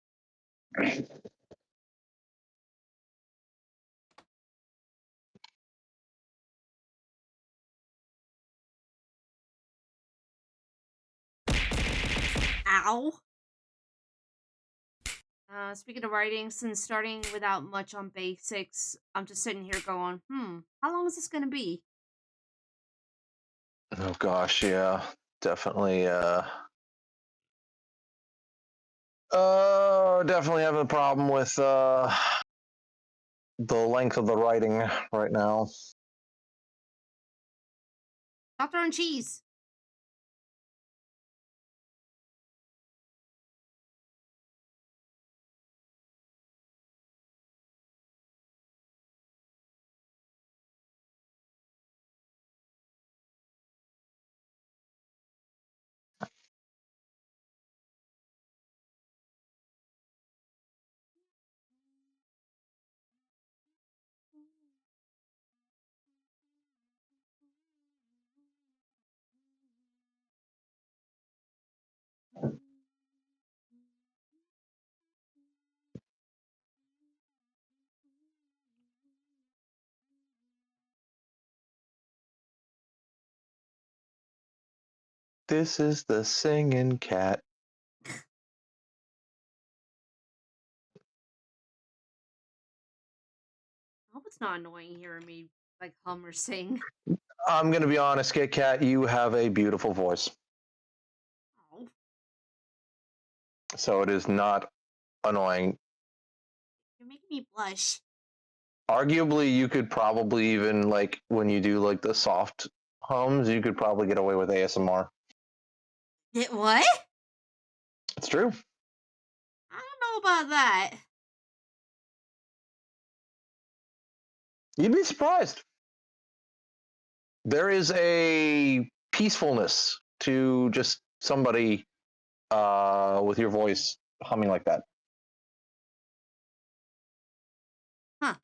Ow. Speaking of writing, since starting without much on basics, I'm just sitting here going, how long is this gonna be? Oh gosh, yeah, definitely. Definitely having a problem with the length of the writing right now. Stop throwing cheese. This is the singing cat. I hope it's not annoying hearing me like hum or sing. I'm gonna be honest, Kit Kat, you have a beautiful voice, Oh, so it is not annoying. you're making me blush. Arguably, you could probably even like when you do like the soft hums, you could probably get away with ASMR. What? It's true. I don't know about that. You'd be surprised. There is a peacefulness to just somebody with your voice humming like that. Huh.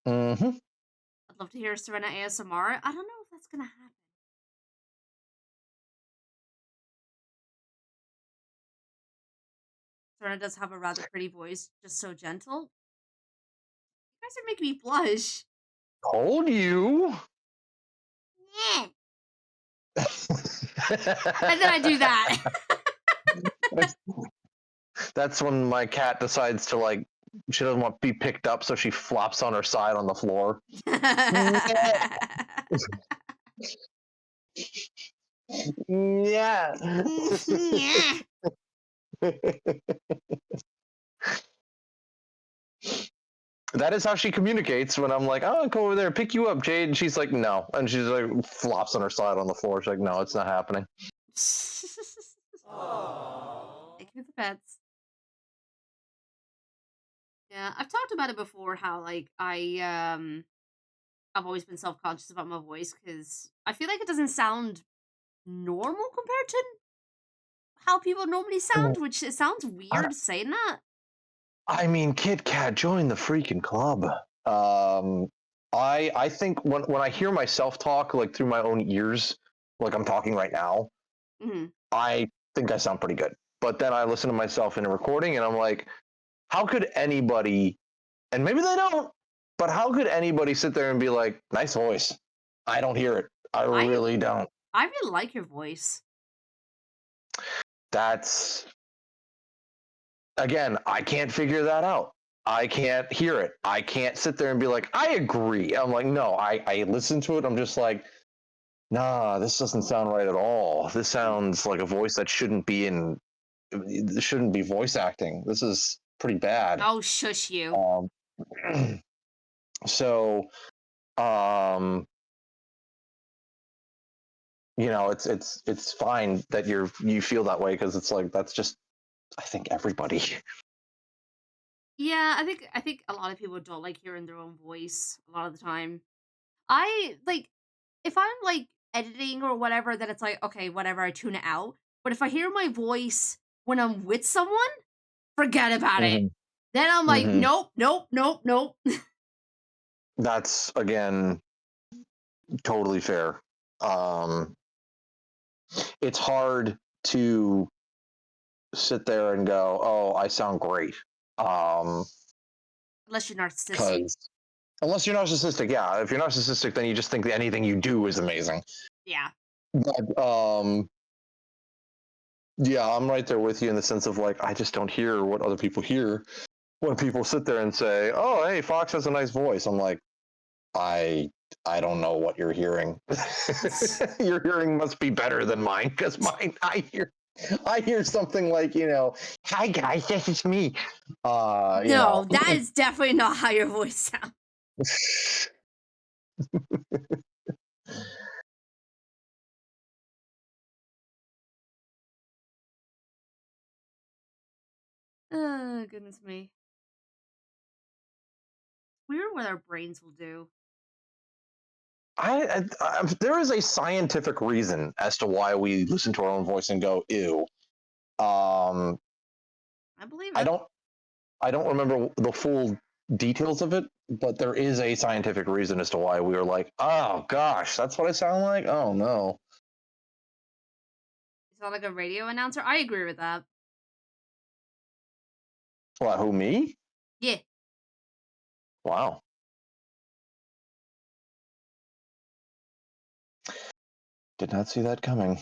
Mm-hmm. I'd love to hear Serena ASMR. I don't know if that's gonna happen. Serena does have a rather pretty voice, just so gentle. You guys are making me blush. Told you. Yeah. And then I do that. That's when my cat decides to like she doesn't want to be picked up, so she flops on her side on the floor. Yeah. Yeah. That is how she communicates when I'm like, oh, I'll go over there and pick you up, Jade. And she's like, no. And she's like, flops on her side on the floor. She's like, no, it's not happening. Thank you for the pets. Yeah, I've talked about it before how like I've always been self-conscious about my voice because I feel like it doesn't sound normal compared to how people normally sound, which it sounds weird saying that. I mean, Kit Kat, join the freaking club. I think when I hear myself talk like through my own ears, like I'm talking right now, Mhm. I think I sound pretty good. But then I listen to myself in a recording and I'm like, how could anybody, and maybe they don't, but how could anybody sit there and be like, nice voice? I don't hear it. I really don't. I really like your voice. That's, again, I can't figure that out. I can't hear it. I can't sit there and be like, I agree. I'm like, no, I listen to it. I'm just like, nah, this doesn't sound right at all. This sounds like a voice that shouldn't be in, shouldn't be voice acting. This is pretty bad. Oh, shush you. So, you know, it's fine that you feel that way because it's like that's just I think everybody. Yeah, I think a lot of people don't like hearing their own voice a lot of the time. I like if I'm like editing or whatever, then it's like, okay, whatever, I tune it out. But if I hear my voice when I'm with someone, forget about it. Mhm. Then I'm like, Mhm. nope, nope, nope, nope. That's again totally fair. It's hard to sit there and go, "Oh, I sound great," Unless you're narcissistic. because unless you're narcissistic, yeah. If you're narcissistic, then you just think that anything you do is amazing. Yeah. But Yeah, I'm right there with you in the sense of like I just don't hear what other people hear when people sit there and say, "Oh, hey, Fox has a nice voice." I'm like, I I don't know what you're hearing. Your hearing must be better than mine because mine I hear something like, "Hi guys, this is me." You know. No, that is definitely not how your voice sounds. Oh, goodness me. Weird what our brains will do. There is a scientific reason as to why we listen to our own voice and go, "Ew." Um, I believe I it. don't I don't remember the full details of it, but there is a scientific reason as to why we were like, "Oh gosh, that's what I sound like." Oh no. You sound like a radio announcer. I agree with that. What? Who, me? Yeah. Wow. Did not see that coming.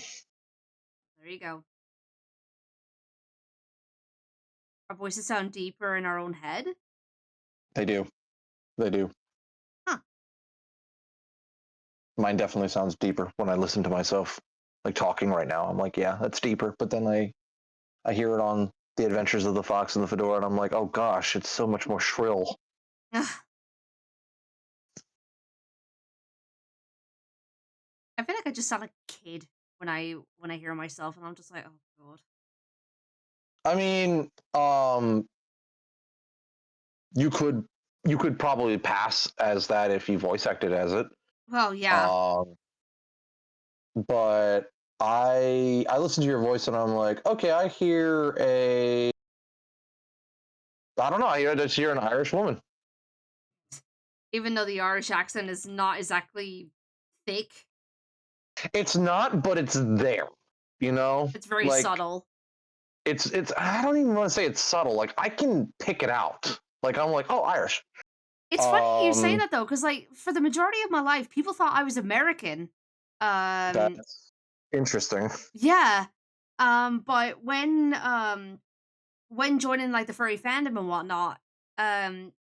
There you go. Our voices sound deeper in our own head. They do. They do. Huh. Mine definitely sounds deeper when I listen to myself, like talking right now. I'm like, yeah, that's deeper. But then I hear it on The Adventures of the Fox and the Fedora, and I'm like, oh gosh, it's so much more shrill. Ugh. I feel like I just sound like a kid when I hear myself, and I'm just like, oh god. I mean, you could probably pass as that if you voice acted as it. Well, yeah. Um, but I listen to your voice and I'm like, okay, I don't know, I just hear an Irish woman. Even though the Irish accent is not exactly thick, It's not, but it's there. You know, it's very like subtle. it's. I don't even want to say it's subtle. Like I can pick it out. Like I'm like, oh, Irish. It's funny you say Um, that though, because like for the majority of my life, people thought I was American. that's interesting. Yeah. But when joining like the furry fandom and whatnot,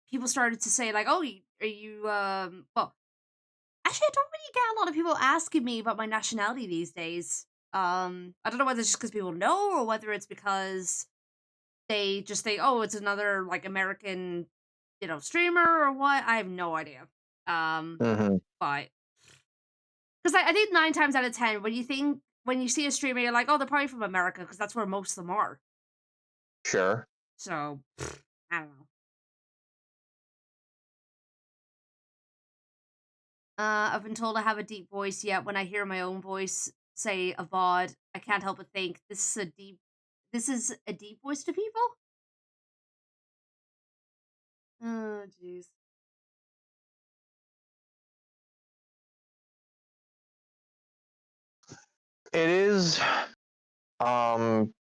people started to say like, "Oh, are you?" Well, actually, I don't really get a lot of people asking me about my nationality these days. I don't know whether it's just because people know or whether it's because they just think, "Oh, it's another like American, streamer or what." I have no idea. Hmm. But because I think 9 times out of 10, when you see a streamer, you're like, "Oh, they're probably from America," because that's where most of them are. Sure. So I don't know. I've been told I have a deep voice, yet when I hear my own voice say a VOD, I can't help but think this is a deep voice to people? Oh, jeez. It is. Um,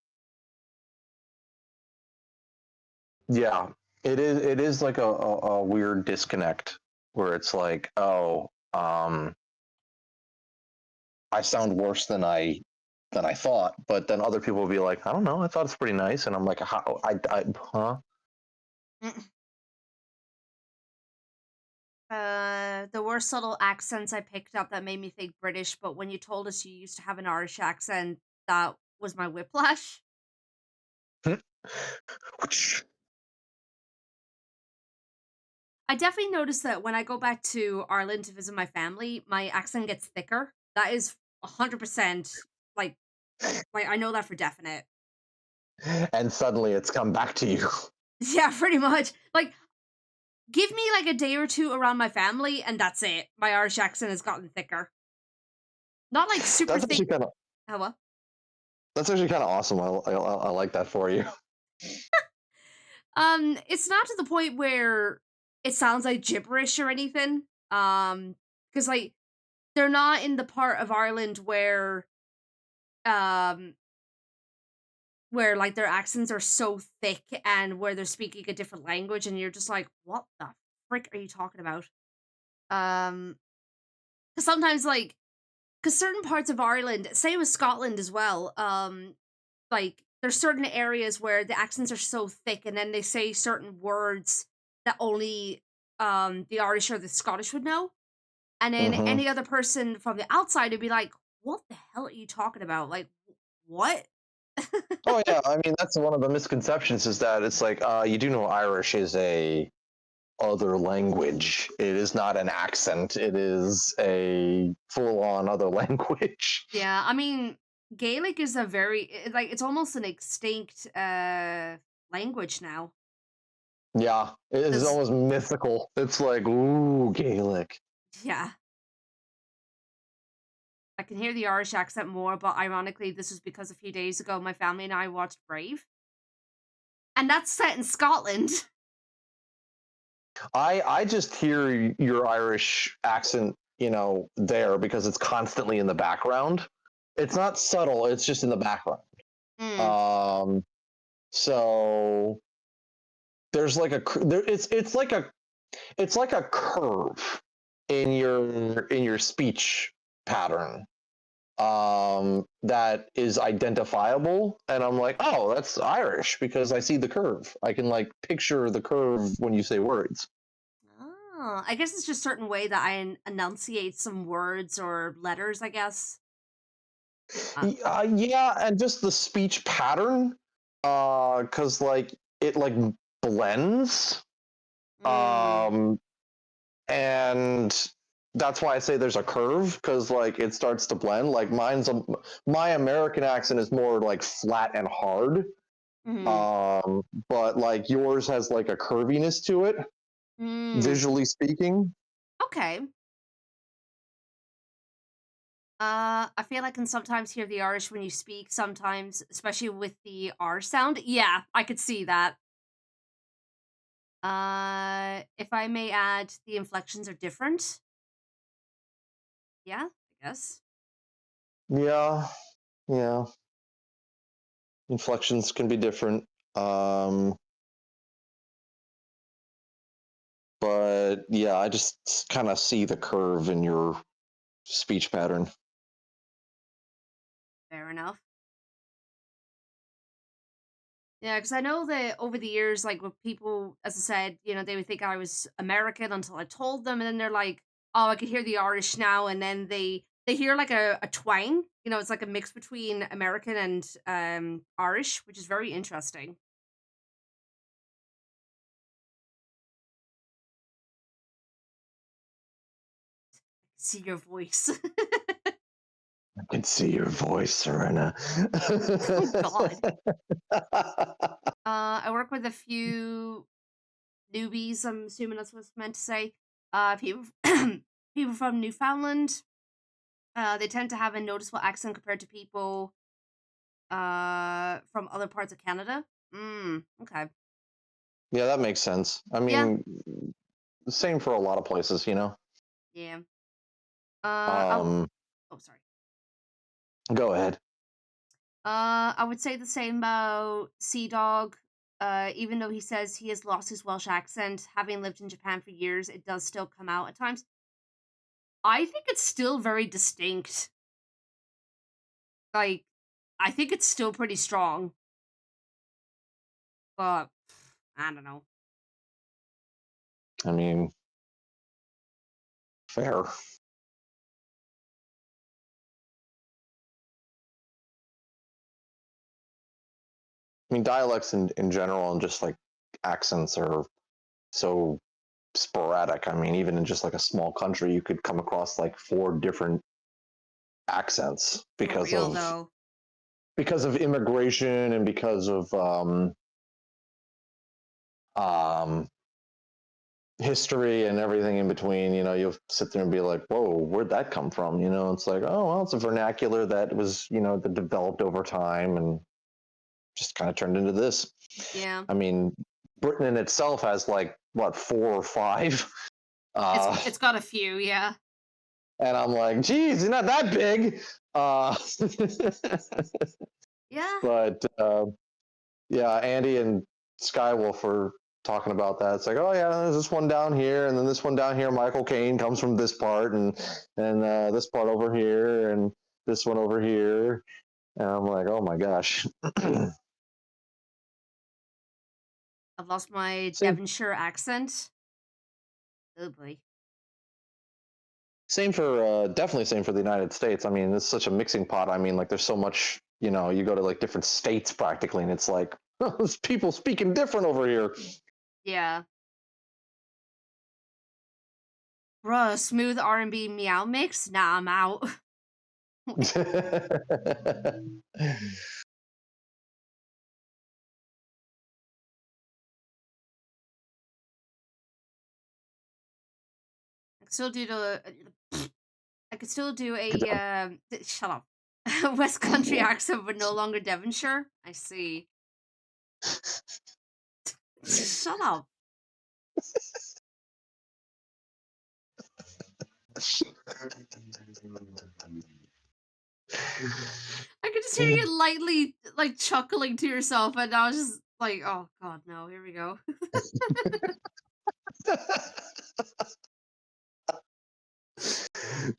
yeah, it is. It is like a weird disconnect where it's like, oh, I sound worse than I thought, but then other people will be like, I don't know, I thought it's pretty nice, and I'm like, how, huh? Mm. The worst subtle accents I picked up that made me think British, but when you told us you used to have an Irish accent, that was my whiplash. I definitely noticed that when I go back to Ireland to visit my family, my accent gets thicker. That is 100% like I know that for definite. And suddenly it's come back to you. Yeah, pretty much. Like give me like a day or two around my family and that's it. My Irish accent has gotten thicker. Not like super That's thick. actually kind of Oh, what? that's actually kind of awesome. I like that for you. It's not to the point where it sounds like gibberish or anything. Because like they're not in the part of Ireland um where like their accents are so thick and where they're speaking a different language and you're just like, what the frick are you talking about? Um, because sometimes like because certain parts of Ireland, same as Scotland as well, like there's certain areas where the accents are so thick, and then they say certain words that only the Irish or the Scottish would know, and then Mm-hmm. any other person from the outside would be like, "What the hell are you talking about? Like, what?" Oh yeah, I mean that's one of the misconceptions is that it's like you do know Irish is a other language. It is not an accent. It is a full-on other language. Yeah, I mean, Gaelic is a like it's almost an extinct language now. Yeah, it is 'Cause- almost mythical. It's like ooh, Gaelic. yeah. I can hear the Irish accent more, but ironically, this was because a few days ago my family and I watched Brave, and that's set in Scotland. I just hear your Irish accent, there because it's constantly in the background. It's not subtle. It's just in the background. Mm, Um, so there's like it's like a curve in your speech pattern that is identifiable, and I'm like, oh, that's Irish because I see the curve. I can like picture the curve when you say words. oh, I guess it's just certain way that I enunciate some words or letters. I guess. Yeah, and just the speech pattern, because like it like blends, Mm, and that's why I say there's a curve because like it starts to blend. Like my American accent is more like flat and hard, mm, but like yours has like a curviness to it, mm. visually speaking. Okay. I feel I can sometimes hear the Irish when you speak. Sometimes, especially with the R sound. Yeah, I could see that. If I may add, the inflections are different. Yeah, I guess. Yeah, yeah. Inflections can be different. Um, but yeah, I just kind of see the curve in your speech pattern. Fair enough. Yeah, because I know that over the years, like with people, as I said, they would think I was American until I told them, and then they're like, "Oh, I could hear the Irish now," and then they hear like a twang. It's like a mix between American and Irish, which is very interesting. See your voice. I can see your voice, Serena. Oh God. I work with a few newbies. I'm assuming that's what's meant to say. People, people from Newfoundland. They tend to have a noticeable accent compared to people from other parts of Canada. Okay. Yeah, that makes sense. I Yeah. mean, same for a lot of places. Yeah. Um, Oh, sorry. go ahead. I would say the same about Sea Dog. Even though he says he has lost his Welsh accent, having lived in Japan for years, it does still come out at times. I think it's still very distinct. Like, I think it's still pretty strong, but I don't know. I mean, fair. I mean, dialects in general and just like accents are so sporadic. I mean, even in just like a small country, you could come across like four different accents For real though. because of immigration and because of um, history and everything in between. You'll sit there and be like, "Whoa, where'd that come from?" It's like, "Oh, well, it's a vernacular that was that developed over time and just kind of turned into this." Yeah. I mean, Britain in itself has like what 4 or 5. It's Uh, it's got a few, yeah. and I'm like, geez, you're not that big. Yeah. But yeah, Andy and Skywolf were talking about that. It's like, oh yeah, there's this one down here, and then this one down here. Michael Caine comes from this part, and this part over here, and this one over here. And I'm like, oh my gosh. I've lost my Same, Devonshire accent. Oh boy. same for definitely same for the United States. I mean, it's such a mixing pot. I mean, like, there's so much. You know, you go to like different states practically, and it's like there's people speaking different over here. Yeah. Bruh, smooth R&B meow mix? Nah, I'm out. I could still do I could still do a shut up. West Country accent, but no longer Devonshire. I see. Shut up. I could just hear you lightly like chuckling to yourself, and I was just like, "Oh God, no! Here we go."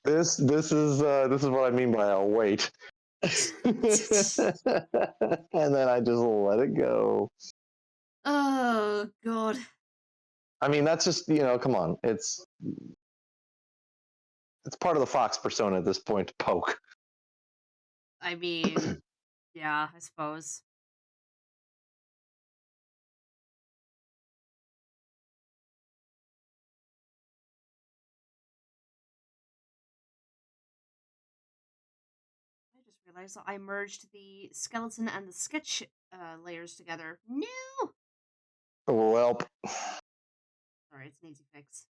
This is what I mean by I'll wait. And then I just let it go. Oh God. I mean, that's just, come on. It's part of the Fox persona at this point to poke. I mean, yeah, I suppose. I just realized that I merged the skeleton and the sketch layers together. No. Well, Sorry, it's an easy fix.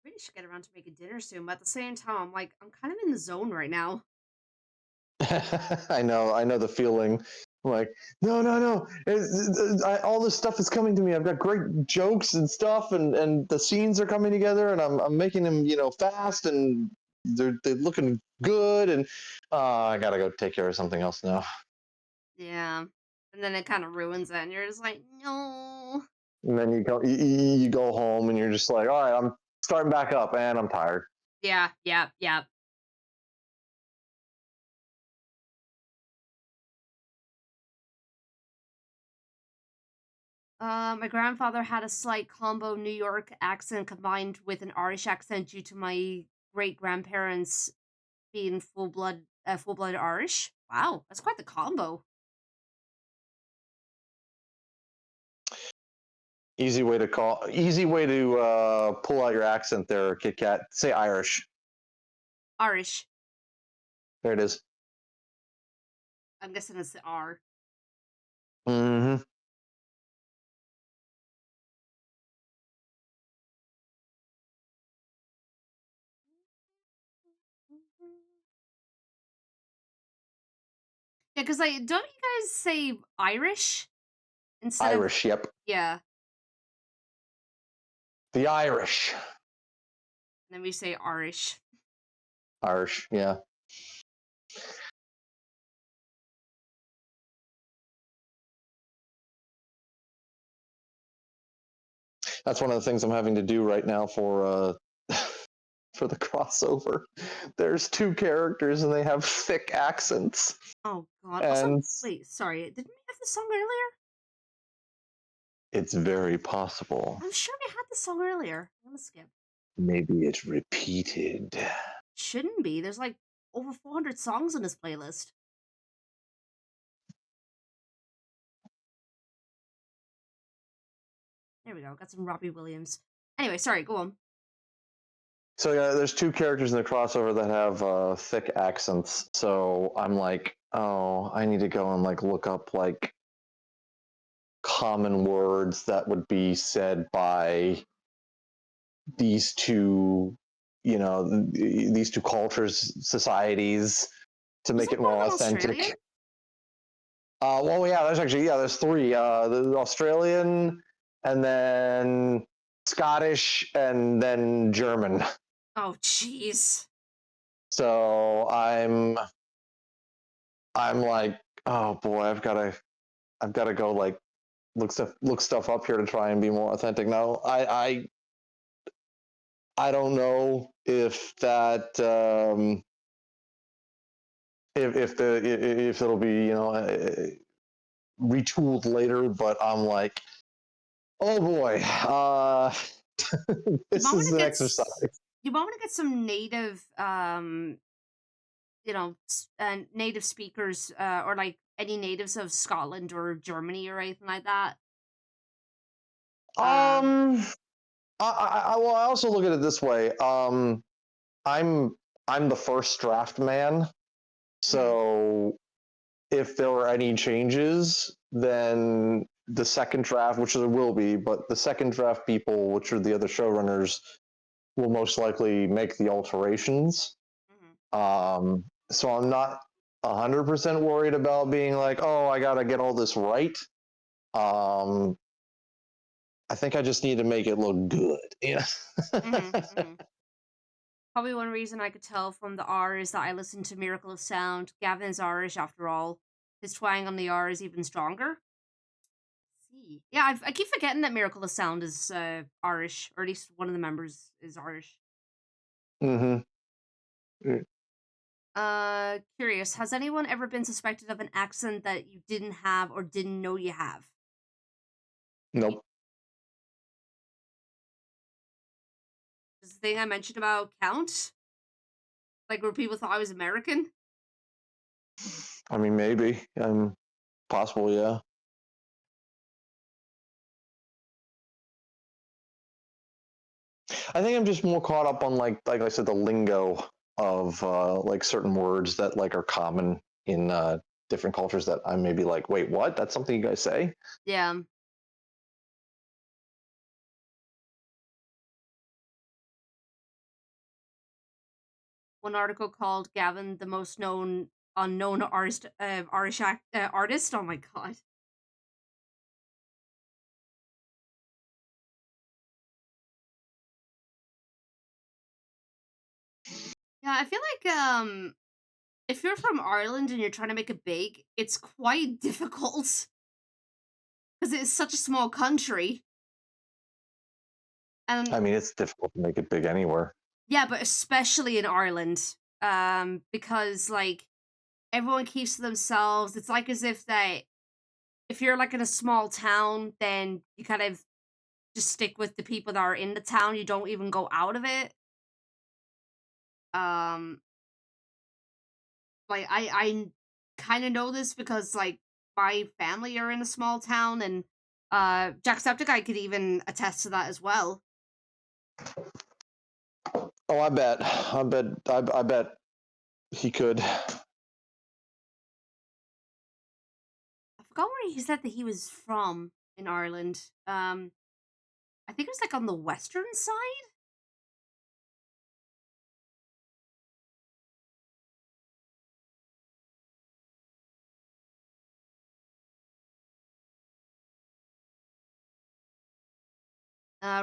Really should get around to making dinner soon, but at the same time, I'm kind of in the zone right now. I know the feeling. I'm like, no, no, no. All this stuff is coming to me. I've got great jokes and stuff, and the scenes are coming together, and I'm making them, fast, and they're looking good, and I gotta go take care of something else now. Yeah. And then it kind of ruins it, and you're just like, no. And then you go home, and you're just like, all right, I'm starting back up, and I'm tired. Yeah, yeah, yeah. My grandfather had a slight combo New York accent combined with an Irish accent due to my great grandparents being full blood Irish. Wow, that's quite the combo. Easy way to pull out your accent there, Kit Kat. Say Irish. Irish. There it is. I'm guessing it's the R. Mm-hmm. Yeah, because don't you guys say Irish instead of Irish, yep. yeah? The Irish. And then we say Irish. Irish, yeah. That's one of the things I'm having to do right now for for the crossover. There's two characters and they have thick accents. Oh God! And Also, wait, sorry, didn't we have the song earlier? it's very possible. I'm sure we had the song earlier. I'm gonna skip. Maybe it's repeated. Shouldn't be. There's like over 400 songs on this playlist. There we go. Got some Robbie Williams. Anyway, sorry. Go on. So yeah, there's two characters in the crossover that have thick accents. So I'm like, oh, I need to go and like look up like common words that would be said by these two, these two cultures, societies, to Was make there it one more of an authentic. Australian? Well, yeah, there's three. The Australian, and then Scottish, and then German. Oh, jeez. So I'm like, oh boy, I've got to go like look stuff up here to try and be more authentic. Now, I don't know if that if it'll be retooled later, but I'm like, oh boy, You this might want is to an get exercise. you might want to get some native native speakers or like any natives of Scotland or Germany or anything like that. Um, well, I also look at it this way. I'm I'm the first draft man, Mhm. so if there are any changes, then the second draft, which there will be, but the second draft people, which are the other showrunners, will most likely make the alterations. So I'm not 100% worried about being like, oh, I gotta get all this right. Um, I think I just need to make it look good. Yeah. Probably one reason I could tell from the R is that I listened to Miracle of Sound. Gavin is Irish after all. His twang on the R is even stronger. See. Yeah, I keep forgetting that Miracle of Sound is Irish, or at least one of the members is Irish. Mm-hmm. Curious. Has anyone ever been suspected of an accent that you didn't have or didn't know you have? Nope. Does the thing I mentioned about count? Like where people thought I was American? I mean, maybe. Possible, yeah. I think I'm just more caught up on like I said, the lingo of like certain words that like are common in different cultures that I may be like, wait, what? That's something you guys say? Yeah. One article called Gavin the most known unknown artist artist. Oh my god. Yeah, I feel like if you're from Ireland and you're trying to make it big, it's quite difficult because it's such a small country. And I mean, it's difficult to make it big anywhere. yeah, but especially in Ireland, because like everyone keeps to themselves. It's like as if they, if you're like in a small town, then you kind of just stick with the people that are in the town. You don't even go out of it. Um, like I kind of know this because like my family are in a small town, and Jacksepticeye could even attest to that as well. Oh, I bet he could. I forgot where he said that he was from in Ireland. I think it was like on the western side.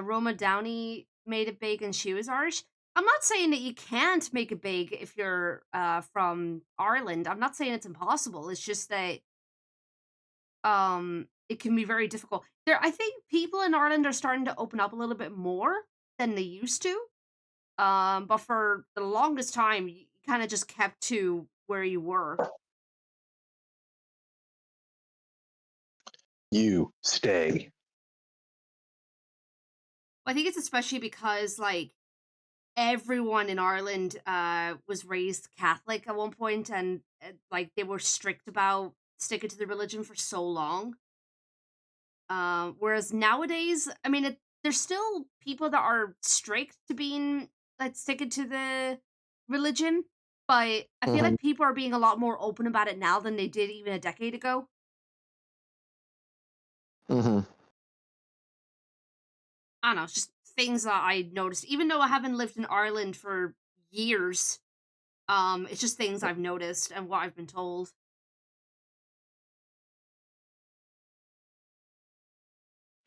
Roma Downey made it big and she was Irish. I'm not saying that you can't make it big if you're from Ireland. I'm not saying it's impossible. It's just that it can be very difficult. There I think people in Ireland are starting to open up a little bit more than they used to. But for the longest time you kind of just kept to where you were. You stay. I think it's especially because like everyone in Ireland was raised Catholic at one point, and like they were strict about sticking to the religion for so long. Whereas nowadays, I mean, there's still people that are strict to being like sticking to the religion, but I feel Mm-hmm. like people are being a lot more open about it now than they did even a decade ago. Mm-hmm. I don't know, it's just things that I noticed, even though I haven't lived in Ireland for years. It's just things I've noticed and what I've been told.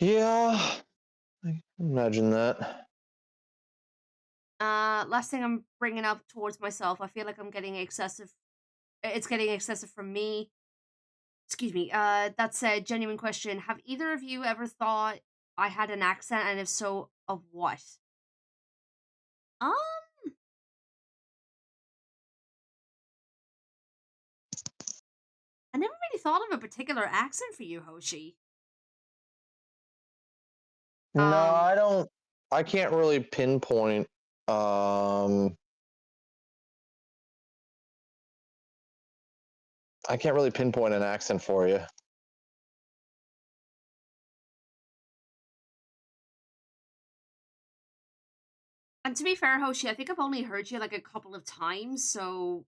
Yeah, I imagine that. Last thing I'm bringing up towards myself, I feel like I'm getting excessive. It's getting excessive from me. excuse me, that's a genuine question. Have either of you ever thought I had an accent, and if so, of what? Um, I never really thought of a particular accent for you, Hoshi. No, Um, I don't. I can't really pinpoint. Um, I can't really pinpoint an accent for you. and to be fair, Hoshi, I think I've only heard you like a couple of times, so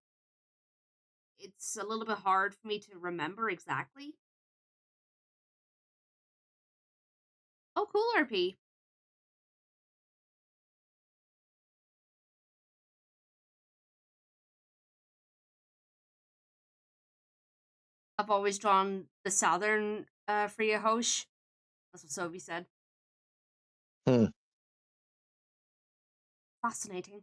it's a little bit hard for me to remember exactly. Oh, cool, RP. I've always drawn the southern for you, Hosh. That's what Sophie said. Hmm. Fascinating.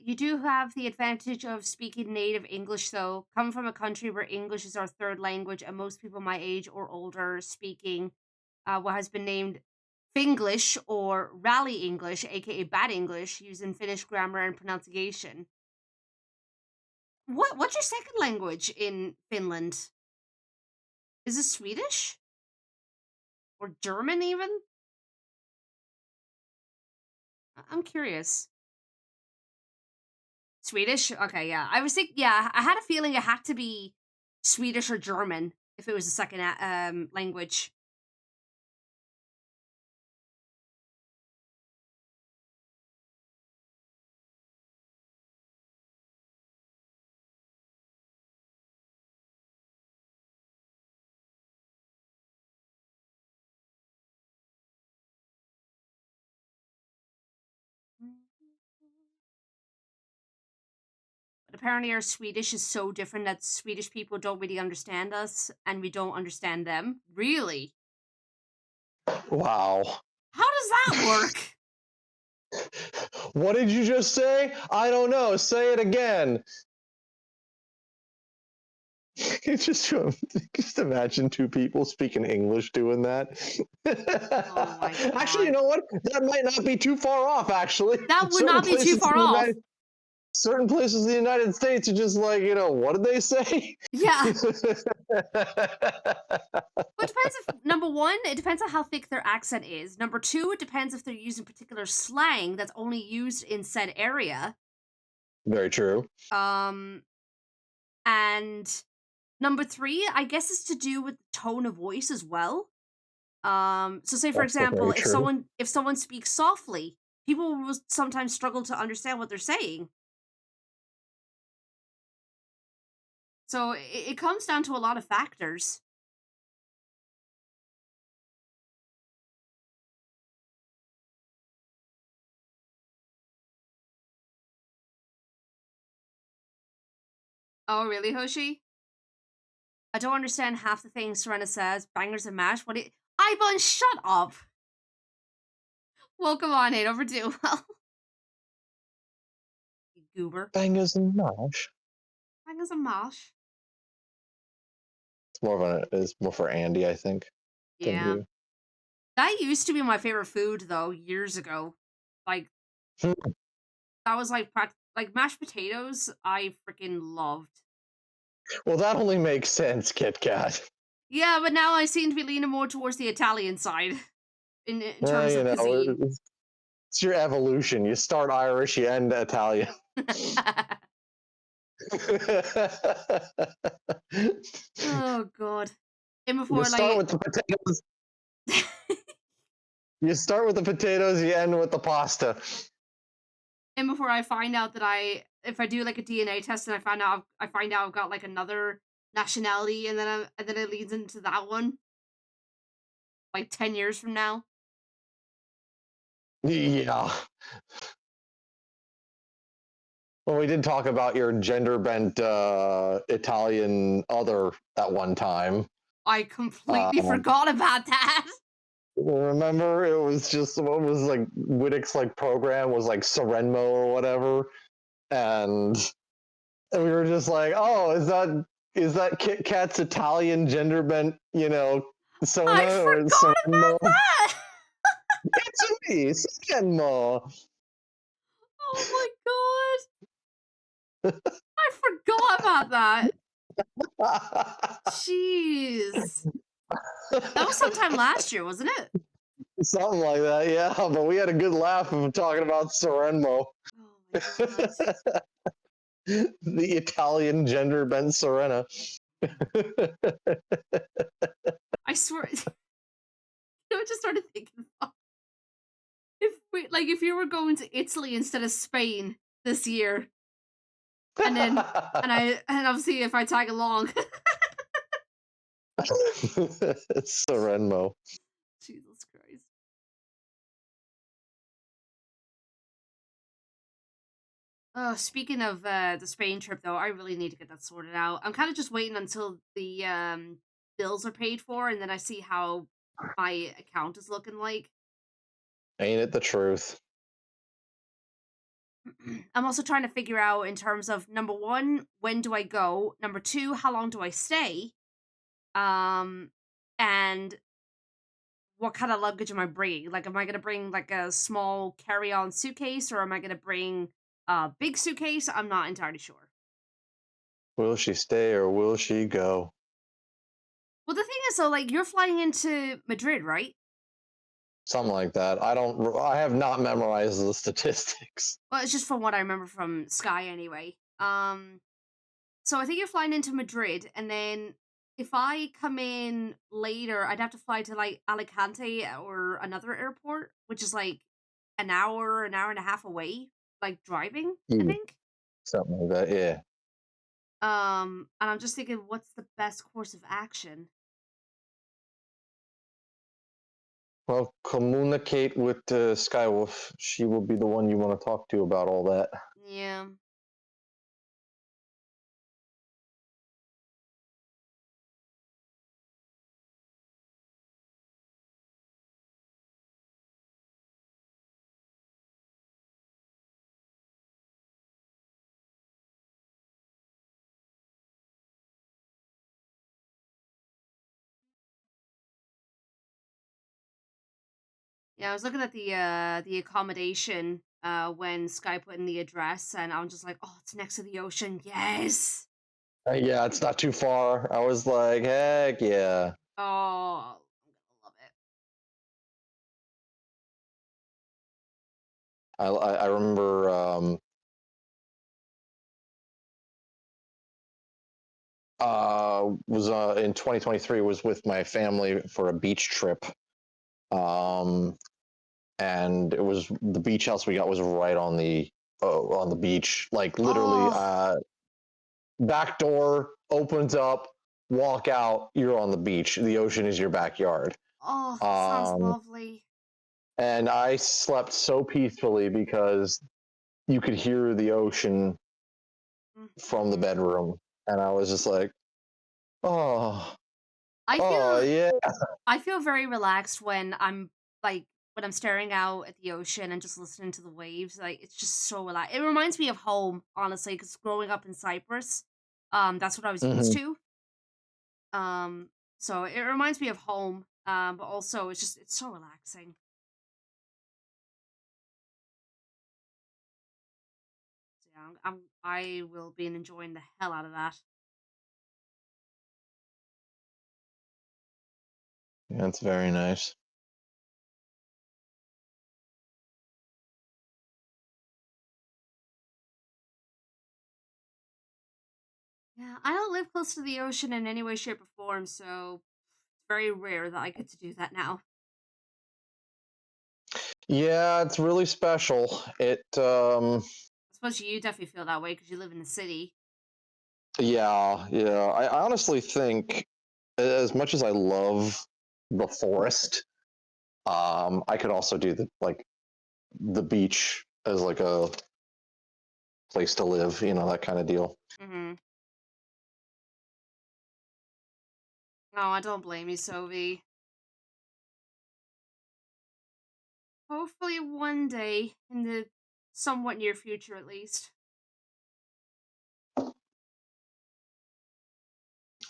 You do have the advantage of speaking native English, though. Come from a country where English is our third language, and most people my age or older speaking what has been named Finglish or Rally English, aka Bad English, using Finnish grammar and pronunciation. What's your second language in Finland? Is it Swedish? Or German even? I'm curious. Swedish? Okay, yeah. I was thinking, yeah, I had a feeling it had to be Swedish or German if it was a second language. But apparently our Swedish is so different that Swedish people don't really understand us and we don't understand them. Really? Wow. How does that work? What did you just say? I don't know. Say it again. Just imagine two people speaking English doing that. Oh my god. Actually, you know what? That might not be too far off. Actually, That would not be too far off. Certain places in the United States are just like, what did they say? Yeah. Well, it depends if, number one, it depends on how thick their accent is. Number two, it depends if they're using particular slang that's only used in said area. Very true. And number three, I guess it's to do with tone of voice as well. So say for Also example, very true. if someone speaks softly, people will sometimes struggle to understand what they're saying. So it comes down to a lot of factors. Oh, really, Hoshi? I don't understand half the things Serena says. Bangers and mash. What? Ivan, shut up. Well, come on, ain't overdue. Well, you goober. Bangers and mash. Bangers and mash. It's more for Andy, I think. Than Yeah. you. That used to be my favorite food, though, years ago. Like, that was like mashed potatoes. I freaking loved. Well, that only makes sense, Kit Kat. Yeah, but now I seem to be leaning more towards the Italian side in terms of cuisine. It's your evolution. You start Irish, you end Italian. Oh god. And You before start like with the potatoes. You start with the potatoes, you end with the pasta. and before I find out that if I do like a DNA test and I find out I've got like another nationality and then it leads into that one like 10 years from now. Yeah. Well, we did talk about your gender bent Italian other at one time. I completely forgot about that. Remember, it was just what was like Wittick's like program was like Serenmo or whatever, and we were just like, oh, is that is that Kit Kat's Italian gender bent, I Sona or forgot Sorrento? about that. It's me, Sorrento. Oh my god. I forgot about that. Jeez. That was sometime last year, wasn't it? Something like that, yeah. But we had a good laugh of talking about Sorrento. Oh my god. The Italian gender bent Serena. I swear. I just started thinking about if you were going to Italy instead of Spain this year, and obviously if I tag along. Serenmo. Jesus Christ. Oh, speaking of the Spain trip though, I really need to get that sorted out. I'm kind of just waiting until the bills are paid for and then I see how my account is looking like. Ain't it the truth? I'm also trying to figure out in terms of number 1, when do I go? Number 2, how long do I stay? And what kind of luggage am I bringing? Like, am I gonna bring like a small carry-on suitcase or am I gonna bring a big suitcase? I'm not entirely sure. Will she stay or will she go? Well, the thing is, though, like you're flying into Madrid, right? Something like that. I have not memorized the statistics. Well, it's just from what I remember from Sky, anyway. So I think you're flying into Madrid, and then if I come in later, I'd have to fly to like Alicante or another airport, which is like an hour and a half away, like driving, I think. Something like that, yeah. And I'm just thinking, what's the best course of action? Well, communicate with Skywolf. She will be the one you want to talk to about all that. Yeah. Yeah, I was looking at the accommodation when Sky put in the address and I was just like, "Oh, it's next to the ocean." Yes. Yeah, it's not too far. I was like, heck yeah. Oh, I'm gonna love it. I remember was in 2023 was with my family for a beach trip. And it was the beach house we got was right on the beach, like literally Oh, back door opens up, walk out, you're on the beach. The ocean is your backyard. oh, that sounds Um, lovely. and I slept so peacefully because you could hear the ocean from the Mhm. bedroom, and I was just like, oh, I oh feel yeah. I feel very relaxed when I'm like when I'm staring out at the ocean and just listening to the waves. Like it's just so relaxed. It reminds me of home, honestly, because growing up in Cyprus, that's what I was used Mhm. to. Um, so it reminds me of home. But also it's so relaxing. So yeah, I will be enjoying the hell out of that. That's very nice. Yeah, I don't live close to the ocean in any way, shape, or form, so it's very rare that I get to do that now. Yeah, it's really special. I suppose you definitely feel that way because you live in the city. Yeah. I honestly think, as much as I love the forest, I could also do the beach as like a place to live, that kind of deal. Mm-hmm. No, I don't blame you, Sophie. Hopefully one day, in the somewhat near future at least.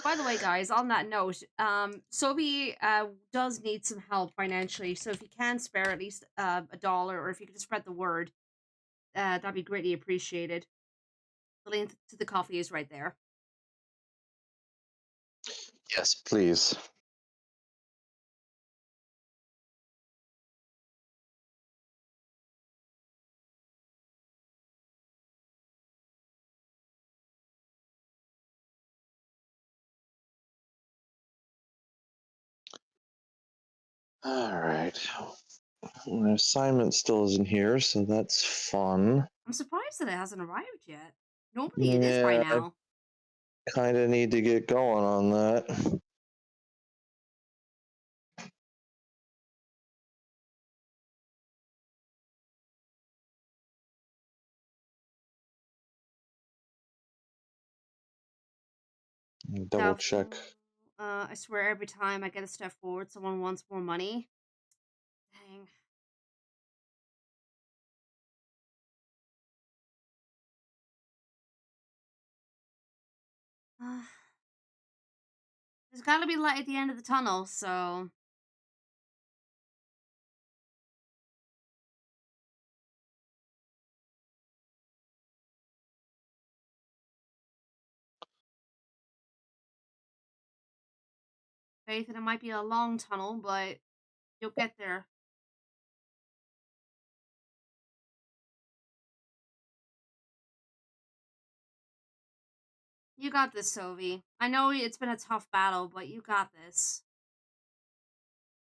By the way, guys, on that note, Sobi does need some help financially, so if you can spare at least a dollar, or if you could just spread the word, that'd be greatly appreciated. The link to the coffee is right there. Yes, please. All right. My assignment still isn't here, so that's fun. I'm surprised that it hasn't arrived yet. Normally it is by Yeah, I now. kind of need to get going on that. Double check. Doubtful. I swear every time I get a step forward, someone wants more money. Dang. There's gotta be light at the end of the tunnel, so. Faith, and it might be a long tunnel, but you'll get there. You got this, Sovi. I know it's been a tough battle, but you got this.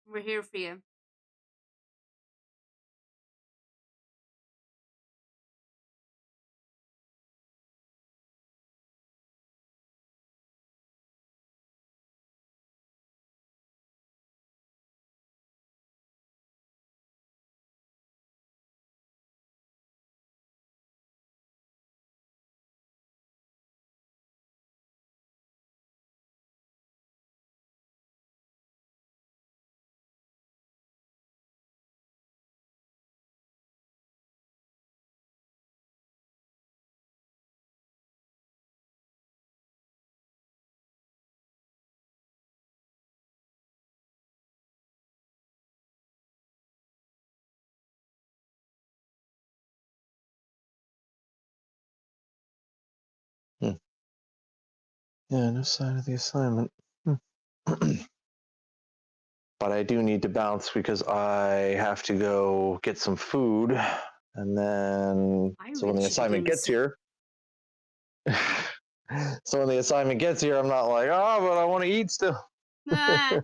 We're here for you. Hmm. Yeah, no sign of the assignment. But I do need to bounce because I have to go get some food, and then I so when really the should be assignment doing gets this. here, so when the assignment gets here, I'm not like, oh, but I want to eat still. Ah.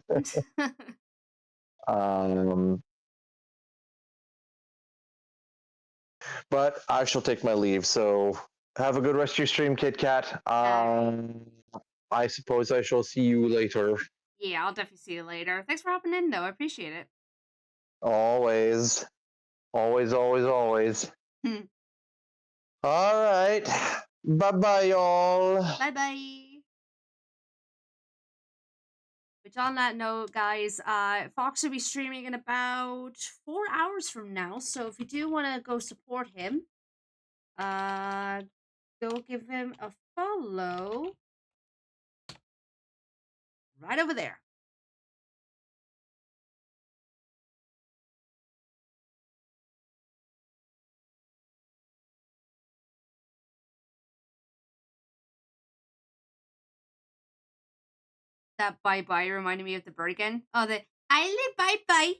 Um, but I shall take my leave. So have a good rest of your stream, Kit Kat. I suppose I shall see you later. Yeah, I'll definitely see you later. Thanks for hopping in, though. I appreciate it. Always, always, always, always. Hmm. All right. Bye bye, y'all. Bye bye. Which on that note, guys, Fox will be streaming in about 4 hours from now. So if you do want to go support him, go give him a follow right over there. That bye bye reminded me of the bird again. Oh, the I live bye bye.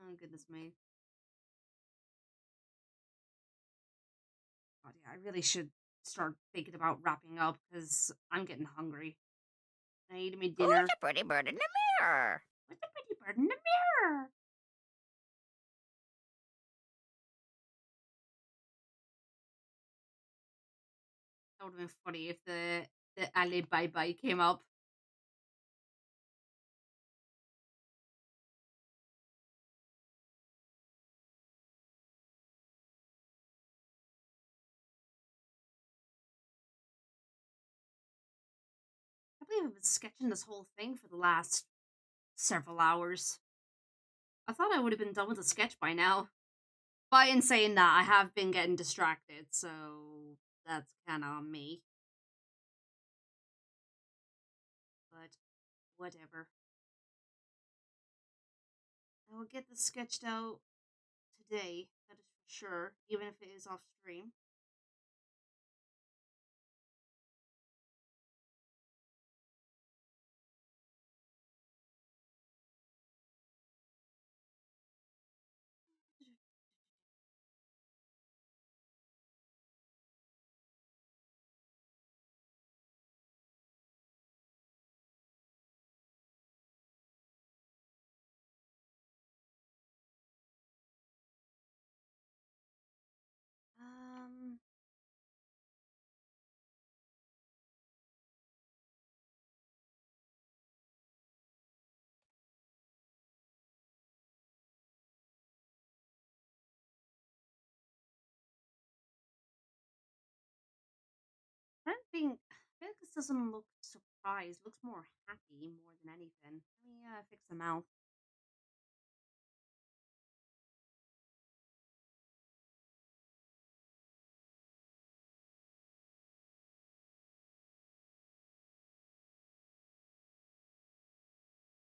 Oh goodness me. God, yeah, I really should start thinking about wrapping up because I'm getting hungry. I need me dinner. Who's the pretty bird in the mirror? What's the pretty bird in the mirror? That would have been funny if the Ali Bye Bye came up. I can't believe I've been sketching this whole thing for the last several hours. I thought I would have been done with the sketch by now. But in saying that, I have been getting distracted, so that's kind of on me. whatever. I will get this sketched out today, that is for sure, even if it is off stream. Um, I don't think. I feel like this doesn't look surprised. It looks more happy more than anything. Let me fix the mouth.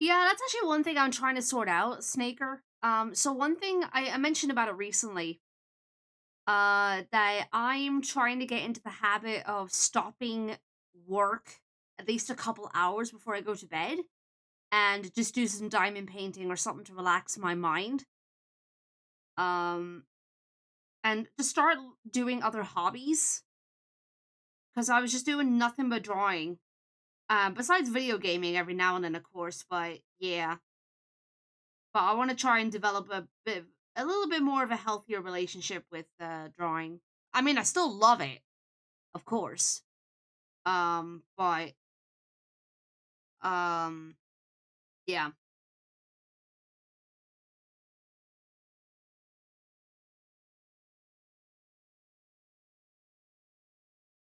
Yeah, that's actually one thing I'm trying to sort out, Snaker. So one thing I mentioned about it recently, that I'm trying to get into the habit of stopping work at least a couple hours before I go to bed and just do some diamond painting or something to relax my mind. Um, and to start doing other hobbies because I was just doing nothing but drawing. Besides video gaming every now and then, of course, but yeah. But I want to try and develop a little bit more of a healthier relationship with drawing. I mean, I still love it, of course. But um, yeah,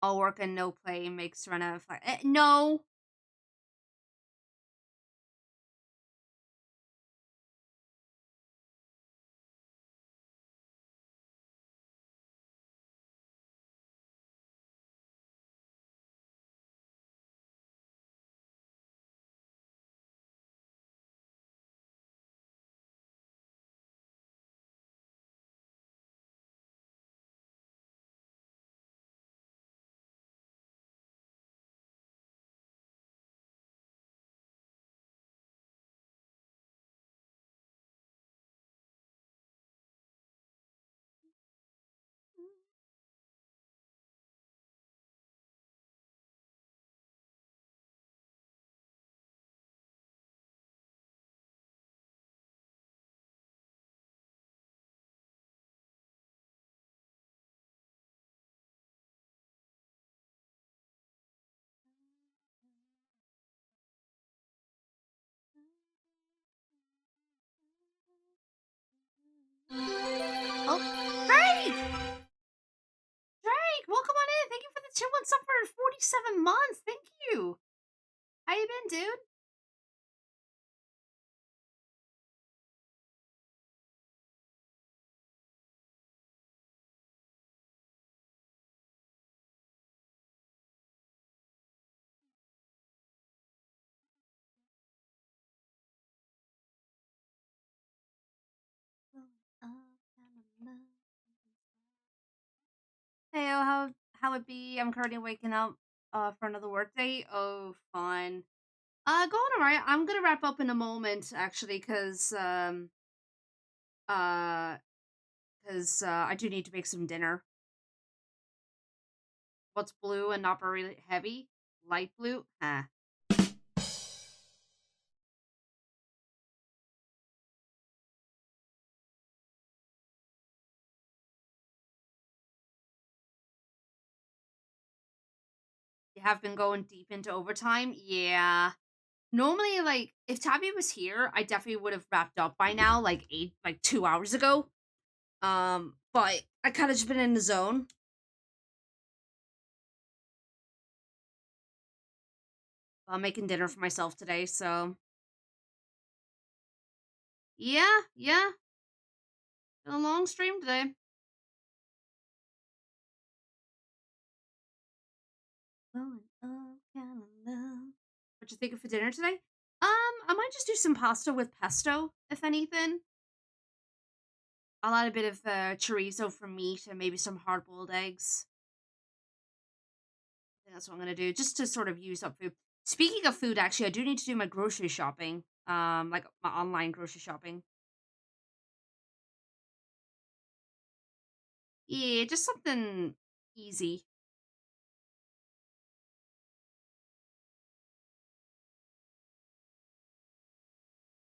all work and no play makes Serena fly. No, oh, Drake! Drake, welcome on in. Thank you for the 2-1 sub for 47 months. Thank you. How you been, dude? Hey, how it be? I'm currently waking up for another workday. Oh, fun. Going alright. I'm gonna wrap up in a moment, actually, uh, I do need to make some dinner. What's blue and not very heavy? Light blue? Huh. You have been going deep into overtime? Yeah. Normally, like, if Tabby was here, I definitely would have wrapped up by now, like 2 hours ago. But I kind of just been in the zone. I'm making dinner for myself today, so yeah. Been a long stream today. What you thinking for dinner today? I might just do some pasta with pesto, if anything. I'll add a bit of chorizo for meat and maybe some hard-boiled eggs. I think that's what I'm gonna do, just to sort of use up food. Speaking of food, actually, I do need to do my grocery shopping. Like my online grocery shopping. Yeah, just something easy.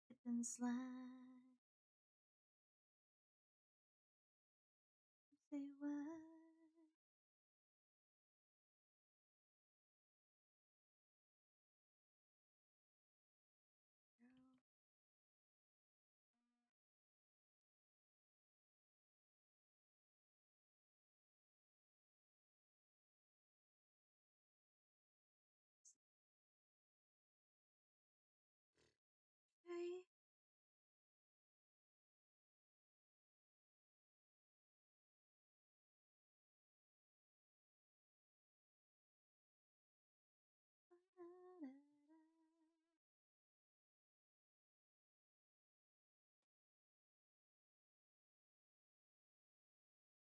Slip and slide. Say what? Okay.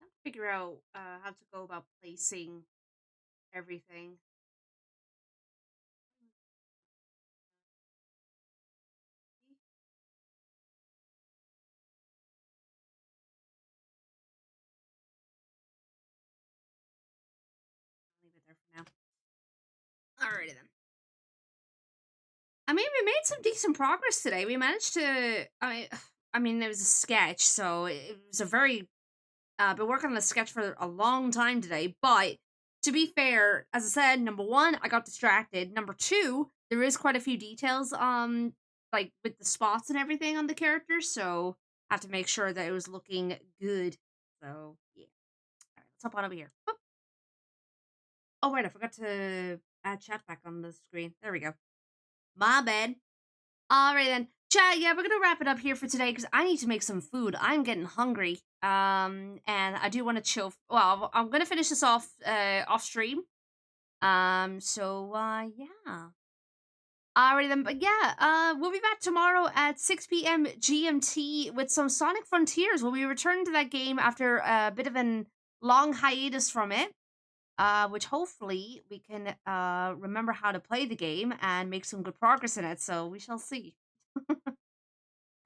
I have to figure out how to go about placing everything. I'll leave it there for now. Alrighty then. I mean, we made some decent progress today. We managed to. I mean, it was a sketch, so it was a very. Been working on a sketch for a long time today, but to be fair, as I said, number one, I got distracted. Number two, there is quite a few details, like with the spots and everything on the characters, so I have to make sure that it was looking good. So yeah. All right, let's hop on over here. Boop. Oh wait, I forgot to add chat back on the screen. There we go. My bad. All right then, chat. Yeah, we're gonna wrap it up here for today because I need to make some food. I'm getting hungry. And I do want to chill. Well, I'm gonna finish this off off stream. So yeah. Alrighty then, but yeah, we'll be back tomorrow at 6 p.m. GMT with some Sonic Frontiers. We'll be returning to that game after a bit of an long hiatus from it. Which hopefully we can remember how to play the game and make some good progress in it. So we shall see.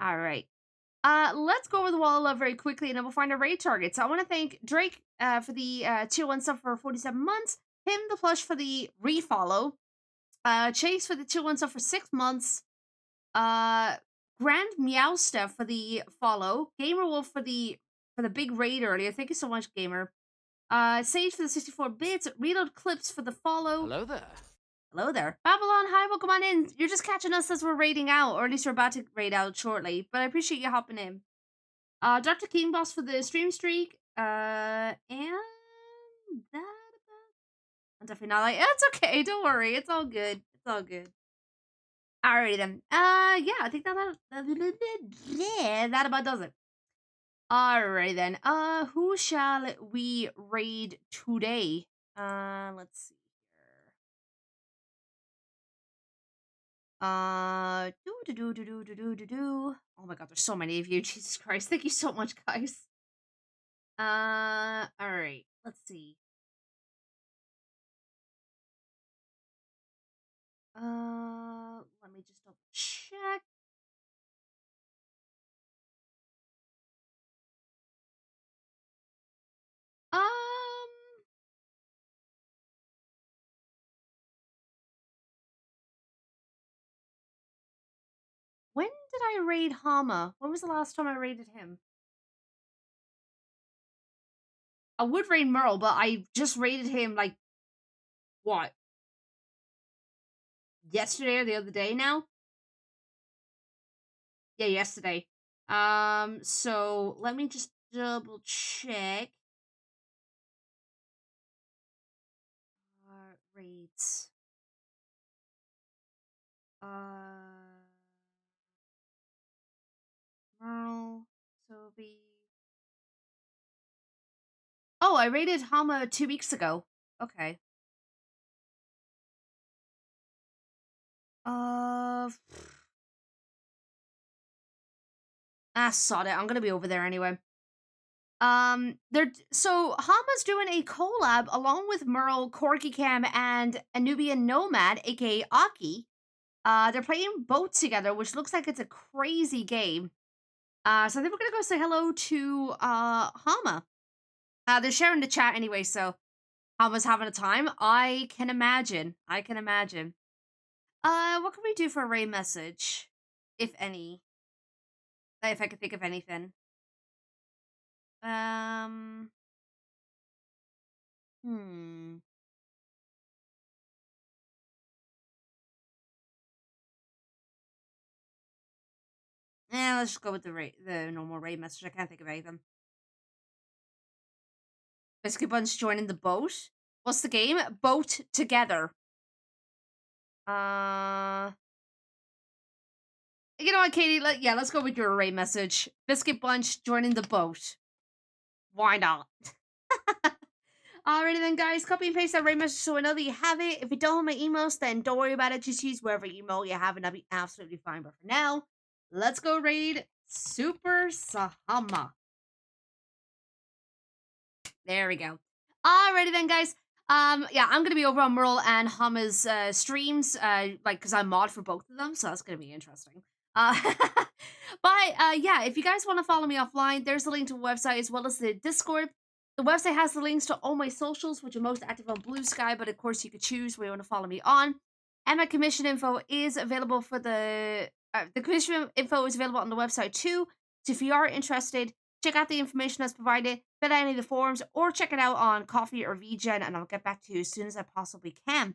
All right. Let's go over the wall of love very quickly and then we'll find our raid targets. So I want to thank Drake for the tier 1 sub for 47 months, him the plush for the refollow, Chase for the tier 1 sub for 6 months, Grand Meowsta for the follow, Gamer Wolf for the big raid earlier. Thank you so much, Gamer. Sage for the 64 bits, Reload Clips for the follow. Hello there. Hello there. Babylon, hi, welcome on in. You're just catching us as we're raiding out, or at least we're about to raid out shortly, but I appreciate you hopping in. Dr. King Boss for the stream streak, and that about... I'm definitely not like, it's okay, don't worry, it's all good. It's all good. Alrighty then. Yeah, I think that about does it. Alrighty then. Who shall we raid today? Let's see here. Oh my god, there's so many of you. Jesus Christ. Thank you so much, guys. Alright. Let's see. Let me just double check. Um, when did I raid Hama? When was the last time I raided him? I would raid Merle, but I just raided him like what? Yesterday or the other day now? Yeah, yesterday. So let me just double check. Raids. Merle, Sophie. Oh, I raided Hama 2 weeks ago. Okay. Ah, sod it. I'm gonna be over there anyway. So Hama's doing a collab along with Merle, Corky Cam, and Anubian Nomad, aka Aki. They're playing both together, which looks like it's a crazy game. So I think we're gonna go say hello to Hama. They're sharing the chat anyway, so Hama's having a time. I can imagine. I can imagine. What can we do for a raid message, if any? If I could think of anything. Hmm. Let's just go with the normal raid message. I can't think of anything. Biscuit Bunch joining the boat. What's the game? Boat together. You know what, Katie? Let's go with your raid message. Biscuit Bunch joining the boat. Why not? Alrighty then, guys. Copy and paste that raid message so I know that you have it. If you don't have my emails, then don't worry about it. Just use wherever email you have, and that'll be absolutely fine. But for now, let's go raid Super Sahama. There we go. Alrighty then, guys. Yeah, I'm gonna be over on Merle and Hama's streams, because I'm mod for both of them, so that's gonna be interesting. Yeah, if you guys want to follow me offline, there's a link to the website as well as the Discord. The website has the links to all my socials, which are most active on Blue Sky, but of course you could choose where you want to follow me on. And my commission info is available for the commission info is available on the website too. So if you are interested, check out the information that's provided, fill out any of the forms, or check it out on Coffee or VGen, and I'll get back to you as soon as I possibly can.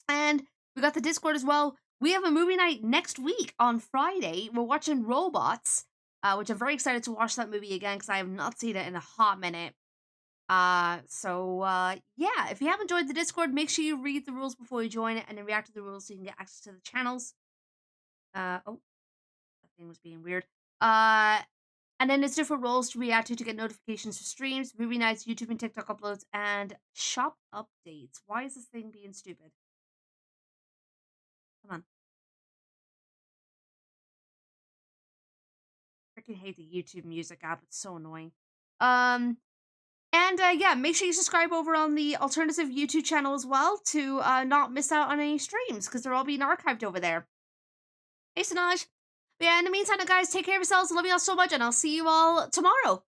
And we got the Discord as well. We have a movie night next week on Friday. We're watching Robots, which I'm very excited to watch that movie again because I have not seen it in a hot minute. Yeah, if you have enjoyed the Discord, make sure you read the rules before you join it and then react to the rules so you can get access to the channels. Oh, that thing was being weird. And then it's different roles to react to get notifications for streams, movie nights, YouTube and TikTok uploads, and shop updates. Why is this thing being stupid? Come on. Freaking hate the YouTube music app. It's so annoying. Yeah, make sure you subscribe over on the alternative YouTube channel as well to not miss out on any streams because they're all being archived over there. Hey, Sinaj. But yeah, in the meantime, guys, take care of yourselves. Love you all so much, and I'll see you all tomorrow.